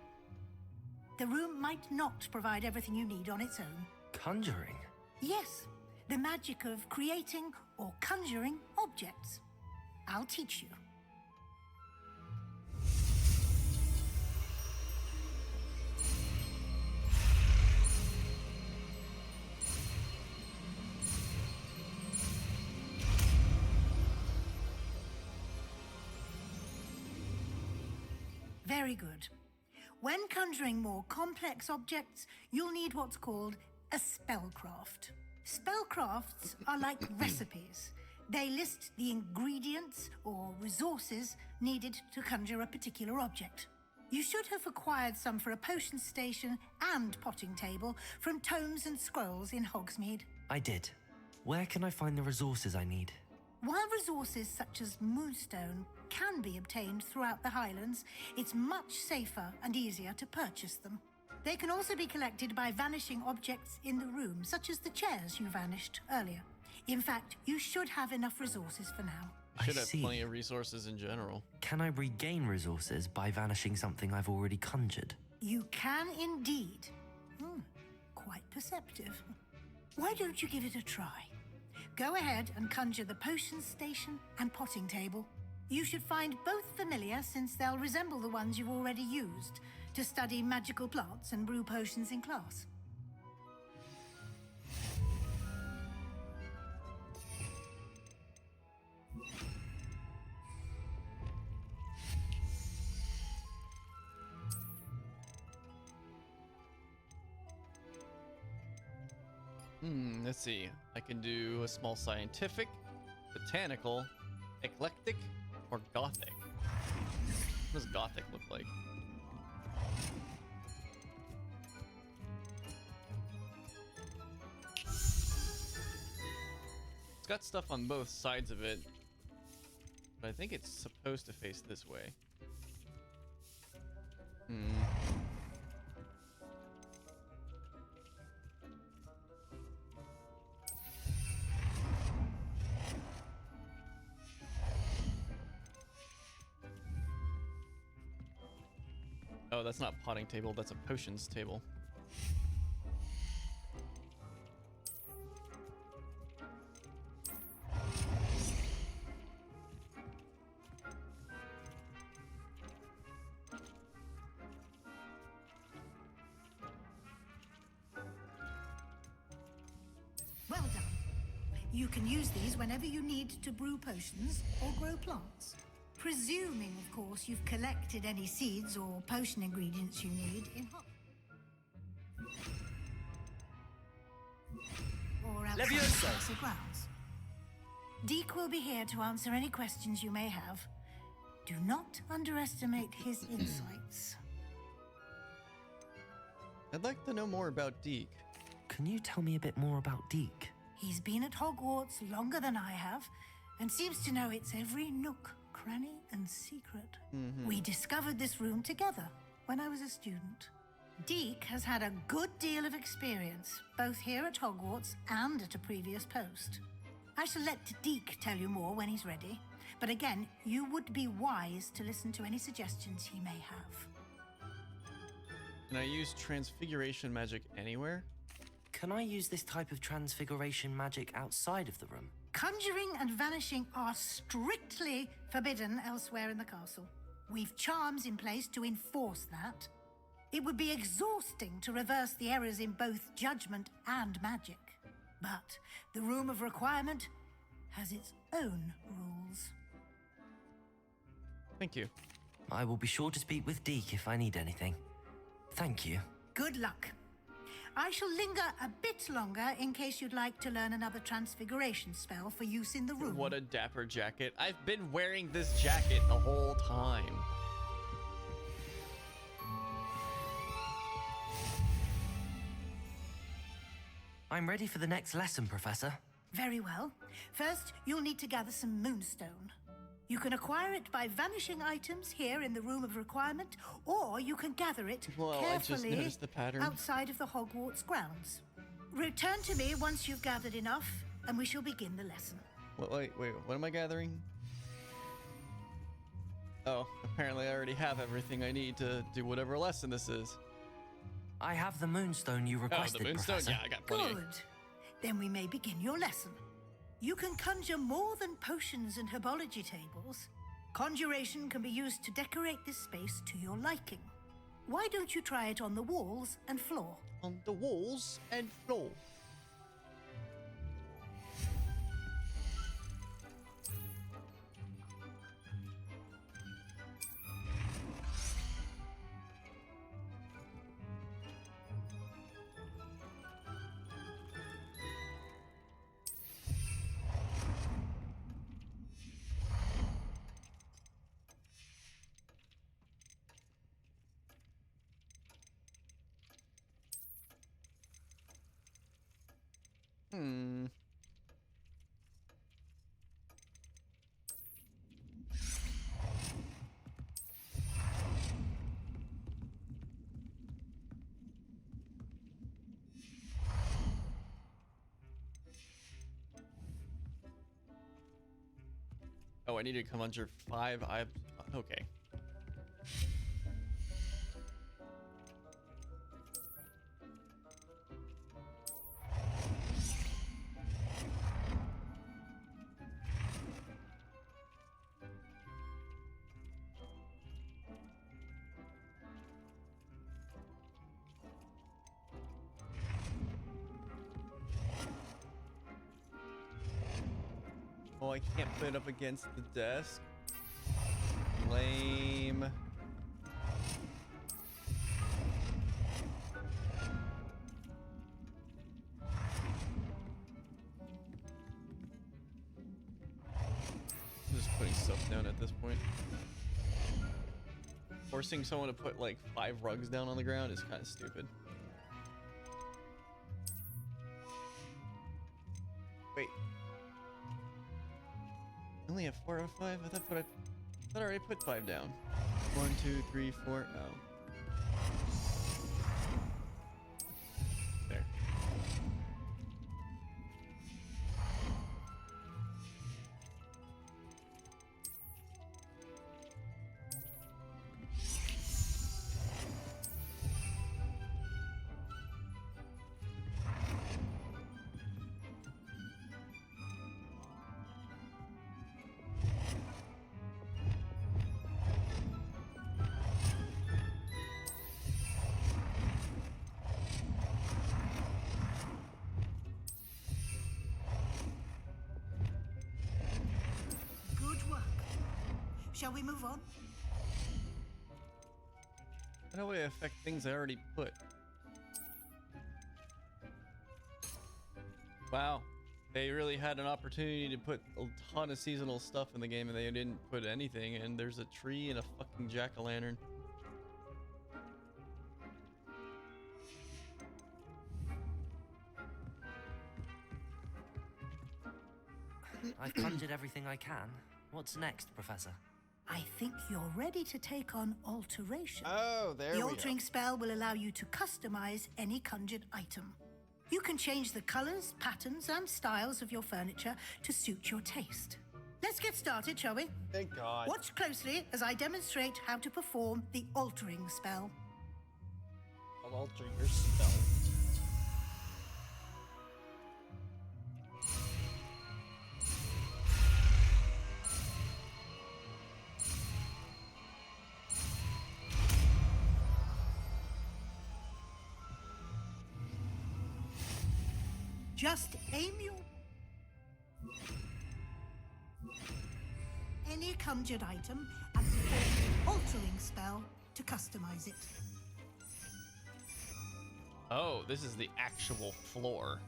The room might not provide everything you need on its own. Conjuring? Yes, the magic of creating or conjuring objects. I'll teach you. Very good. When conjuring more complex objects, you'll need what's called a spellcraft. Spellcrafts are like recipes. They list the ingredients or resources needed to conjure a particular object. You should have acquired some for a potion station and potting table from tomes and scrolls in Hogsmeade. I did. Where can I find the resources I need? While resources such as moonstone can be obtained throughout the Highlands, it's much safer and easier to purchase them. They can also be collected by vanishing objects in the room, such as the chairs you vanished earlier. In fact, you should have enough resources for now. Should have plenty of resources in general. Can I regain resources by vanishing something I've already conjured? You can indeed. Quite perceptive. Why don't you give it a try? Go ahead and conjure the potion station and potting table. You should find both familiar, since they'll resemble the ones you've already used to study magical plants and brew potions in class. Let's see. I can do a small scientific, botanical, eclectic, or gothic. What does gothic look like? It's got stuff on both sides of it, but I think it's supposed to face this way. Oh, that's not potting table, that's a potions table. Well done. You can use these whenever you need to brew potions or grow plants. Presuming, of course, you've collected any seeds or potion ingredients you need in or outside the Leviosa! castle grounds. Deke will be here to answer any questions you may have. Do not underestimate his insights. I'd like to know more about Deke. Can you tell me a bit more about Deke? He's been at Hogwarts longer than I have, and seems to know its every nook, cranny, and secret. We discovered this room together when I was a student. Deke has had a good deal of experience, both here at Hogwarts and at a previous post. I shall let Deke tell you more when he's ready, but again, you would be wise to listen to any suggestions he may have. Can I use transfiguration magic anywhere? Can I use this type of transfiguration magic outside of the room? Conjuring and vanishing are strictly forbidden elsewhere in the castle. We've charms in place to enforce that. It would be exhausting to reverse the errors in both judgment and magic. But the Room of Requirement has its own rules. Thank you. I will be sure to speak with Deke if I need anything. Thank you. Good luck. I shall linger a bit longer in case you'd like to learn another transfiguration spell for use in the room. What a dapper jacket. I've been wearing this jacket the whole time. I'm ready for the next lesson, Professor. Very well. First, you'll need to gather some moonstone. You can acquire it by vanishing items here in the Room of Requirement, or you can gather it I just carefully noticed the pattern. outside of the Hogwarts grounds. Return to me once you've gathered enough, and we shall begin the lesson. Wait, what am I gathering? Oh, apparently I already have everything I need to do whatever lesson this is. I have the moonstone you requested, Oh, the moonstone? Professor. Yeah, I got plenty. Good. Then we may begin your lesson. You can conjure more than potions and herbology tables. Conjuration can be used to decorate this space to your liking. Why don't you try it on the walls and floor? On the walls and floor. Oh, I need to conjure 5. Okay. Oh, I can't put it up against the desk. Lame. I'm just putting stuff down at this point. Forcing someone to put like 5 rugs down on the ground is kind of stupid. Wait. I only have 4 out of 5? I thought I already put 5 down. 1, 2, 3, 4. Oh. There. Shall we move on? How do I affect things I already put? Wow. They really had an opportunity to put a ton of seasonal stuff in the game and they didn't put anything, and there's a tree and a fucking jack-o'-lantern. I've conjured everything I can. What's next, Professor? I think you're ready to take on alteration. Oh, there we The go. altering spell will allow you to customize any conjured item. You can change the colors, patterns, and styles of your furniture to suit your taste. Let's get started, shall we? Thank God. Watch closely as I demonstrate how to perform the altering spell. I'll alter your spell. Just aim your... any conjured item and perform the altering spell to customize it. Oh, this is the actual floor.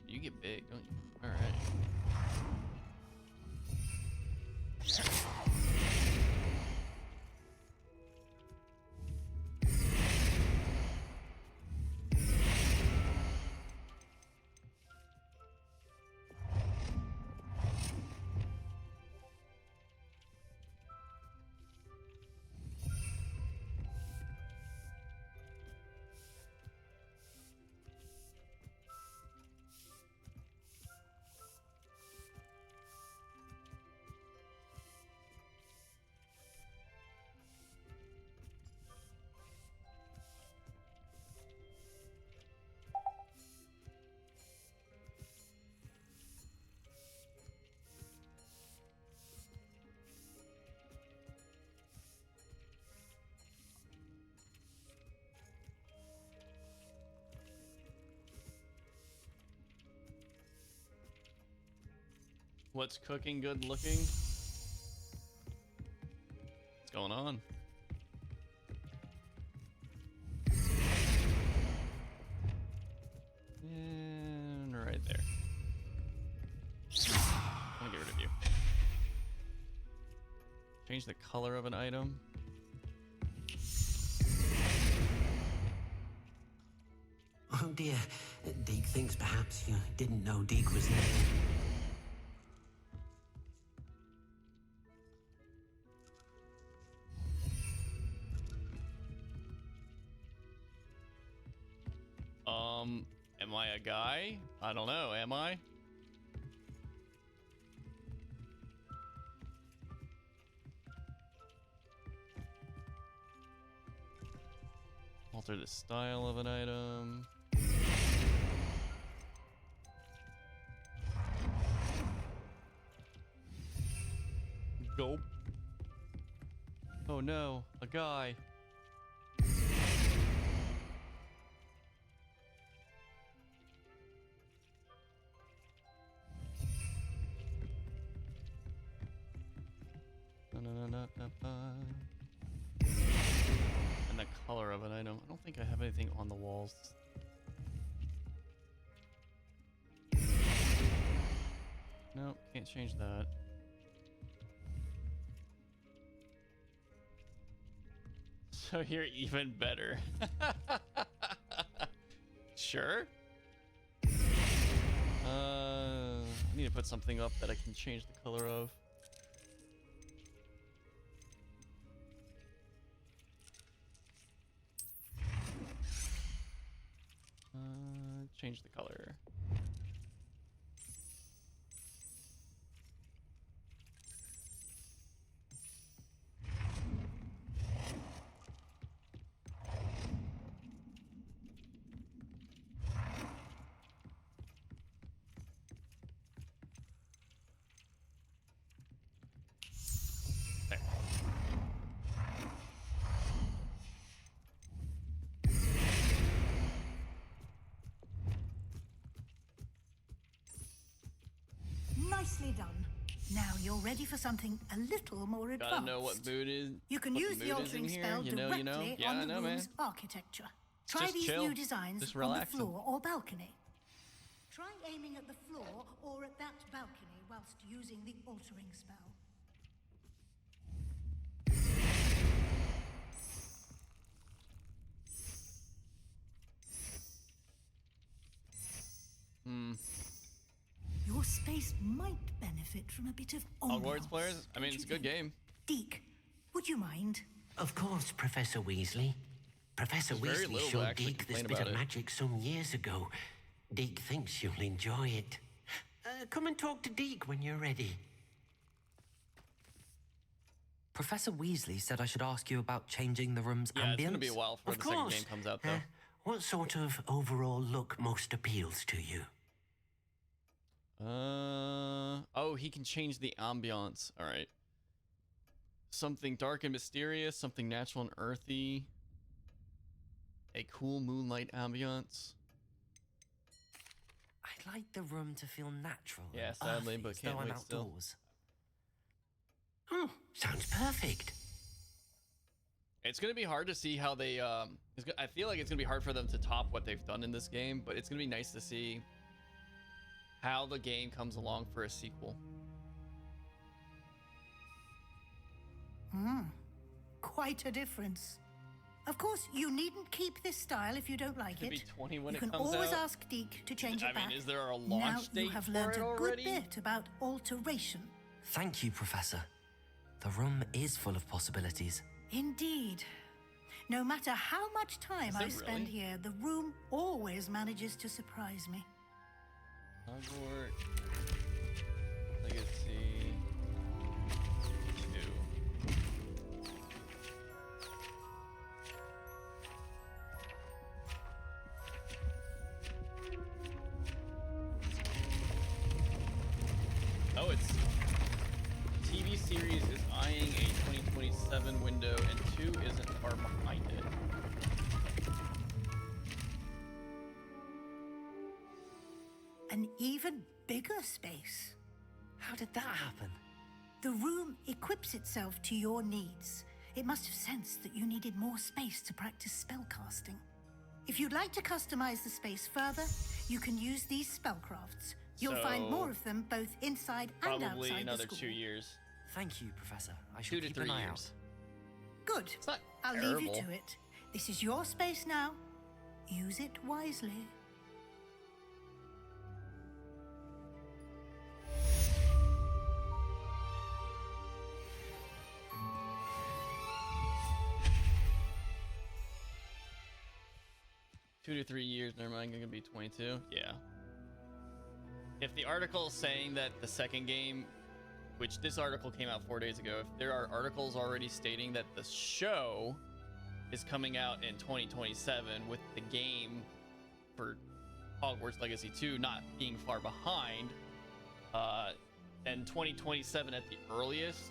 You get big, don't you? All right. What's cooking good looking? What's going on? And right there. I'm gonna get rid of you. Change the color of an item. Oh dear. Deek thinks perhaps you didn't know Deek was there. Am I a guy? I don't know, am I? Alter the style of an item. Gulp. Oh no, a guy. And the color of an item. I don't think I have anything on the walls. No, can't change that. So you're even better. Sure. I need to put something up that I can change the color of. Change the color. Now you're ready for something a little more advanced. Gotta know what mood is. You can use the altering spell directly Yeah, on the man. room's architecture. Try Just these chill. new designs Just on the relaxing. floor or balcony. Try aiming at the floor or at that balcony whilst using the altering spell. Your space might benefit from a bit of Hogwarts players? I mean, it's a good game. Deke, would you mind? Of course, Professor Weasley. Professor There's very Weasley little to showed actually Deke this complain bit of about it. magic some years ago. Deke thinks you'll enjoy it. Come and talk to Deke when you're ready. Professor Weasley said I should ask you about changing the room's ambience. Yeah, it's gonna be a while before Of the second course. game comes out, though. What sort of overall look most appeals to you? Oh, he can change the ambiance. All right. Something dark and mysterious, something natural and earthy. A cool moonlight ambiance. I'd like the room to feel natural. Yeah, and sadly, earthy, but as can't though I'm wait still. outdoors. Oh, sounds perfect. It's gonna be hard to see how they. I feel like it's gonna be hard for them to top what they've done in this game, but it's gonna be nice to see how the game comes along for a sequel. Quite a difference. Of course, you needn't keep this style if you don't like Could it. be 20 when you it can comes always out. ask Deke to change it I mean, back. is there a Now launch you date have for learned it a already? good bit about alteration. Thank you, Professor. The room is full of possibilities. Indeed. No matter how much time Is I it spend really? here, the room always manages to surprise me. Hogwarts Legacy 2. Oh, it's TV series is eyeing a 2027 window, and 2 isn't far behind it. An even bigger space. How did that happen? The room equips itself to your needs. It must have sensed that you needed more space to practice spellcasting. If you'd like to customize the space further, you can use these spellcrafts. You'll find So, more of them both inside and Probably outside another the school. 2 years. Thank you, Professor. I 2 should to keep 3 an eye years. Good. not I'll leave you terrible. to it. This is your space now. Use it wisely. Out. 2 to 3 years. Never mind. Gonna be 22. Yeah. If the article is saying that the second game, which this article came out 4 days ago, if there are articles already stating that the show is coming out in 2027 with the game for Hogwarts Legacy 2 not being far behind, then 2027 at the earliest,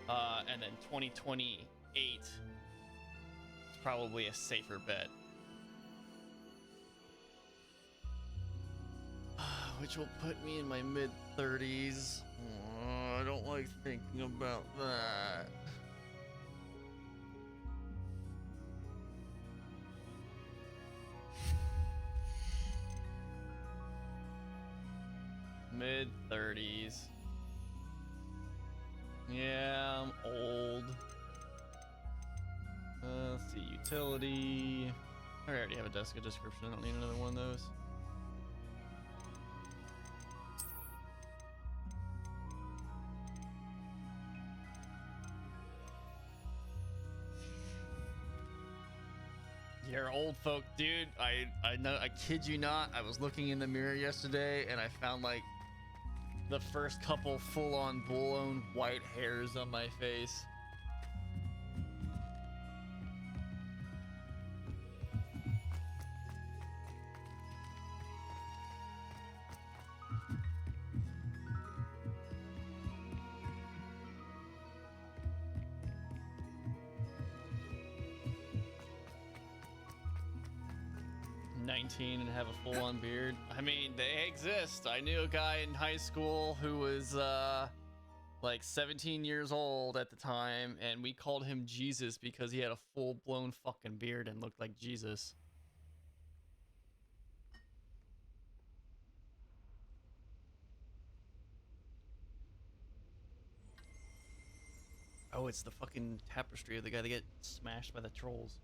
and then 2028 is probably a safer bet. Which will put me in my mid-30s. I don't like thinking about that. Mid-30s. Yeah, I'm old. Let's see, utility. I already have a desk description. I don't need another one of those. You're old folk, dude. I know. I kid you not. I was looking in the mirror yesterday, and I found like the first couple full-on blown white hairs on my face. 19 and have a full-on beard. I mean, they exist. I knew a guy in high school who was like 17 years old at the time, and we called him Jesus because he had a full-blown fucking beard and looked like Jesus. Oh, it's the fucking tapestry of the guy that get smashed by the trolls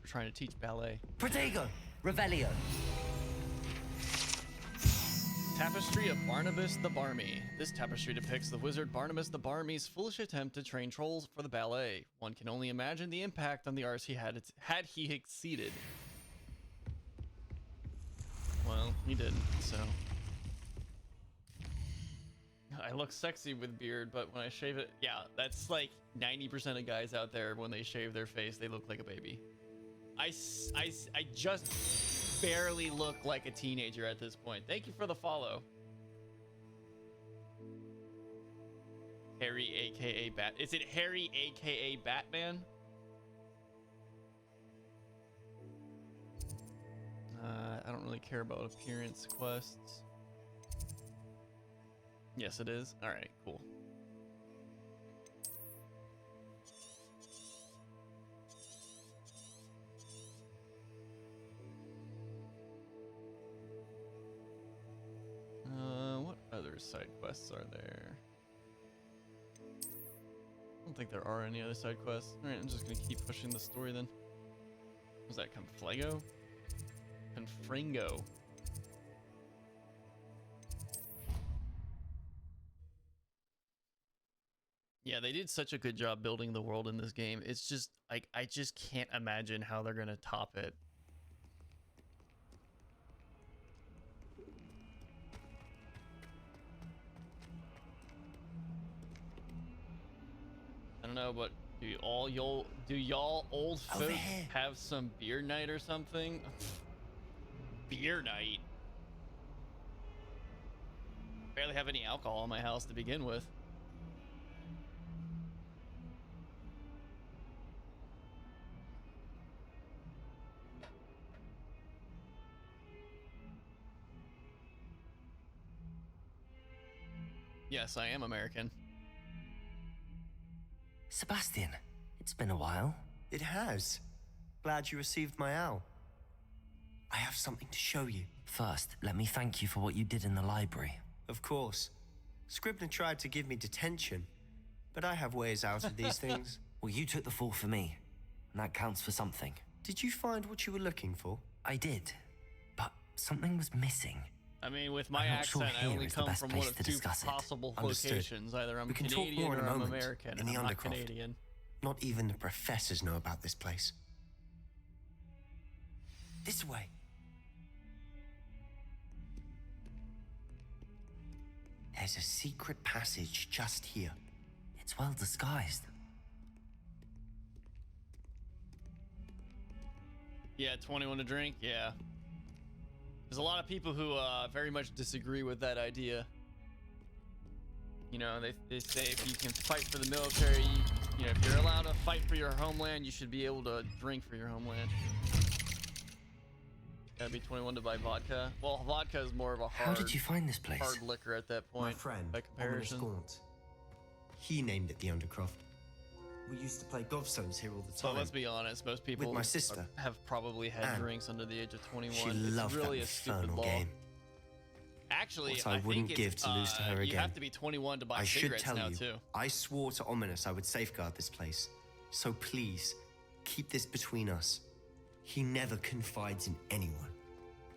for trying to teach ballet. Protego! Revelio! Tapestry of Barnabas the Barmy. This tapestry depicts the wizard Barnabas the Barmy's foolish attempt to train trolls for the ballet. One can only imagine the impact on the arts he had he exceeded. Well, he didn't, so. I look sexy with beard, but when I shave it, yeah, that's like 90% of guys out there, when they shave their face, they look like a baby. I just barely look like a teenager at this point. Thank you for the follow. Harry, aka Bat. Is it Harry, aka Batman? I don't really care about appearance quests. Yes, it is. All right, cool. What other side quests are there? I don't think there are any other side quests. All right, I'm just gonna keep pushing the story then. Was that Conflago? Confringo. Yeah, they did such a good job building the world in this game. It's just like, I just can't imagine how they're gonna top it. I don't know, but do y'all old folks have some beer night or something? Beer night? Barely have any alcohol in my house to begin with. Yes, I am American. Sebastian, it's been a while. It has. Glad you received my owl. I have something to show you. First, let me thank you for what you did in the library. Of course. Scribner tried to give me detention, but I have ways out of these things. Well, you took the fall for me, and that counts for something. Did you find what you were looking for? I did, but something was missing. I mean, with my accent, I only come from one of two possible locations. Either I'm Canadian or I'm American, and I'm not Canadian. Not even the professors know about this place. This way. There's a secret passage just here. It's well disguised. Yeah, 21 to drink, yeah. There's a lot of people who very much disagree with that idea. You know, they say if you can fight for the military, you know, if you're allowed to fight for your homeland, you should be able to drink for your homeland. Gotta be 21 to buy vodka. Well, vodka is more of a hard. How did you find this place? Hard liquor at that point. My friend, by comparison. Gaunt. He named it the Undercroft. We used to play gobstones here all the time. So let's be honest, most people with my sister have probably had drinks under the age of 21. She loved it's really that a stupid infernal law. game. Actually, what I wouldn't think give to lose to her again. You have to be 21 to buy I should cigarettes tell now you, too. I swore to Ominous I would safeguard this place. So please, keep this between us. He never confides in anyone.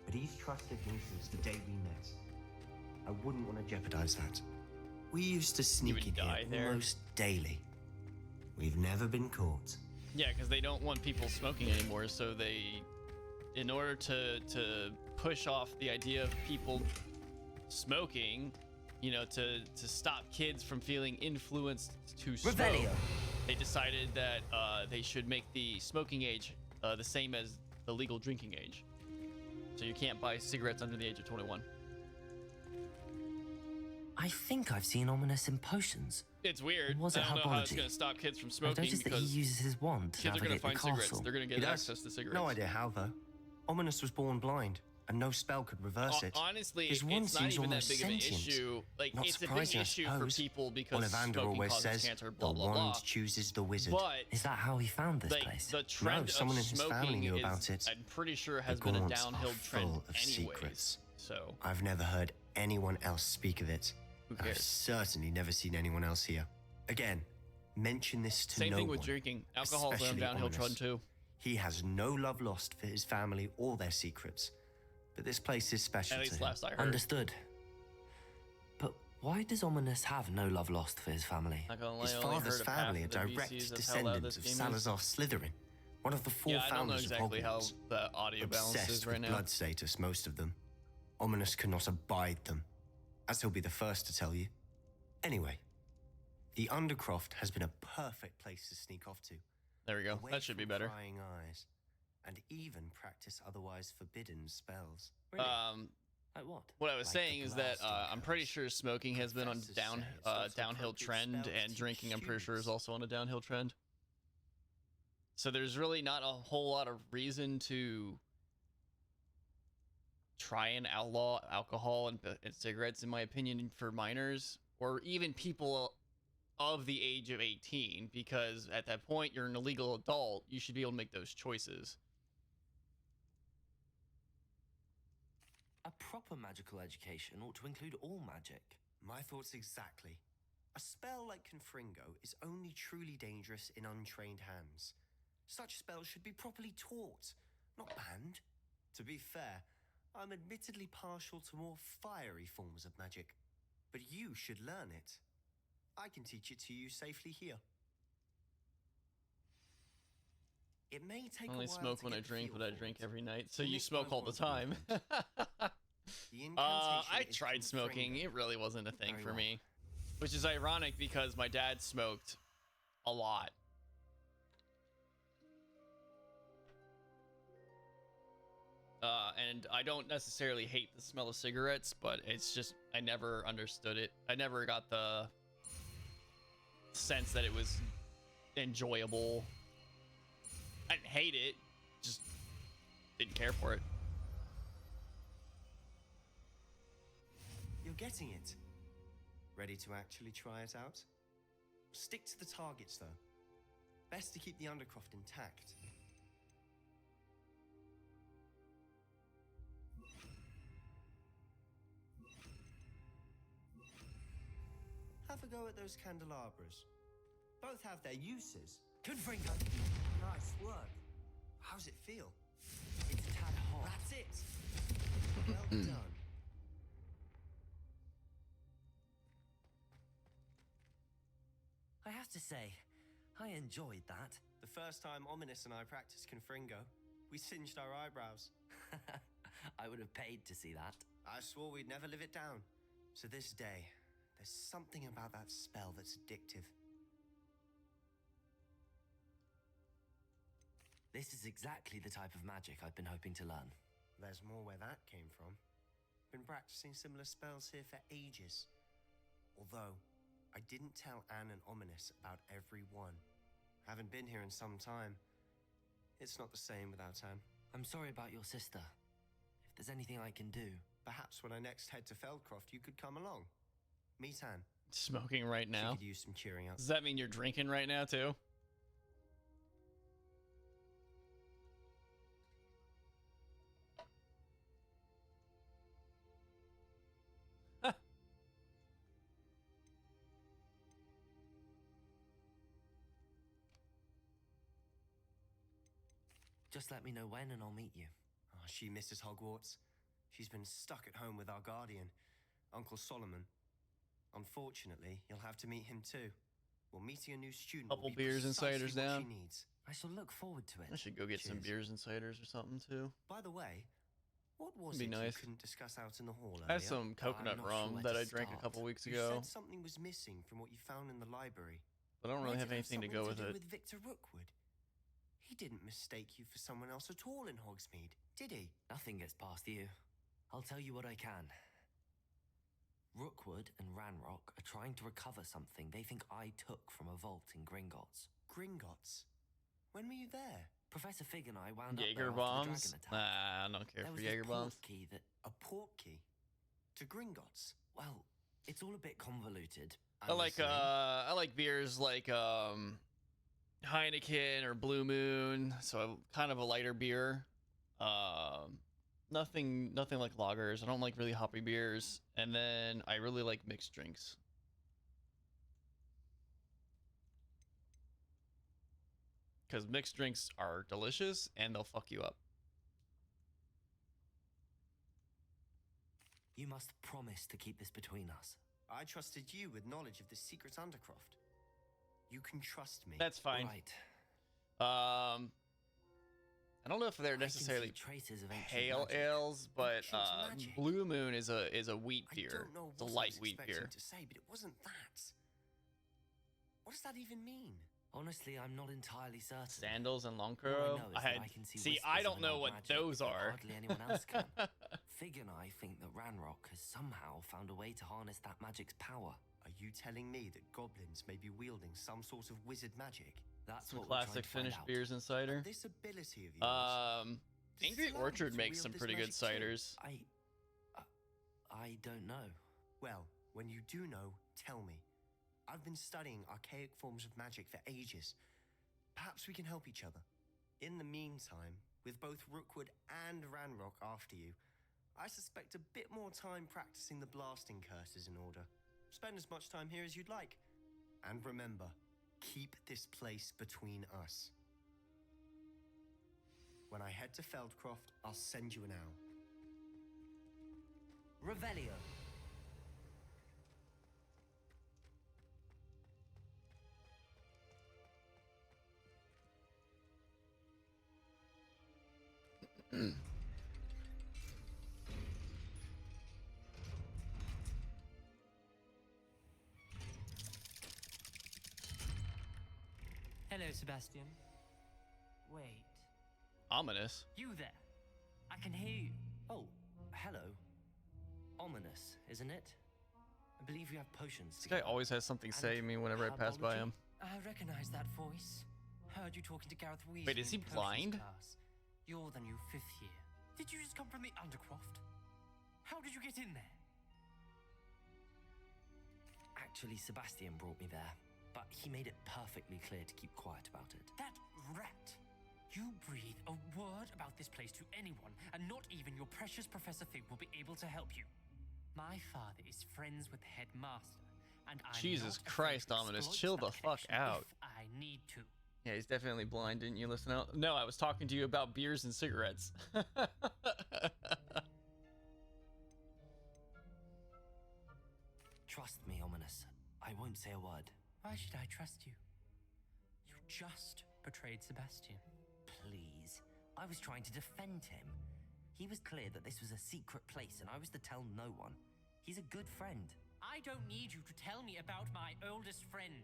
But he's trusted me since the day we met. I wouldn't want to jeopardize that. We used to sneak in here almost daily. We've never been caught. Yeah, because they don't want people smoking anymore, so they, in order to push off the idea of people smoking, you know, to stop kids from feeling influenced to smoke, they decided that they should make the smoking age the same as the legal drinking age. So you can't buy cigarettes under the age of 21. I think I've seen Ominous in potions. It's weird. Was it I don't know how it's herbology? going to stop kids from I smoking noticed that he because uses his wand to kids are going to navigate the find cigarettes. castle. They're going to He get does. access to cigarettes. No idea how, though. Ominous was born blind, and no spell could reverse it. Honestly, His wand it's not seems even that almost big of an sentient. issue. Like, Not it's a big surprising, I issue for suppose. people because Ollivander smoking always causes says cancer, blah, the blah, wand blah. chooses the wizard. But Is that how he found this like, place? the trend No, someone of in his family smoking knew is, about it. I'm pretty sure, has The been a gaunts downhill are trend full of anyways. secrets. So, I've never heard anyone else speak of it. who I've cares? certainly never seen anyone else here. Again, mention this to Same no thing with one, drinking. Alcohol's on especially downhill Ominous. trend too. He has no love lost for his family or their secrets. But this place is special At to least him. last I heard. Understood. But why does Ominous have no love lost for his family? Not gonna lie, His I only father's heard of family are half of the direct VCs of how loud descendants this of game is. Salazar Slytherin, one of the four Yeah, I don't know founders exactly of how Hogwarts. the audio balance Obsessed is right with now. blood status, most of them. Ominous cannot abide them, as he'll be the first to tell you. Anyway, the Undercroft has been a perfect place to sneak off to. There we go. Away That should be from better. prying eyes, and even practice otherwise forbidden spells. Like what? What I was Like saying the is that blasting I'm pretty sure smoking has been on Professors say it's also downhill appropriate trend, spell to and teach drinking, I'm pretty sure, is students. also on a downhill trend. So there's really not a whole lot of reason to try and outlaw alcohol and cigarettes, in my opinion, for minors or even people of the age of 18, because at that point you're an illegal adult. You should be able to make those choices. A proper magical education ought to include all magic. My thoughts exactly. A spell like Confringo is only truly dangerous in untrained hands. Such spells should be properly taught, not banned. To be fair, I'm admittedly partial to more fiery forms of magic, but you should learn it. I can teach it to you safely here. It may take I only a while smoke to when I get the drink, feel but I for drink it. every night. So Mimic you smoke my all the wand time. movement. The incantation I is tried smoking. Confringo. It really wasn't a thing Very for well. me, which is ironic because my dad smoked a lot. And I don't necessarily hate the smell of cigarettes, but it's just, I never understood it. I never got the sense that it was enjoyable. I didn't hate it, just didn't care for it. You're getting it. Ready to actually try it out? Stick to the targets, though. Best to keep the Undercroft intact. Have a go at those candelabras. Both have their uses. Confringo. Nice work. How's it feel? It's a tad hot. That's it. Well done. I have to say, I enjoyed that. The first time Ominous and I practiced Confringo, we singed our eyebrows. I would have paid to see that. I swore we'd never live it down. To this day, there's something about that spell that's addictive. This is exactly the type of magic I've been hoping to learn. There's more where that came from. Been practicing similar spells here for ages. Although, I didn't tell Anne and Ominous about every one. Haven't been here in some time. It's not the same without Anne. I'm sorry about your sister. If there's anything I can do... Perhaps when I next head to Feldcroft, you could come along. Meet Anne. Smoking right She now? could use some cheering up. Does that mean you're drinking right now, too? Just let me know when and I'll meet you. Oh, she misses Hogwarts. She's been stuck at home with our guardian, Uncle Solomon. Unfortunately, you'll have to meet him too. Well, meeting a new student Couple will be beers and precisely ciders what down. she needs. I shall look forward to it. I should go get some Cheers. beers and ciders or something, too. By the way, what was Be it nice. you couldn't discuss out in the hall I earlier? had some coconut not rum sure where that to I drank a start. couple weeks You ago, said something was missing from what you found in the library. but I don't really Might have it anything to something go with do it. with Victor Rookwood? He didn't mistake you for someone else at all in Hogsmeade, did he? Nothing gets past you. I'll tell you what I can. Rookwood and Ranrock are trying to recover something they think I took from a vault in Gringotts. Gringotts? When were you there? Professor Fig and I wound up there Jaeger after the bombs? dragon attack. Nah, I don't care There for was Jaeger this bombs. portkey that... A port key? To Gringotts? Well, it's all a bit convoluted. I like beers like Heineken or Blue Moon, so kind of a lighter beer. Nothing like lagers. I don't like really hoppy beers, and then I really like mixed drinks. Because mixed drinks are delicious and they'll fuck you up. You must promise to keep this between us. I trusted you with knowledge of the secret undercroft. You can trust me. That's fine. Right. I don't know if they're necessarily traces of pale ales, but Blue Moon is a wheat beer. I don't know It's a what I light was wheat expecting beer. to say, but it wasn't that. What does that even mean? Honestly, I'm not entirely certain. Sandals and All I Longcrow. know is that I can see See, whispers I of don't an know old what magic those that are. Hardly anyone else can. Fig and I think that Ranrock has somehow found a way to harness that magic's power. Are you telling me that goblins may be wielding some sort of wizard magic? That's Some what we're trying classic to find Finnish out. beers and cider. And this ability of yours. Angry Orchard makes some pretty good ciders. I don't know. Well, when you do know, tell me. I've been studying archaic forms of magic for ages. Perhaps we can help each other. In the meantime, with both Rookwood and Ranrock after you, I suspect a bit more time practicing the blasting curses in order. Spend as much time here as you'd like. And remember, keep this place between us. When I head to Feldcroft, I'll send you an owl. Revelio. Hello, Sebastian. Wait. Ominous. You there? I can hear you. Oh, hello. Ominous, isn't it? I believe we have potions. This guy always has something to say to me whenever I pass by him. I recognize that voice. Heard you talking to Gareth Weasley. Wait, is he in potions blind? Class. You're the new 5th year. Did you just come from the Undercroft? How did you get in there? Actually, Sebastian brought me there, but he made it perfectly clear to keep quiet about it. That rat! You breathe a word about this place to anyone, and not even your precious Professor Fig will be able to help you. My father is friends with the headmaster, and I'm Jesus not Christ, afraid to Ominous, exploit chill that the fuck connection out. if I need to. Yeah, he's definitely blind. Didn't you listen out? No, I was talking to you about beers and cigarettes. Trust me, Ominous. I won't say a word. Why should I trust you? You just betrayed Sebastian. Please. I was trying to defend him. He was clear that this was a secret place and I was to tell no one. He's a good friend. I don't need you to tell me about my oldest friend.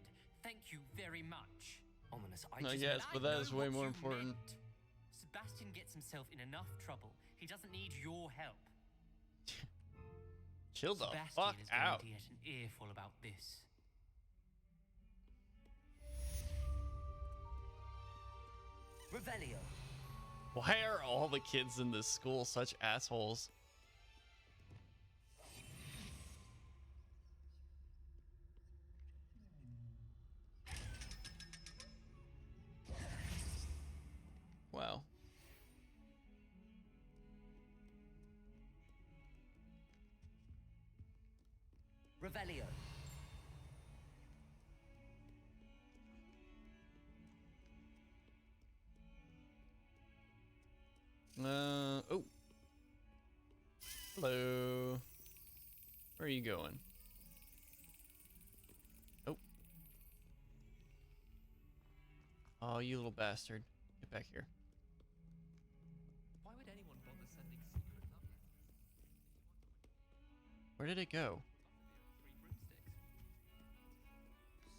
Thank you very much. Ominous, I guess, but that is way more important. Sebastian gets himself in enough trouble. He doesn't need your help. Chill the Sebastian fuck is going out. to get an earful about this. Revelio. Why are all the kids in this school such assholes? Wow. Revelio. Oh. Hello. Where are you going? Oh. Oh, you little bastard. Get back here. Why would anyone bother sending secret love letters? Where did it go?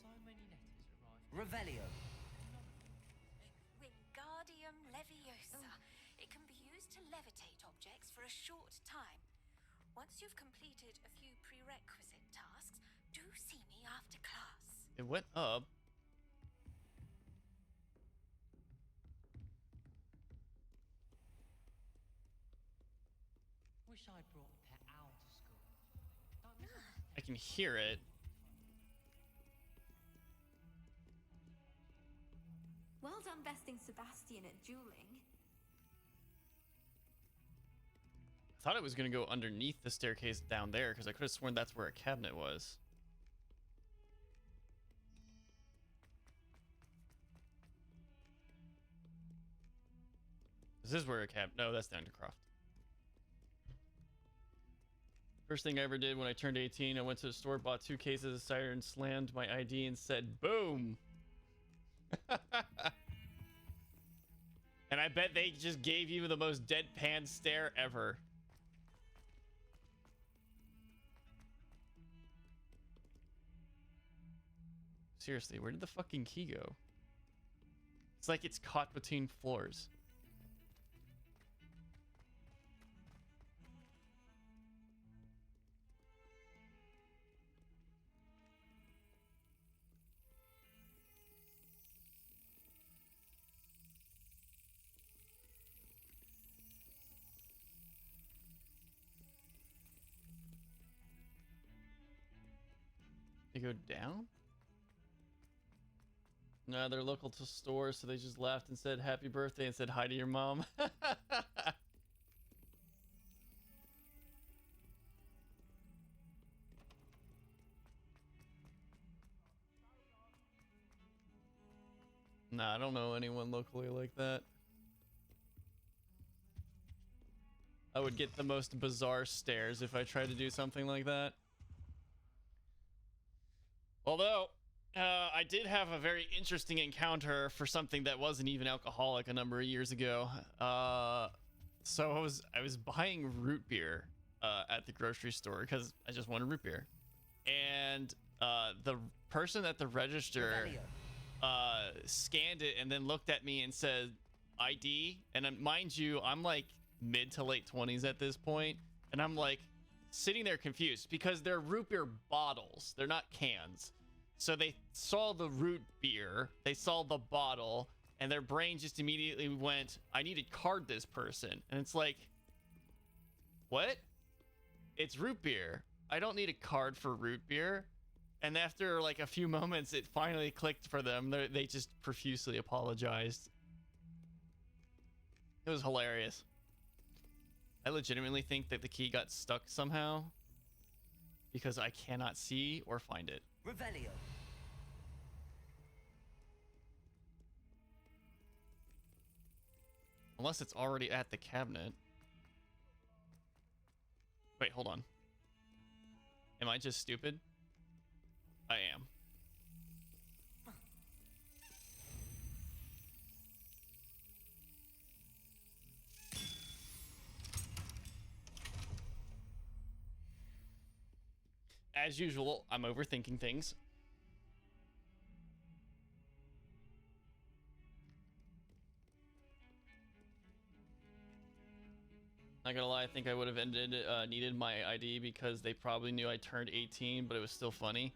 So many letters arrived. Revelio. Wingardium Leviosa. It can be used to levitate objects for a short time. Once you've completed a few prerequisite tasks, do see me after class. It went up. wish I'd brought a pet owl to school. Don't misunderstand. I can hear it. Well done besting Sebastian at dueling. I thought it was going to go underneath the staircase down there because I could have sworn that's where a cabinet was. This is where a cabinet... No, that's down to Croft. First thing I ever did when I turned 18, I went to the store, bought 2 cases of cider, and slammed my ID and said, boom! And I bet they just gave you the most deadpan stare ever. Seriously, where did the fucking key go? It's like it's caught between floors. They go down? No, they're local to stores, so they just laughed and said happy birthday and said hi to your mom. Nah, I don't know anyone locally like that. I would get the most bizarre stares if I tried to do something like that. Although, I did have a very interesting encounter for something that wasn't even alcoholic a number of years ago. So I was buying root beer at the grocery store because I just wanted root beer. And the person at the register scanned it and then looked at me and said, ID. And mind you, I'm like mid to late 20s at this point. And I'm like sitting there confused because they're root beer bottles. They're not cans. So they saw the root beer, they saw the bottle, and their brain just immediately went, I need to card this person. And it's like, what? It's root beer. I don't need a card for root beer. And after like a few moments, it finally clicked for them. They just profusely apologized. It was hilarious. I legitimately think that the key got stuck somehow because I cannot see or find it. Revelio. Unless it's already at the cabinet. Wait, hold on. Am I just stupid? I am. As usual, I'm overthinking things. Not gonna lie, I think I would have needed my ID because they probably knew I turned 18, but it was still funny.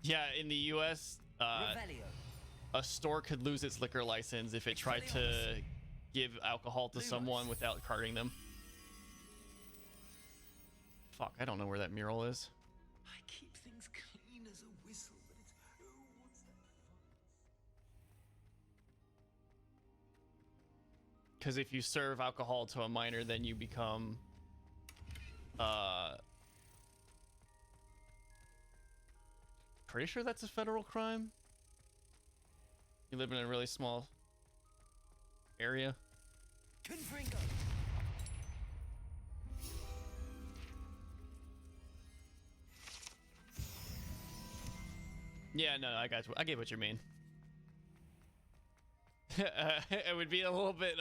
Yeah, in the US, a store could lose its liquor license if it tried to give alcohol to someone without carding them. Fuck, I don't know where that mural is. I keep things clean as a whistle, but it's... Oh, what's that? Because if you serve alcohol to a minor, then you become... Pretty sure that's a federal crime. You live in a really small area. Confringo. Yeah, no, I got you. I get what you mean. It would be a little bit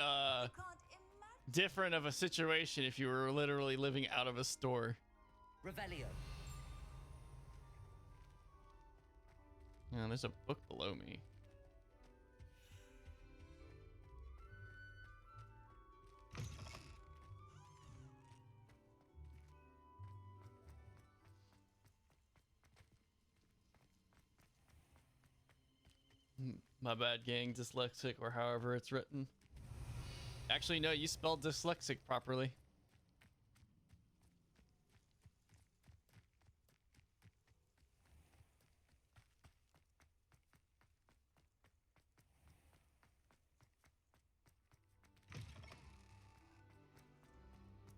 different of a situation if you were literally living out of a store. Revelio. Yeah, there's a book below me. My bad, gang. Dyslexic, or however it's written. Actually, no, you spelled dyslexic properly.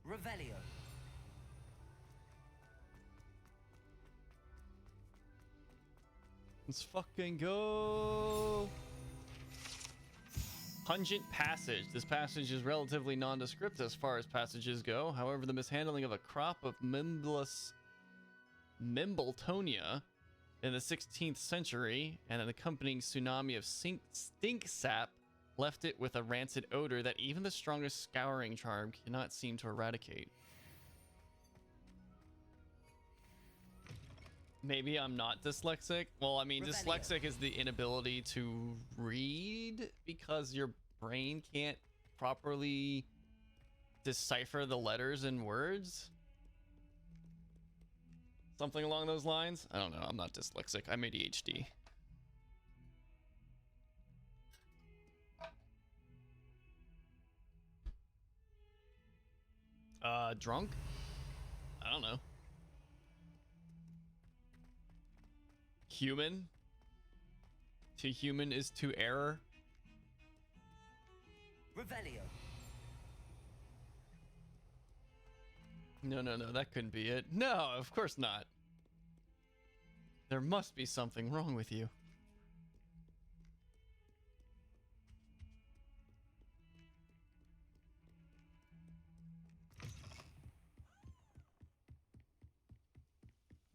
Revelio. Let's fucking go. Pungent passage. This passage is relatively nondescript as far as passages go. However, the mishandling of a crop of Mimbletonia in the 16th century and an accompanying tsunami of stink sap left it with a rancid odor that even the strongest scouring charm cannot seem to eradicate. Maybe I'm not dyslexic. Well, I mean, dyslexic is the inability to read because your brain can't properly decipher the letters and words. Something along those lines. I don't know. I'm not dyslexic. I'm ADHD. Drunk? I don't know. Human? To human is to error? Revelio. No, that couldn't be it. No, of course not. There must be something wrong with you.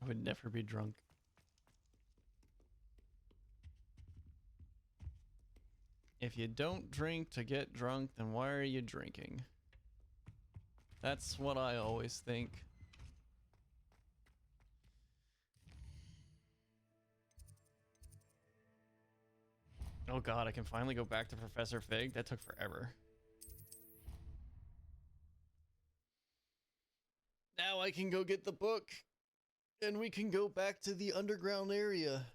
I would never be drunk. If you don't drink to get drunk, then why are you drinking? That's what I always think. Oh god, I can finally go back to Professor Fig. That took forever. Now I can go get the book. And we can go back to the underground area.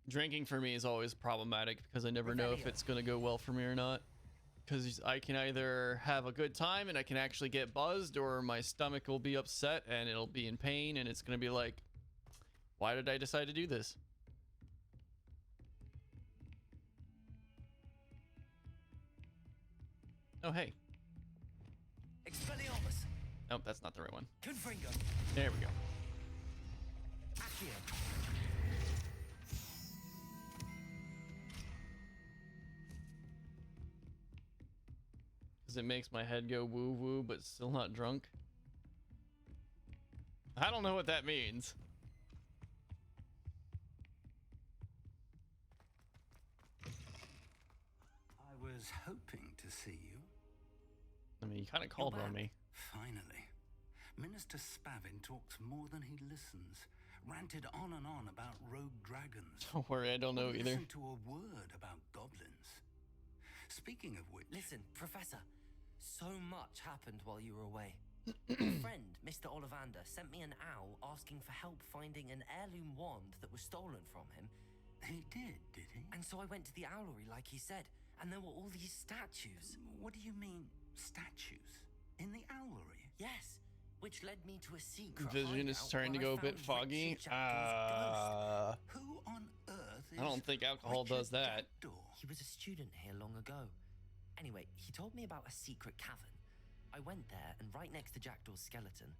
Drinking for me is always problematic because I never know if it's going to go well for me or not. Because I can either have a good time and I can actually get buzzed, or my stomach will be upset and it'll be in pain and it's going to be like, why did I decide to do this? Oh, hey. Expelliarmus. Nope, that's not the right one. Confringo. There we go. Accio. Because it makes my head go woo woo, but still not drunk. I don't know what that means. I was hoping to see you. I mean, you kind of called on me. Finally. Minister Spavin talks more than he listens. Ranted on and on about rogue dragons. Don't worry, I don't know either. Listen to a word about goblins. Speaking of which... Listen, Professor. So much happened while you were away. My friend, Mr. Ollivander, sent me an owl asking for help finding an heirloom wand that was stolen from him. He did he? And so I went to the owlery like he said, and there were all these statues. What do you mean, statues? In the owlery? Yes, which led me to a secret Vision is starting to go a bit foggy. Who on earth is I don't think alcohol does that. He was a student here long ago. Anyway, he told me about a secret cavern. I went there, and right next to Jackdaw's skeleton,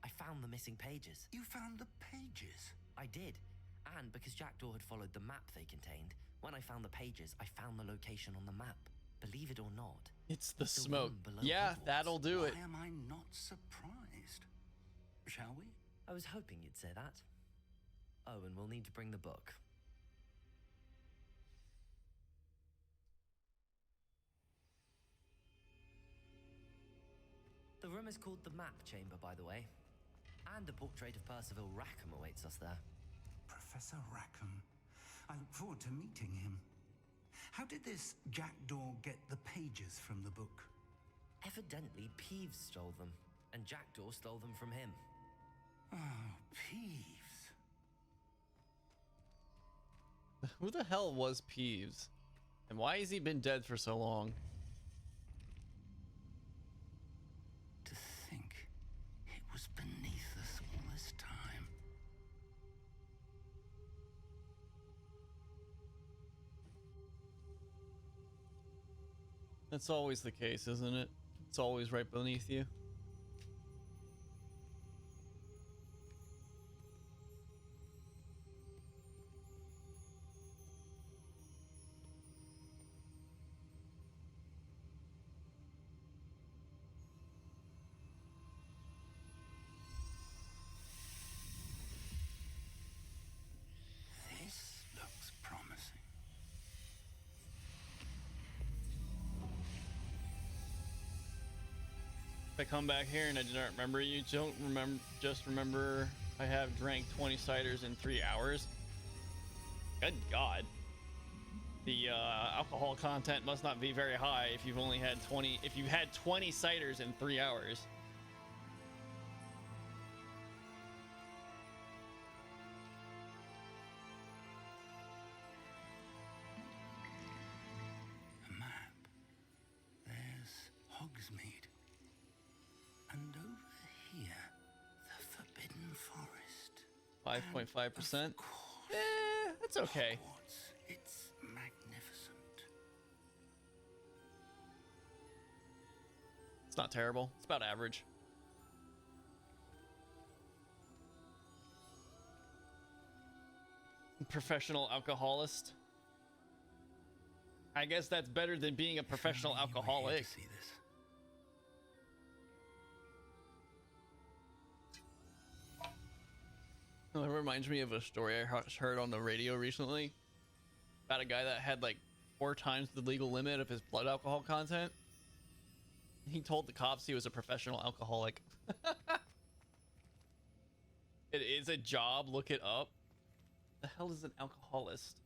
I found the missing pages. You found the pages? I did. And because Jackdaw had followed the map they contained, when I found the pages, I found the location on the map. Believe it or not. It's the smoke. Yeah, that'll do it. Why am I not surprised? Shall we? I was hoping you'd say that. Oh, and we'll need to bring the book. The room is called the Map Chamber, by the way. And a portrait of Percival Rackham awaits us there. Professor Rackham. I look forward to meeting him. How did this Jackdaw get the pages from the book? Evidently, Peeves stole them, and Jackdaw stole them from him. Oh, Peeves. Who the hell was Peeves? And why has he been dead for so long? To think it was beneath us all this time. That's always the case, isn't it? It's always right beneath you. This looks promising. If I come back here and I do not remember you, don't remember, just remember I have drank 20 ciders in 3 hours. Good God. The alcohol content must not be very high if you've only had 20, if you've had 20 ciders in 3 hours. A map. There's Hogsmeade. And over here, the Forbidden Forest. 5.5%. That's okay. Hogwarts. It's magnificent. It's not terrible. It's about average. Professional alcoholist. I guess that's better than being a professional alcoholic. See this. Well, it reminds me of a story I heard on the radio recently about a guy that had like 4 times the legal limit of his blood alcohol content. He told the cops he was a professional alcoholic. It is a job. Look it up. The hell is an alcoholist?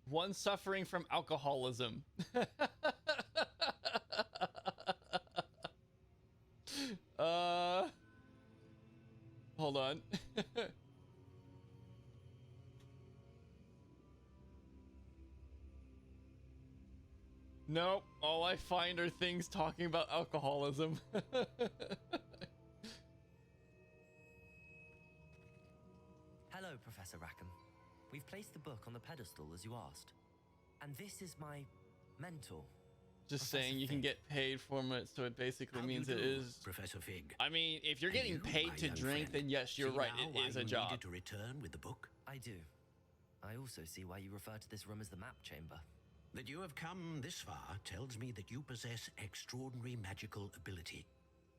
One suffering from alcoholism. Hold on. Nope, all I find are things talking about alcoholism. Hello, Professor Rackham. We've placed the book on the pedestal as you asked. And this is my mentor. Just saying you can get paid from it, so it basically means it is. Professor Fig. I mean, if you're getting paid to drink, then yes, you're right. It is a job. To return with the book. I do. I also see why you refer to this room as the map chamber. That you have come this far tells me that you possess extraordinary magical ability,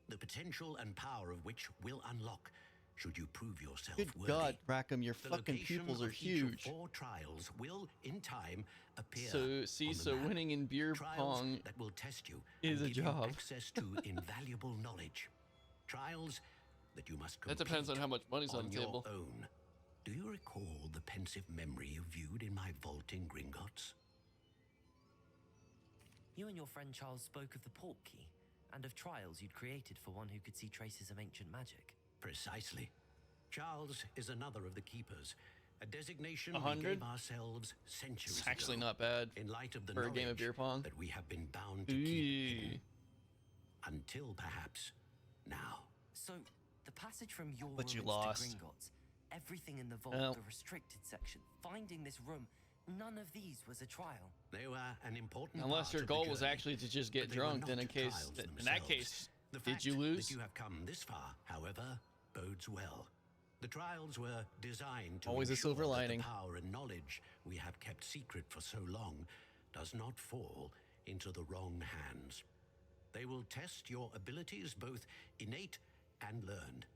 the potential and power of which will unlock should you prove yourself Good worthy. God, Rackham, your The fucking location pupils are of each of huge. 4 trials will, in time, appear. So map. winning in beer Trials pong that will test you is and a give you job. access to invaluable knowledge. Trials that you must complete That depends on how much money's on the your table. own. Do you recall the pensive memory you viewed in my vault in Gringotts? You and your friend Charles spoke of the port key and of trials you'd created for one who could see traces of ancient magic. Precisely. Charles is another of the keepers, a designation we 100? gave ourselves centuries It's actually ago, not bad in light of the for a game of beer pong. that we have been bound to keep hidden. Until perhaps now. So, the passage from your But you ruins lost. to Gringotts, everything in the vault, Well. the restricted section, finding this room, none of these was a trial. They were an important Unless part your of the goal was journey, actually to just get but they were drunk, then not in case trials in that themselves. case, The did fact you lose? that you have come this far, however, bodes well. The trials were designed to Always a ensure silver that lining. the power and knowledge we have kept secret for so long does not fall into the wrong hands. They will test your abilities, both innate and learned.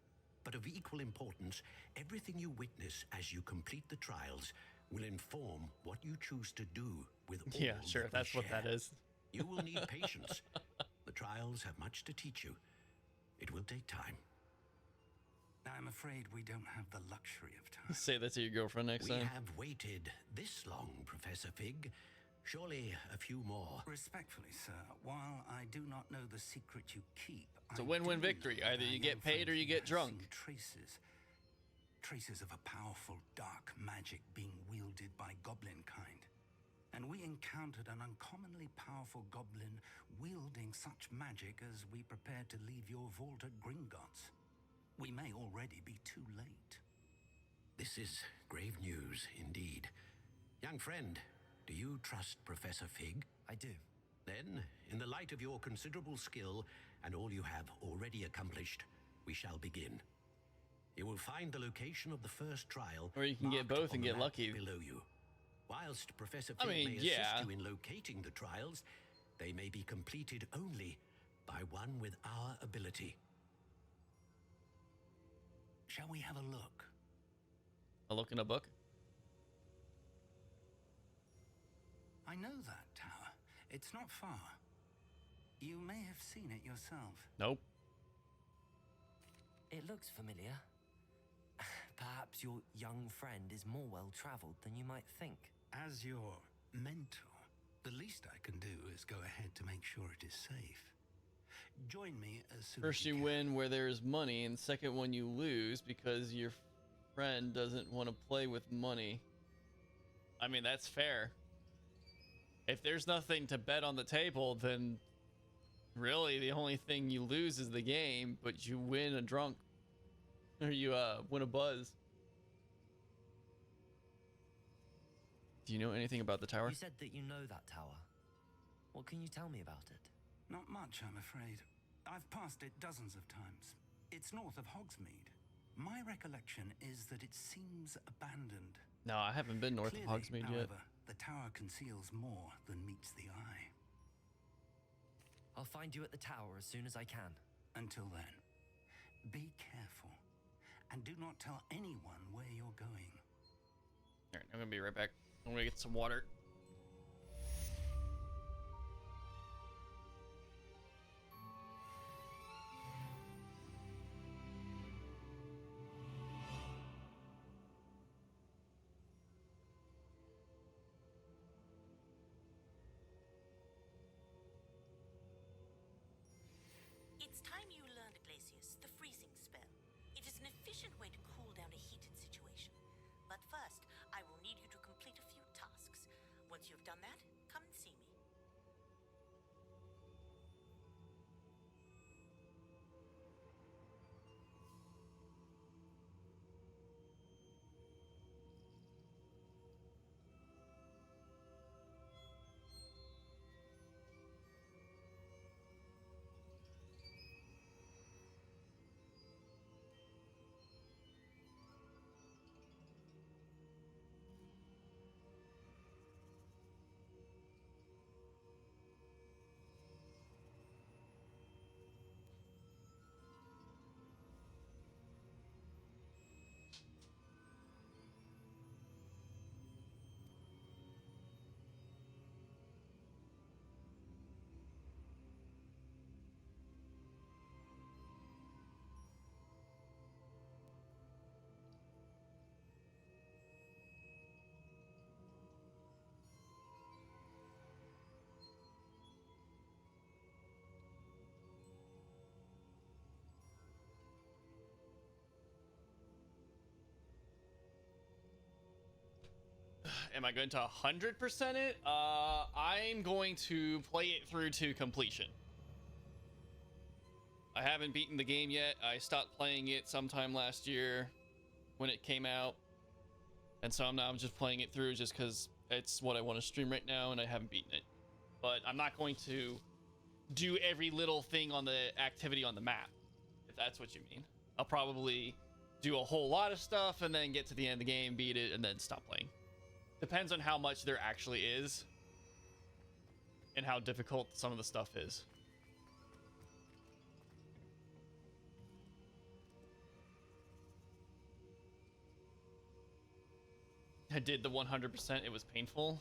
But of equal importance, everything you witness as you complete the trials will inform what you choose to do with all Yeah, sure, that we that's what that share. is. You will need patience. The trials have much to teach you. It will take time. I'm afraid we don't have the luxury of time. Say that to your girlfriend next We time. have waited this long, Professor Fig. Surely a few more. Respectfully, sir, while I do not know the secret you keep, It's a I win-win do victory. know Either that you our get young paid or friend you here get has drunk. seen traces of a powerful dark magic being wielded by goblin kind. and we encountered an uncommonly powerful goblin wielding such magic as we prepared to leave your vault at Gringotts. We may already be too late. This is grave news indeed. Young friend, do you trust Professor Fig? I do. Then, in the light of your considerable skill and all you have already accomplished, we shall begin. You will find the location of the first trial, or you can get both and get lucky below you. Whilst Professor Fig may assist you in locating the trials, they may be completed only by one with our ability. Shall we have a look? A look in a book? I know that tower. It's not far. You may have seen it yourself. Nope. It looks familiar. Perhaps your young friend is more well-traveled than you might think. As your mentor, the least I can do is go ahead to make sure it is safe. Join me as soon First as you win where there's money, and second one you lose because your friend doesn't want to play with money. I mean, that's fair. If there's nothing to bet on the table, then really the only thing you lose is the game, but you win a drunk. Or you win a buzz. Do you know anything about the tower? You said that you know that tower. What can you tell me about it? Not much, I'm afraid. I've passed it dozens of times. It's north of Hogsmeade. My recollection is that it seems abandoned. No, I haven't been north Clearly, of Hogsmeade yet. However, the tower conceals more than meets the eye. I'll find you at the tower as soon as I can. Until then, be careful. And do not tell anyone where you're going. Alright, I'm gonna be right back. I'm gonna get some water. It's time you learned, Glacius, the freezing spell. It is an efficient way to cool down a heated situation. But first, I will need you to complete a few tasks. Once you've done that, come and see me. Am I going to 100% it? I'm going to play it through to completion. I haven't beaten the game yet. I stopped playing it sometime last year when it came out. And so now I'm just playing it through just because it's what I want to stream right now and I haven't beaten it. But I'm not going to do every little thing on the activity on the map, if that's what you mean. I'll probably do a whole lot of stuff and then get to the end of the game, beat it, and then stop playing. Depends on how much there actually is and how difficult some of the stuff is. I did the 100%. It was painful.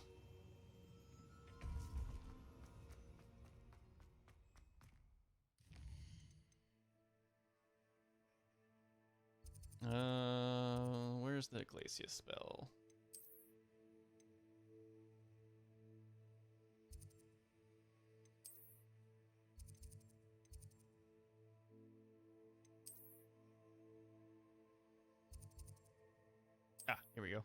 Where's the Glacius spell? Ah, here we go.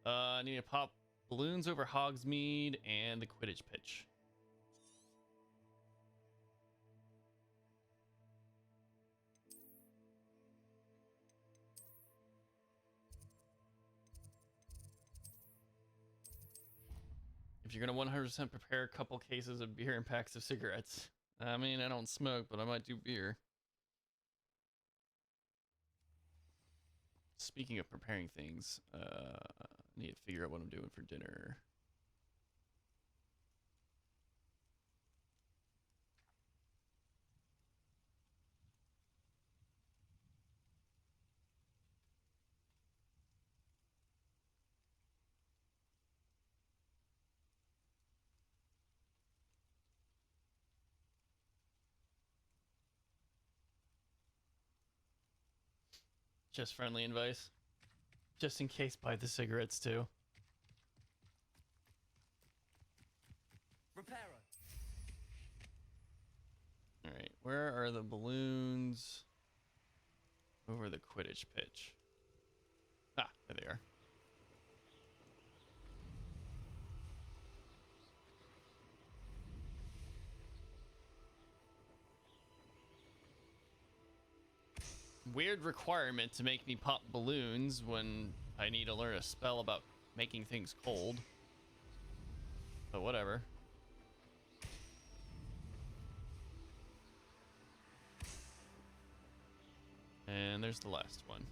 I need to pop balloons over Hogsmeade and the Quidditch pitch. If you're gonna 100% prepare a couple cases of beer and packs of cigarettes. I mean, I don't smoke, but I might do beer. Speaking of preparing things, I need to figure out what I'm doing for dinner. Just friendly advice. Just in case, buy the cigarettes too. Reparo. Alright, where are the balloons? Over the Quidditch pitch. Ah, there they are. Weird requirement to make me pop balloons when I need to learn a spell about making things cold. But whatever. And there's the last one.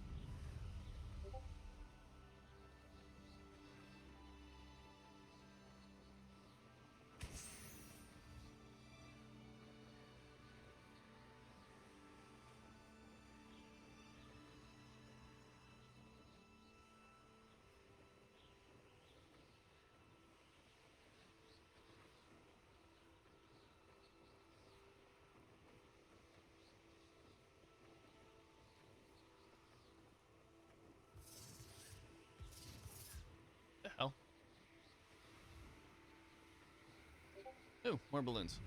The hell? Ooh, more balloons.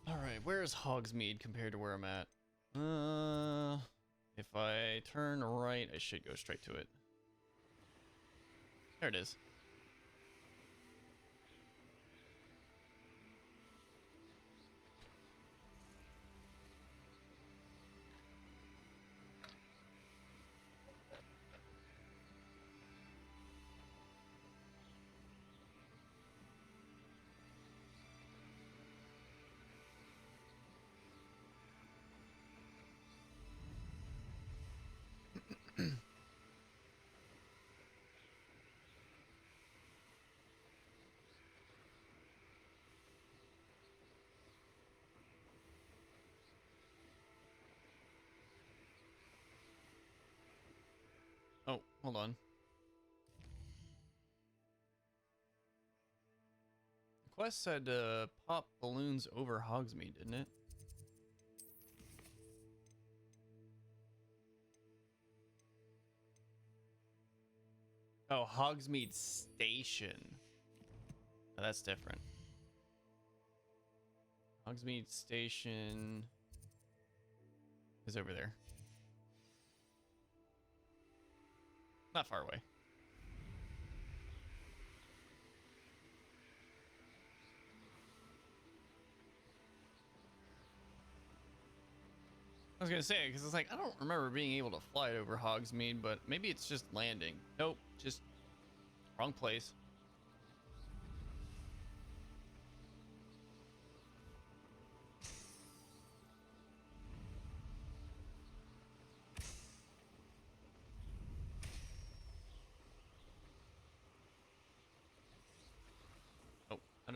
Alright, where is Hogsmeade compared to where I'm at? If I turn right, I should go straight to it. There it is. Oh, hold on. The quest said pop balloons over Hogsmeade, didn't it? Oh, Hogsmeade Station. Oh, that's different. Hogsmeade Station is over there. Not far away. I was gonna say, because it's like, I don't remember being able to fly it over Hogsmeade, but maybe it's just landing. Nope, just wrong place.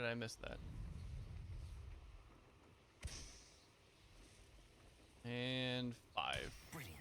did I miss that? And 5. Brilliant.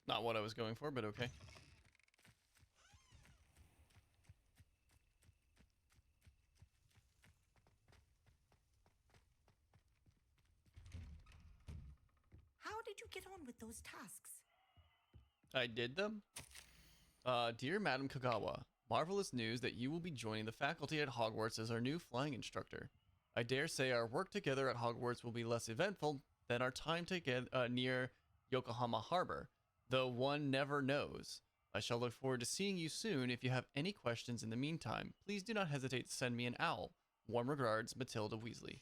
Not what I was going for, but okay. How did you get on with those tasks? I did them? Dear Madam Kagawa, marvelous news that you will be joining the faculty at Hogwarts as our new flying instructor. I dare say our work together at Hogwarts will be less eventful than our time together near Yokohama Harbor, though one never knows. I shall look forward to seeing you soon. If you have any questions in the meantime, please do not hesitate to send me an owl. Warm regards, Matilda Weasley.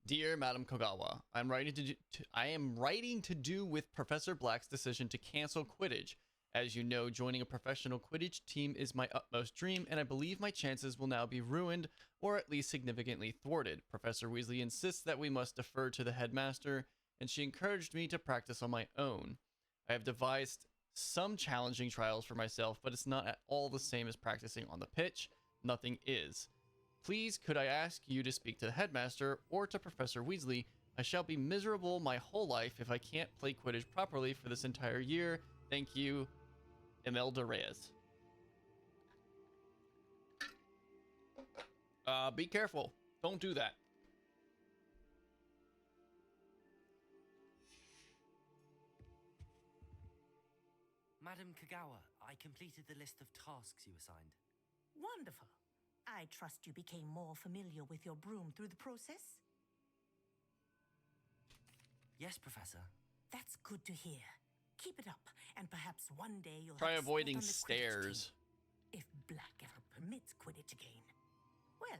Dear Madam Kogawa, I am writing to do with Professor Black's decision to cancel Quidditch. As you know, joining a professional Quidditch team is my utmost dream, and I believe my chances will now be ruined, or at least significantly thwarted. Professor Weasley insists that we must defer to the headmaster, and she encouraged me to practice on my own. I have devised some challenging trials for myself, but it's not at all the same as practicing on the pitch. Nothing is. Please, could I ask you to speak to the headmaster or to Professor Weasley? I shall be miserable my whole life if I can't play Quidditch properly for this entire year. Thank you, Imelda Reyes. Be careful. Don't do that. Madam Kagawa, I completed the list of tasks you assigned. Wonderful. I trust you became more familiar with your broom through the process? Yes, Professor. That's good to hear. Keep it up, and perhaps one day you'll try have avoiding on the stairs. Team, if Black ever permits Quidditch again. Well,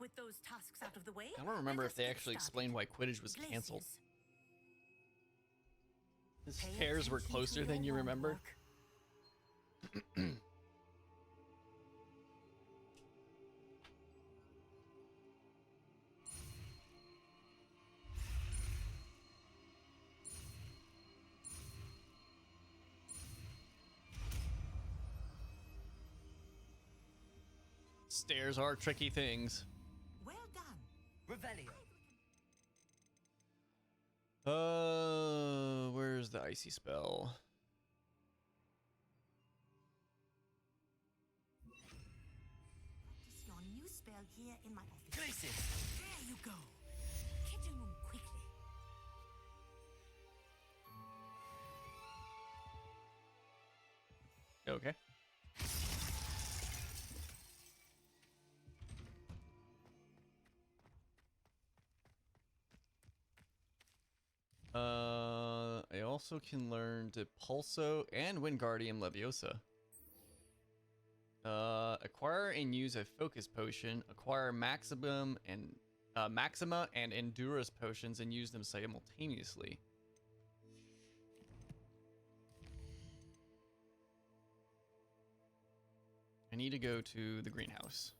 with those tasks out of the way, I don't remember if they actually explained why Quidditch was canceled. The stairs were closer than you remember. Stairs are tricky things. Well done. Revelio. Where's the icy spell? Practice your new spell here in my office. Glacis. There you go. Kitchen room quickly. Okay. I also can learn Depulso and Wingardium Leviosa. Acquire and use a focus potion. Acquire Maxima and Endurance potions and use them simultaneously. I need to go to the greenhouse.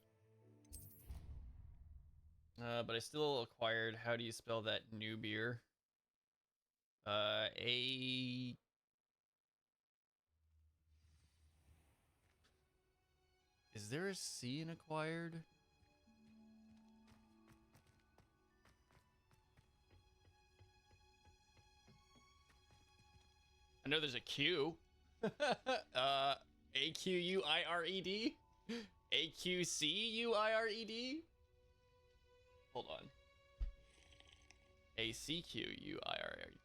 But I still acquired. How do you spell that new beer? Is there a C in acquired? I know there's a Q. A-Q-U-I-R-E-D? A-Q-C-U-I-R-E-D? Hold on. A-C-Q-U-I-R-E-D.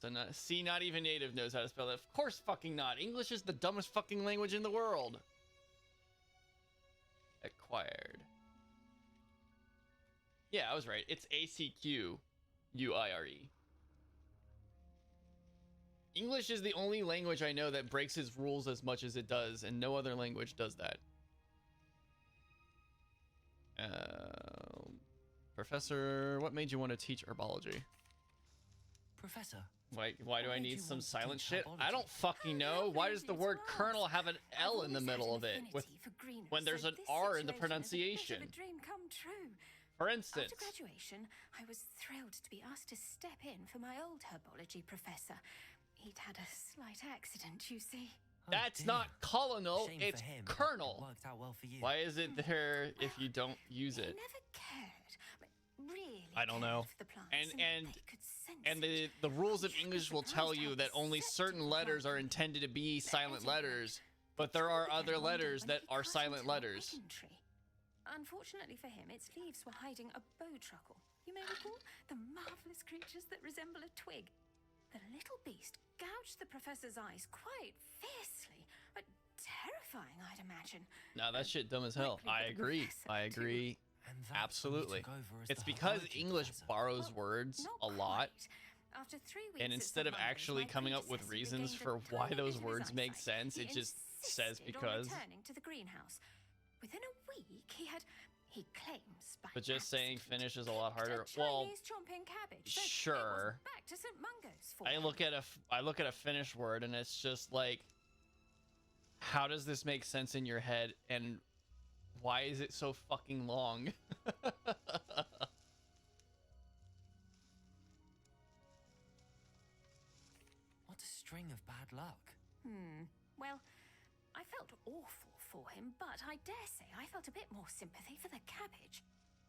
So not, see, not even native knows how to spell that. Of course fucking not. English is the dumbest fucking language in the world. Acquired. Yeah, I was right. It's ACQUIRE. English is the only language I know that breaks its rules as much as it does, and no other language does that. Professor, what made you want to teach herbology? Professor. Why do I need some silent shit? I don't fucking know. Why does the word kernel have an L in the middle of it when there's an R in the pronunciation? Dream come true. For instance. After graduation, I was thrilled to be asked to step in for my old herbology professor. He'd had a slight accident, you see. That's not colonel, Shame it's for him, but colonel. it worked out well for you. Why is it there if you don't use it? Never cared. But really I don't know. cared for the plants, And the rules of English will tell you that only certain letters are intended to be silent letters, but there are other letters that are silent letters. Unfortunately for him, its leaves were hiding a bowtruckle. You may recall the marvelous creatures that resemble a twig. The little beast gouged the professor's eyes quite fiercely, but terrifying, I'd imagine. No, that shit dumb as hell. I agree. I agree. Absolutely. It's because English borrows words a lot. After 3 weeks And instead of actually coming up with reasons for why those words make sense, it just says because. Returning to the greenhouse. Within a week, he claims by But just saying accident Finnish is a lot harder. picked a Well, Chinese chomping cabbage, so sure. it was back to St. Mungo's for I him. look at a Finnish word and it's just like, how does this make sense in your head, and why is it so fucking long? What a string of bad luck. Well, I felt awful for him, but I dare say I felt a bit more sympathy for the cabbage.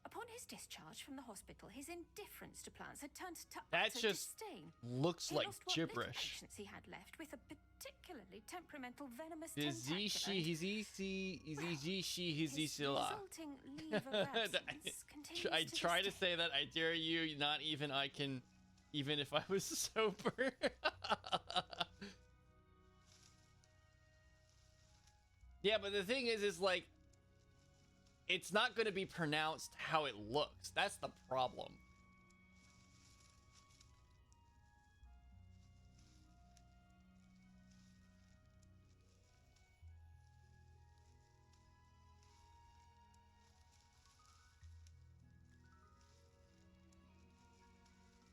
Upon his discharge from the hospital, his indifference to plants had turned to That utter just disdain. looks He like lost what little gibberish. patience he had left with a particularly temperamental venomous Hizishi, tentacular. hizishi, hizishi, His hizishila. resulting leave of absence continues I to try this to say that. I dare you. Not even I can, even if I was sober. Yeah, but the thing is like, it's not going to be pronounced how it looks. That's the problem.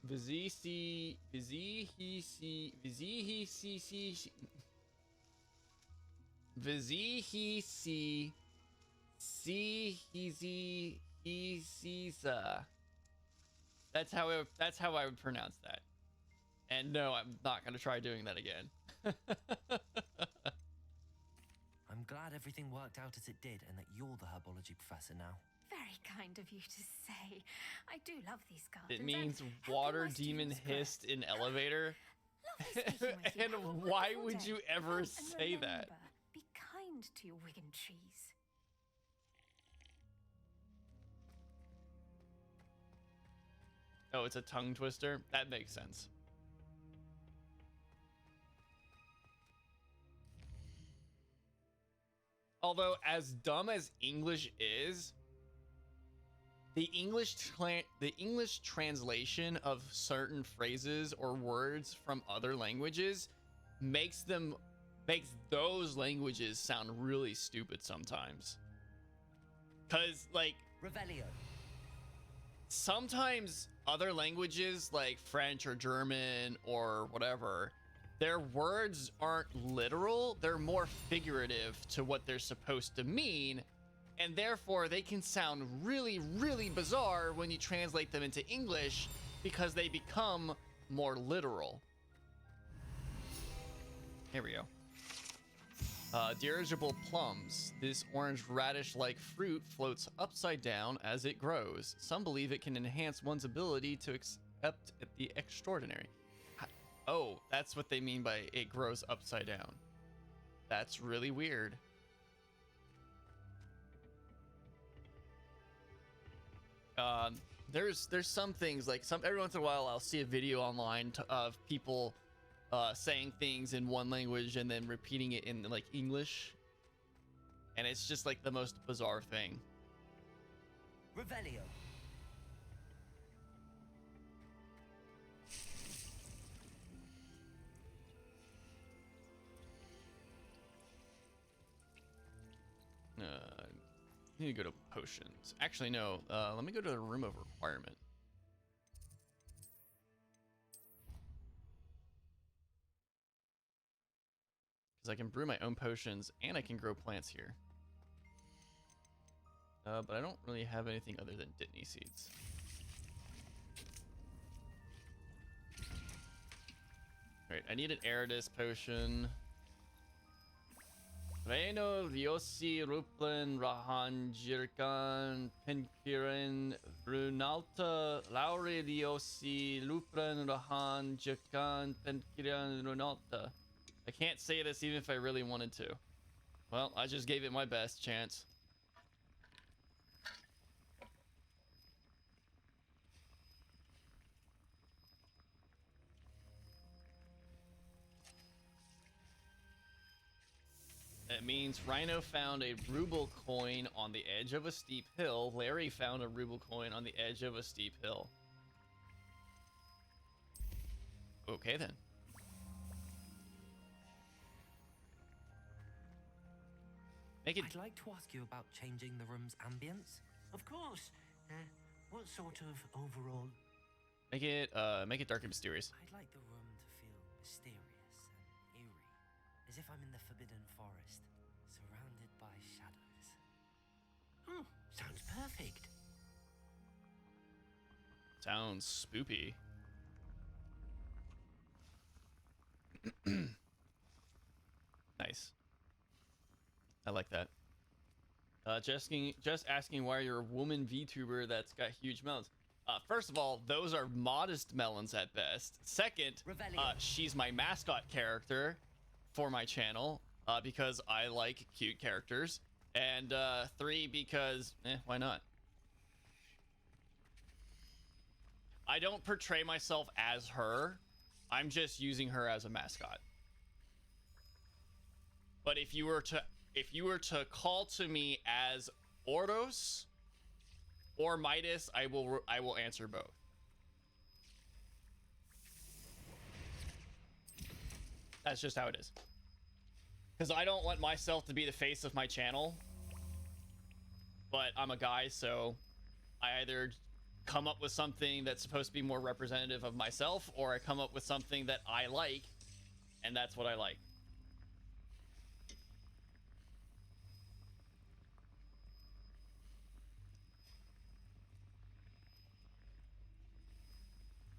Vizisi, vizihisi, vizihisi, vizihisi, sihizi, hisisa. That's how I would pronounce that. And no, I'm not gonna try doing that again. I'm glad everything worked out as it did and that you're the herbology professor now. Very kind of you to say. I do love these gardens. It means and water helping my demon students grow. hissed in elevator. And why would you ever say that? Be kind to your Wigan trees. Oh, it's a tongue twister? That makes sense. Although, as dumb as English is, the English translation of certain phrases or words from other languages makes those languages sound really stupid sometimes. 'Cause, like, Revelio. sometimes other languages like French or German or whatever, their words aren't literal, they're more figurative to what they're supposed to mean, and therefore they can sound really, really bizarre when you translate them into English because they become more literal. Here we go. Dirigible plums. This orange radish-like fruit floats upside down as it grows. Some believe it can enhance one's ability to accept the extraordinary. Oh, that's what they mean by it grows upside down. That's really weird. There's some things like every once in a while I'll see a video online of people saying things in one language and then repeating it in like English, and it's just like the most bizarre thing. Revelio. Need to go to potions. Actually, no. Let me go to the room of requirement. Because I can brew my own potions and I can grow plants here. But I don't really have anything other than Dittany seeds. Alright, I need an Eridus potion. Reino, Riosi, Ruplan, Rahan, Jirkan, Penkiren, Runalta, Lauri, Riosi, Lupran, Rahan, Jirkan, Penkiren, Runalta. I can't say this even if I really wanted to. Well, I just gave it my best chance. It means Rhino found a ruble coin on the edge of a steep hill. Larry found a ruble coin on the edge of a steep hill. Okay then. Make it. I'd like to ask you about changing the room's ambience. Of course. What sort of overall? Make it dark and mysterious. I'd like the room to feel mysterious and eerie, as if I'm in the Forbidden Forest, surrounded by shadows. Oh, sounds perfect. Sounds spoopy. Nice. I like that. Just asking why you're a woman VTuber that's got huge melons. First of all, those are modest melons at best. Second, she's my mascot character for my channel because I like cute characters. And 3, because, why not? I don't portray myself as her. I'm just using her as a mascot. But if you were to call to me as Ordos or Midas, I will answer both. That's just how it is. Because I don't want myself to be the face of my channel, but I'm a guy, so I either come up with something that's supposed to be more representative of myself, or I come up with something that I like, and that's what I like.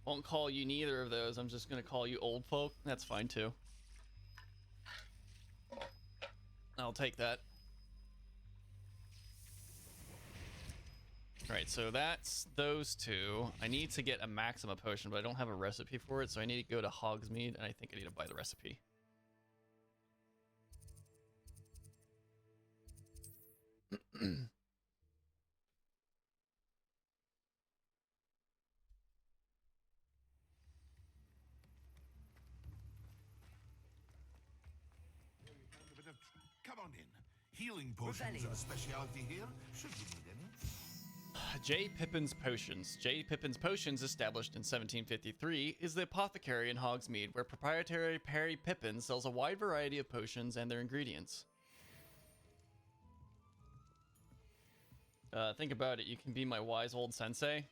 Won't call you neither of those. I'm just gonna call you old folk. That's fine too. I'll take that. Alright, so that's those two. I need to get a Maxima potion, but I don't have a recipe for it, so I need to go to Hogsmeade, and I think I need to buy the recipe. Come on in. Healing potions are a specialty here. Should you need any? J. Pippin's Potions. J. Pippin's Potions, established in 1753, is the apothecary in Hogsmeade, where proprietary Perry Pippin sells a wide variety of potions and their ingredients. Think about it. You can be my wise old sensei.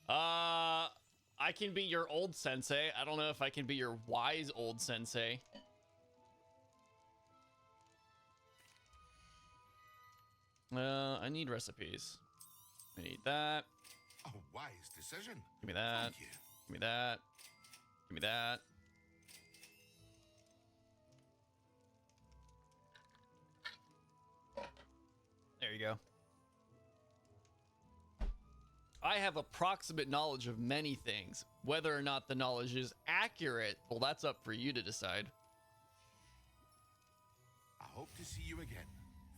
I can be your old sensei. I don't know if I can be your wise old sensei. I need recipes. I need that. A wise decision. Give me that. Thank you. Give me that. Give me that. There you go. I have approximate knowledge of many things. Whether or not the knowledge is accurate, well, that's up for you to decide. I hope to see you again.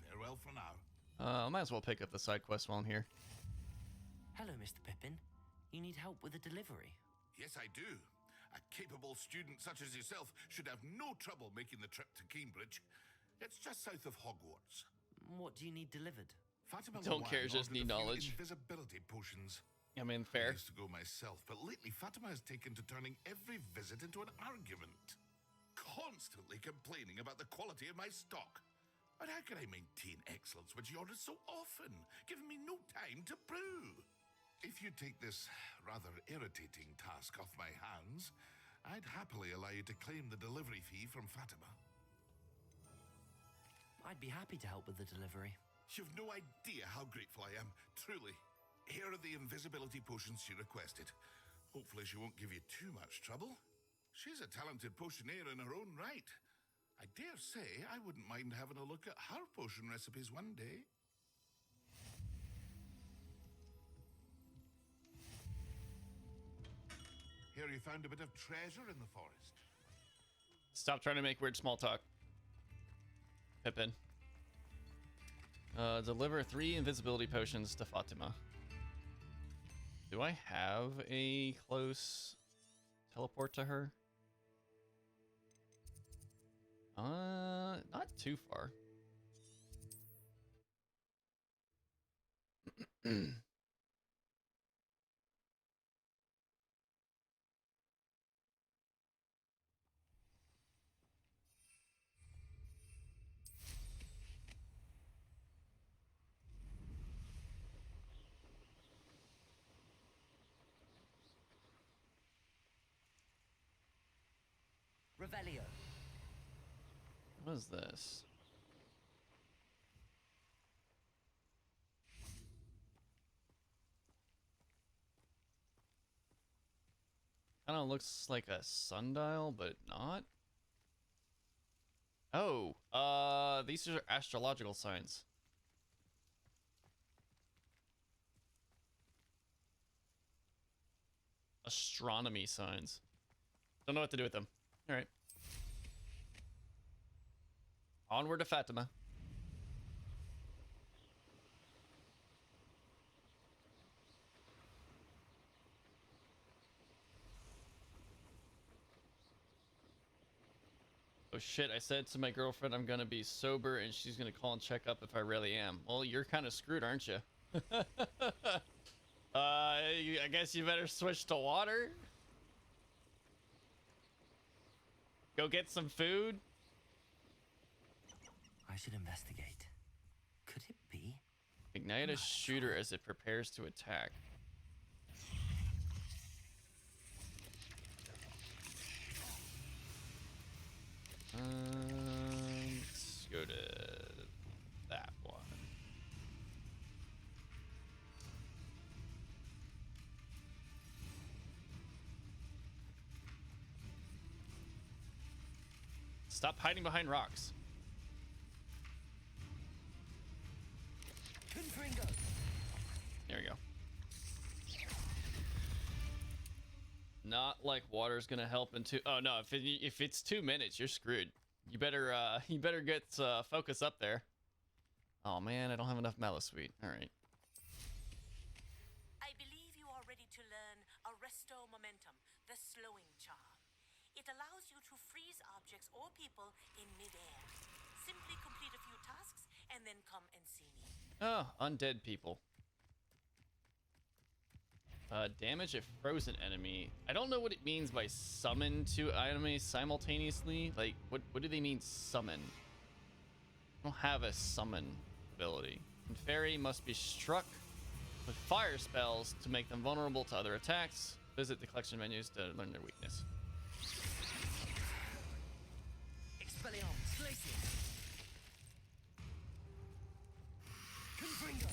Farewell for now. I might as well pick up the side quest while I'm here. Hello, Mr. Pippin. You need help with a delivery? Yes, I do. A capable student such as yourself should have no trouble making the trip to Cambridge. It's just south of Hogwarts. What do you need delivered? Fatima Don't care, just need knowledge. Invisibility potions. I mean, fair. I used to go myself, but lately Fatima has taken to turning every visit into an argument. Constantly complaining about the quality of my stock. But how can I maintain excellence when she orders so often, giving me no time to brew? If you take this rather irritating task off my hands, I'd happily allow you to claim the delivery fee from Fatima. I'd be happy to help with the delivery. You've no idea how grateful I am, truly. Here are the invisibility potions she requested. Hopefully she won't give you too much trouble. She's a talented potioneer in her own right. I dare say I wouldn't mind having a look at her potion recipes one day. Here you found a bit of treasure in the forest. Stop trying to make weird small talk. Pippin. Deliver 3 invisibility potions to Fatima. Do I have a close teleport to her? Not too far. Revelio. What is this? Kind of looks like a sundial, but not. Oh, these are astrological signs. Astronomy signs. Don't know what to do with them. All right. Onward to Fatima. Oh shit, I said to my girlfriend I'm gonna be sober and she's gonna call and check up if I really am. Well, you're kind of screwed, aren't you? I guess you better switch to water. Go get some food. I should investigate. Could it be? Ignite a shooter as it prepares to attack. Let's go to that one. Stop hiding behind rocks. There we go. Not like water's gonna help in two. Oh no! If it's 2 minutes, you're screwed. You better get focus up there. Oh man, I don't have enough Malasuite. All right. I believe you are ready to learn Arresto Momentum, the slowing charm. It allows you to freeze objects or people in midair. Simply complete a few tasks and then come and see me. Oh, undead people. Damage a frozen enemy. I don't know what it means by summon 2 enemies simultaneously. Like, what do they mean summon? I don't have a summon ability. And fairy must be struck with fire spells to make them vulnerable to other attacks. Visit the collection menus to learn their weakness. Expelliarmus, Glacius. Confringo.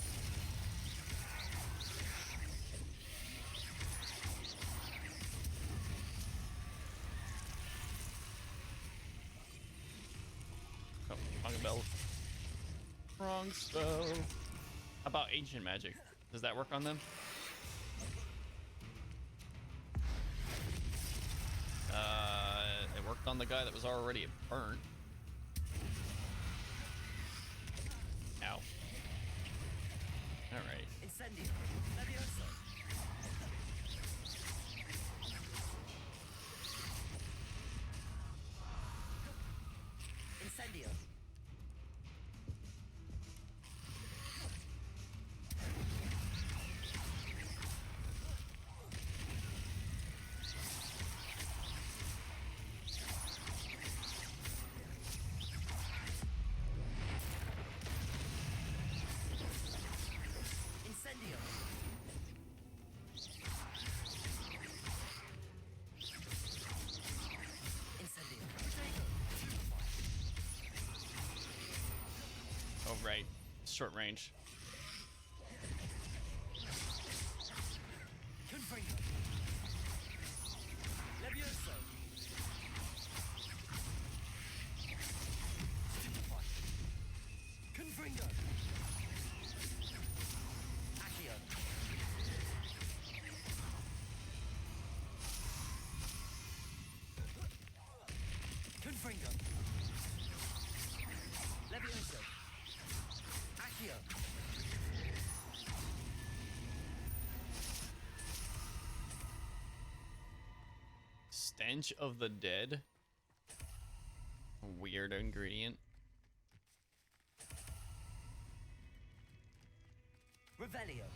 Oh, wrong bell. Wrong spell. How about ancient magic? Does that work on them? It worked on the guy that was already burnt. Ow. Incendio. Levioso. Incendio. Incendio. Incendio. Oh, right. Short range. Confringo. Levioso. Stupefy. Confringo. Accio. Confringo. Levioso. Accio. Stench of the Dead. Weird ingredient. Revelio.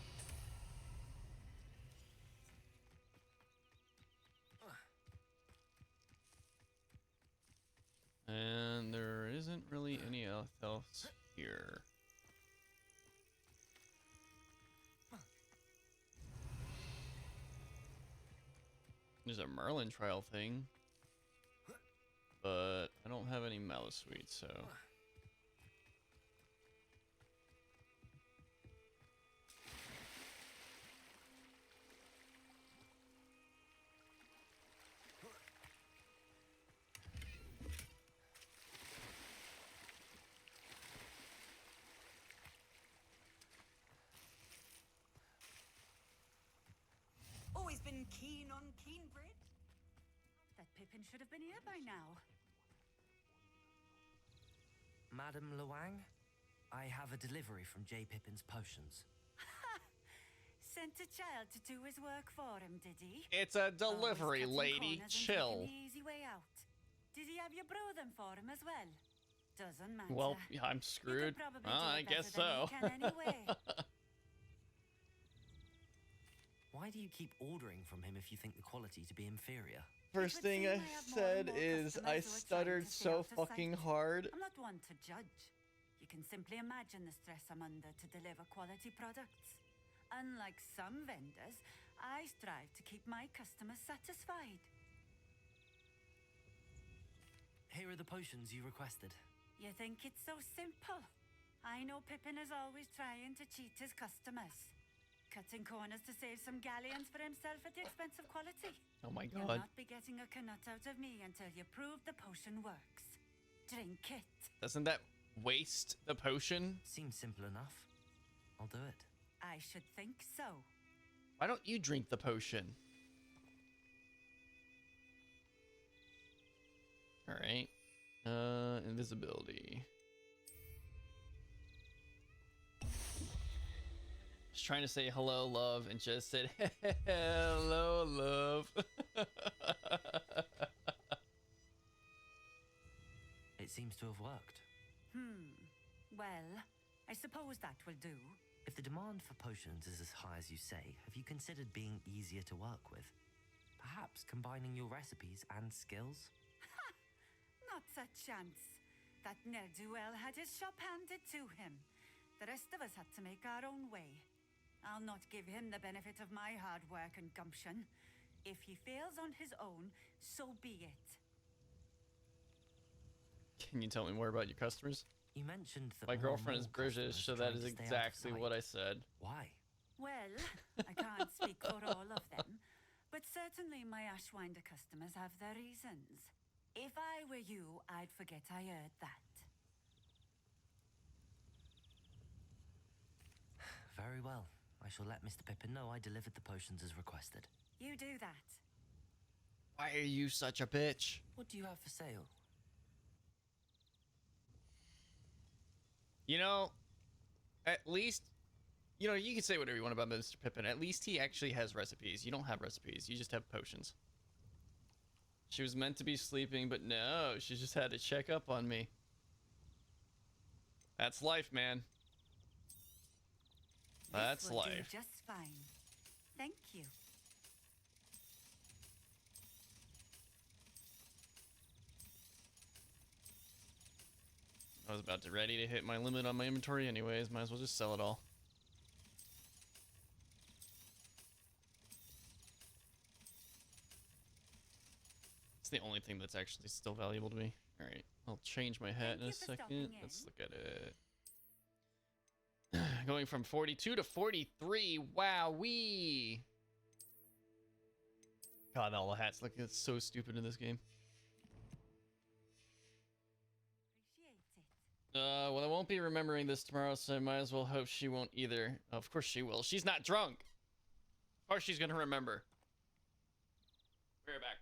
And there isn't really any else here. There's a Merlin trial thing, but I don't have any Malice Sweets, so. Always been keen on keen bread. That Pippin should have been here by now. Madame Luang, I have a delivery from J. Pippin's Potions. Sent a child to do his work for him, did he? It's a delivery, Always cutting lady. corners and Chill. taking the easy way out. Did he have you brew them for him as well? Doesn't matter. Well, yeah, I'm screwed. probably Oh, do I it guess better than so. he can anyway. Why do you keep ordering from him if you think the quality to be inferior? First thing I said is I stuttered so fucking hard. I'm not one to judge. You can simply imagine the stress I'm under to deliver quality products. Unlike some vendors, I strive to keep my customers satisfied. Here are the potions you requested. You think it's so simple? I know Pippin is always trying to cheat his customers. Cutting corners to save some galleons for himself at the expense of quality. Oh my You'll god. not be getting a canut out of me until you prove the potion works. Drink it. Doesn't that waste the potion? Seems simple enough. I'll do it. I should think so. Why don't you drink the potion? Alright. Invisibility. Just trying to say hello, love, and just said hello, love. It seems to have worked. Well, I suppose that will do. If the demand for potions is as high as you say, have you considered being easier to work with? Perhaps combining your recipes and skills? Not a chance. That ne'er-do-well had his shop handed to him. The rest of us had to make our own way. I'll not give him the benefit of my hard work and gumption. If he fails on his own, so be it. Can you tell me more about your customers? You mentioned that My more girlfriend is and more British, customers so try that is to stay out of exactly sight. what I said. Why? Well, I can't speak for all of them, but certainly my Ashwinder customers have their reasons. If I were you, I'd forget I heard that. Very well. I shall let Mr. Pippin know I delivered the potions as requested. You do that. Why are you such a bitch? What do you have for sale? You know, at least You know, you can say whatever you want about Mr. Pippin. At least he actually has recipes. You don't have recipes. You just have potions. She was meant to be sleeping, but no, she just had to check up on me. That's life, man. That's This will do life. just fine. Thank you. I was about to ready to hit my limit on my inventory anyways. Might as well just sell it all. It's the only thing that's actually still valuable to me. All right, I'll change my hat in a second. Let's look at it. Going from 42 to 43. Wowee. God, all the hats look so stupid in this game. Well, I won't be remembering this tomorrow, so I might as well hope she won't either. Of course she will. She's not drunk. Of course she's gonna remember. Be right back.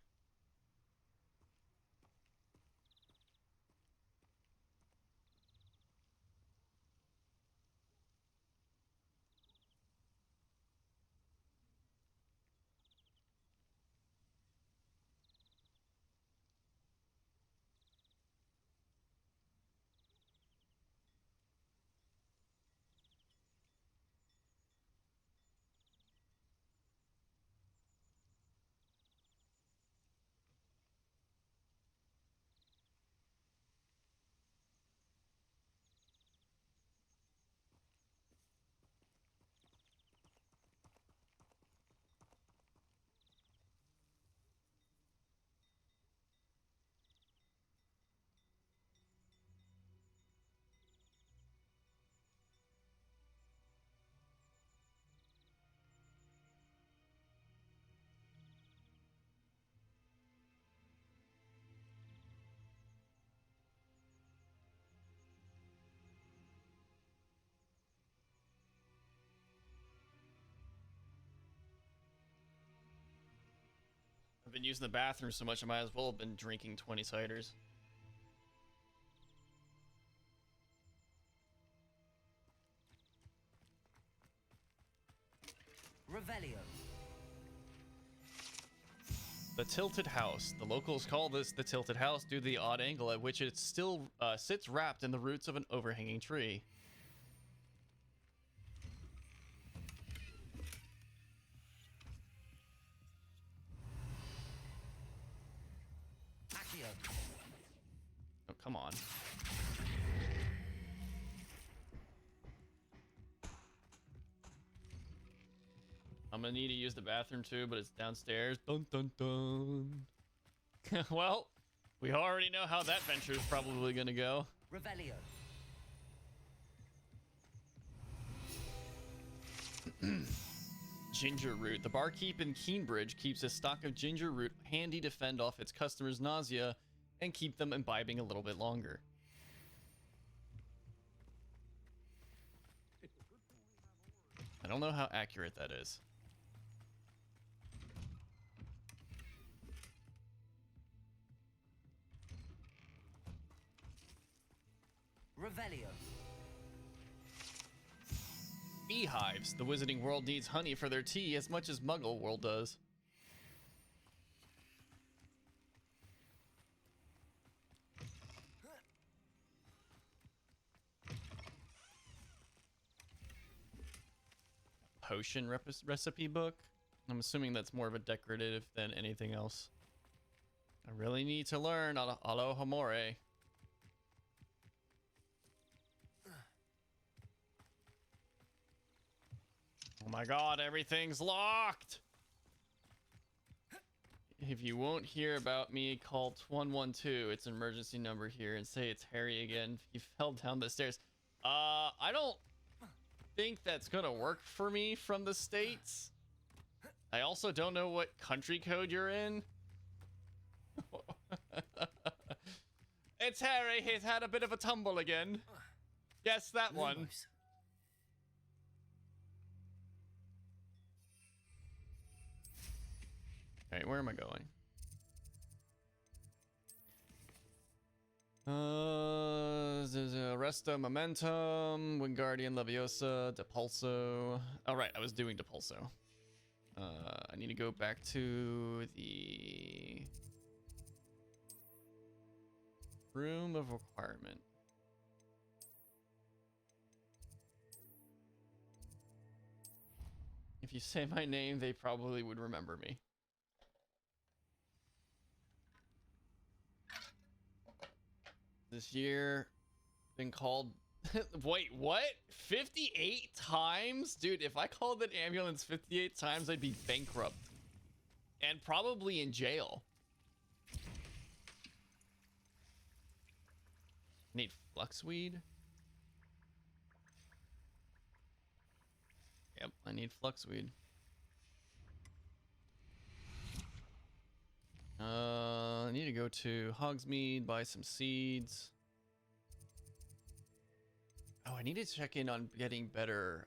I've been using the bathroom so much I might as well have been drinking 20 ciders. Revelio. The Tilted House. The locals call this the Tilted House due to the odd angle at which it still sits wrapped in the roots of an overhanging tree. Accio. Oh, come on. I'm gonna need to use the bathroom too, but it's downstairs. Dun dun dun. Well, we already know how that venture is probably gonna go. Revelio. Ginger root. The barkeep in Keenbridge keeps a stock of ginger root handy to fend off its customers' nausea and keep them imbibing a little bit longer. I don't know how accurate that is. Revelio. Beehives. The Wizarding World needs honey for their tea as much as Muggle World does. Potion recipe book. I'm assuming that's more of a decorative than anything else. I really need to learn Alohomore. Oh my god, everything's locked! If you won't hear about me, call 112. It's an emergency number here and say it's Harry again. He fell down the stairs. I don't think that's gonna work for me from the States. I also don't know what country code you're in. It's Harry. He's had a bit of a tumble again. Yes, that one. Alright, where am I going? Resto Momentum, Wingardium Leviosa, Depulso. All right, I was doing Depulso. I need to go back to the Room of Requirement. If you say my name, they probably would remember me. This year been called wait, what? 58 times? Dude, if I called an ambulance 58 times, I'd be bankrupt. And probably in jail. Need fluxweed? Yep, I need fluxweed. I need to go to Hogsmeade, buy some seeds. Oh, I need to check in on getting better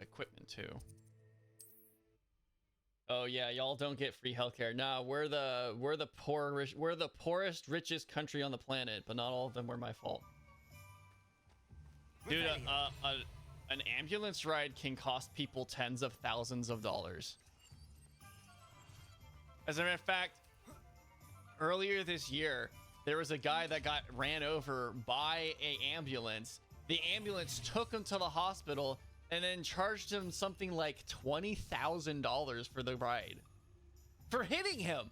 equipment too. Oh yeah, y'all don't get free healthcare. Nah, we're the poorest, richest country on the planet, but not all of them were my fault. Dude, an ambulance ride can cost people tens of thousands of dollars. As a matter of fact, earlier this year, there was a guy that got ran over by an ambulance. The ambulance took him to the hospital and then charged him something like $20,000 for the ride. For hitting him!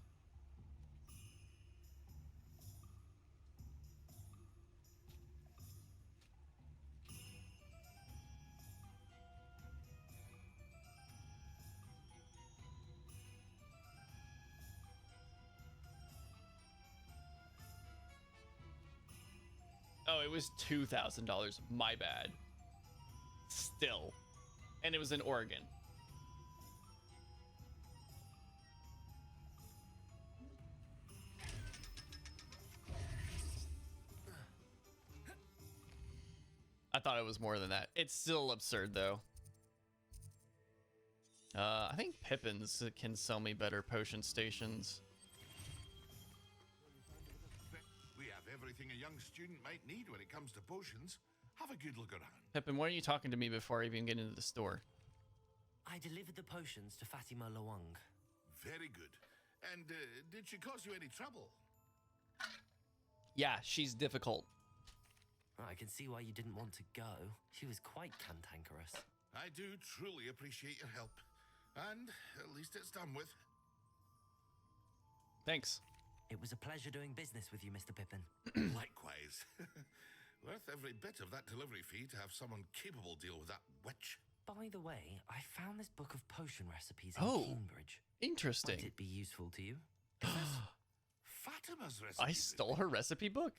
Oh, it was $2,000. My bad. Still. And it was in Oregon. I thought it was more than that. It's still absurd, though. I think Pippin's can sell me better potion stations. We have everything a young student might need when it comes to potions. Have a good look around. Pippin, why are you talking to me before I even get into the store? I delivered the potions to Fatima Lawang. Very good. And did she cause you any trouble? Yeah, she's difficult. I can see why you didn't want to go. She was quite cantankerous. I do truly appreciate your help. And at least it's done with. Thanks. It was a pleasure doing business with you, Mr. Pippin. Likewise. Worth every bit of that delivery fee to have someone capable deal with that witch. By the way, I found this book of potion recipes in Cambridge. Interesting. Might it be useful to you? Fatima's recipe. I stole her recipe book?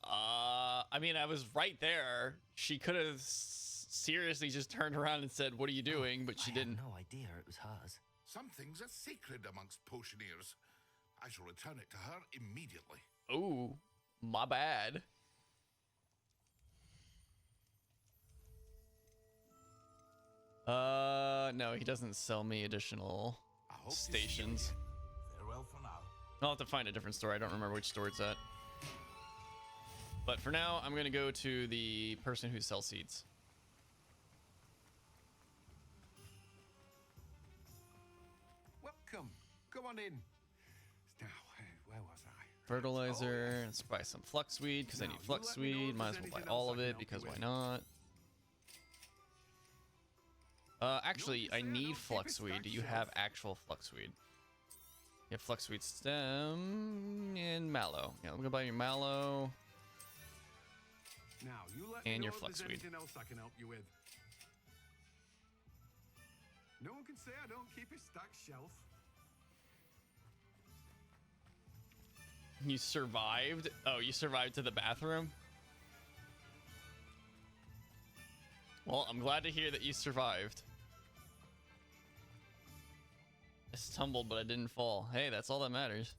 I mean, I was right there. She could have seriously just turned around and said, "What are you doing?" But she didn't. No idea it was hers. Some things are sacred amongst potioneers. I shall return it to her immediately. Oh, my bad. No, he doesn't sell me additional stations. Farewell for now. I'll have to find a different store. I don't remember which store it's at. But for now, I'm going to go to the person who sells seeds. Welcome. Come on in. Now, where was I? Fertilizer. Let's buy some fluxweed because I need fluxweed. Might as well buy all of it because why not? Actually, I need fluxweed. Do you have actual fluxweed? You have fluxweed stem and mallow. Yeah, I'm gonna buy your mallow. Now, you let And me your know if there's fluxweed. anything else I can help you with. No one can say I don't keep a stacked shelf. You survived? Oh, you survived to the bathroom? Well, I'm glad to hear that you survived. I stumbled, but I didn't fall. Hey, that's all that matters.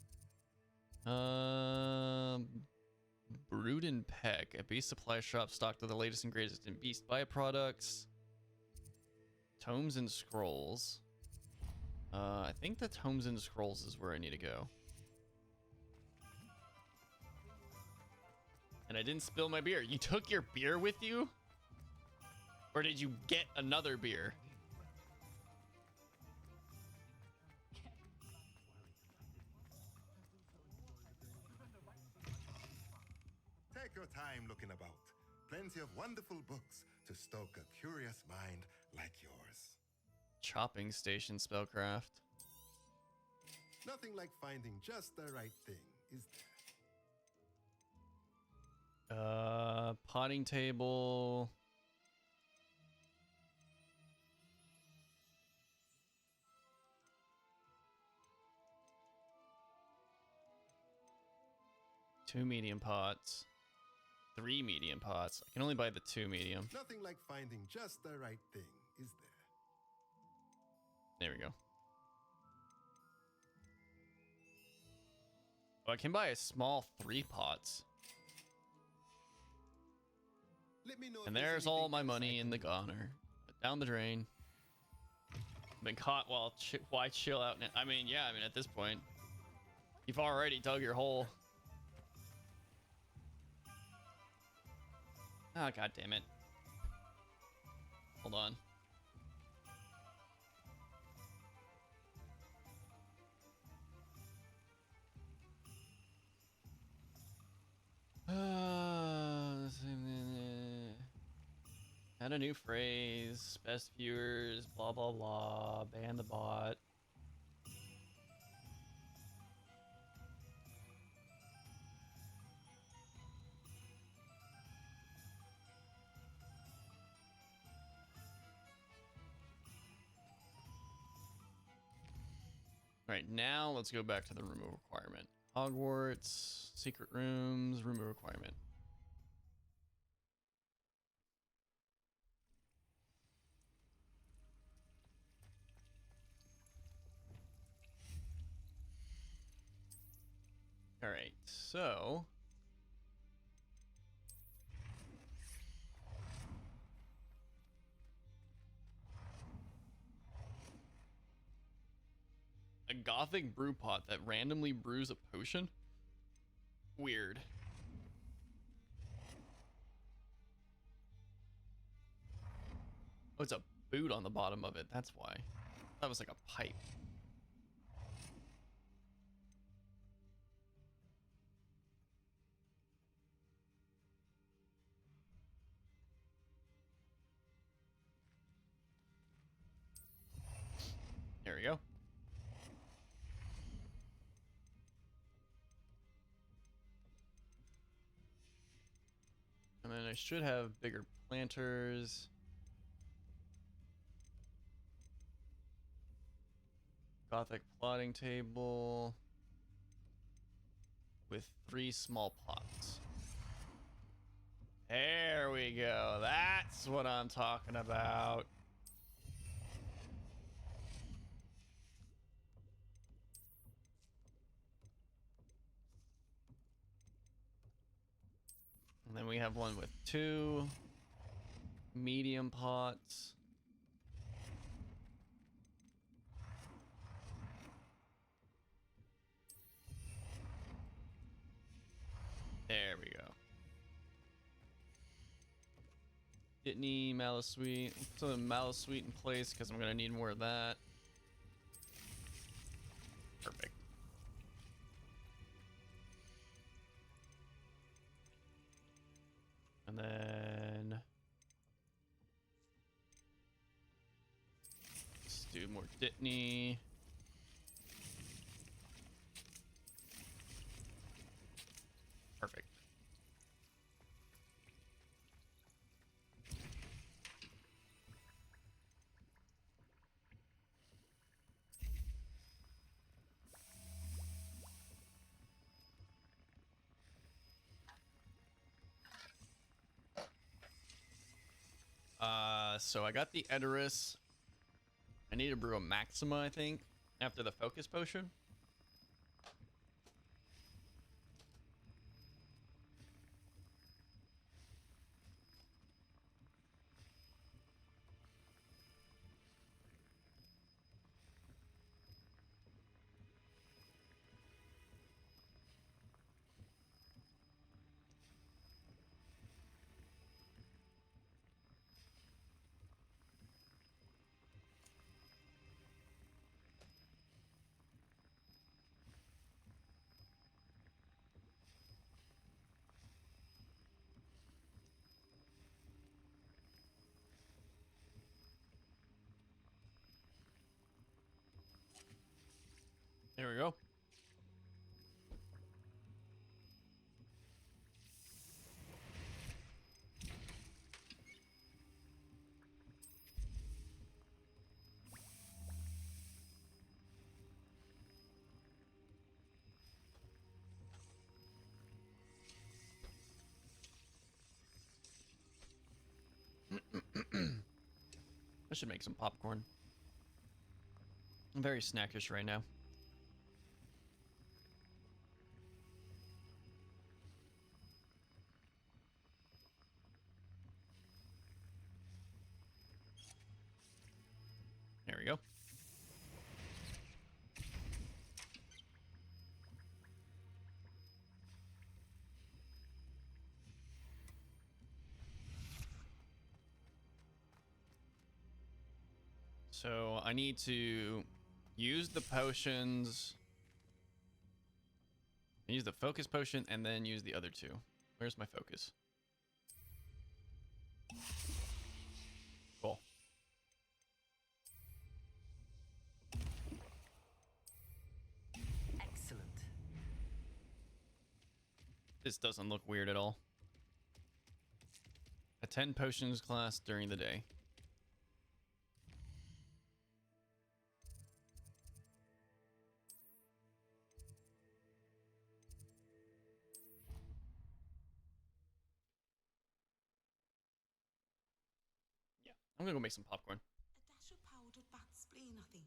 Brood and Peck, a beast supply shop stocked with the latest and greatest in beast byproducts. Tomes and scrolls. I think the tomes and scrolls is where I need to go. And I didn't spill my beer. You took your beer with you? Or did you get another beer? Take your time looking about. Plenty of wonderful books to stoke a curious mind like yours. Chopping station spellcraft. Nothing like finding just the right thing, is there? Potting table. Two medium pots. 3 medium pots. I can only buy the 2 medium. Nothing like finding just the right thing, is there? There we go. Oh, I can buy a small 3 pots. Let me know And there's all my money in the goner. Down the drain. Been caught while why chill out now? I mean, yeah, at this point. You've already dug your hole. Oh, god damn it. Hold on. Add a new phrase. Best viewers. Blah blah blah. Ban the bot. Alright, now let's go back to the remove requirement. Hogwarts, secret rooms, remove requirement. Alright, so... a gothic brew pot that randomly brews a potion? Weird. Oh, it's a boot on the bottom of it. That's why. That was like a pipe. There we go. And then I should have bigger planters. Gothic plotting table with 3 small pots. There we go. That's what I'm talking about. And then we have one with 2 medium pots. There we go. Dittany, Malosweet. Put some Malosweet in place because I'm going to need more of that. Perfect. And then... let's do more Dittany. Perfect. So I got the Edorus. I need to brew a Maxima, I think, after the Focus Potion. we go. I should make some popcorn. I'm very snackish right now. There we go. So I need to use the potions, use the focus potion, and then use the other two. Where's my focus? Cool. Excellent. This doesn't look weird at all. Attend potions class during the day. Yeah, I'm gonna go make some popcorn. A dash of powdered bat spleen, I think.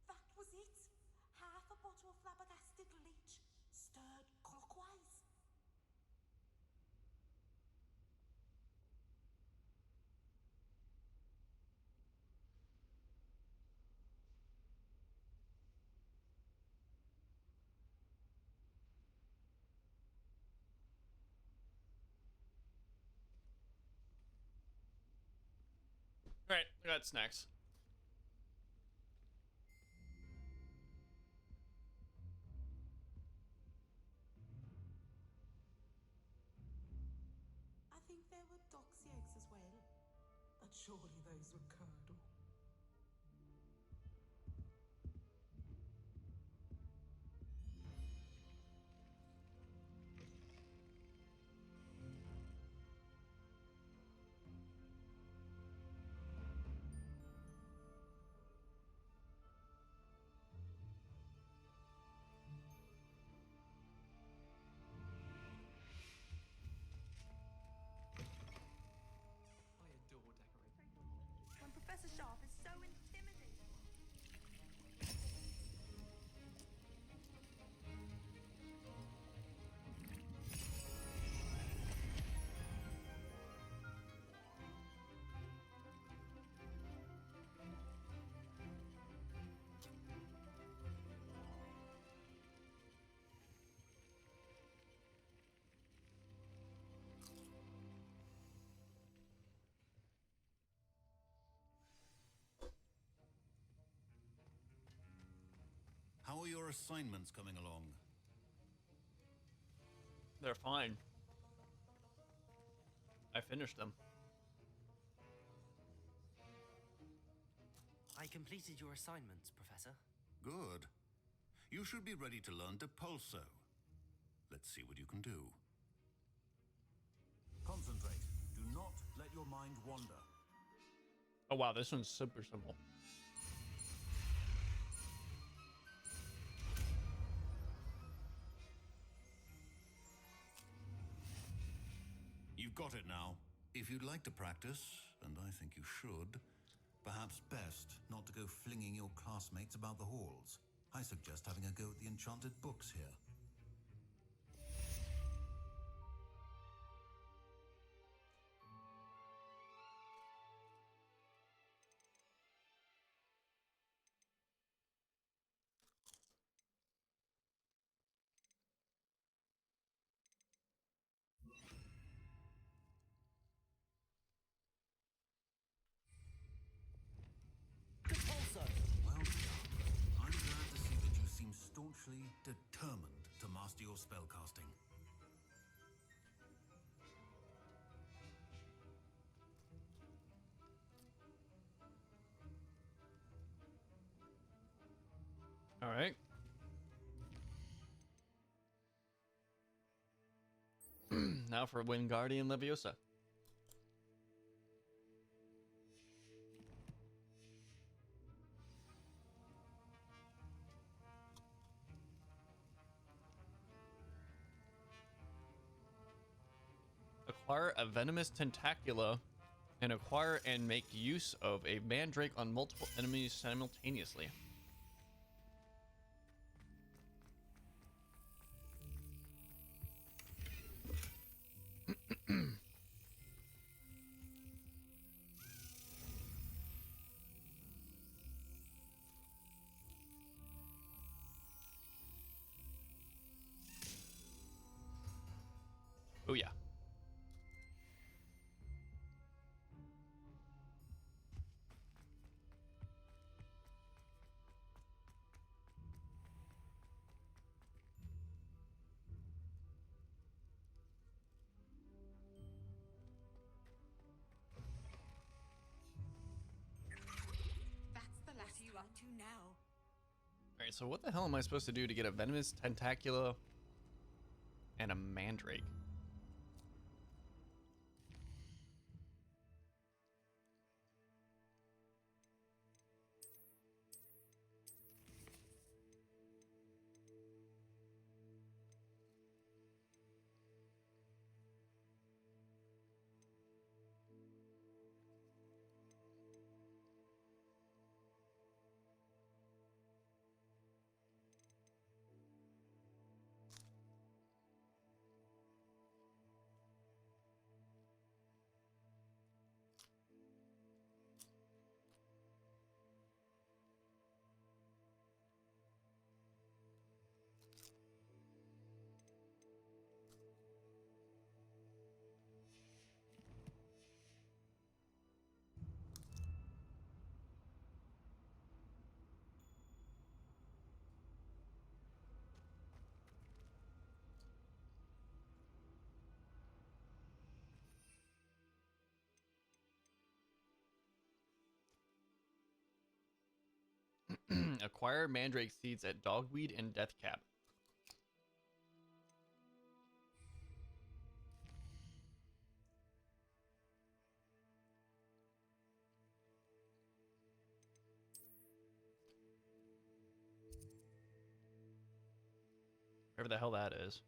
That was it. Half a bottle of flabbergasted leech, stirred clockwise. All right, I got snacks. assignments coming along? They're fine. I finished them. I completed your assignments, Professor. Good. You should be ready to learn Depulso. Let's see what you can do. Concentrate. Do not let your mind wander. Oh wow, this one's super simple. You've got it now. If you'd like to practice, and I think you should, perhaps best not to go flinging your classmates about the halls. I suggest having a go at the enchanted books here. Well done. I'm glad to see that you seem staunchly determined to master your spellcasting. All right. Now for Wingardium Leviosa. Acquire a venomous tentacula and acquire and make use of a mandrake on multiple enemies simultaneously. Oh yeah. That's the last you up to now. Alright, so what the hell am I supposed to do to get a venomous tentacula and a mandrake? Acquire mandrake seeds at Dogweed and Deathcap. Whatever the hell that is.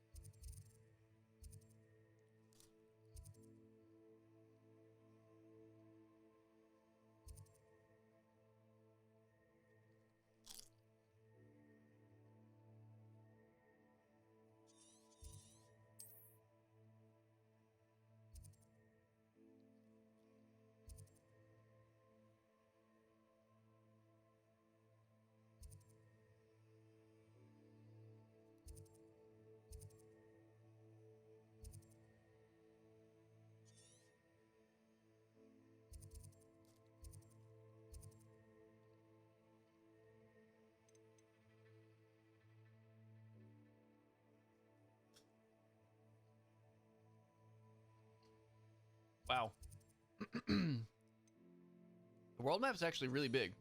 Wow. The world map's actually really big.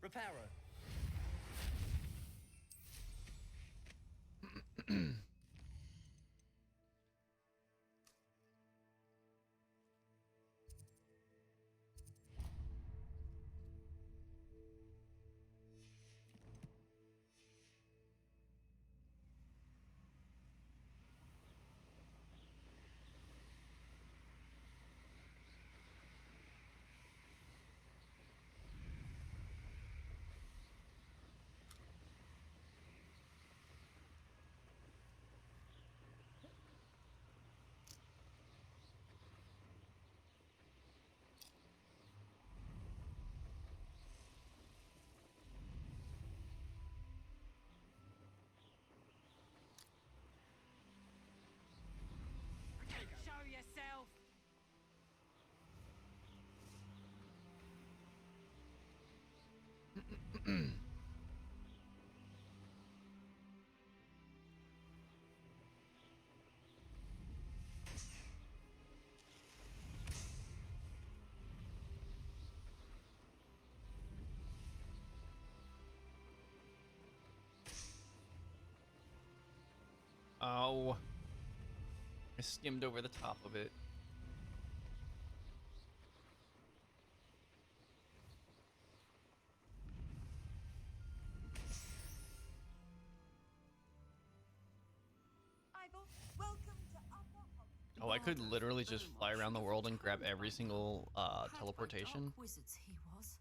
Reparo. Show yourself! Oh. I skimmed over the top of it. Oh, I could literally just fly around the world and grab every single teleportation. Wizards he was.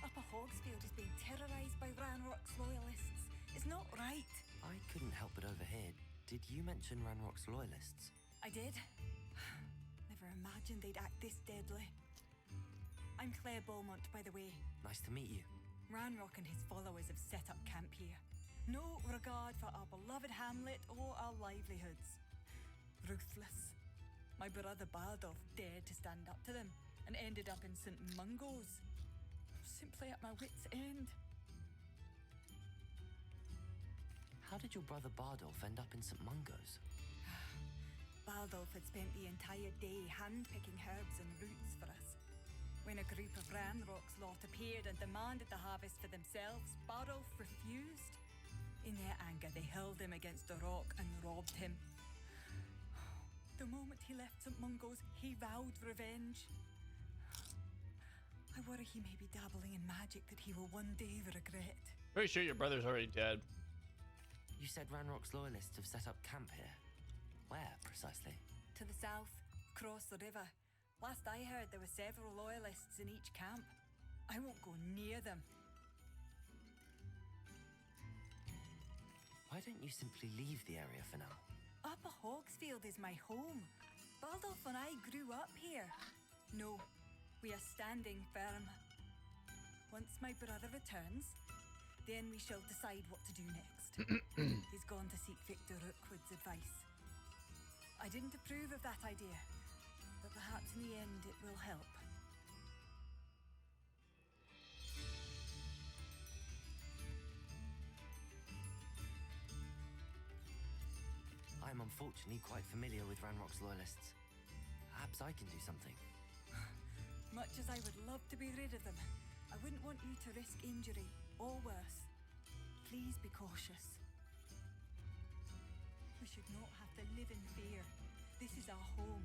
Upper Hogsfield is being terrorised by Ranrock's loyalists. It's not right. I couldn't help but overhear. Did you mention Ranrock's loyalists? I did. Never imagined they'd act this deadly. I'm Claire Beaumont, by the way. Nice to meet you. Ranrock and his followers have set up camp here. No regard for our beloved hamlet or our livelihoods. Ruthless. My brother Bardolph dared to stand up to them and ended up in St. Mungo's. Simply at my wit's end. How did your brother Bardolph end up in St. Mungo's? Bardolph had spent the entire day hand-picking herbs and roots for us. When a group of Ranrock's lot appeared and demanded the harvest for themselves, Bardolph refused. In their anger, they hurled him against a rock and robbed him. The moment he left St. Mungo's, he vowed revenge. I worry he may be dabbling in magic that he will one day regret. Pretty sure your brother's already dead. You said Ranrock's loyalists have set up camp here. Where, precisely? To the south, across the river. Last I heard, there were several loyalists in each camp. I won't go near them. Why don't you simply leave the area for now? Upper Hogsfield is my home. Bardolph and I grew up here. No, we are standing firm. Once my brother returns, then we shall decide what to do next. He's gone to seek Victor Rookwood's advice. I didn't approve of that idea, but perhaps in the end it will help. I am unfortunately quite familiar with Ranrock's loyalists. Perhaps I can do something. Much as I would love to be rid of them, I wouldn't want you to risk injury, or worse. Please be cautious. We should not have to live in fear. This is our home.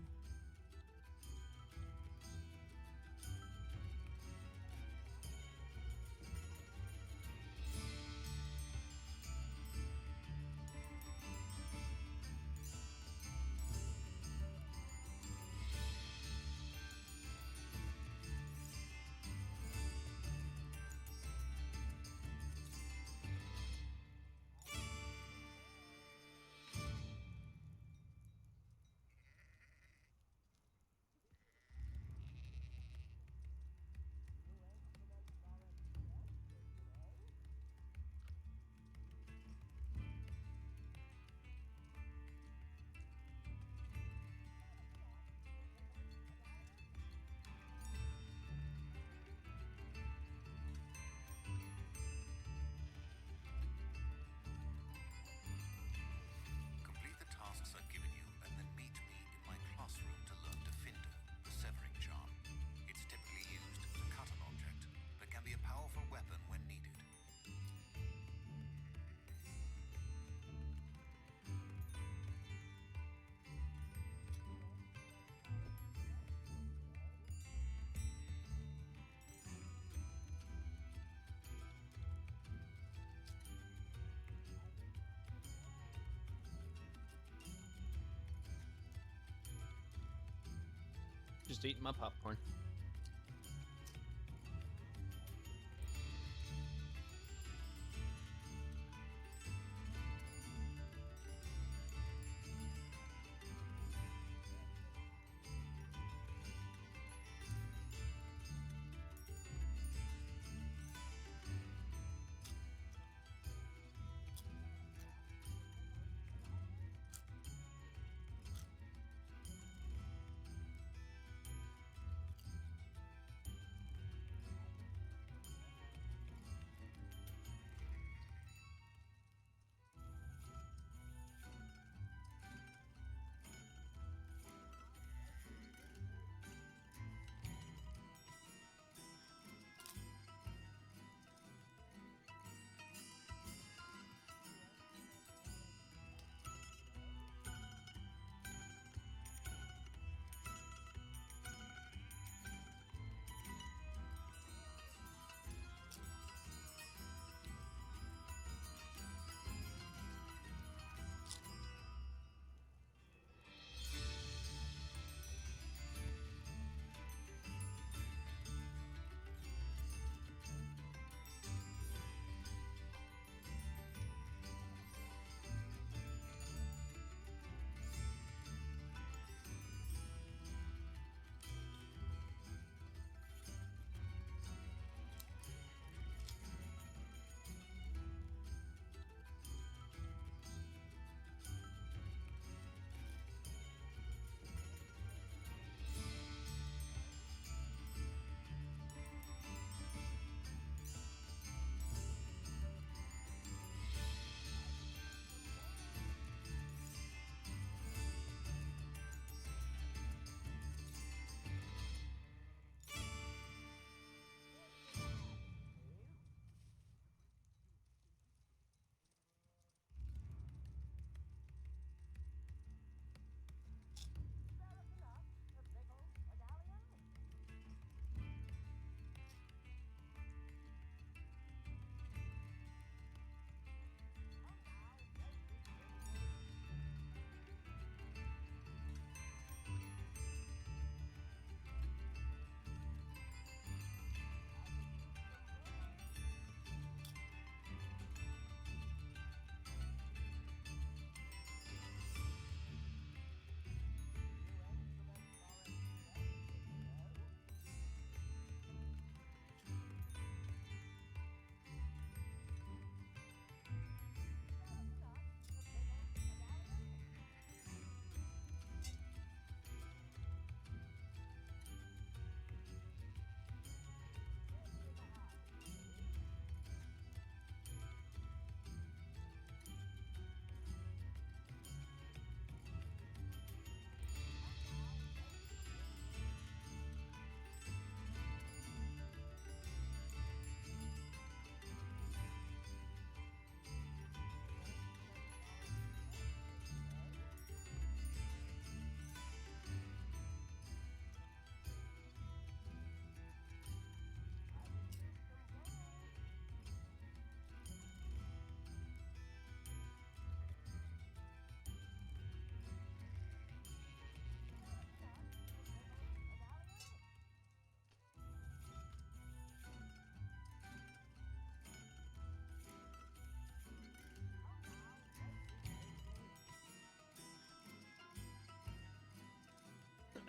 Complete the tasks I've given you, and then meet me in my classroom to learn Defindo, the severing charm. It's typically used to cut an object, but can be a powerful weapon when needed. Just eating my popcorn.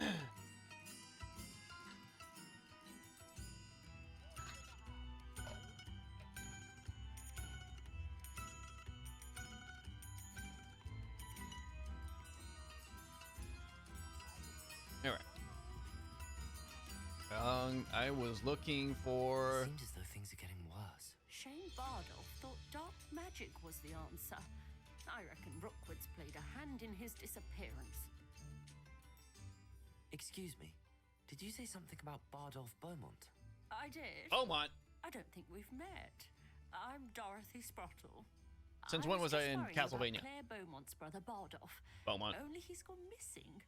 All right. I was looking for. Seems as though things are getting worse. Shane Bardolph thought dark magic was the answer. I reckon Rookwood's played a hand in his disappearance. Excuse me, did you say something about Bardolph Beaumont? I did. Beaumont? I don't think we've met. I'm Dorothy Sprottle. Since when was I in just worrying Castlevania? about Claire Beaumont's brother Bardolph. Beaumont. Only he's gone missing.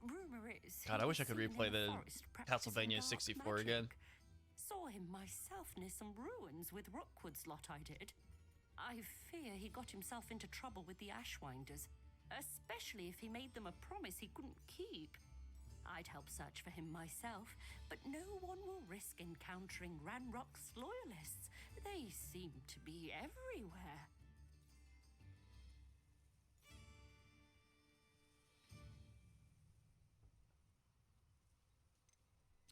Rumor is. God, he I was wish I could seen in replay the forest practicing Castlevania dark 64 magic. again. Saw him myself near some ruins with Rookwood's lot I did. I fear he got himself into trouble with the Ashwinders, especially if he made them a promise he couldn't keep. I'd help search for him myself, but no one will risk encountering Ranrock's loyalists. They seem to be everywhere.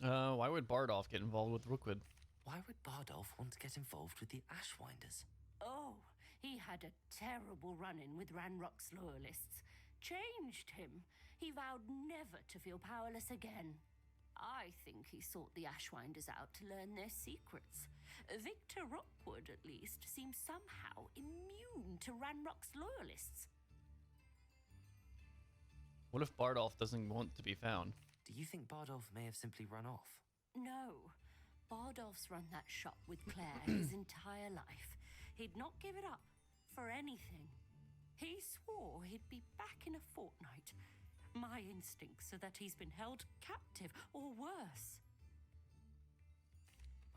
Why would Bardolph get involved with Rookwood? Why would Bardolph want to get involved with the Ashwinders? Oh, he had a terrible run-in with Ranrock's loyalists. Changed him. He vowed never to feel powerless again. I think he sought the Ashwinders out to learn their secrets. Victor Rookwood, at least, seems somehow immune to Ranrock's loyalists. What if Bardolph doesn't want to be found? Do you think Bardolph may have simply run off? No. Bardolph's run that shop with Claire his entire life. He'd not give it up for anything. He swore he'd be back in a fortnight. My instincts are that he's been held captive, or worse.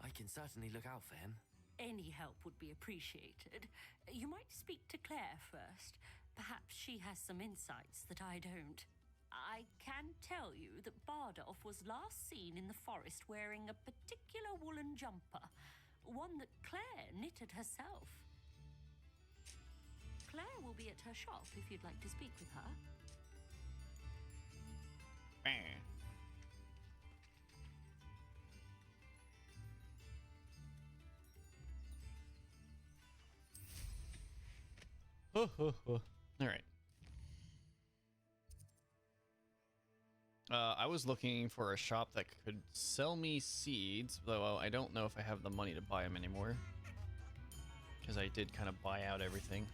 I can certainly look out for him. Any help would be appreciated. You might speak to Claire first. Perhaps she has some insights that I don't. I can tell you that Bardolph was last seen in the forest wearing a particular woolen jumper, one that Claire knitted herself. Claire will be at her shop if you'd like to speak with her. All right. I was looking for a shop that could sell me seeds, though I don't know if I have the money to buy them anymore. Because I did kind of buy out everything.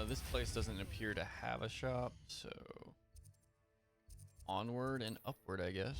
This place doesn't appear to have a shop, so onward and upward, I guess.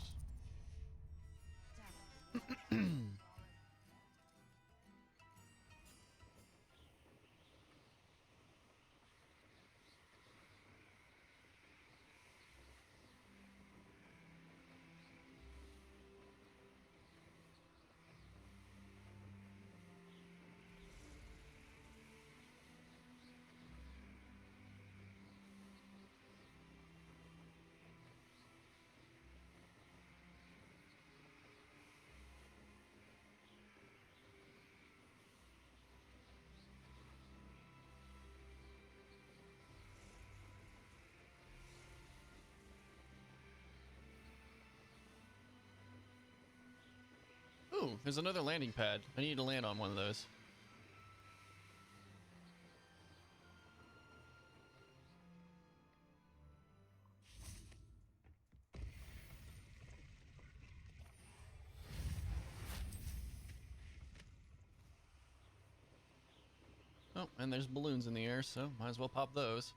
Ooh, there's another landing pad. I need to land on one of those. Oh, and there's balloons in the air, so might as well pop those.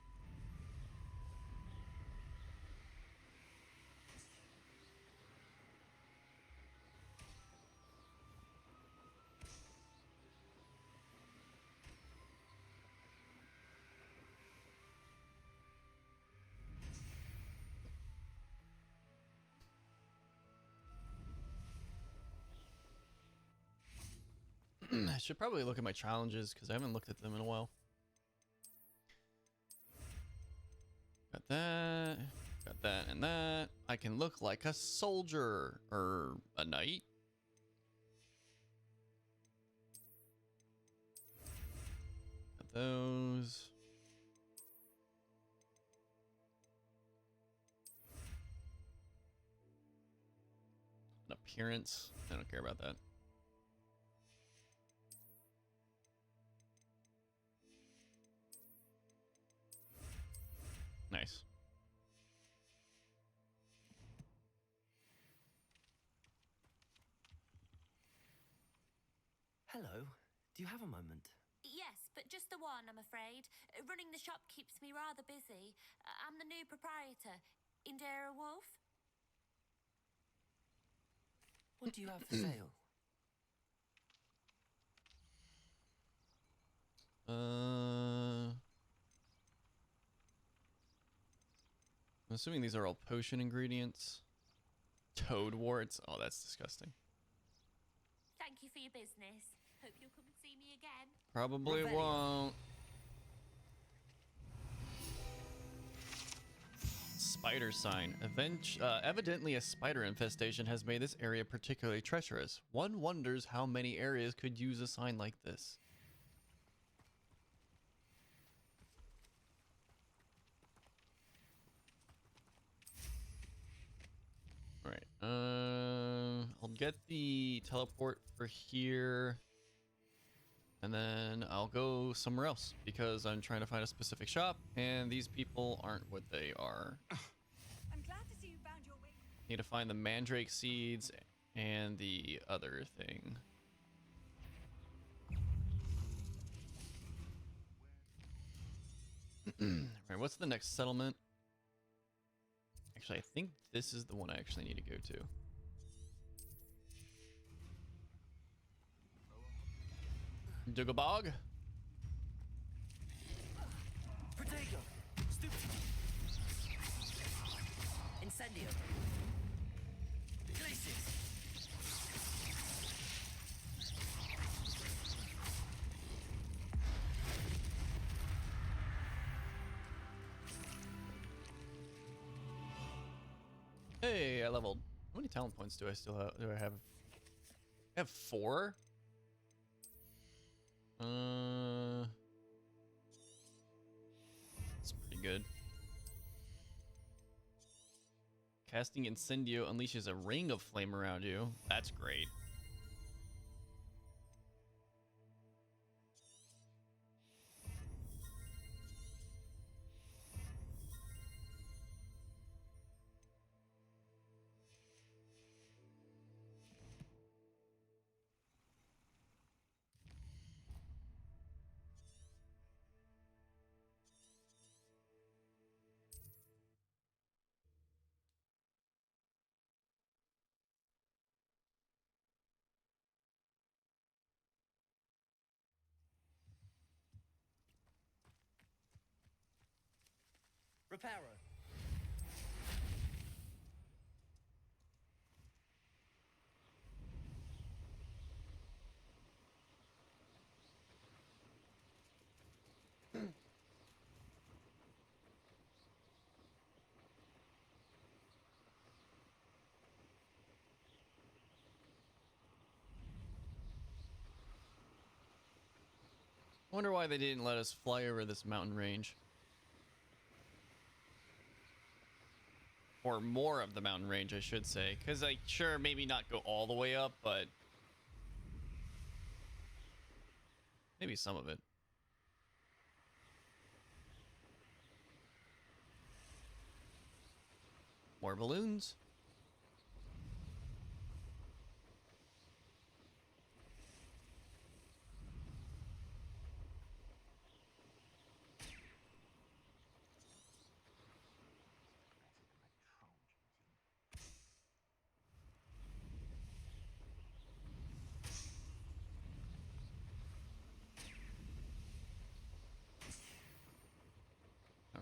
I should probably look at my challenges because I haven't looked at them in a while. Got that and that. I can look like a soldier or a knight. Got those. appearance. I don't care about that. Nice. Hello. Do you have a moment? Yes, but just the one, I'm afraid. Running the shop keeps me rather busy. I'm the new proprietor, Indira Wolf. What do you have for sale? I'm assuming these are all potion ingredients. Toad warts. Oh, that's disgusting. Thank you for your business. Hope you'll come and see me again. Probably won't. Spider sign. Evidently, a spider infestation has made this area particularly treacherous. One wonders how many areas could use a sign like this. Right. I'll get the teleport for here. And then I'll go somewhere else because I'm trying to find a specific shop and these people aren't what they are. I'm glad to see you found your way. Need to find the mandrake seeds and the other thing. Right, what's the next settlement? Actually, I think this is the one I actually need to go to. Dugabog? Protego! Stupid! Incendio! Glacius! Hey, I leveled. How many talent points do I still have? Do I have? I have 4. That's pretty good. Casting Incendio unleashes a ring of flame around you. That's great. Reparo. Wonder why they didn't let us fly over this mountain range. Or more of the mountain range, I should say. Because, like, sure, maybe not go all the way up, but maybe some of it. More balloons.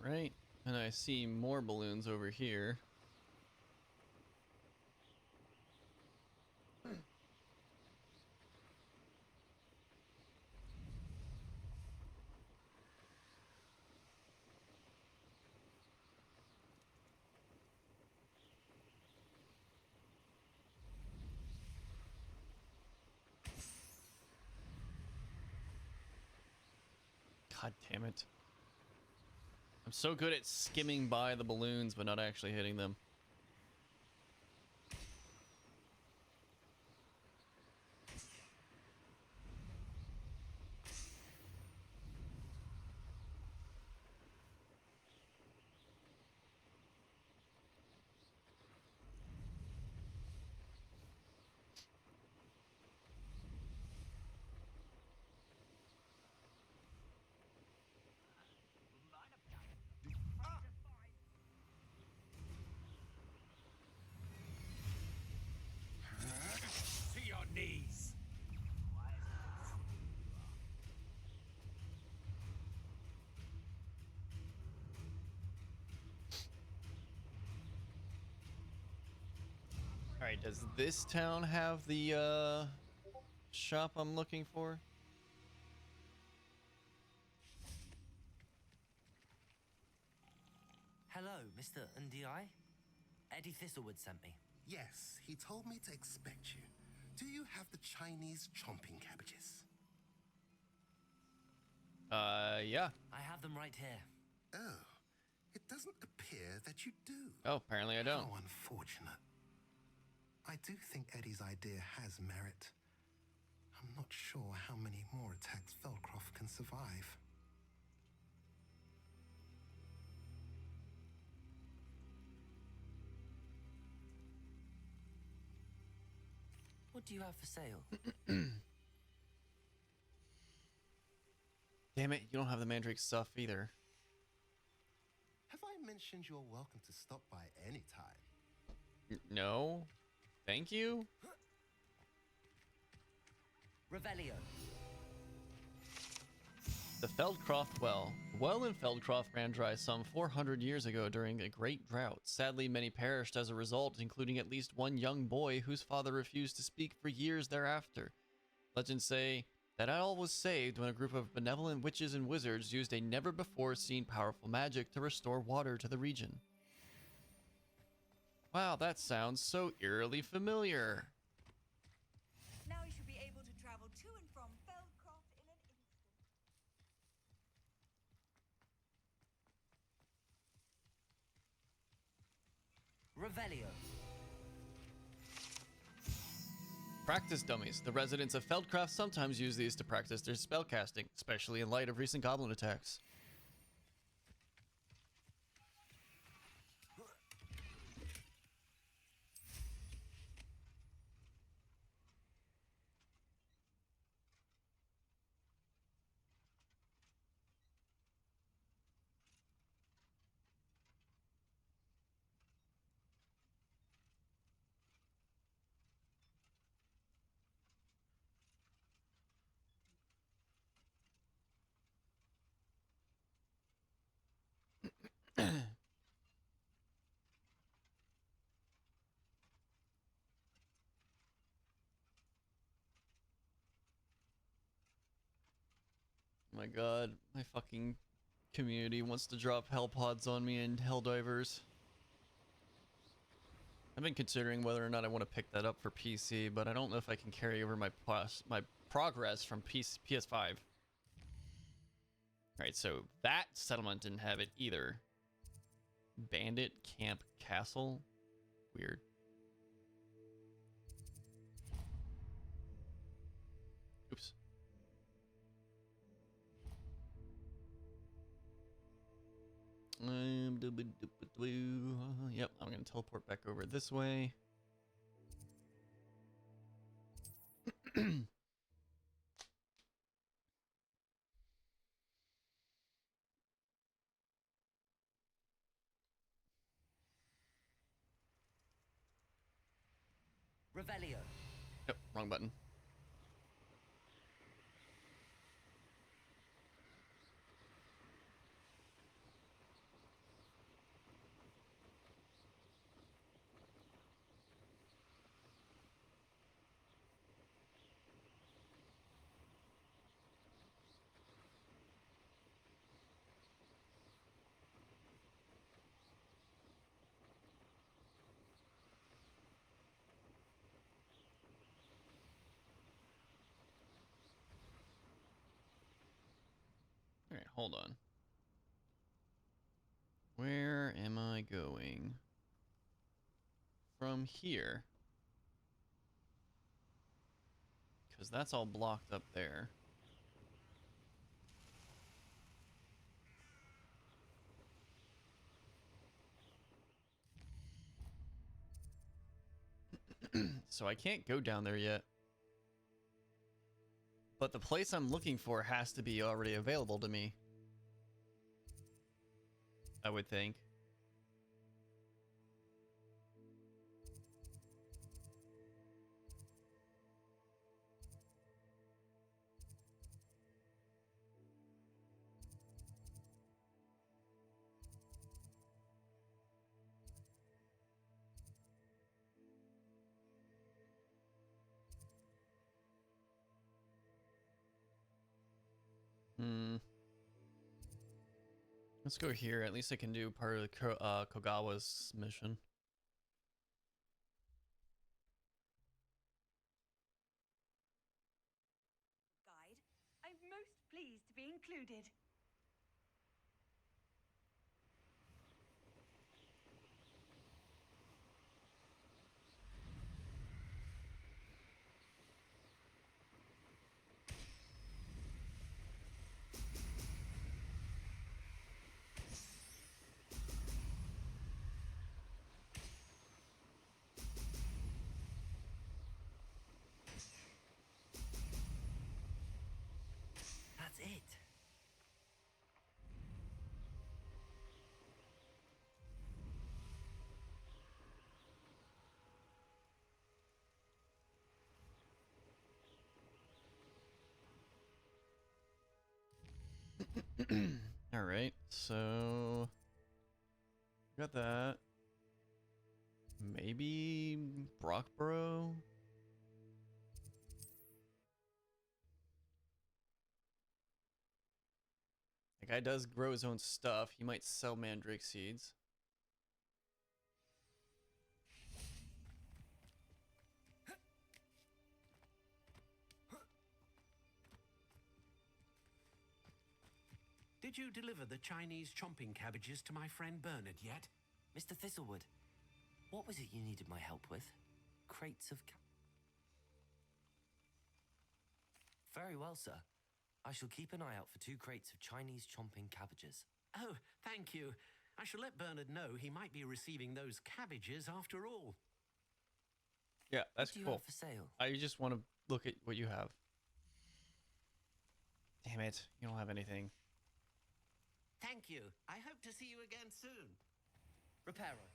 All right, and I see more balloons over here. God damn it. I'm so good at skimming by the balloons, but not actually hitting them. Alright, does this town have the shop I'm looking for? Hello, Mr. Ndi. Eddie Thistlewood sent me. Yes, he told me to expect you. Do you have the Chinese chomping cabbages? Yeah. I have them right here. Oh, it doesn't appear that you do. Oh, apparently I don't. How unfortunate. I do think Eddie's idea has merit. I'm not sure how many more attacks Feldcroft can survive. What do you have for sale? Damn it, you don't have the Mandrake stuff either. Have I mentioned you're welcome to stop by any time? No. Thank you? Revelio. The Feldcroft Well. The well in Feldcroft ran dry some 400 years ago during a great drought. Sadly, many perished as a result, including at least one young boy whose father refused to speak for years thereafter. Legends say that all was saved when a group of benevolent witches and wizards used a never-before-seen powerful magic to restore water to the region. Wow, that sounds so eerily familiar. Now you should be able to travel to and from Feldcroft in an instant. Revelio. Practice dummies. The residents of Feldcroft sometimes use these to practice their spellcasting, especially in light of recent goblin attacks. My god, my fucking community wants to drop hell pods on me and hell divers. I've been considering whether or not I want to pick that up for PC, but I don't know if I can carry over my progress from PS5. Alright, so that settlement didn't have it either. Bandit Camp Castle? Weird. Oops. Yep, I'm gonna teleport back over this way. Revelio. Yep, wrong button. Alright, hold on. Where am I going? From here. Because that's all blocked up there. So I can't go down there yet. But the place I'm looking for has to be already available to me. I would think. Hmm. Let's go here. At least I can do part of the Kogawa's mission. Guide. I'm most pleased to be included. That's it. All right, so got that. Maybe Brockborough. The guy does grow his own stuff. He might sell mandrake seeds. Did you deliver the Chinese chomping cabbages to my friend Bernard yet? Mr. Thistlewood, what was it you needed my help with? Crates of Very well, sir. I shall keep an eye out for 2 crates of Chinese chomping cabbages. Oh, thank you. I shall let Bernard know he might be receiving those cabbages after all. Yeah, that's What do you cool. have for sale? I just want to look at what you have. Damn it, you don't have anything. Thank you. I hope to see you again soon. Reparo.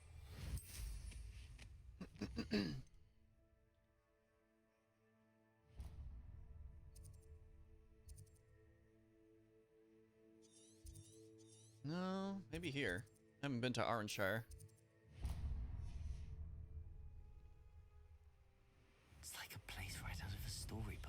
No, maybe here. I haven't been to Arranshire. It's like a place right out of a storybook.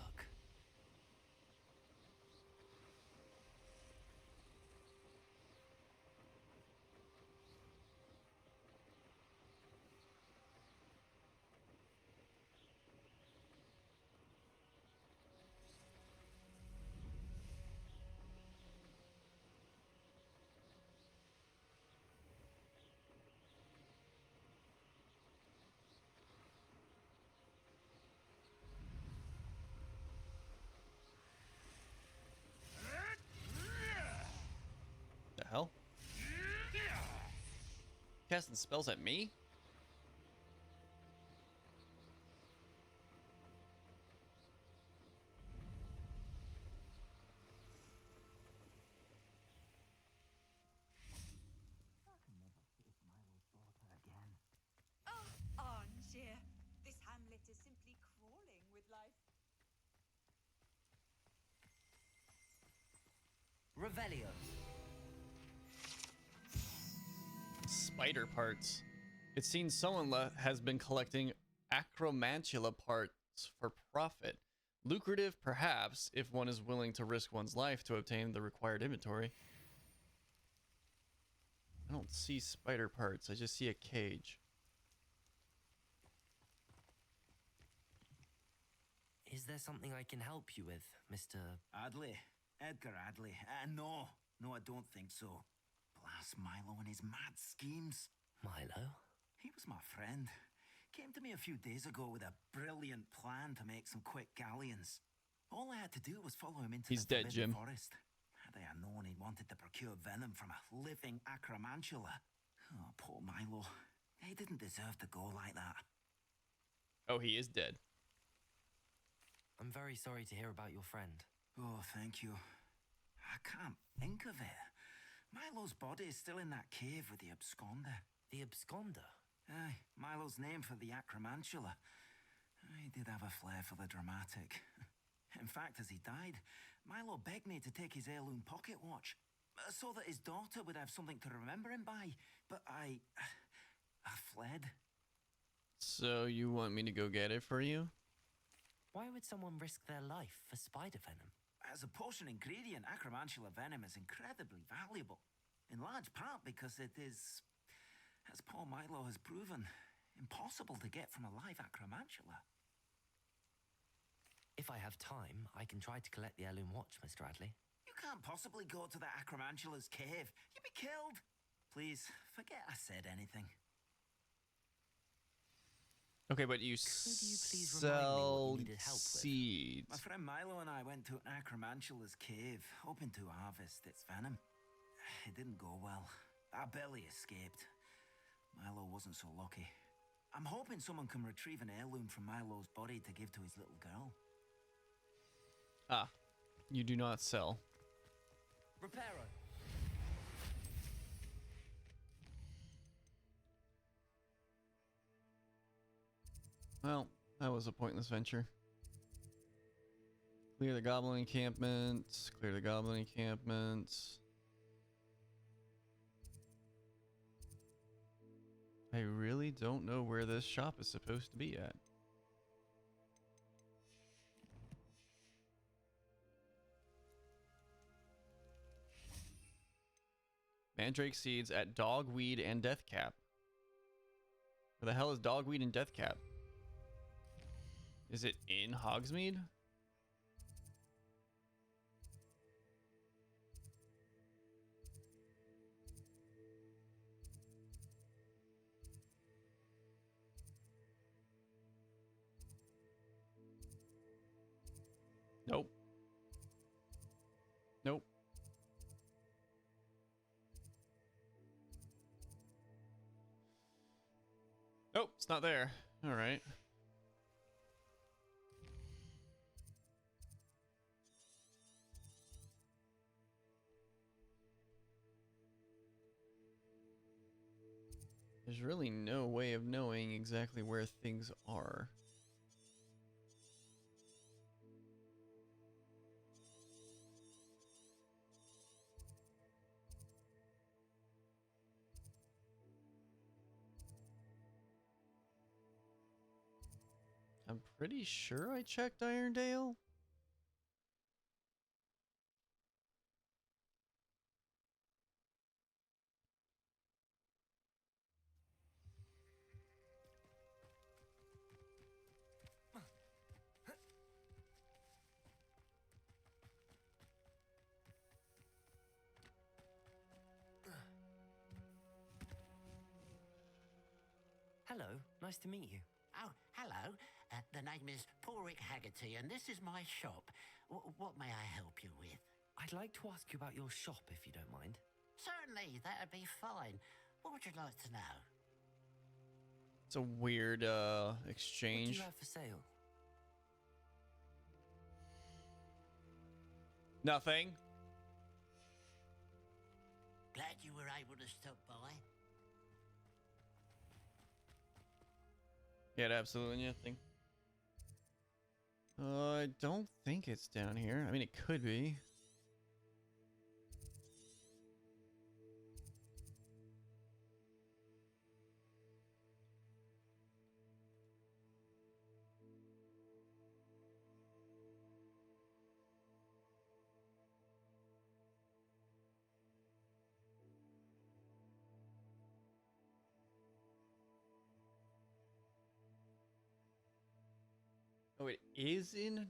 The hell? Casting spells at me? Oh, Arnshire. This hamlet is simply crawling with life. Revelio. Spider parts. It seems someone has been collecting acromantula parts for profit. Lucrative, perhaps, if one is willing to risk one's life to obtain the required inventory. I don't see spider parts. I just see a cage. Is there something I can help you with, Mr. Adley? Edgar Adley? No, I don't think so. Blast Milo and his mad schemes. Milo? He was my friend. Came to me a few days ago with a brilliant plan to make some quick galleons. All I had to do was follow him into He's the dead, forbidden Jim. forest. Had I known he wanted to procure venom from a living acromantula. Oh, poor Milo. He didn't deserve to go like that. Oh, he is dead. I'm very sorry to hear about your friend. Oh, thank you. I can't think of it. Milo's body is still in that cave with the absconder. The absconder? Aye, Milo's name for the acromantula. He did have a flair for the dramatic. In fact, as he died, Milo begged me to take his heirloom pocket watch, so that his daughter would have something to remember him by. But I fled. So you want me to go get it for you? Why would someone risk their life for spider venom? As a potion ingredient, acromantula venom is incredibly valuable, in large part because it is, as poor Milo has proven, impossible to get from a live acromantula. If I have time, I can try to collect the heirloom watch, Mr. Radley. You can't possibly go to the acromantula's cave. You'd be killed. Please, forget I said anything. Okay, but you please remind me what you sell needed help with? seeds. My friend Milo and I went to an acromantula's cave, hoping to harvest its venom. It didn't go well. Our belly escaped. Milo wasn't so lucky. I'm hoping someone can retrieve an heirloom from Milo's body to give to his little girl. Ah, you do not sell. Reparo. Well, that was a pointless venture. Clear the goblin encampment. Clear the goblin encampment. I really don't know where this shop is supposed to be at. Mandrake seeds at Dogweed and Deathcap. Where the hell is Dogweed and Deathcap? Is it in Hogsmeade? Nope. Nope. Nope, it's not there. All right. There's really no way of knowing exactly where things are. I'm pretty sure I checked Irondale. Hello, nice to meet you. Oh, hello. The name is Porrick Haggerty, and this is my shop. What may I help you with? I'd like to ask you about your shop, if you don't mind. Certainly, that'd be fine. What would you like to know? It's a weird What do exchange. you have for sale? Nothing. Glad you were able to stop by. Yeah, absolutely nothing. I don't think it's down here. I mean, it could be. Oh, it is in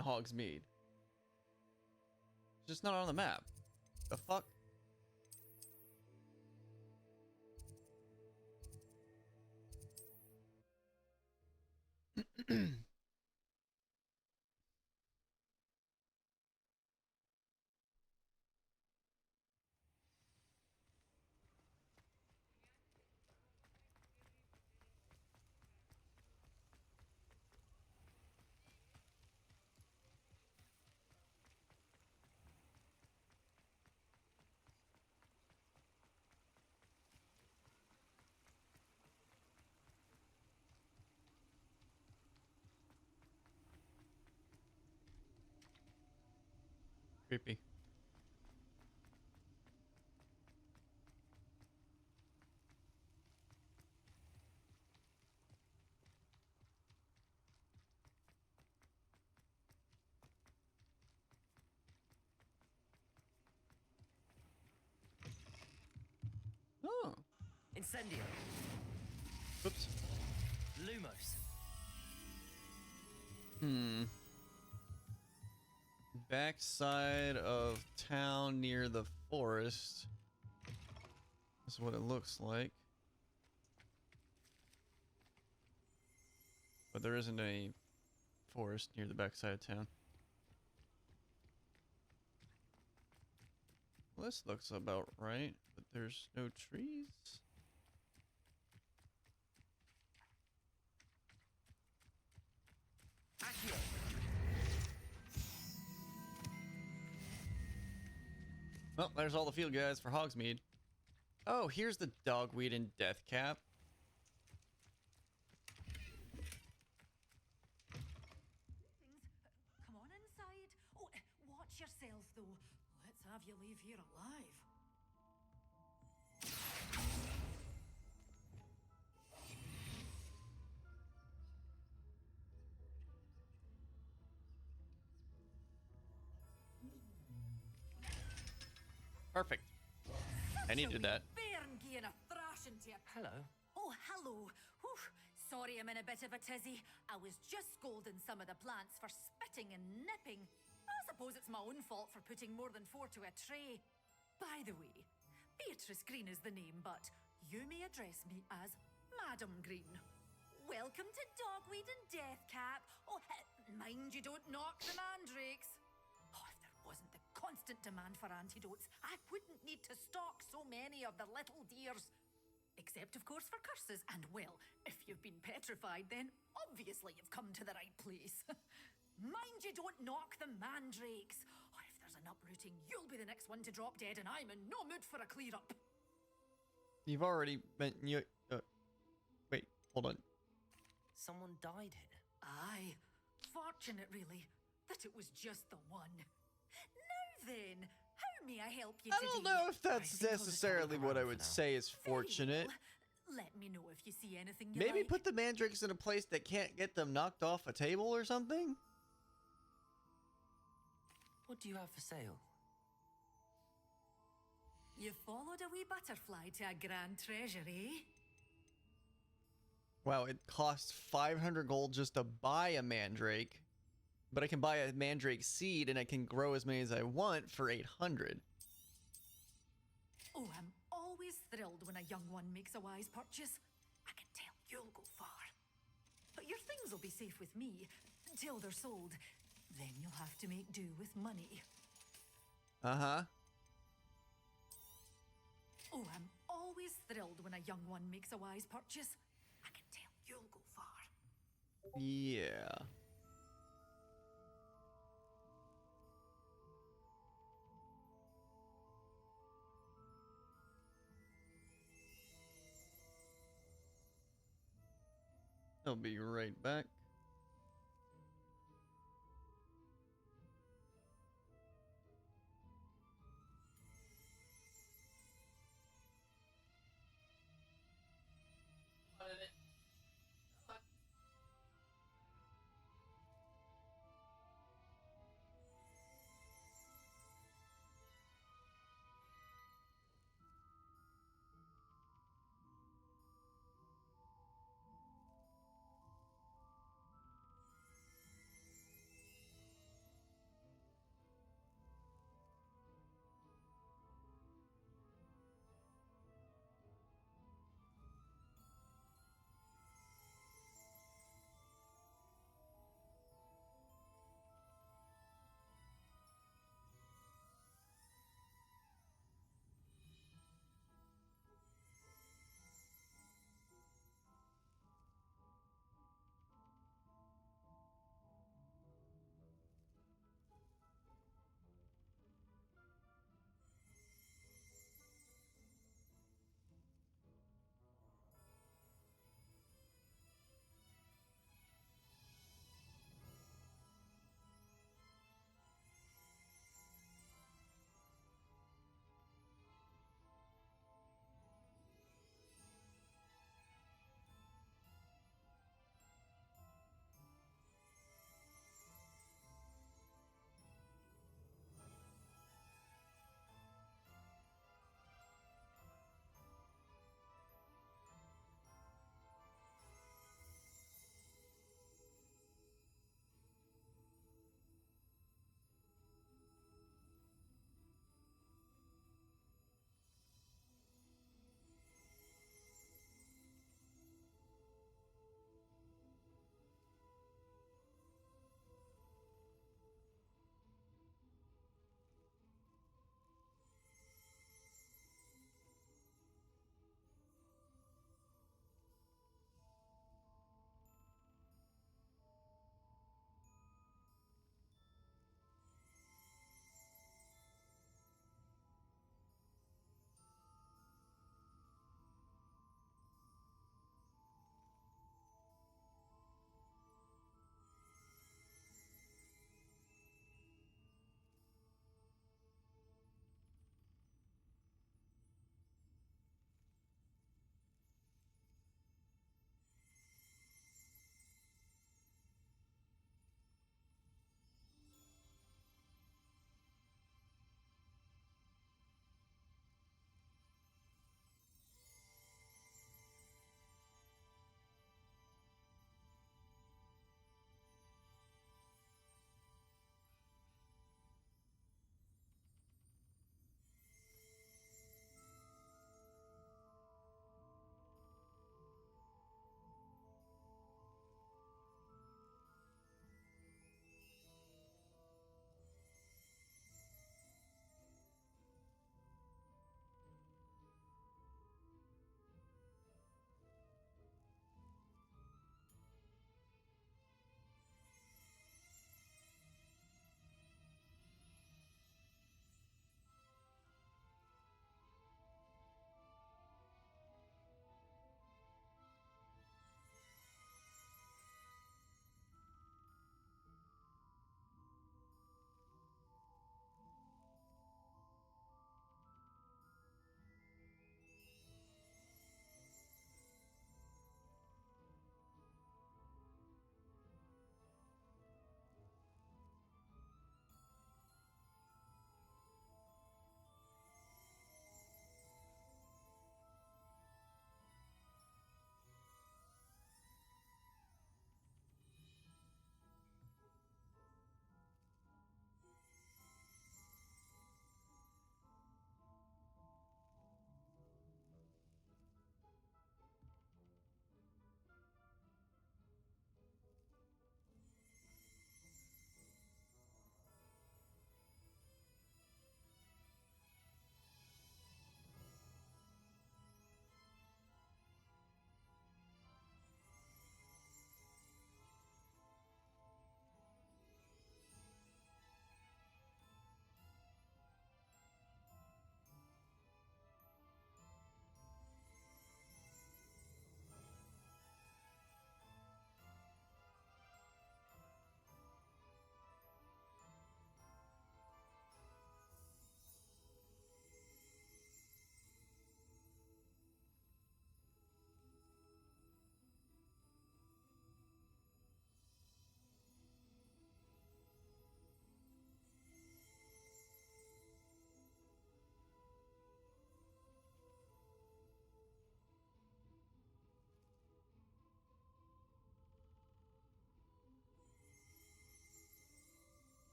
Hogsmeade. It's just not on the map. The fuck? Creepy. Incendio. Oops. Lumos. Backside of town near the forest. That's what it looks like. But there isn't any forest near the backside of town. Well, this looks about right, but there's no trees. Accio. Well, there's all the field guides for Hogsmeade. Oh, here's the dogweed and death cap. Come on inside. Oh, watch yourself, though. Let's have you leave here alive. Perfect. I needed that. Bairn giving a thrashing to you. Hello. Oh, hello. Whew. Sorry I'm in a bit of a tizzy. I was just scolding some of the plants for spitting and nipping. I suppose it's my own fault for putting more than 4 to a tray. By the way, Beatrice Green is the name, but you may address me as Madam Green. Welcome to Dogweed and Deathcap. Oh, mind you don't knock the mandrakes. Oh, if there wasn't the constant demand for antidotes, I wouldn't need to stock so many of the little dears. Except, of course, for curses. And, well, if you've been petrified, then obviously you've come to the right place. Mind you don't knock the mandrakes. Oh, if there's an uprooting, you'll be the next one to drop dead, and I'm in no mood for a clear-up. You've already been... wait, hold on. Someone died here. Aye. Fortunate, really, that it was just the one. Now then, how may I help you I today? don't know if that's necessarily what I would say is fortunate. Let me know if you see anything you Maybe like. put the mandrakes in a place that can't get them knocked off a table or something? What do you have for sale? You followed a wee butterfly to a grand treasure, eh? Wow, it costs 500 gold just to buy a mandrake. But I can buy a mandrake seed and I can grow as many as I want for 800. Oh, I'm always thrilled when a young one makes a wise purchase. I can tell you'll go far. But your things will be safe with me until they're sold. Then you'll have to make do with money. Uh-huh. Oh, I'm always thrilled when a young one makes a wise purchase. I can tell you'll go far. Yeah. I'll be right back.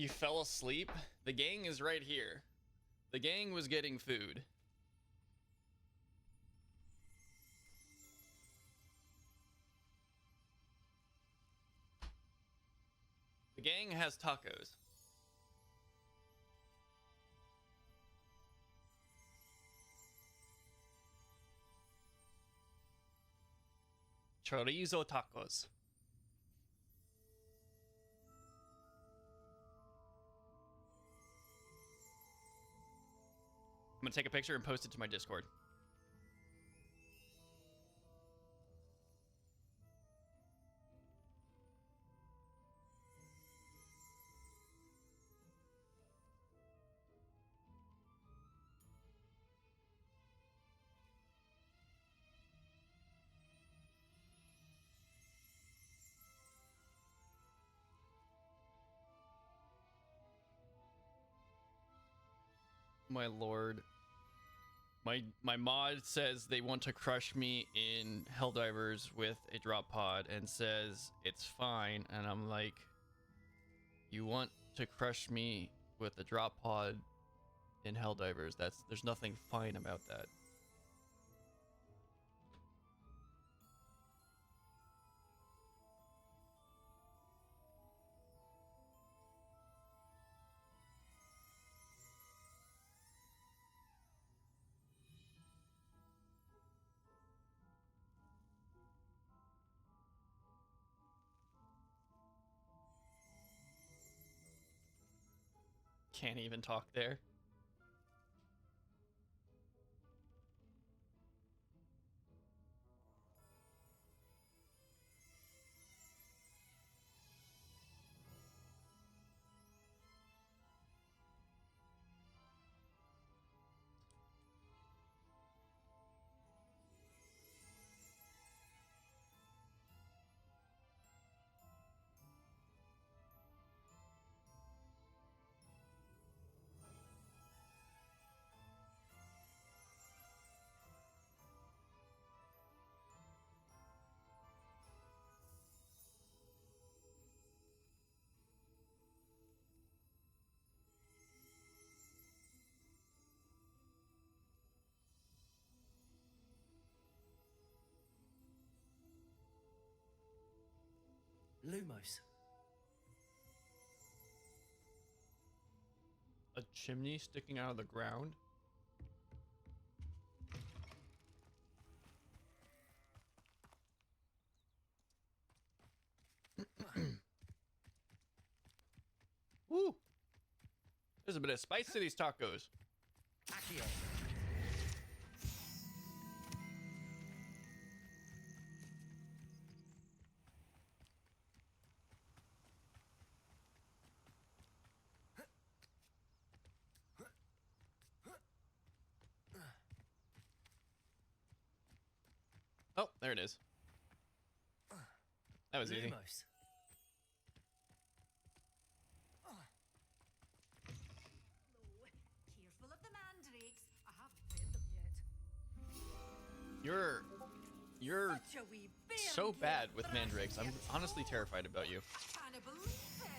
You fell asleep? The gang is right here. The gang was getting food. The gang has tacos. Chorizo tacos. I'm gonna take a picture and post it to my Discord. My lord. My mod says they want to crush me in Helldivers with a drop pod and says it's fine, and I'm like, you want to crush me with a drop pod in Helldivers? There's nothing fine about that. Can't even talk there. Lumos. A chimney sticking out of the ground? Woo! There's a bit of spice to these tacos. Accio. Oh, there it is. That was easy. Lumos. Careful of the mandrakes. I haven't fed them yet. You're Such a wee so bairn bad kid, with but I mandrakes. I'm can't honestly terrified about you. Can't believe it.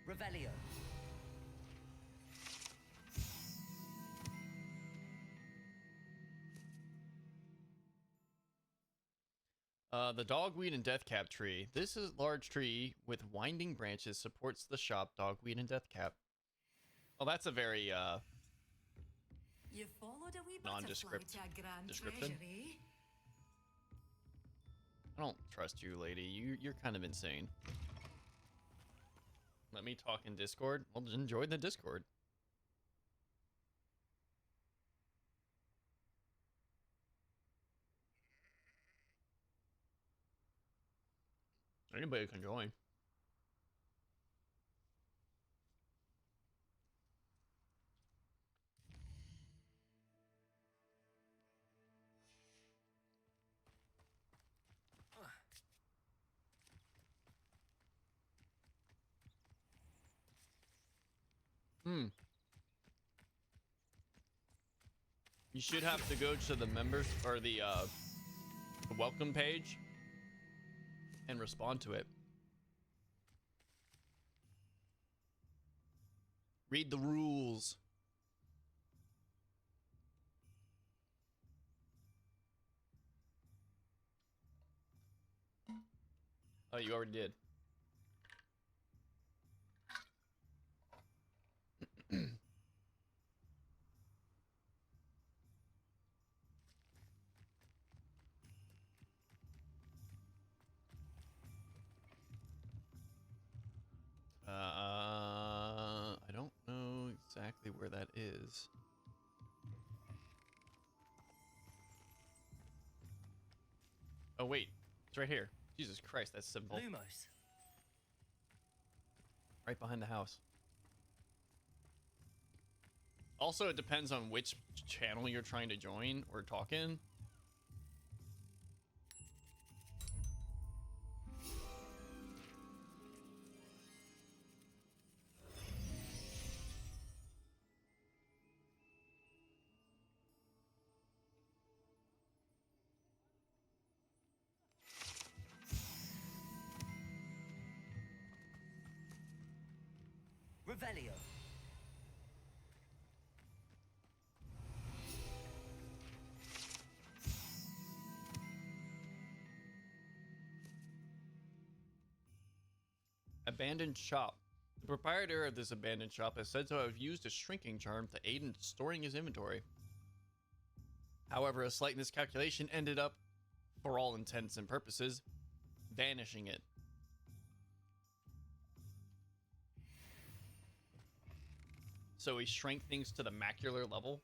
Revelio. The dogweed and deathcap tree. This is large tree with winding branches supports the shop dogweed and deathcap. Well, that's a very You followed a wee nondescript butterfly to a grand description. treasure, eh? I don't trust you, lady. You're kind of insane. Let me talk in Discord. Well, just enjoy the Discord. Anybody can join. You should have to go to the members or the welcome page and respond to it. Read the rules. Oh, you already did. I don't know exactly where that is. Oh wait, it's right here. Jesus Christ, that's simple. Lumos. Right behind the house. Also, it depends on which channel you're trying to join or talk in. Revelio. Abandoned shop. The proprietor of this abandoned shop is said to have used a shrinking charm to aid in storing his inventory. However, a slight miscalculation ended up, for all intents and purposes, vanishing it. So he shrank things to the macular level.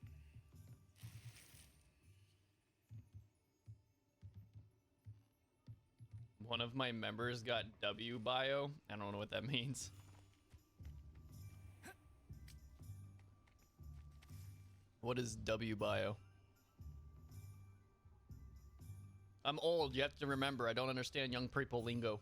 One of my members got W bio. I don't know what that means. What is W bio? I'm old. You have to remember. I don't understand young people lingo.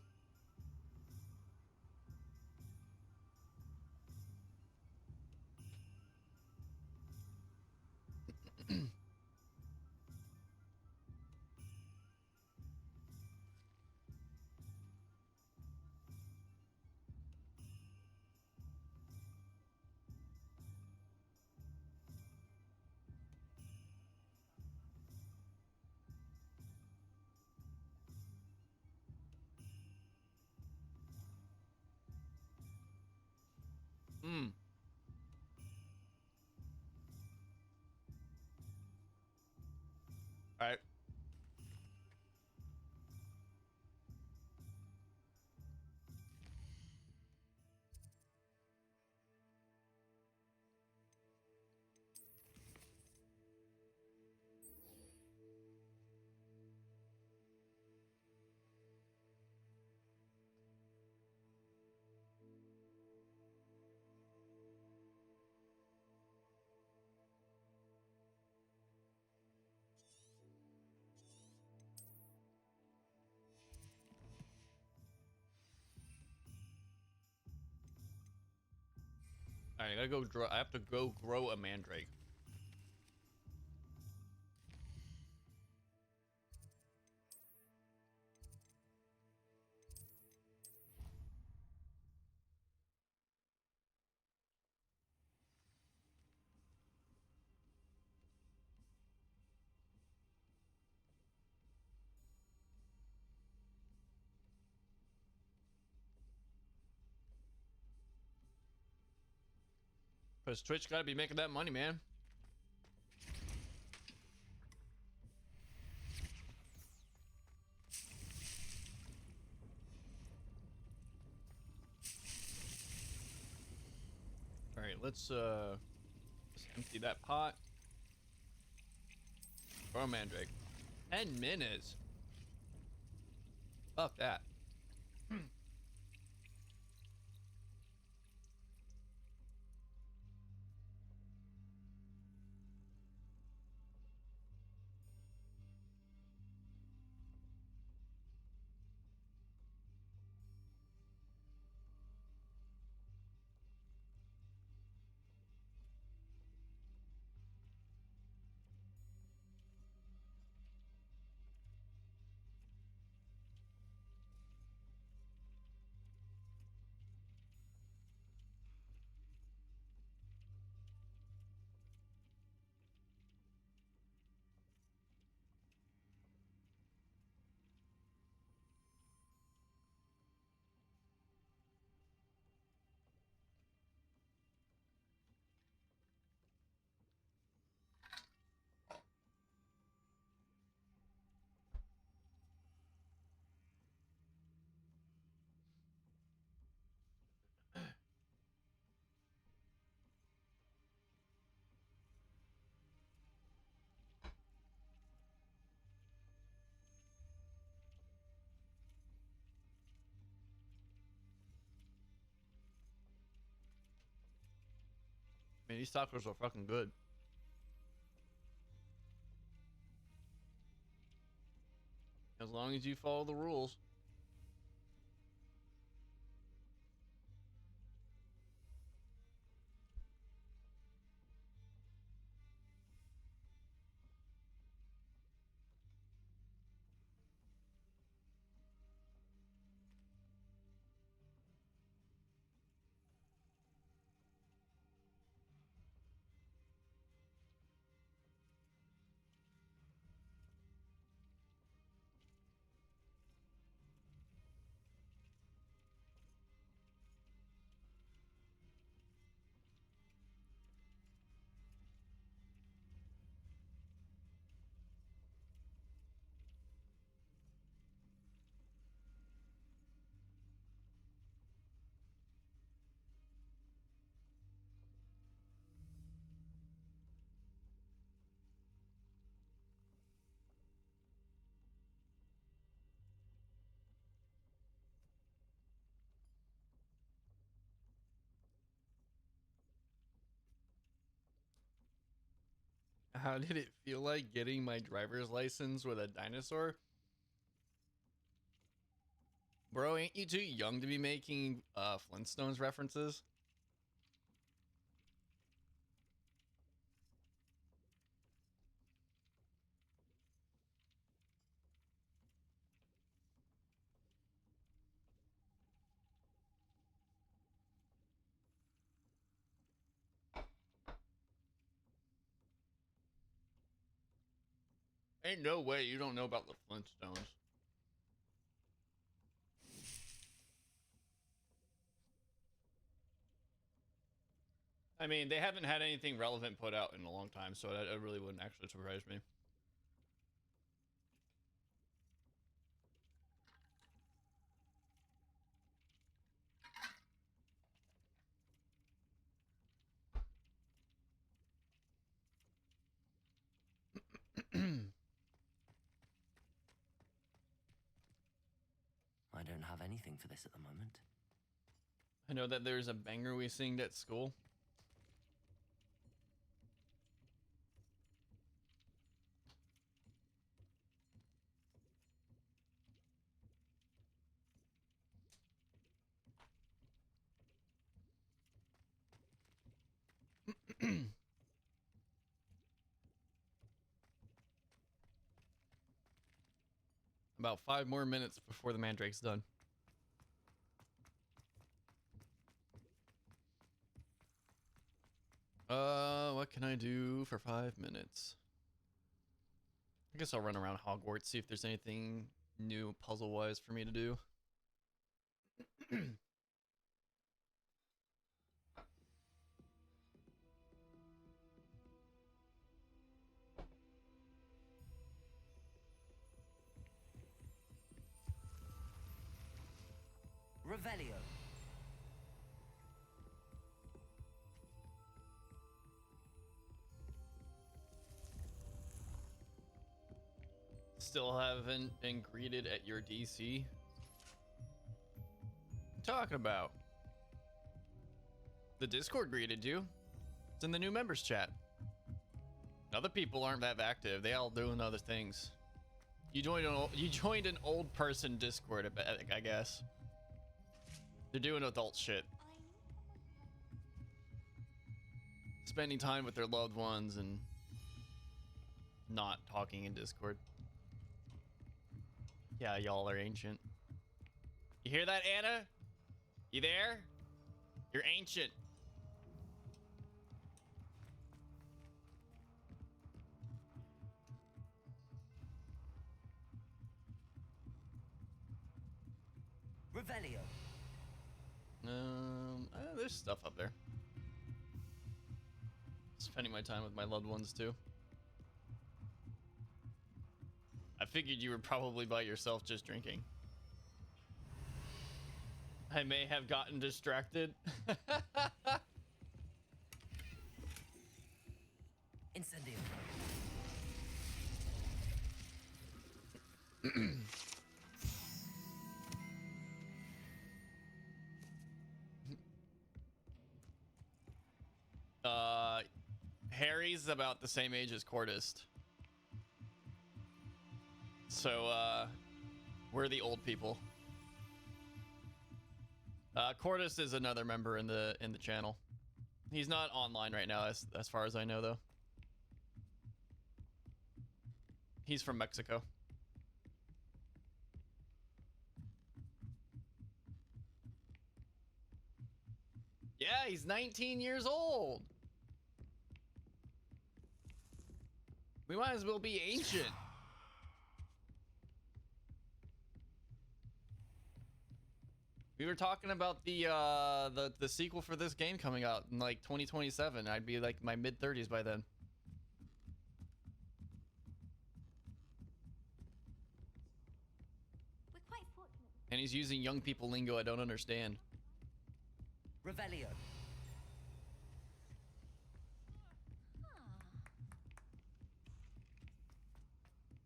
Hmm. All right. All right, I gotta go. I have to go grow a mandrake. Cause Twitch gotta be making that money, man. All right, let's empty that pot. Grow a mandrake. 10 minutes. Fuck that. Man, these tacos are fucking good. As long as you follow the rules. How did it feel like getting my driver's license with a dinosaur? Bro, ain't you too young to be making Flintstones references? Ain't no way you don't know about the Flintstones. I mean, they haven't had anything relevant put out in a long time, so that really wouldn't actually surprise me. I don't have anything for this at the moment. I know that there's a banger we sing at school. About 5 more minutes before the mandrake's done. What can I do for 5 minutes? I guess I'll run around Hogwarts, see if there's anything new puzzle-wise for me to do. Revelio. Still haven't been greeted at your DC? Talking about? The Discord greeted you. It's in the new members chat. Other people aren't that active. They all doing other things. You joined an old person Discord, I guess. They're doing adult shit. Spending time with their loved ones and not talking in Discord. Yeah, y'all are ancient. You hear that, Anna? You there? You're ancient. Revelio. There's stuff up there. Spending my time with my loved ones too. I figured you were probably by yourself just drinking. I may have gotten distracted. Incendio. Harry's about the same age as Cordist. So, we're the old people. Cordist is another member in the channel. He's not online right now, as far as I know, though. He's from Mexico. Yeah, he's 19 years old. We might as well be ancient. We were talking about the sequel for this game coming out in like 2027. I'd be like my mid-30s by then. We're quite fortunate. And he's using young people lingo I don't understand. Revelio.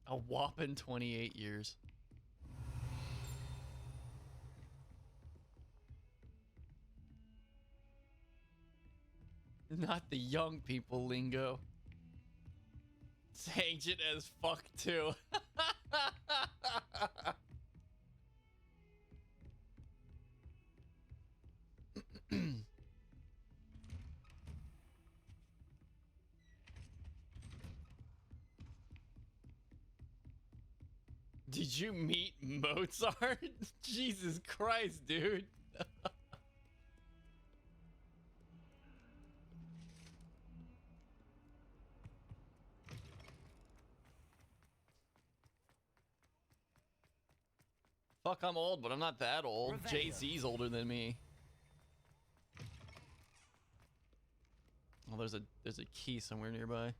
A whopping 28 years. Not the young people lingo. It's ancient as fuck too. Did you meet Mozart? Jesus Christ, dude. Fuck, I'm old, but I'm not that old. Jay-Z's older than me. Oh, there's a key somewhere nearby.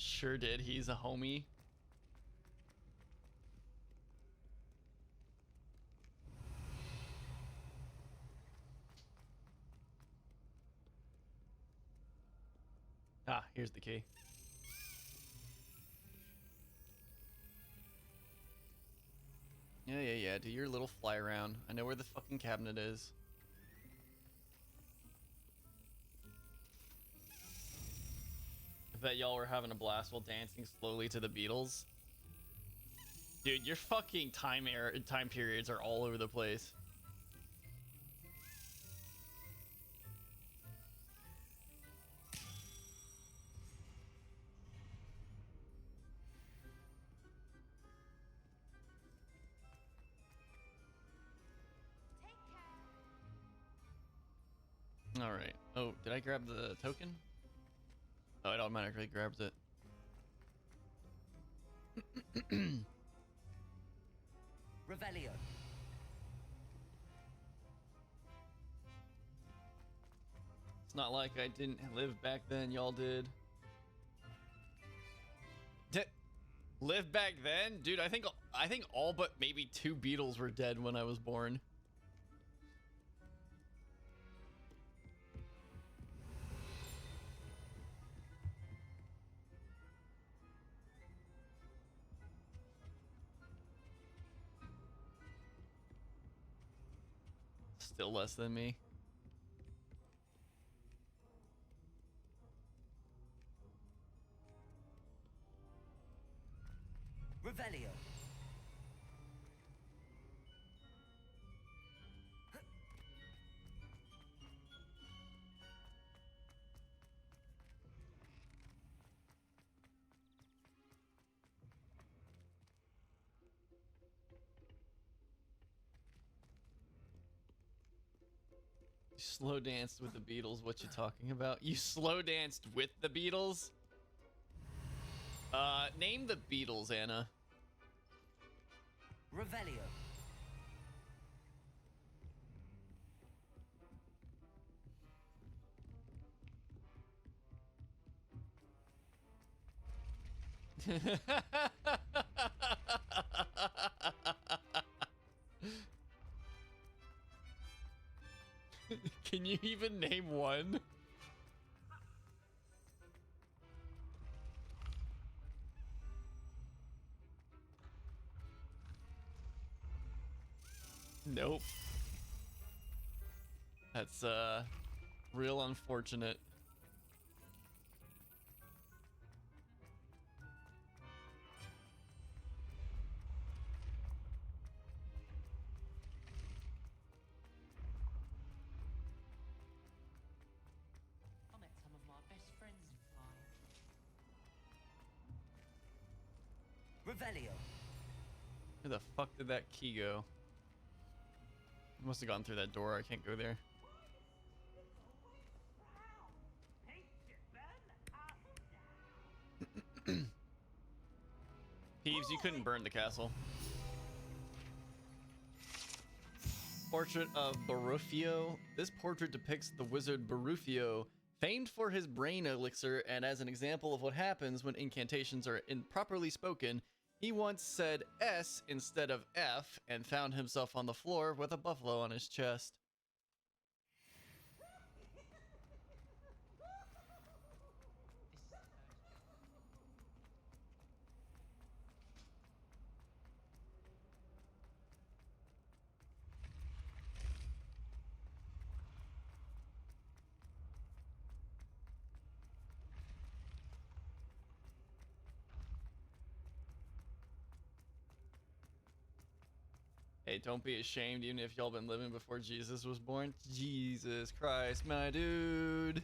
Sure did. He's a homie. Ah, here's the key. Yeah. Do your little fly around. I know where the fucking cabinet is. I bet y'all were having a blast while dancing slowly to the Beatles. Dude, your fucking time periods are all over the place. All right. Oh, did I grab the token? Oh, it automatically grabs it. Revelio. It's not like I didn't live back then. Y'all did. Live back then? Dude, I think all but maybe 2 Beatles were dead when I was born. Still less than me. Revelio. You slow danced with the Beatles. What you talking about? You slow danced with the Beatles? Name the Beatles, Anna. Revelio. Can you even name one? Nope. That's real unfortunate. I met some of my best friends in fire. Revelio. Where the fuck did that key go? I must have gone through that door. I can't go there. Peeves, you couldn't burn the castle. Portrait of Barufio. This portrait depicts the wizard Barufio, famed for his brain elixir, and as an example of what happens when incantations are improperly spoken, he once said S instead of F and found himself on the floor with a buffalo on his chest. Hey, don't be ashamed, even if y'all been living before Jesus was born. Jesus Christ, my dude.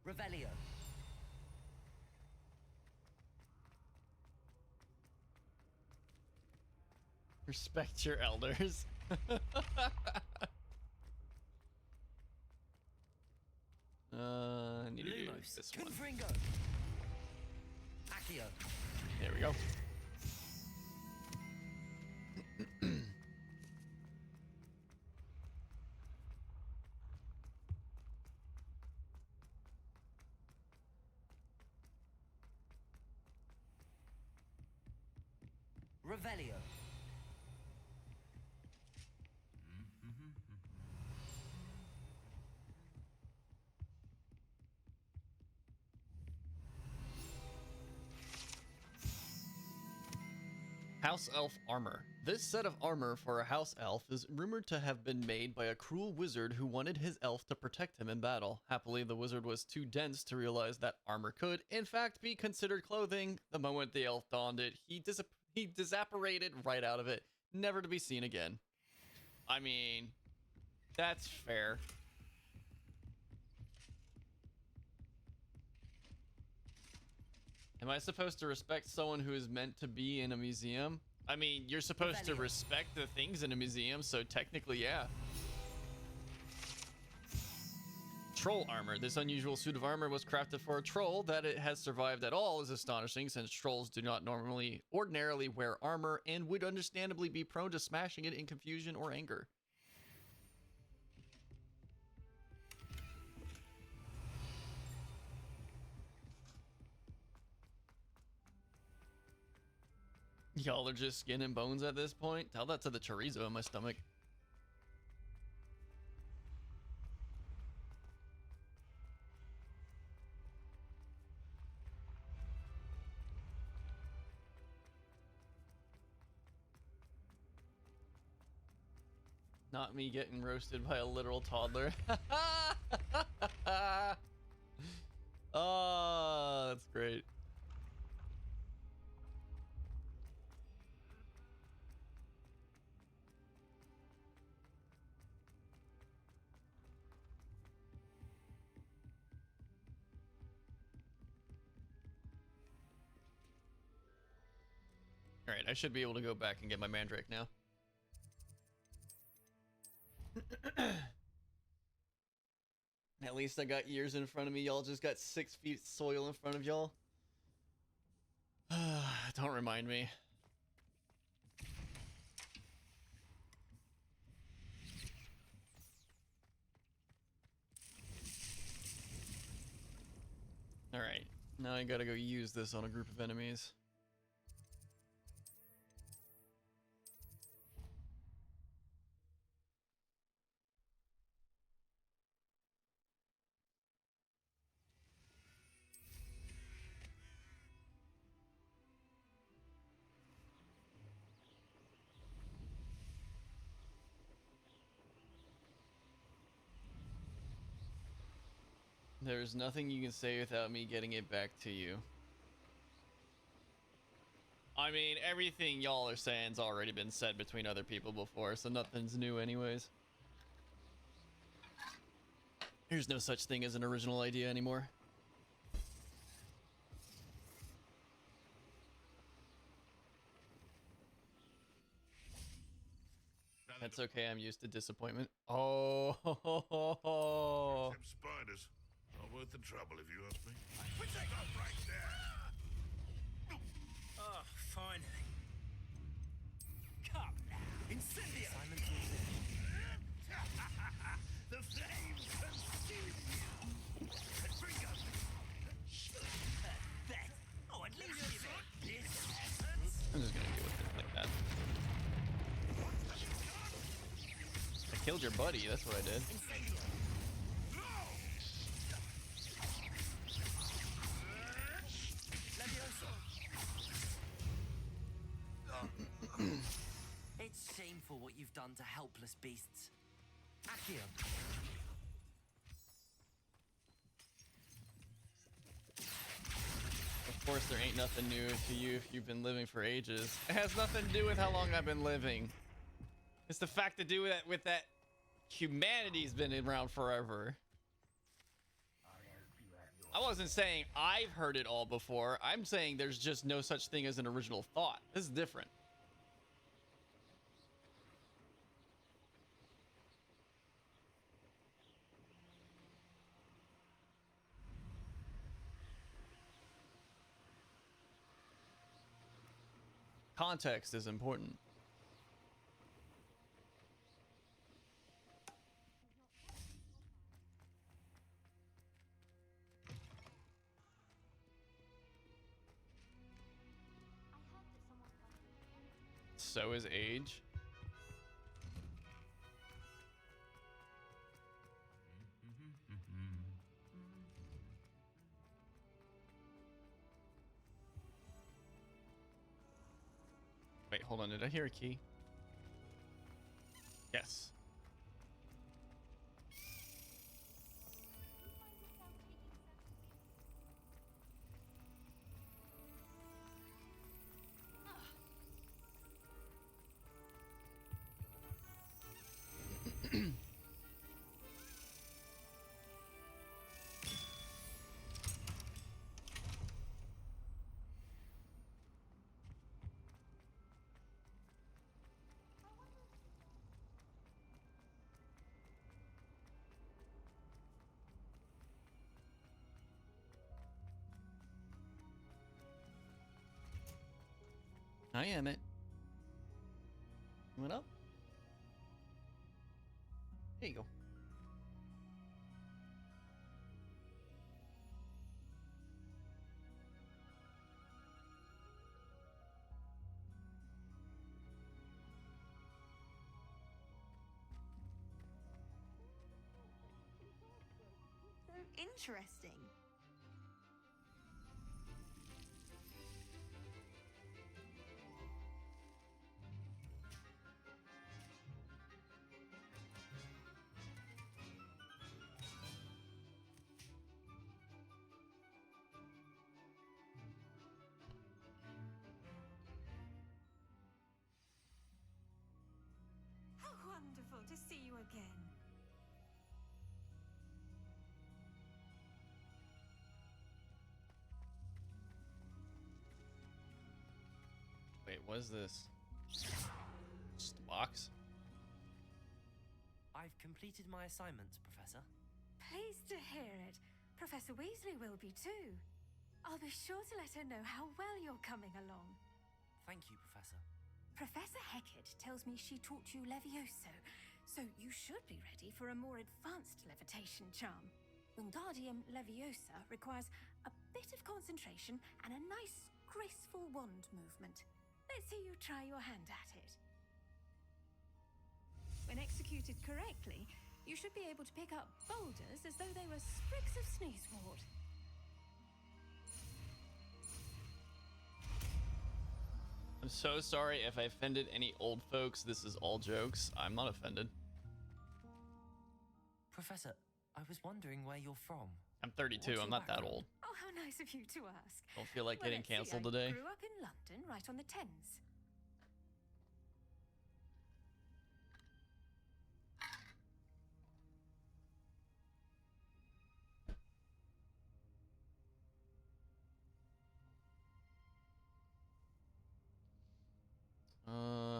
Revelio. Respect your elders. I need to do this one. Confringo. Accio. There we go. Revelio. House Elf Armor. This set of armor for a house elf is rumored to have been made by a cruel wizard who wanted his elf to protect him in battle. Happily, the wizard was too dense to realize that armor could, in fact, be considered clothing. The moment the elf donned it, he disapparated right out of it, never to be seen again. I mean, that's fair. Am I supposed to respect someone who is meant to be in a museum? I mean, you're supposed to respect the things in a museum, so technically, yeah. Troll armor. This unusual suit of armor was crafted for a troll. That it has survived at all is astonishing, since trolls do not ordinarily wear armor and would understandably be prone to smashing it in confusion or anger. Y'all are just skin and bones at this point? Tell that to the chorizo in my stomach. Not me getting roasted by a literal toddler. Oh, that's great. All right, I should be able to go back and get my mandrake now. At least I got years in front of me. Y'all just got 6 feet of soil in front of y'all. Don't remind me. All right, now I gotta go use this on a group of enemies. There's nothing you can say without me getting it back to you. I mean, everything y'all are saying's already been said between other people before, so nothing's new anyways. There's no such thing as an original idea anymore. That's okay, I'm used to disappointment. Oh, Them spiders. Not worth the trouble if you ask me. Stop right there! Oh, finally. Come now. Incendio! The flames consume you. And bring up. That. Oh, at least give it this essence. I'm just gonna deal with it like that. I killed your buddy, that's what I did. It's shameful what you've done to helpless beasts. Accio. Of course, there ain't nothing new to you if you've been living for ages. It has nothing to do with how long I've been living. It's the fact to do with that humanity's been around forever. I wasn't saying I've heard it all before. I'm saying there's just no such thing as an original thought. This is different. Context is important. So is age. Wait, hold on. Did I hear a key? Yes. I am it. Coming up. There you go. So interesting. How wonderful to see you again. Wait, what is this? Just a box? I've completed my assignments, Professor. Pleased to hear it. Professor Weasley will be too. I'll be sure to let her know how well you're coming along. Thank you, Professor. Professor Hecat tells me she taught you Levioso, so you should be ready for a more advanced levitation charm. Wingardium Leviosa requires a bit of concentration and a nice, graceful wand movement. Let's see you try your hand at it. When executed correctly, you should be able to pick up boulders as though they were sprigs of sneezewort. I'm so sorry if I offended any old folks. This is all jokes. I'm not offended. Professor, I was wondering where you're from. I'm 32. I'm not that old. Oh, how nice of you to ask. Don't feel like Well, getting let's see, canceled I today. grew up in London, right on the Thames.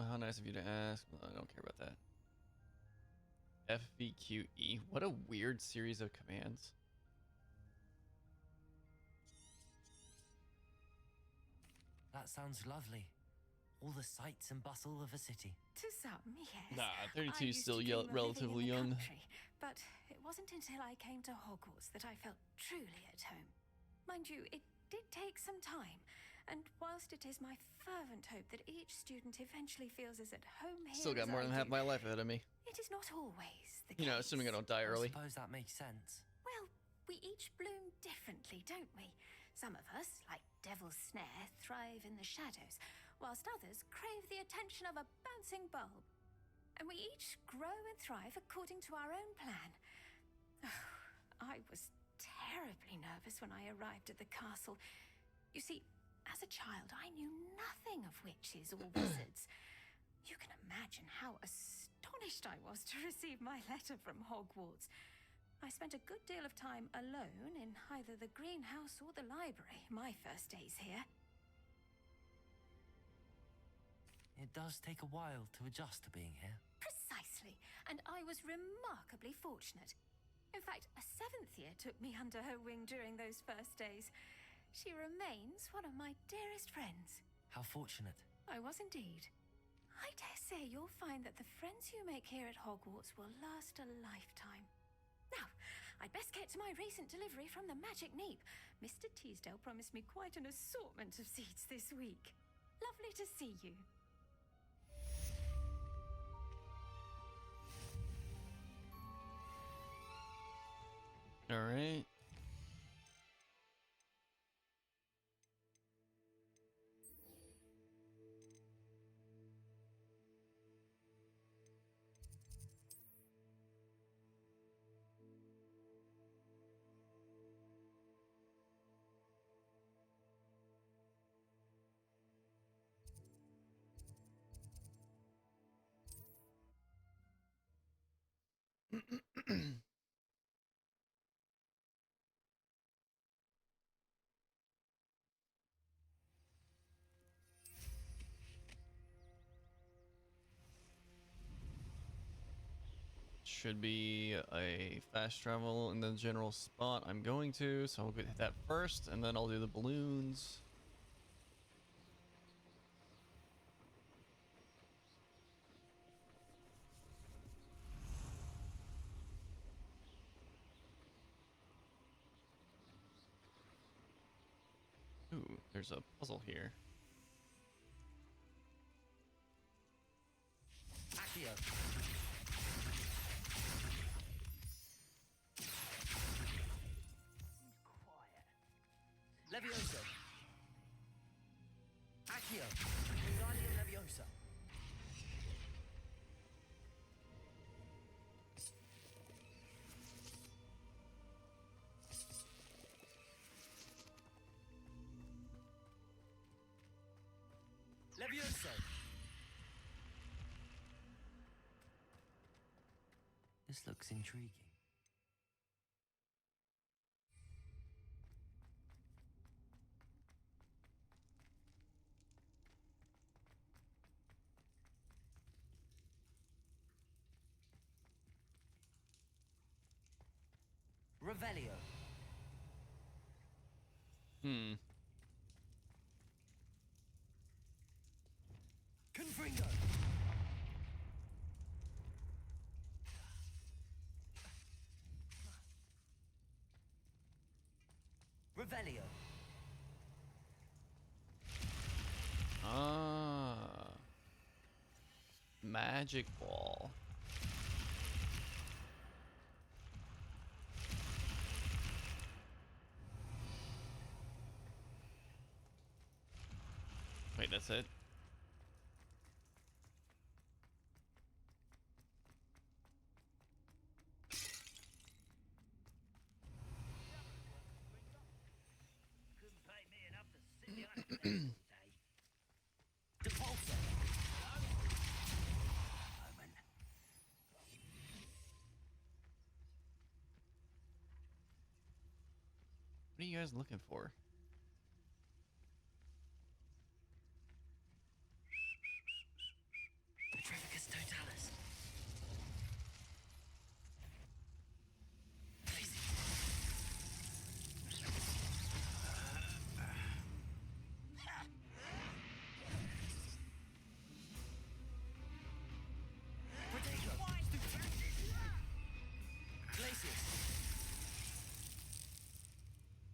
How nice of you to ask. Well, I don't care about that. FVQE. What a weird series of commands. That sounds lovely. All the sights and bustle of a city. To some, yes. Nah, 32 I is used still to dream of living relatively in the young. country, but it wasn't until I came to Hogwarts that I felt truly at home. Mind you, it did take some time, and whilst it is my fervent hope that each student eventually feels as at home here Still got as more I than half do, my life ahead of me. it is not always the You know, case. assuming I don't die early. I suppose that makes sense. Well, we each bloom differently, don't we? Some of us, like Devil's Snare, thrive in the shadows, whilst others crave the attention of a bouncing bulb. And we each grow and thrive according to our own plan. I was terribly nervous when I arrived at the castle. You see, as a child, I knew nothing of witches or wizards. You can imagine how astonished I was to receive my letter from Hogwarts. I spent a good deal of time alone in either the greenhouse or the library my first days here. It does take a while to adjust to being here. Precisely, and I was remarkably fortunate. In fact, a 7th year took me under her wing during those first days. She remains one of my dearest friends. How fortunate. I was indeed. I dare say you'll find that the friends you make here at Hogwarts will last a lifetime. Now, I'd best get to my recent delivery from the Magic Neep. Mr. Teasdale promised me quite an assortment of seeds this week. Lovely to see you. All right. Should be a fast travel in the general spot I'm going to, so I'll hit that first, and then I'll do the balloons. Ooh, there's a puzzle here. Accio. Leviosa. Accio. Wingardium Leviosa. Leviosa. This looks intriguing. Revelio. Confringo. Revelio. Ah. Magic ball. Wait, that's it? you guys looking for? Petrificus totalis.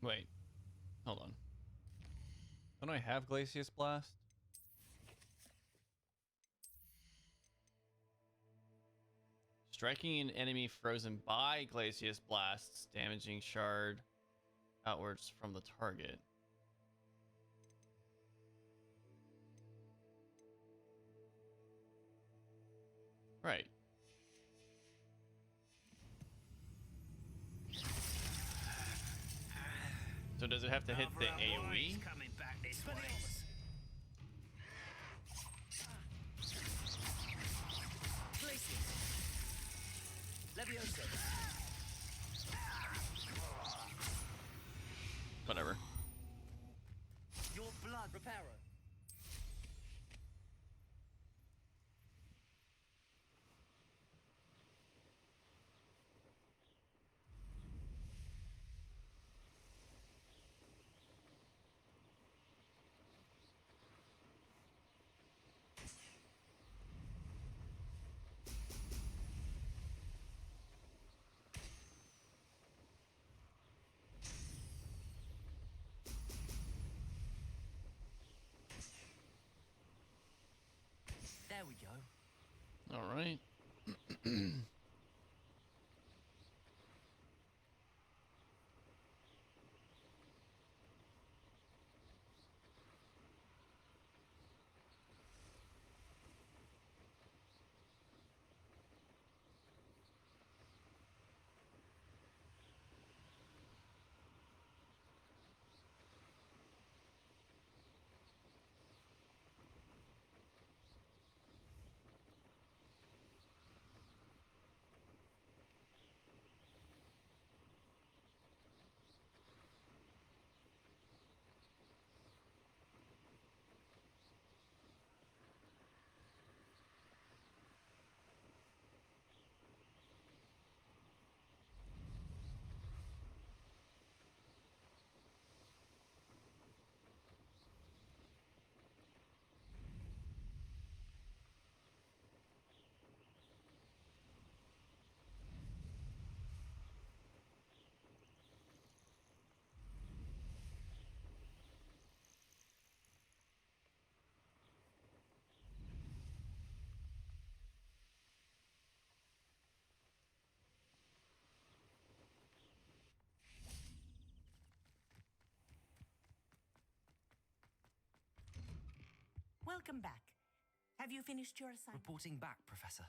Wait, hold on. Don't I have Glacius Blast? Striking an enemy frozen by Glacius Blasts, damaging shard outwards from the target. Right. So does it have to hit the AoE? Coming back this way. Whatever. Your blood repairer. There we go. All right. Welcome back. Have you finished your assignment? Reporting back, Professor.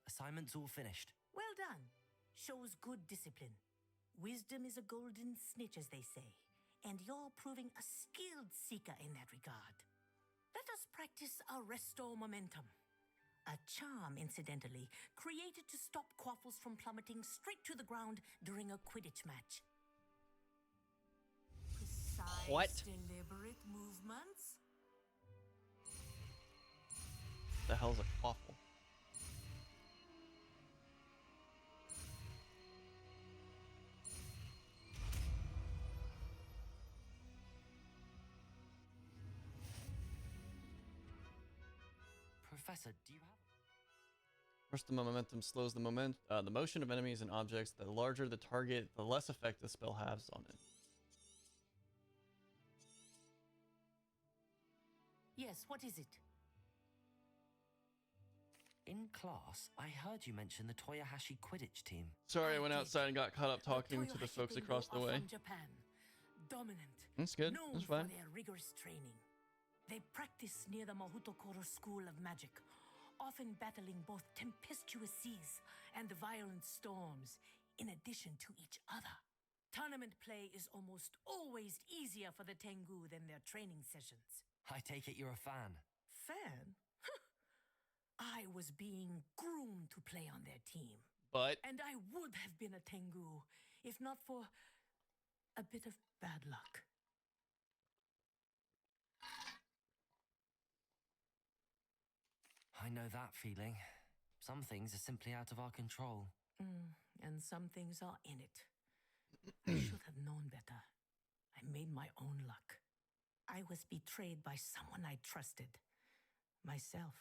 Assignment's all finished. Well done. Shows good discipline. Wisdom is a golden snitch, as they say, and you're proving a skilled seeker in that regard. Let us practice Arresto Momentum. A charm, incidentally, created to stop quaffles from plummeting straight to the ground during a Quidditch match. Precise, What? deliberate movements. The hell's a quaffle? Professor, do you have... First, the momentum slows the motion of enemies and objects. The larger the target, the less effect the spell has on it. Yes, what is it? In class, I heard you mention the Toyohashi Quidditch team. Sorry, I went outside and got caught up talking to the folks across the way. From Japan. Dominant. That's good. Known That's fine. for their rigorous training. They practice near the Mahutokoro School of Magic, often battling both tempestuous seas and violent storms, in addition to each other. Tournament play is almost always easier for the Tengu than their training sessions. I take it you're a fan. Fan? I was being groomed to play on their team. But... And I would have been a Tengu, if not for a bit of bad luck. I know that feeling. Some things are simply out of our control. And some things are in it. I should have known better. I made my own luck. I was betrayed by someone I trusted. Myself.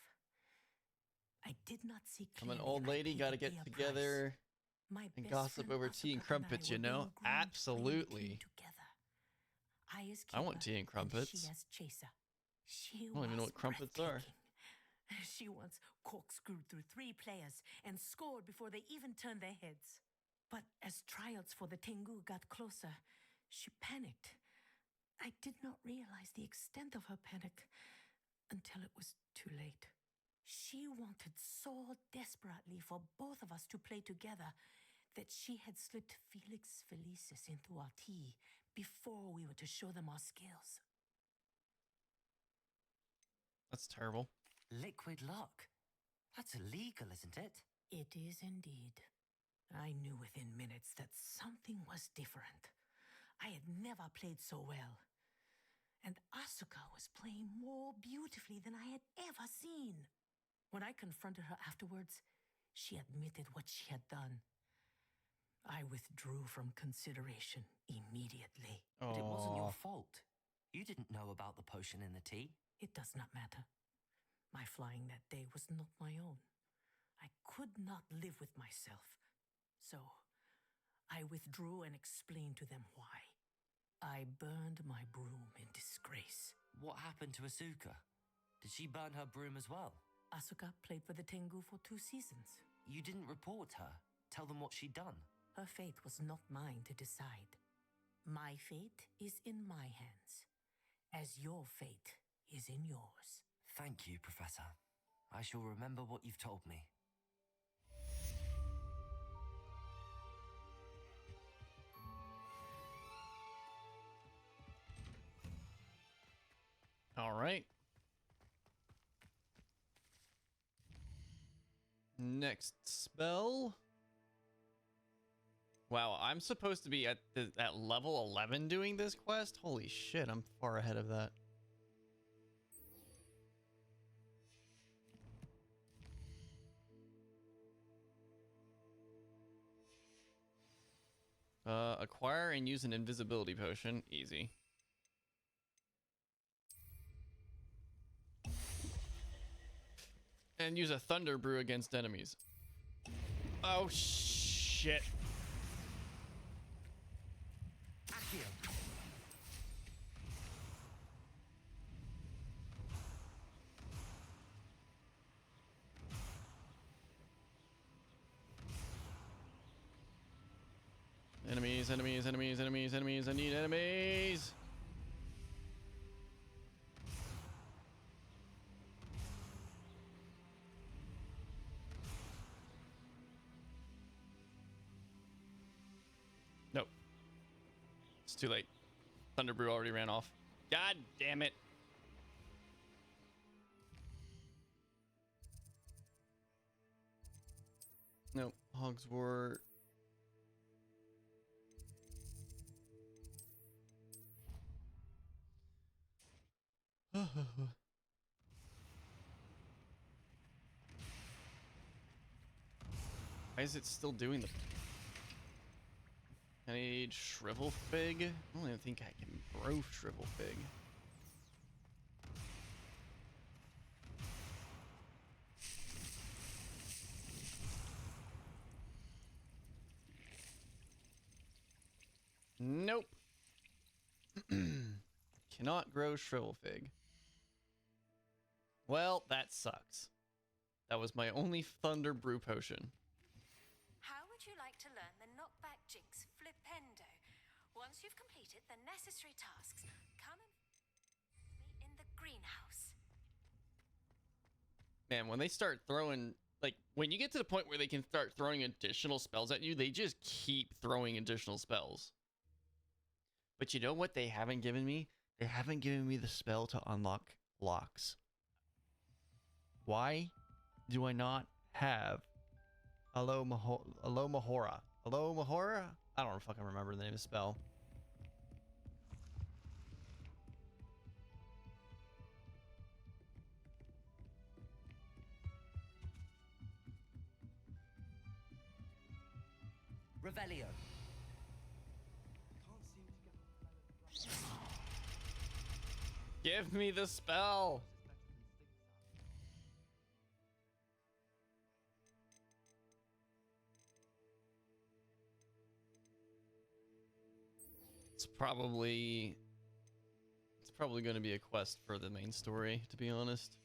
I did not see I'm clearly. an old lady, gotta get together and gossip over tea and crumpets, you know? Absolutely. I want tea and crumpets. She as chaser. She I don't even know what crumpets are. She once corkscrewed through 3 players and scored before they even turned their heads. But as trials for the Tengu got closer, she panicked. I did not realize the extent of her panic until it was too late. She wanted so desperately for both of us to play together that she had slipped Felix Felicis into our tea before we were to show them our skills. That's terrible. Liquid luck. That's illegal, isn't it? It is indeed. I knew within minutes that something was different. I had never played so well. And Asuka was playing more beautifully than I had ever seen. When I confronted her afterwards, she admitted what she had done. I withdrew from consideration immediately. But it wasn't your fault. You didn't know about the potion in the tea. It does not matter. My flying that day was not my own. I could not live with myself. So, I withdrew and explained to them why. I burned my broom in disgrace. What happened to Asuka? Did she burn her broom as well? Asuka played for the Tengu for 2 seasons. You didn't report her. Tell them what she'd done. Her fate was not mine to decide. My fate is in my hands, as your fate is in yours. Thank you, Professor. I shall remember what you've told me. All right. Next spell. Wow, I'm supposed to be at level 11 doing this quest? Holy shit, I'm far ahead of that. Acquire and use an invisibility potion. Easy. And use a thunder brew against enemies. Oh shit. Enemies, enemies, enemies, enemies, enemies. I need enemies. Nope. It's too late. Thunder Brew already ran off. God damn it. Nope. Hogswort. Why is it still doing the... I need Shrivel Fig? I don't even think I can grow Shrivel Fig. Nope. Cannot grow Shrivel Fig. Well, that sucks. That was my only Thunder Brew potion. How would you like to learn the knockback jigs flipendo? Once you've completed the necessary tasks, come and meet in the greenhouse. Man, when they start throwing... Like, when you get to the point where they can start throwing additional spells at you, they just keep throwing additional spells. But you know what they haven't given me? They haven't given me the spell to unlock locks. Why do I not have Alohomora? Alohomora? I don't fucking remember the name of the spell. Revelio. Give me the spell. It's probably going to be a quest for the main story, to be honest.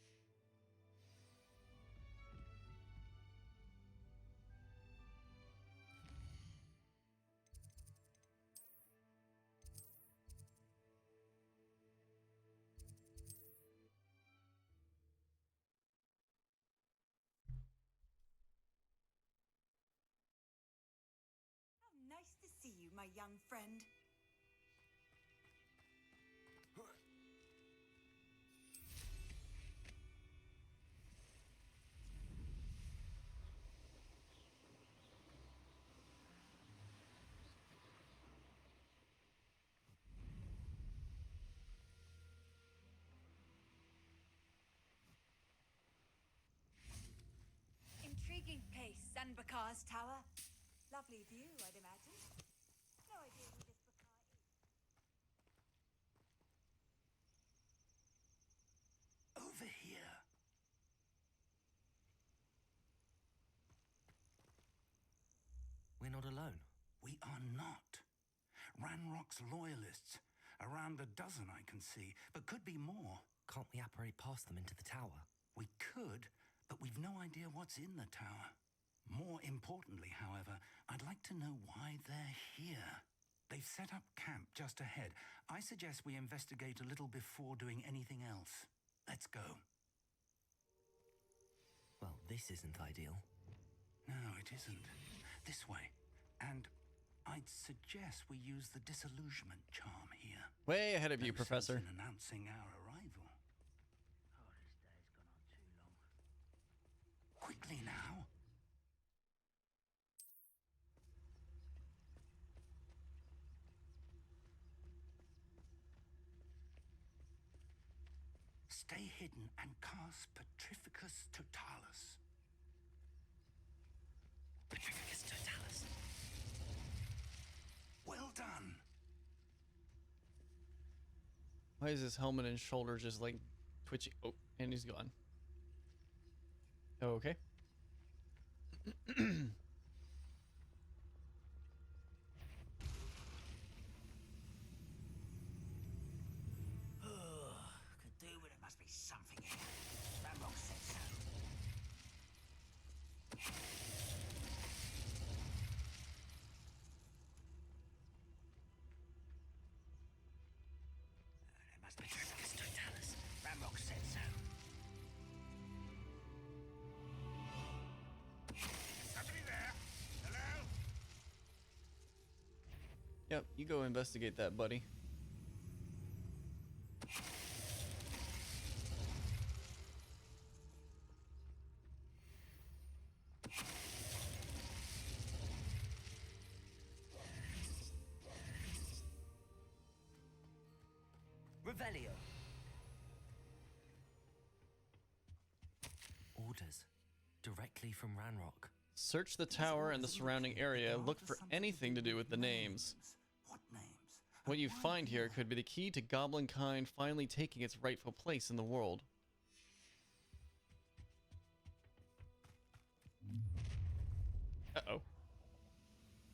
How nice to see you, my young friend. Intriguing place, Sanbakar's tower. Lovely view, I'd imagine. No idea who this Bakar is. Over here. We're not alone. We are not. Ranrock's loyalists. Around a dozen I can see, but could be more. Can't we apparate past them into the tower? We could, but we've no idea what's in the tower. More importantly, however, I'd like to know why they're here. They've set up camp just ahead. I suggest we investigate a little before doing anything else. Let's go. Well, this isn't ideal. No, it isn't. This way. And I'd suggest we use the disillusionment charm here. Way ahead of you, No Professor. sense in announcing our arrival. Quickly now. Stay hidden and cast Petrificus Totalis. Petrificus Totalis. Well done. Why is his helmet and shoulder just like twitching? Oh, and he's gone. Oh, okay. Could do, but it must be something here. Ramrock said so. It must be Petrificus Totalis. Ramrock said so. Somebody there? Hello? Yep, you go investigate that, buddy. Revelio. Orders. Directly from Ranrock. Search the tower and the surrounding area. Look for anything to do with the names. What names? What you find here could be the key to Goblinkind finally taking its rightful place in the world. Uh-oh.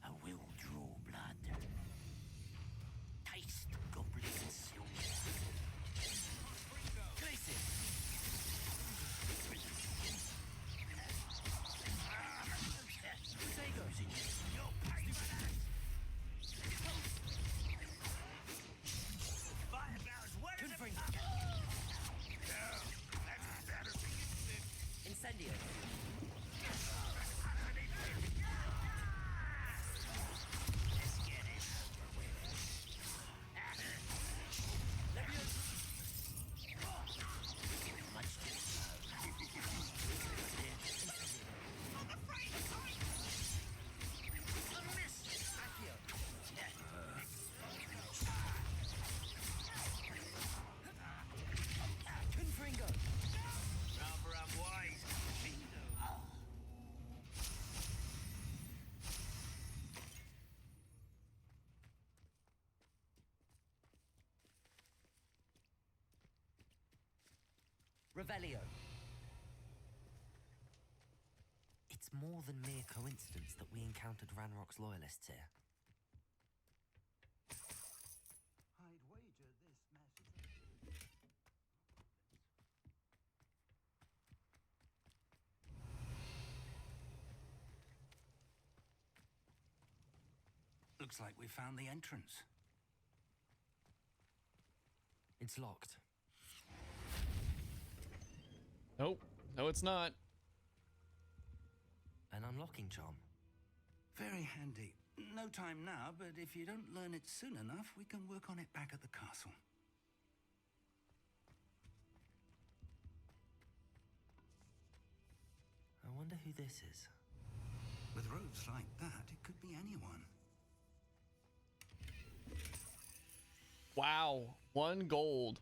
I will draw blood. Taste goblin silver. Gracie! Sego's in you. You're paying for that. Fire flowers, where is it? That's better. Incendio. Revelio. It's more than mere coincidence that we encountered Ranrock's loyalists here. I'd wager this message. Looks like we found the entrance. It's locked. Nope. No, it's not. An unlocking charm. Very handy. No time now, but if you don't learn it soon enough, we can work on it back at the castle. I wonder who this is. With robes like that, it could be anyone. Wow. 1 gold.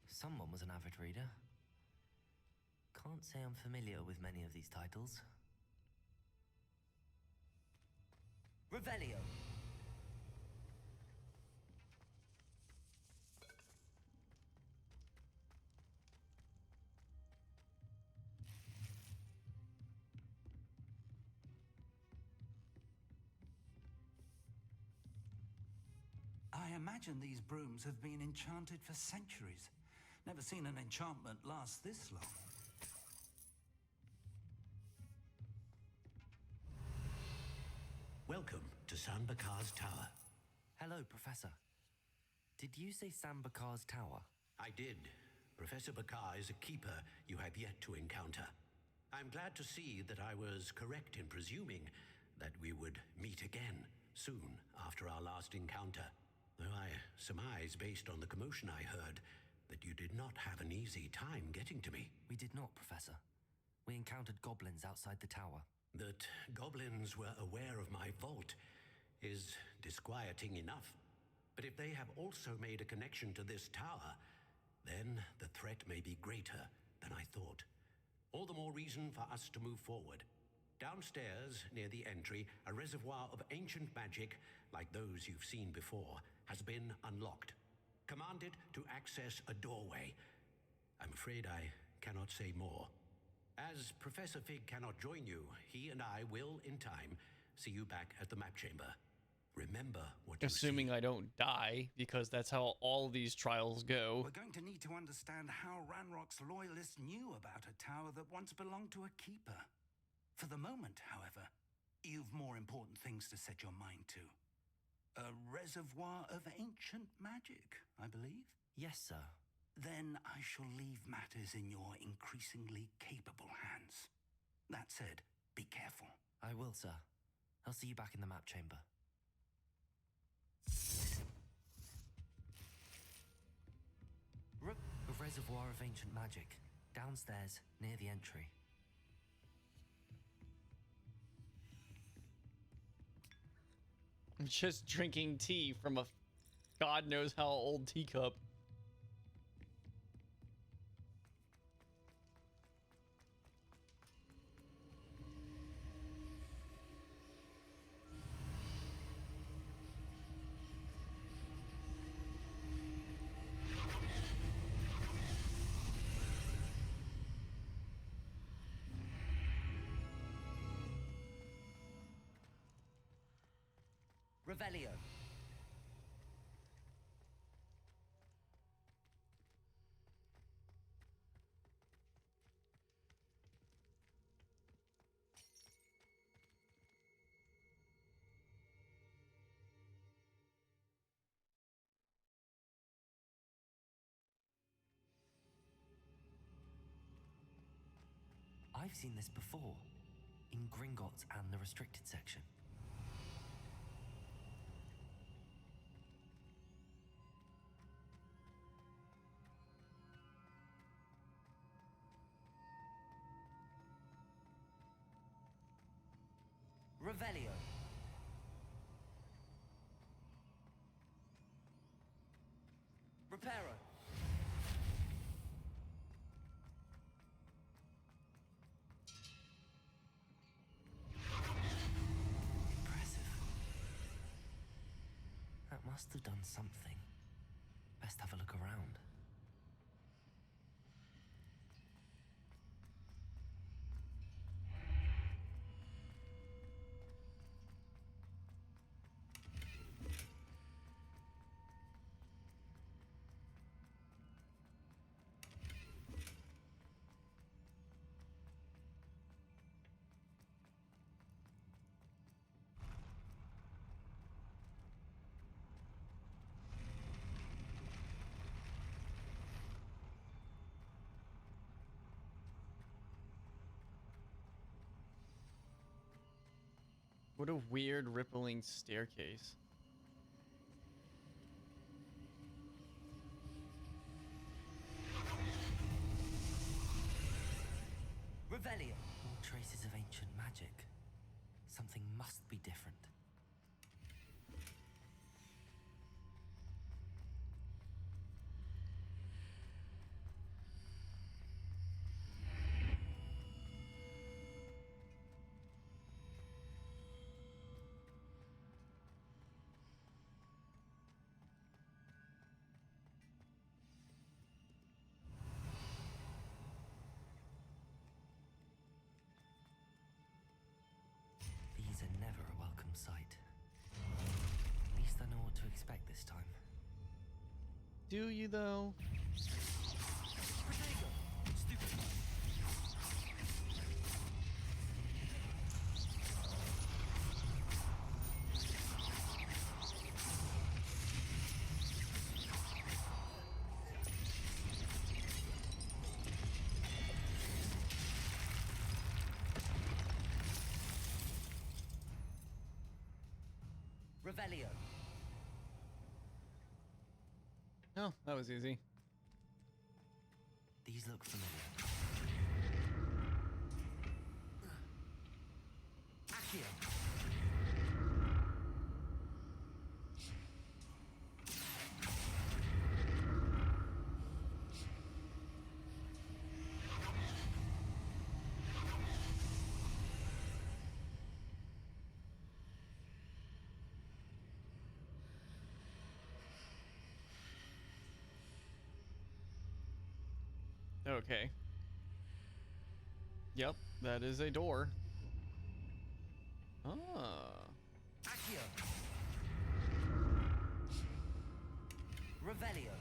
Someone was an avid reader. Can't say I'm familiar with many of these titles. Revelio. I imagine these brooms have been enchanted for centuries. Never seen an enchantment last this long. Welcome to Sanbakar's Tower. Hello, Professor. Did you say Sambakar's Tower? I did. Professor Bakar is a keeper you have yet to encounter. I'm glad to see that I was correct in presuming that we would meet again soon after our last encounter. Though I surmise, based on the commotion I heard, that you did not have an easy time getting to me. We did not, Professor. We encountered goblins outside the tower. That goblins were aware of my vault is disquieting enough. But if they have also made a connection to this tower, then the threat may be greater than I thought. All the more reason for us to move forward. Downstairs, near the entry, a reservoir of ancient magic, like those you've seen before, has been unlocked. Commanded to access a doorway. I'm afraid I cannot say more. As Professor Fig cannot join you, he and I will, in time, see you back at the map chamber. Remember what you Assuming I don't die, because that's how all these trials go. We're going to need to understand how Ranrock's loyalists knew about a tower that once belonged to a keeper. For the moment, however, you've more important things to set your mind to. A reservoir of ancient magic, I believe? Yes, sir. Then I shall leave matters in your increasingly capable hands. That said, be careful. I will, sir. I'll see you back in the map chamber. A reservoir of ancient magic, downstairs, near the entry. I'm just drinking tea from a God knows how old teacup. Revelio. I've seen this before, in Gringotts and the restricted section. Revelio. Reparo. Impressive. That must have done something. Best have a look around. What a weird rippling staircase. Revelio. More traces of ancient magic. Something must be different. These are never a welcome sight. At least I know what to expect this time. Do you though? Revelio. Oh, that was easy. These look familiar. Accio. Okay. Yep, that is a door. Ah. Accio. Revelio.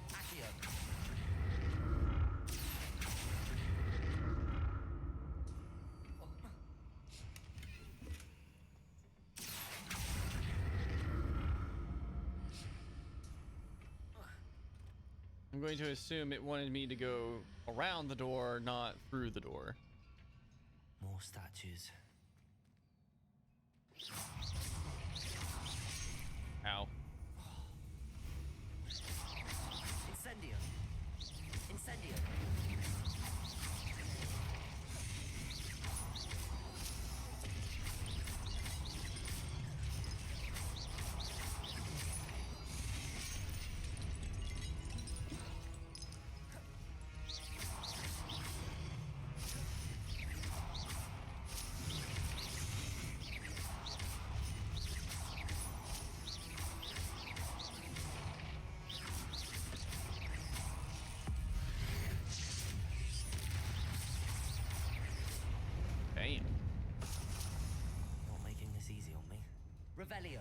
Accio. I'm going to assume it wanted me to go around the door, not through the door. More statues. Ow. Incendio. Incendio. Damn. Not making this easy on me. Revelio.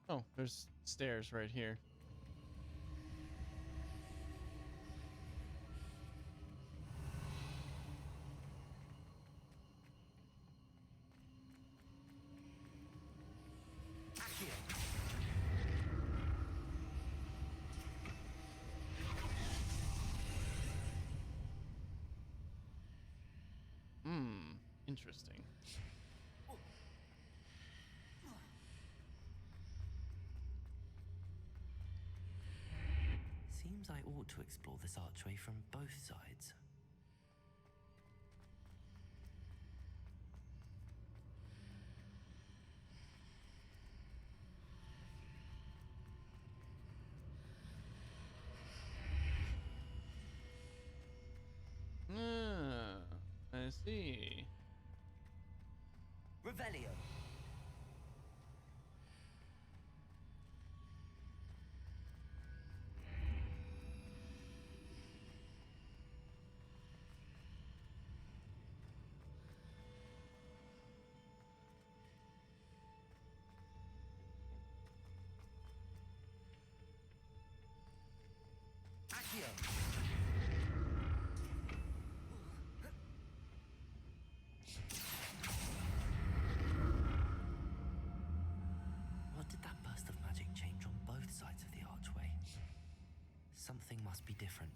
Oh, there's stairs right here. Accio. Interesting. Seems I ought to explore this archway from both sides. Ah, I see. Revelio. Accio. did that burst of magic change on both sides of the archway? Something must be different.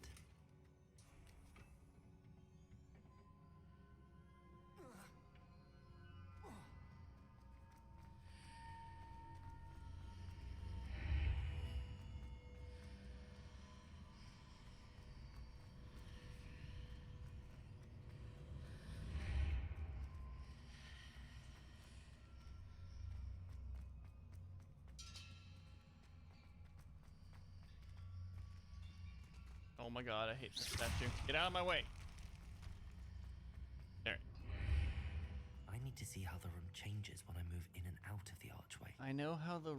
Oh my god, I hate this statue. Get out of my way. There. I need to see how the room changes when I move in and out of the archway. I know how the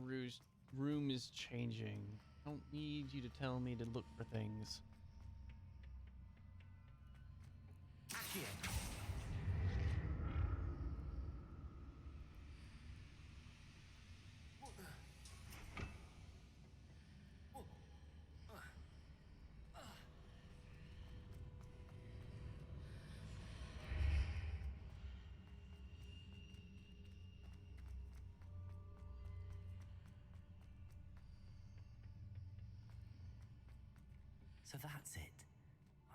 room is changing. I don't need you to tell me to look for things. So that's it.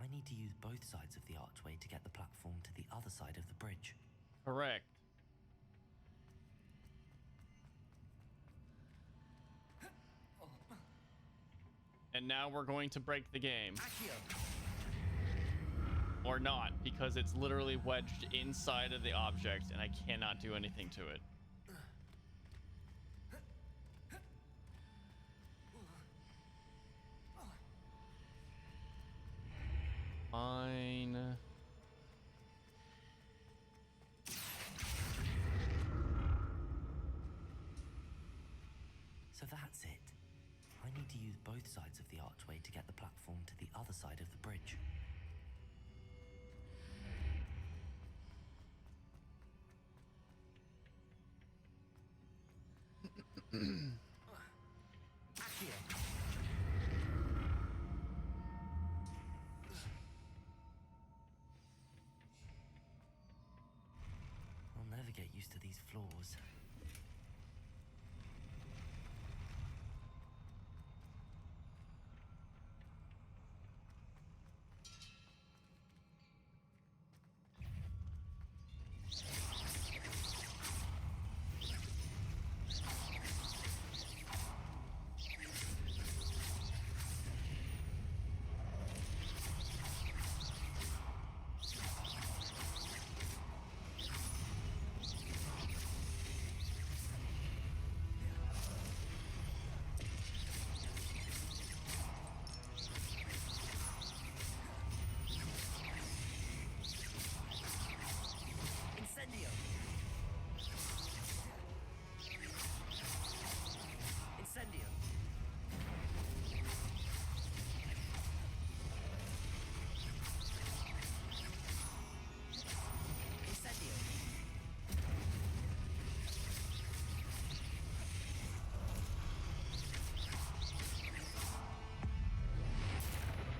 I need to use both sides of the archway to get the platform to the other side of the bridge. Correct. And now we're going to break the game. Or not, because it's literally wedged inside of the object and I cannot do anything to it. Fine. So that's it. I need to use both sides of the archway to get the platform to the other side of the bridge. I'll never get used to these floors.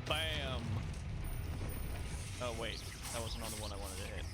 Bam! Oh wait, that wasn't on the one I wanted to hit.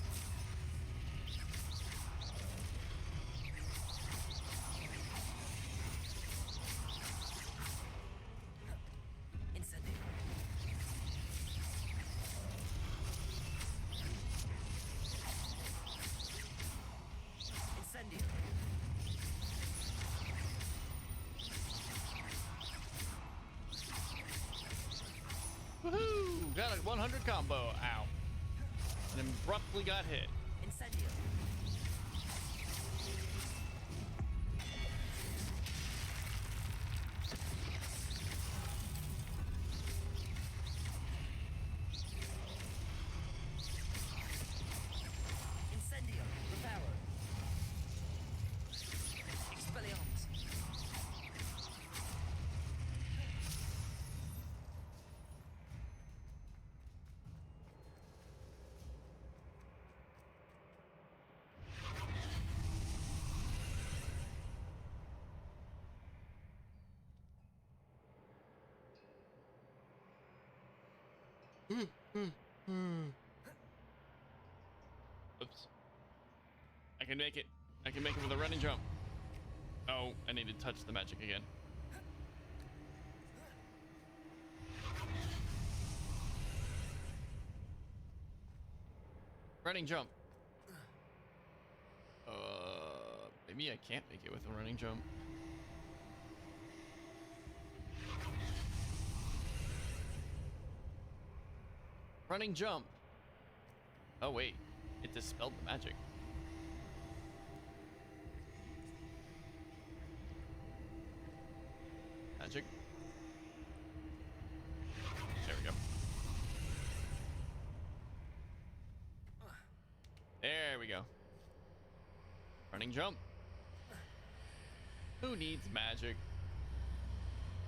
Woohoo! Got a 100 combo. Ow. And abruptly got hit. Incendio. Incendio. Reparo. Expelliarmus. Oops. I can make it. I can make it with a running jump. Oh. Oh, I need to touch the magic again. Running jump. Maybe I can't make it with a running jump. Running jump. Oh wait, it dispelled the magic. Magic. There we go. There we go. Running jump. Who needs magic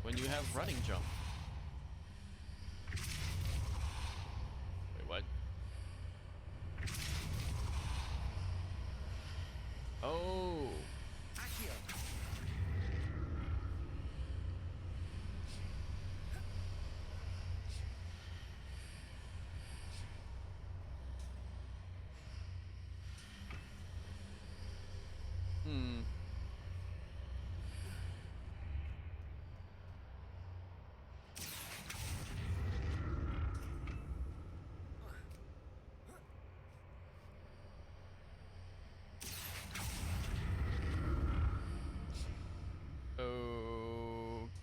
when you have running jump? Wait, what? Oh. Hmm.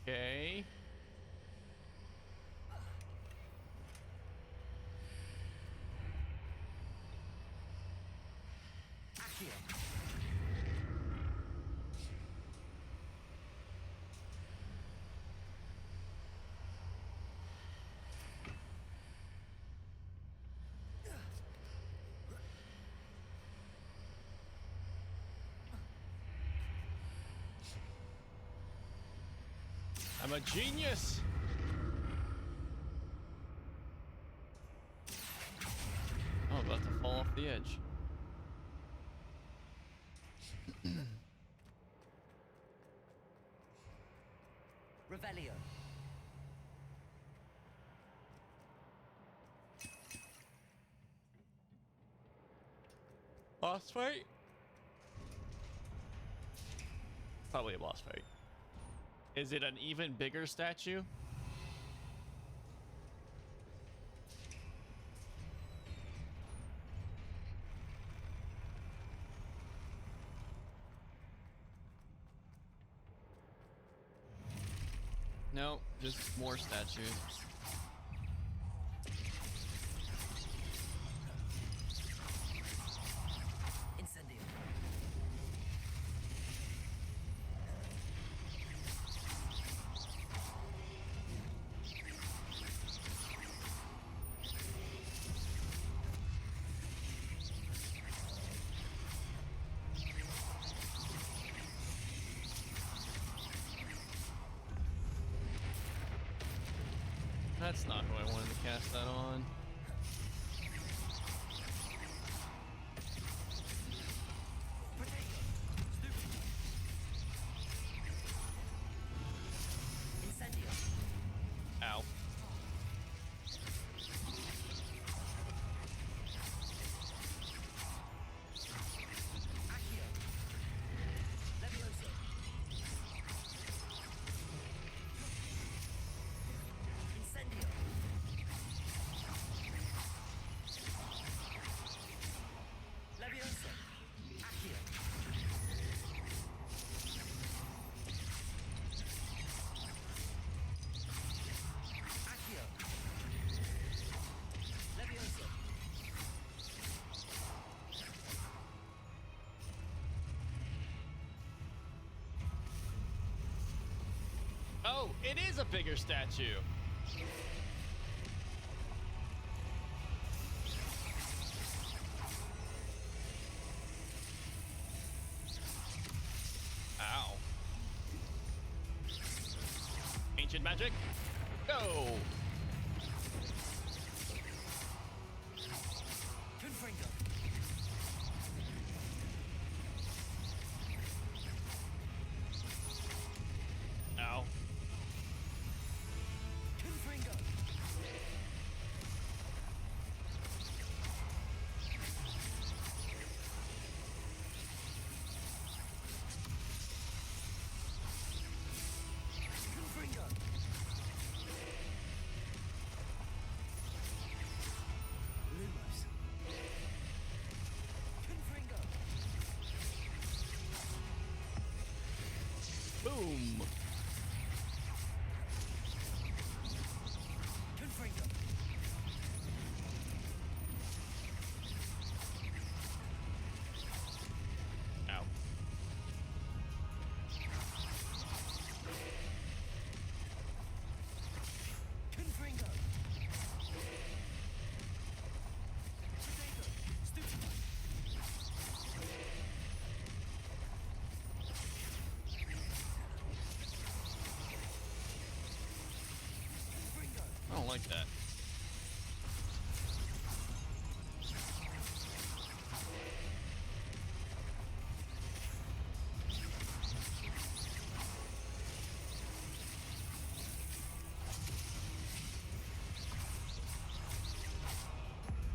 Okay. I'm a genius. Oh, I'm about to fall off the edge. Revelio. Boss fight? Probably a boss fight. Is it an even bigger statue? No, just more statues. That's not who I wanted to cast that on. Ow. Oh, it is a bigger statue. Ow. Ancient magic. Go. Ow. Boom. Ow. I don't like that.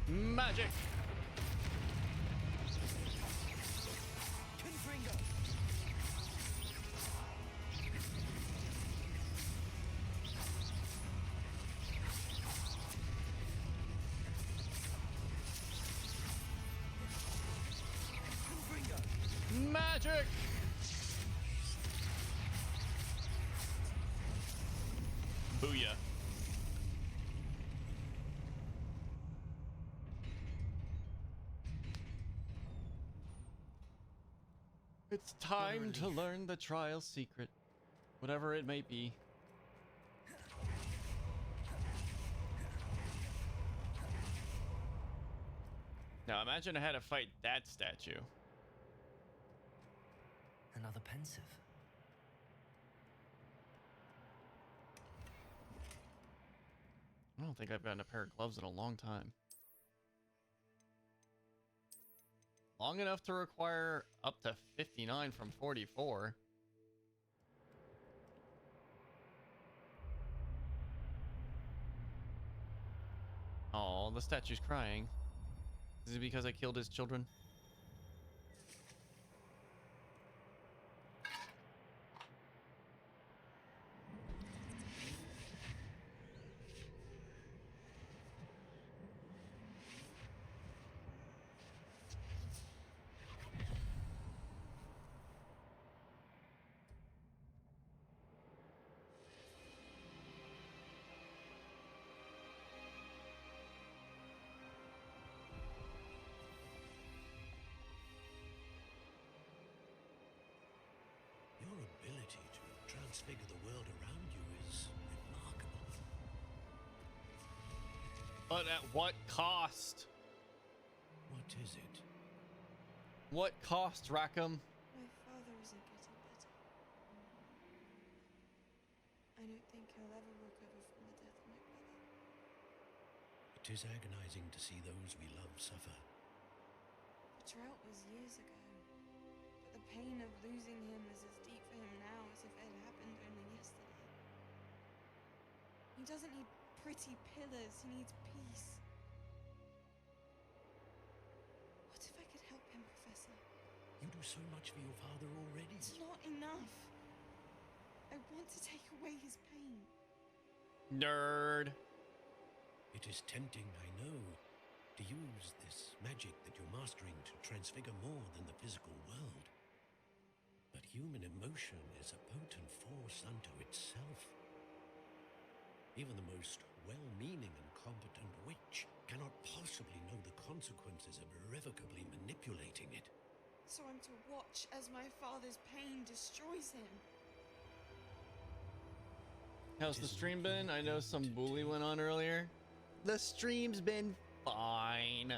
Magic. Magic. Booyah. It's time to learn the trial secret, whatever it may be. Now imagine I had to fight that statue. Another pensive. I don't think I've gotten a pair of gloves in a long time. Long enough to require up to 59 from 44. Oh, the statue's crying. Is it because I killed his children? Your ability to transfigure the world around you is remarkable. But at what cost? What is it? What cost, Rackham? My father isn't getting better. I don't think he'll ever recover from the death of my brother. It is agonizing to see those we love suffer. The drought was years ago, but the pain of losing him is as deep for him now as if it had happened only yesterday. He doesn't need pretty pillars, he needs peace. What if I could help him, Professor? You do so much for your father already. It's not enough. I want to take away his pain. Nerd. It is tempting, I know, to use this magic that you're mastering to transfigure more than the physical world. But human emotion is a potent force unto itself. Even the most well-meaning and competent witch cannot possibly know the consequences of irrevocably manipulating it. So I'm to watch as my father's pain destroys him. How's the stream been? I know some bully went on earlier. The stream's been fine.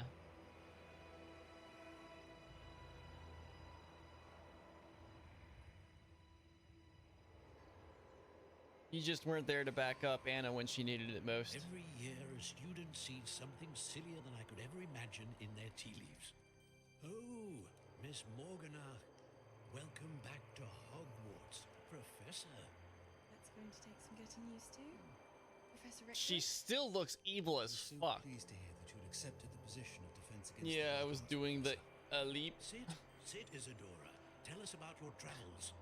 You just weren't there to back up Anna when she needed it most. Every year, a student sees something sillier than I could ever imagine in their tea leaves. Oh, Miss Morgana, welcome back to Hogwarts, Professor. That's going to take some getting used to. Professor Rick. She still looks evil as fuck. Pleased to hear that you'd accepted the position of defense against. Yeah, I was doing the leap. Sit, Isadora. Tell us about your travels.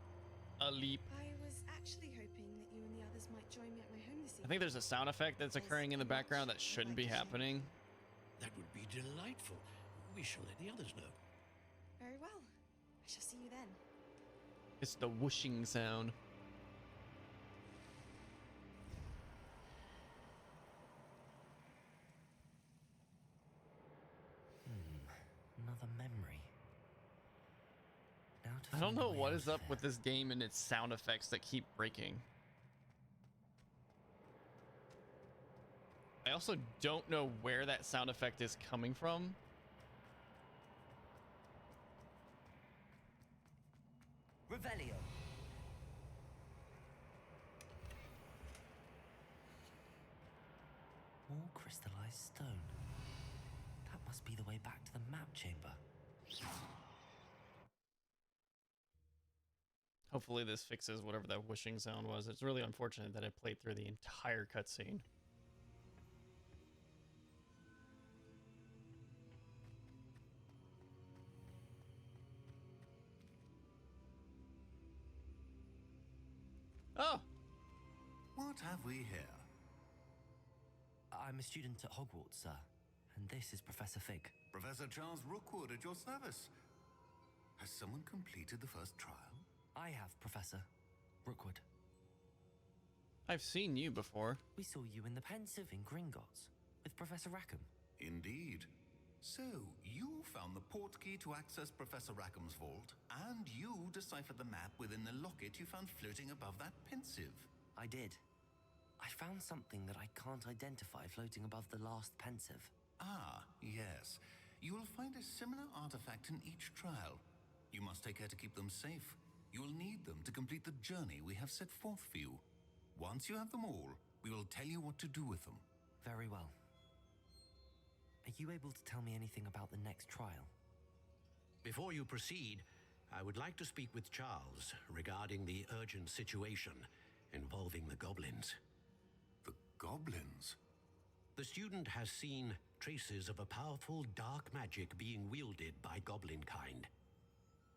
A leap. I was actually hoping that you and the others might join me at my home this evening. I think there's a sound effect that's occurring in the background that shouldn't be happening. That would be delightful. We shall let the others know. Very well. I shall see you then. It's the whooshing sound. What is up with this game and its sound effects that keep breaking? I also don't know where that sound effect is coming from. Revelio. More crystallized stone. That must be the way back to the map chamber. Hopefully this fixes whatever that whooshing sound was. It's really unfortunate that it played through the entire cutscene. Oh! What have we here? I'm a student at Hogwarts, sir. And this is Professor Fig. Professor Charles Rookwood at your service. Has someone completed the first trial? I have, Professor Rookwood. I've seen you before. We saw you in the Pensive in Gringotts with Professor Rackham. Indeed. So, you found the portkey to access Professor Rackham's vault, and you deciphered the map within the locket you found floating above that Pensive. I did. I found something that I can't identify floating above the last Pensive. Ah, yes. You will find a similar artifact in each trial. You must take care to keep them safe. You will need them to complete the journey we have set forth for you. Once you have them all, we will tell you what to do with them. Very well. Are you able to tell me anything about the next trial? Before you proceed, I would like to speak with Charles regarding the urgent situation involving the goblins. The goblins? The student has seen traces of a powerful dark magic being wielded by goblin kind.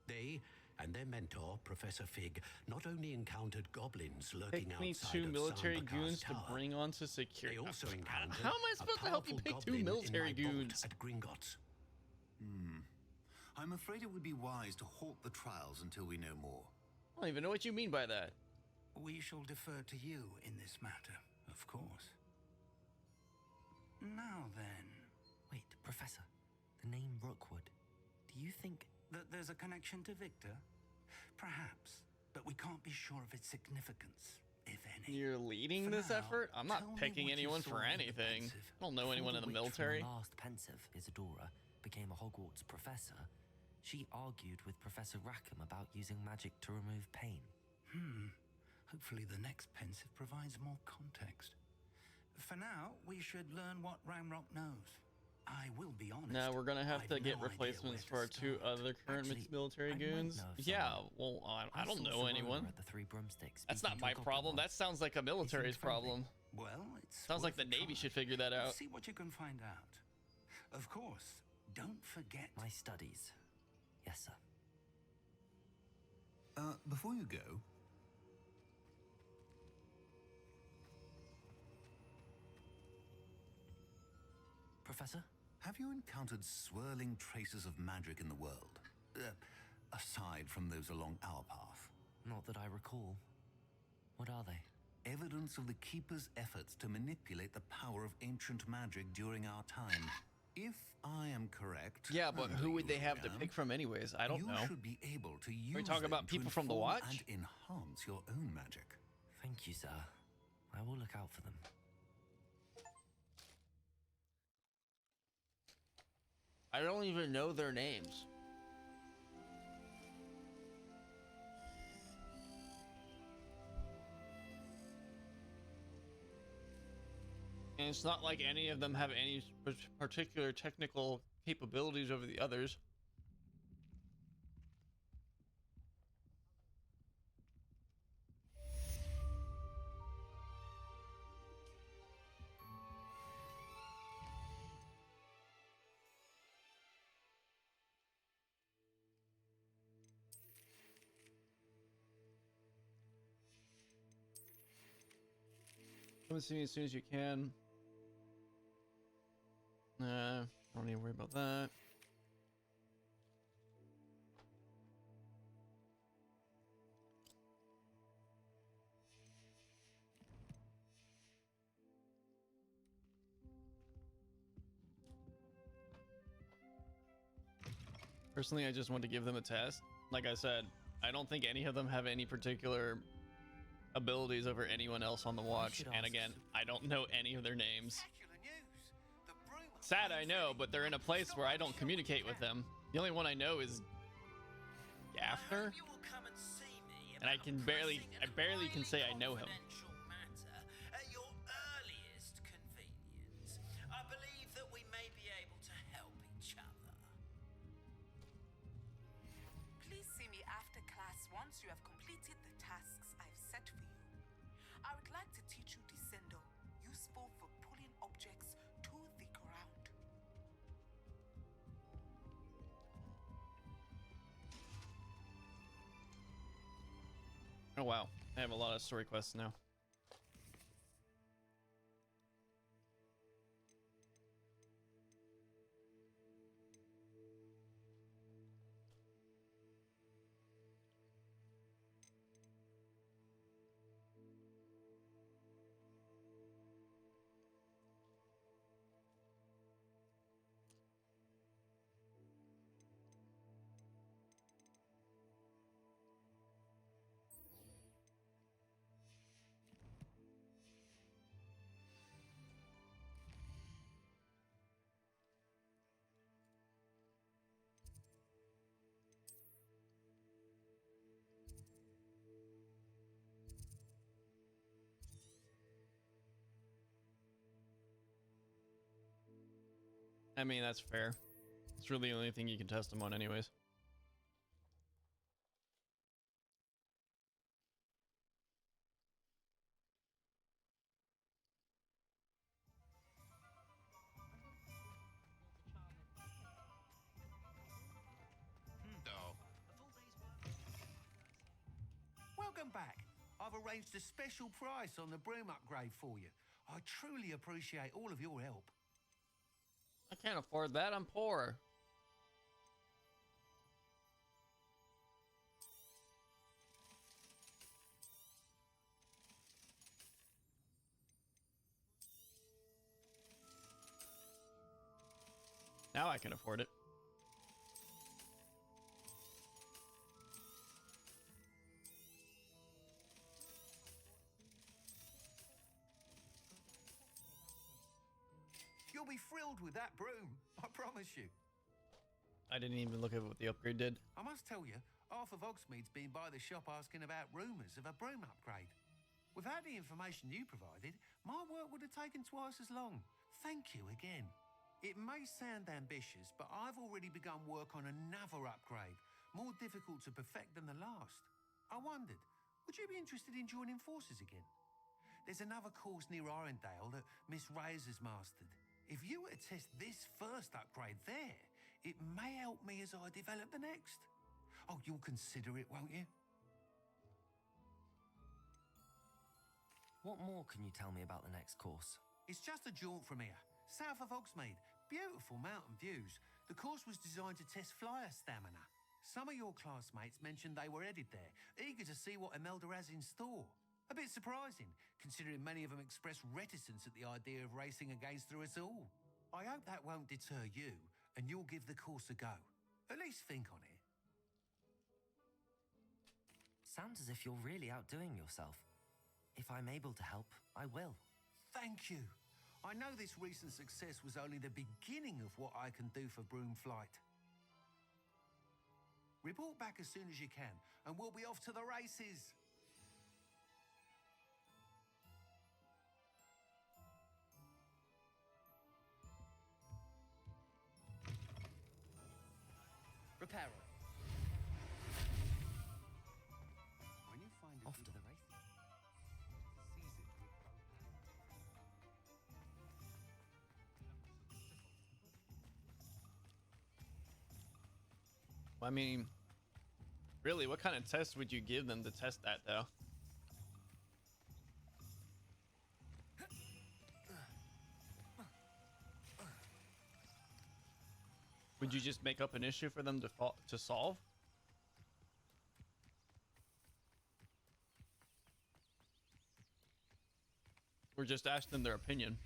They and their mentor, Professor Fig, not only encountered goblins lurking Pick me outside two of military Sandbakar's goons to tower, bring on to secure. they also encountered How am I supposed to help you pick two military goons? at Gringotts. I'm afraid it would be wise to halt the trials until we know more. I don't even know what you mean by that. We shall defer to you in this matter, of course. Now then. Wait, Professor. The name Rookwood. Do you think that there's a connection to Victor? Perhaps, but we can't be sure of its significance, if any. You're leading For this now, effort? I'm not tell me picking what you anyone saw for in the anything. Pensive. I don't know anyone in the Before military. Witch from the last Pensive, Isadora, became a Hogwarts professor, she argued with Professor Rackham about using magic to remove pain. Hopefully the next Pensive provides more context. For now, we should learn what Ramrock knows. I will be honest. Now we're gonna have I've to get no idea replacements for where our to two start. other current Actually, military I might goons. know of Yeah, someone. well, I don't saw know Simona anyone. at the Three Broomsticks That's speaking not to a my goblin problem. once. That sounds like a military's friendly. problem. Well, it's Sounds like worth the a Navy try. should figure that out. See what you can find out. Of course, don't forget My studies. Yes, sir. Before you go, Professor? have you encountered swirling traces of magic in the world? Aside from those along our path. Not that I recall. What are they? Evidence of the Keeper's efforts to manipulate the power of ancient magic during our time. If I am correct... Yeah, but and who would you they have to am, pick from anyways? I don't know. You should be able to use we talking them about to people from the inform Watch? and enhance your own magic. Thank you, sir. I will look out for them. I don't even know their names. And it's not like any of them have any particular technical capabilities over the others. Come and see me as soon as you can. Don't need to worry about that. Personally, I just want to give them a test. Like I said, I don't think any of them have any particular abilities over anyone else on the watch. And again, I don't know any of their names. Sad, I know, but they're in a place where I don't communicate with them. The only one I know is Gaffner, and I barely can say I know him. At your earliest convenience, I believe that we may be able to help each other. Please see me after class once you have completed the tasks I've set for you. I would like to teach you Descendo, useful for pulling objects to the ground. Oh wow, I have a lot of story quests now. I mean, that's fair. It's really the only thing you can test them on anyways. No. Welcome back. I've arranged a special price on the broom upgrade for you. I truly appreciate all of your help. I can't afford that, I'm poor. Now I can afford it. You'll be thrilled with that broom, I promise you. I didn't even look at what the upgrade did. I must tell you, half of Oxmead's been by the shop asking about rumours of a broom upgrade. Without the information you provided, my work would have taken twice as long. Thank you again. It may sound ambitious, but I've already begun work on another upgrade, more difficult to perfect than the last. I wondered, would you be interested in joining forces again? There's another course near Arendale that Miss Reyes has mastered. If you were to test this first upgrade there, it may help me as I develop the next. Oh, you'll consider it, won't you? What more can you tell me about the next course? It's just a jaunt from here, south of Hogsmeade. Beautiful mountain views. The course was designed to test flyer stamina. Some of your classmates mentioned they were headed there, eager to see what Imelda has in store. A bit surprising, considering many of them expressed reticence at the idea of racing against her at all. I hope that won't deter you, and you'll give the course a go. At least think on it. Sounds as if you're really outdoing yourself. If I'm able to help, I will. Thank you. I know this recent success was only the beginning of what I can do for Broomflight. Report back as soon as you can, and we'll be off to the races. Reparo. When you find Off to the race. seize it with I mean, really, what kind of test would you give them to test that, though? Would you just make up an issue for them to solve? Or just ask them their opinion?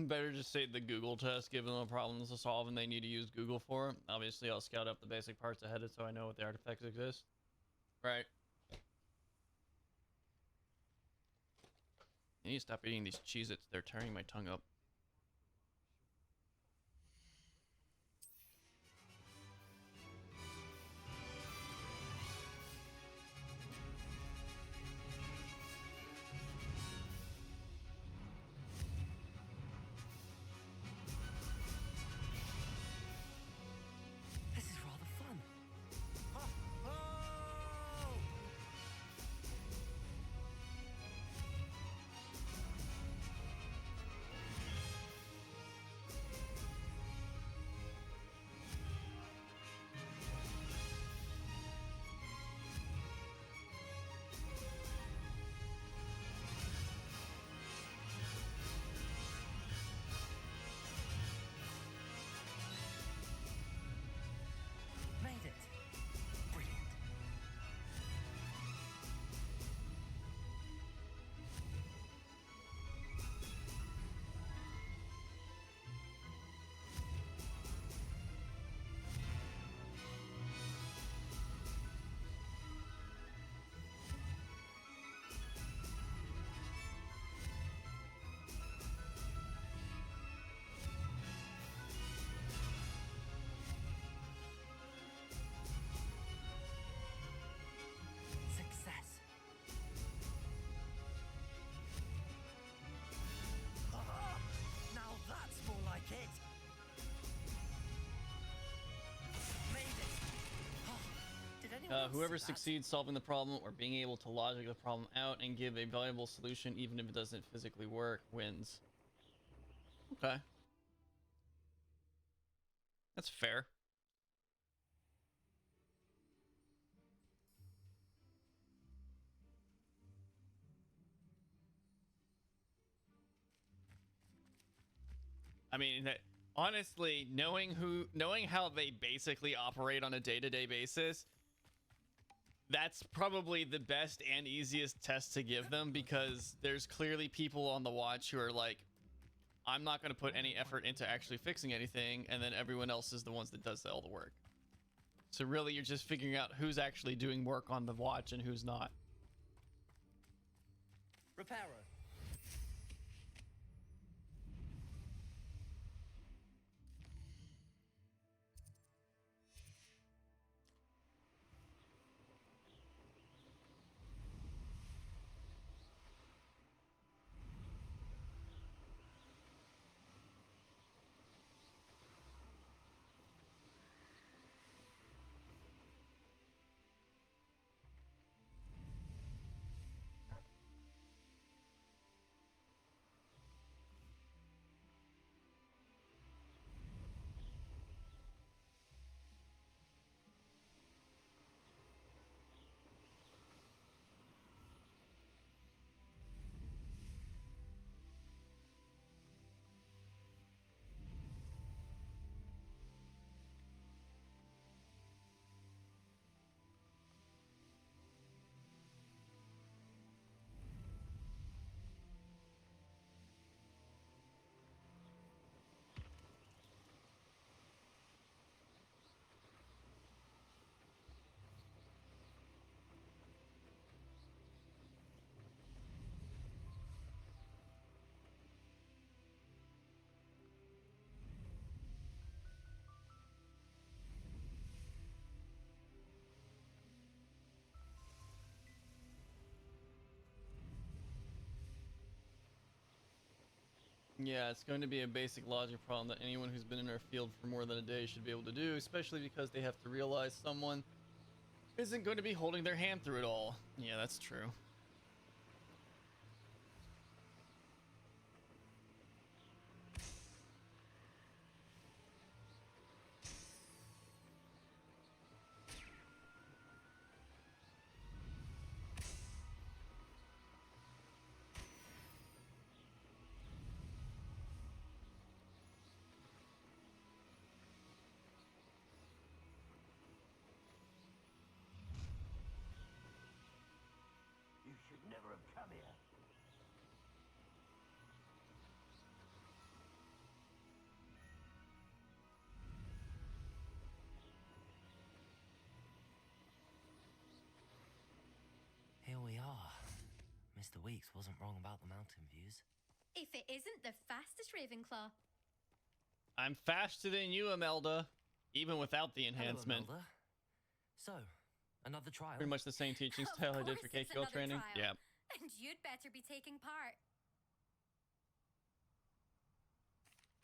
Better just say the Google test, given the problems to solve and they need to use Google for it. Obviously, I'll scout up the basic parts ahead of so I know what the artifacts exist. Right. I need to stop eating these Cheez-Its. They're tearing my tongue up. This is rather fun. Made it. Brilliant. Success. Now that's more like it. Made it. Did anyone else Whoever see that? succeeds solving the problem or being able to logic the problem out and give a valuable solution, even if it doesn't physically work, wins. Okay. That's fair. I mean, honestly, knowing how they basically operate on a day-to-day basis, that's probably the best and easiest test to give them, because there's clearly people on the watch who are like, I'm not going to put any effort into actually fixing anything, and then everyone else is the ones that does all the work. So really, you're just figuring out who's actually doing work on the watch and who's not. Reparo. Yeah, it's going to be a basic logic problem that anyone who's been in our field for more than a day should be able to do, especially because they have to realize someone isn't going to be holding their hand through it all. Yeah, that's true. You should never have come here. Mr. Weeks wasn't wrong about the mountain views. If it isn't the fastest Ravenclaw. I'm faster than you, Imelda, even without the enhancement. Hello, Imelda. So, another trial? Pretty much the same teaching style I did for KQL training. Yeah. And you'd better be taking part.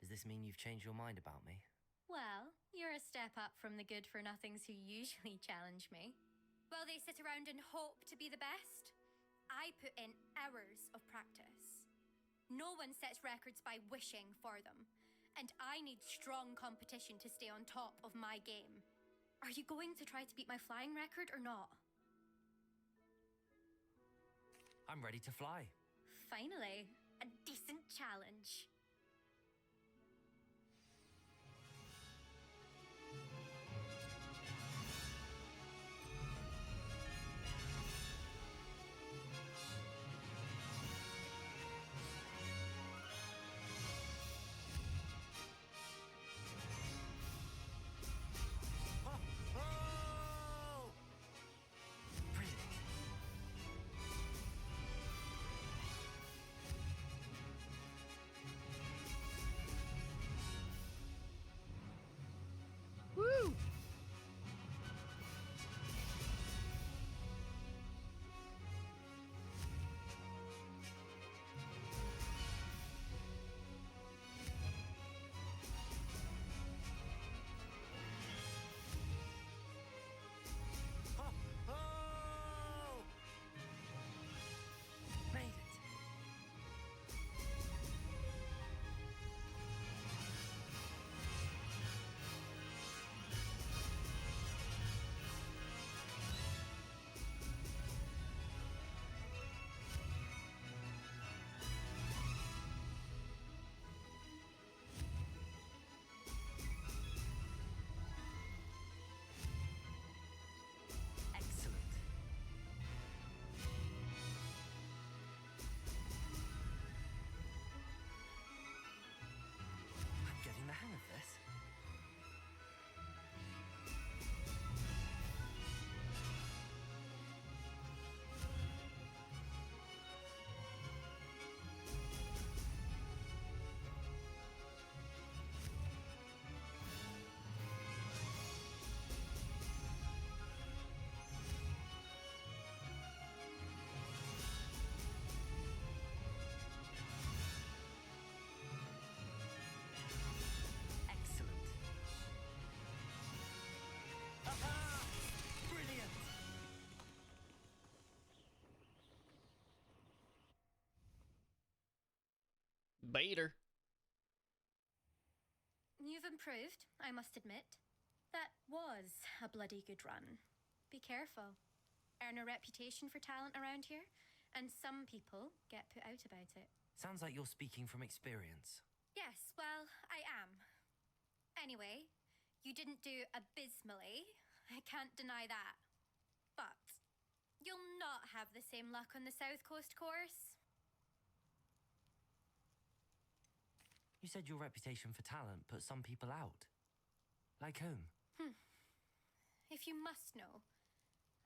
Does this mean you've changed your mind about me? Well, you're a step up from the good-for-nothings who usually challenge me. While they sit around and hope to be the best, I put in hours of practice. No one sets records by wishing for them, and I need strong competition to stay on top of my game. Are you going to try to beat my flying record or not? I'm ready to fly. Finally, a decent challenge. Woo! Made it. Excellent. I'm getting the hang of this. Excellent. Aha! Brilliant! Bader. You've improved, I must admit. That was a bloody good run. Be careful. Earn a reputation for talent around here, and some people get put out about it. Sounds like you're speaking from experience. Yes, well, I am. Anyway, you didn't do abysmally. I can't deny that. But you'll not have the same luck on the South Coast course. You said your reputation for talent put some people out. Like whom? If you must know,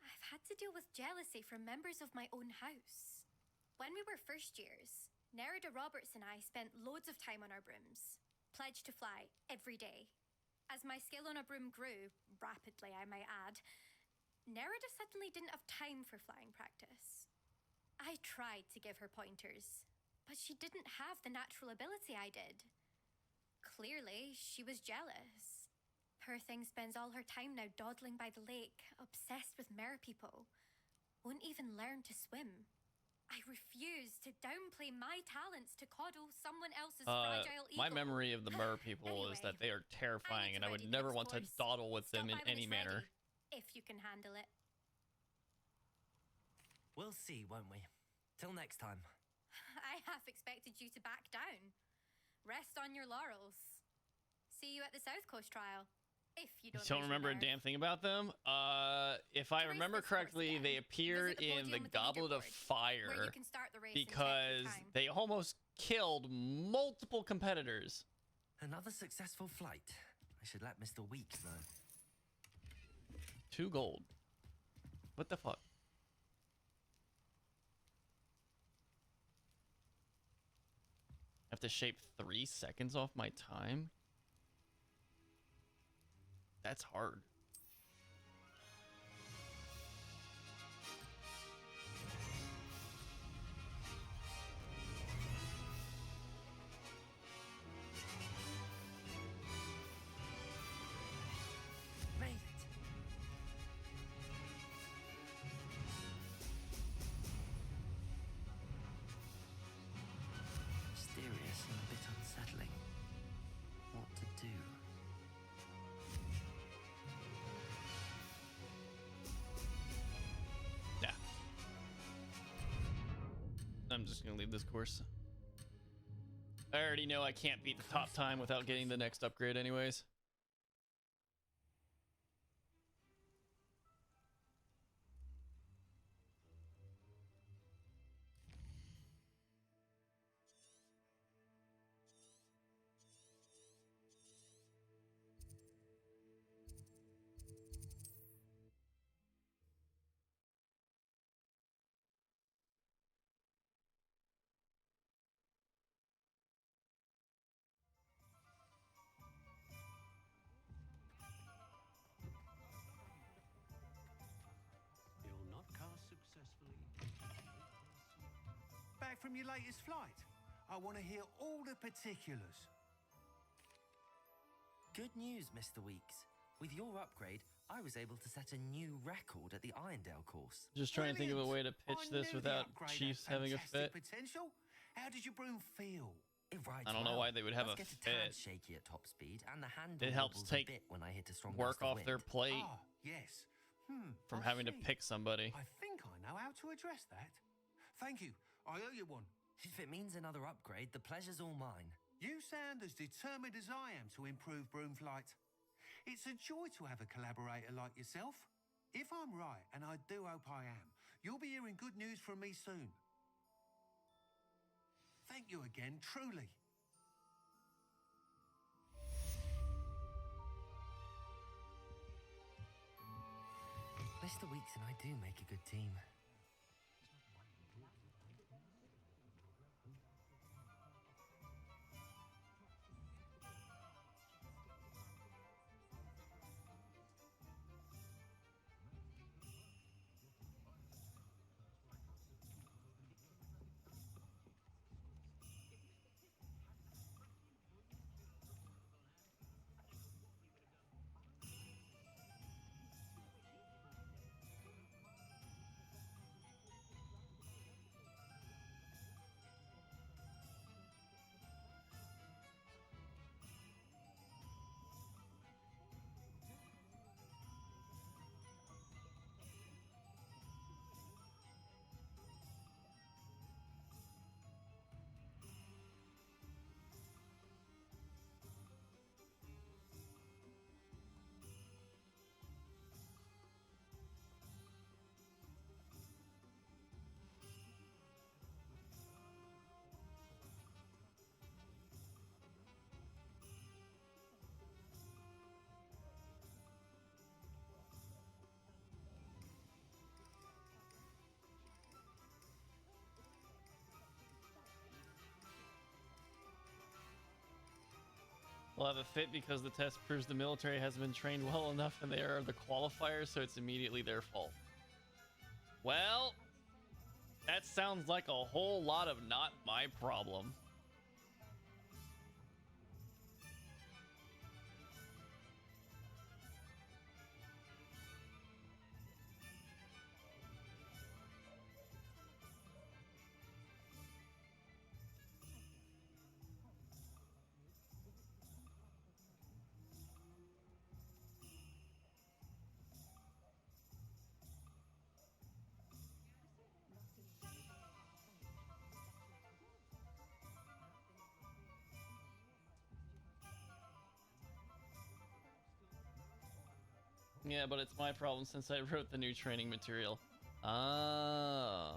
I've had to deal with jealousy from members of my own house. When we were first years, Nerida Roberts and I spent loads of time on our brooms, pledged to fly every day. As my skill on a broom grew, rapidly I might add, Nerida suddenly didn't have time for flying practice. I tried to give her pointers, but she didn't have the natural ability I did. Clearly, she was jealous. Poor thing spends all her time now dawdling by the lake, obsessed with merpeople. Won't even learn to swim. I refuse to downplay my talents to coddle someone else's fragile ego. My memory of the mer people is that they are terrifying, and I would never want to dawdle with them in any manner. If you can handle it. We'll see, won't we? Till next time. I half expected you to back down. Rest on your laurels. See you at the South Coast trial. If you don't remember a damn thing about them? If I remember correctly, they appeared in the Goblet of Fire because they almost killed multiple competitors. Another successful flight. I should let Mr. Weeks know. 2 gold. What the fuck? have to shave 3 seconds off my time? That's hard. Made it. Mysterious and a bit unsettling. What to do? Yeah. I'm just gonna leave this course. I already know I can't beat the top time without getting the next upgrade anyways. You'll not cast successfully. Back from your latest flight? I want to hear all the particulars. Good news, Mr. Weeks. With your upgrade, I was able to set a new record at the Irondale course. Just trying to think of a way to pitch I this knew the without upgrade Chiefs had having a fantastic fit. potential. How did your broom feel? It rides I don't know well. why they would have Does a get a tad fit. shaky at top speed, and the handle It helps wobbles take a bit when I hit a strong work gust of off their wind. plate Ah, yes. from I having to see. pick somebody. I think I know how to address that. Thank you. I owe you one. If it means another upgrade, the pleasure's all mine. You sound as determined as I am to improve broom flight. It's a joy to have a collaborator like yourself. If I'm right, and I do hope I am, you'll be hearing good news from me soon. Thank you again, truly. Mr. Weeks and I do make a good team. We'll have a fit because the test proves the military hasn't been trained well enough and they are the qualifiers, so it's immediately their fault. Well, that sounds like a whole lot of not my problem. Yeah, but it's my problem since I wrote the new training material. Ah.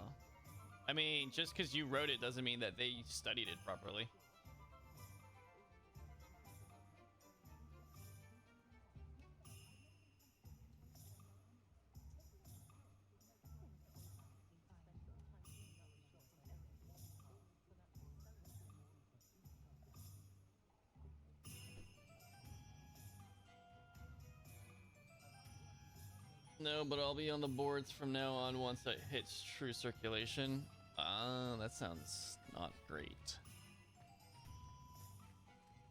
I mean, just because you wrote it doesn't mean that they studied it properly. No, but I'll be on the boards from now on once it hits true circulation. That sounds not great.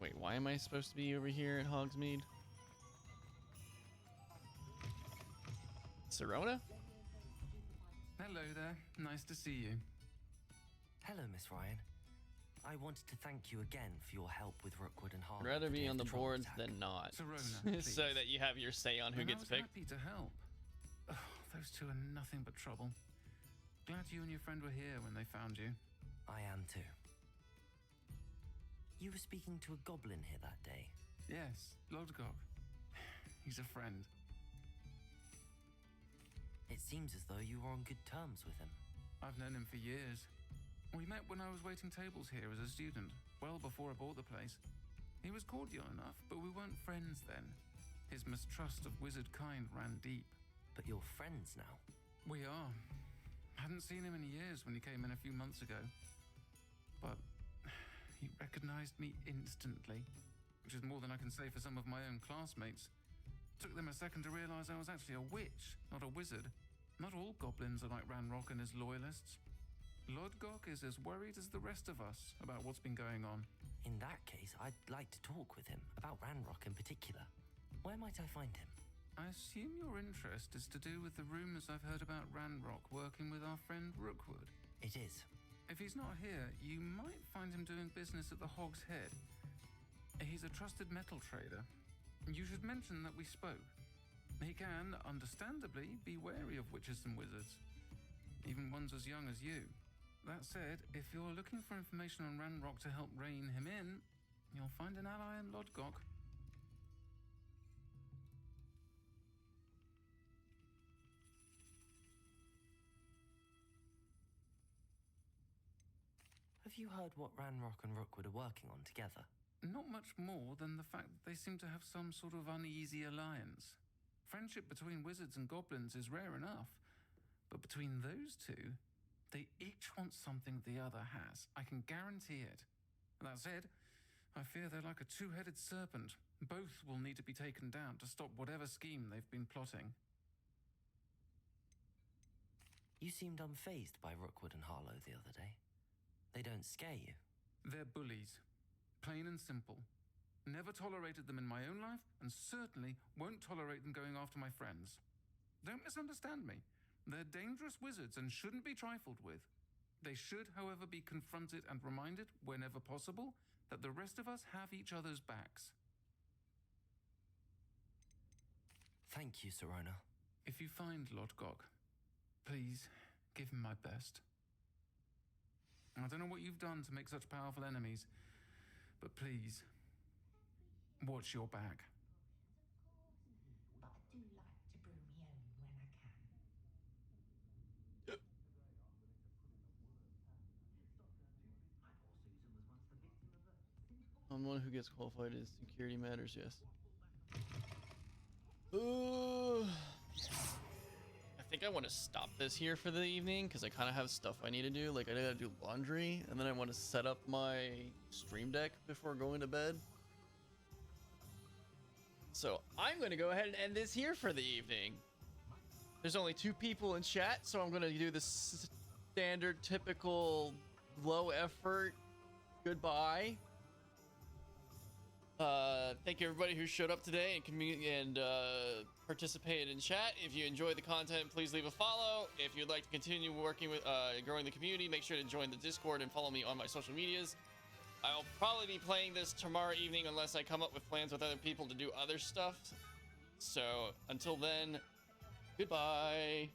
Wait, why am I supposed to be over here at Hogsmeade? Sirona? Hello there. Nice to see you. Hello, Miss Ryan. I wanted to thank you again for your help with Rookwood and Harlow. I'd rather the be day on of the troll boards attack. than not. Sirona, So please. that you have your say on who And gets I was picked. happy to help. Oh, those two are nothing but trouble. Glad you and your friend were here when they found you. I am too. You were speaking to a goblin here that day. Yes, Lodgok. He's a friend. It seems as though you were on good terms with him. I've known him for years. We met when I was waiting tables here as a student, well before I bought the place. He was cordial enough, but we weren't friends then. His mistrust of wizard kind ran deep. But you're friends now. We are. Hadn't seen him in years when he came in a few months ago. But he recognized me instantly, which is more than I can say for some of my own classmates. Took them a second to realize I was actually a witch, not a wizard. Not all goblins are like Ranrock and his loyalists. Lodgok is as worried as the rest of us about what's been going on. In that case, I'd like to talk with him about Ranrock in particular. Where might I find him? I assume your interest is to do with the rumors I've heard about Ranrock working with our friend Rookwood. It is. If he's not here, you might find him doing business at the Hog's Head. He's a trusted metal trader. You should mention that we spoke. He can, understandably, be wary of witches and wizards, even ones as young as you. That said, if you're looking for information on Ranrock to help rein him in, you'll find an ally in Lodgok. Have you heard what Ranrock and Rookwood are working on together? Not much more than the fact that they seem to have some sort of uneasy alliance. Friendship between wizards and goblins is rare enough, but between those two, they each want something the other has. I can guarantee it. That said, I fear they're like a two-headed serpent. Both will need to be taken down to stop whatever scheme they've been plotting. You seemed unfazed by Rookwood and Harlow the other day. They don't scare you. They're bullies. Plain and simple. Never tolerated them in my own life, and certainly won't tolerate them going after my friends. Don't misunderstand me. They're dangerous wizards and shouldn't be trifled with. They should, however, be confronted and reminded, whenever possible, that the rest of us have each other's backs. Thank you, Sirona. If you find Lodgok, please give him my best. I don't know what you've done to make such powerful enemies, but please, watch your back. But I do like to brew me own when I can. I'm the one who gets qualified as security matters, yes. I think I want to stop this here for the evening because I kind of have stuff I need to do. Like I gotta do laundry, and then I want to set up my stream deck before going to bed. So I'm going to go ahead and end this here for the evening. There's only 2 people in chat, so I'm going to do the standard, typical, low effort goodbye. Thank you everybody who showed up today and participated in chat. If you enjoyed the content, please leave a follow. If you'd like to continue working with growing the community, make sure to join the Discord and follow me on my social medias. I'll probably be playing this tomorrow evening unless I come up with plans with other people to do other stuff. So until then, goodbye.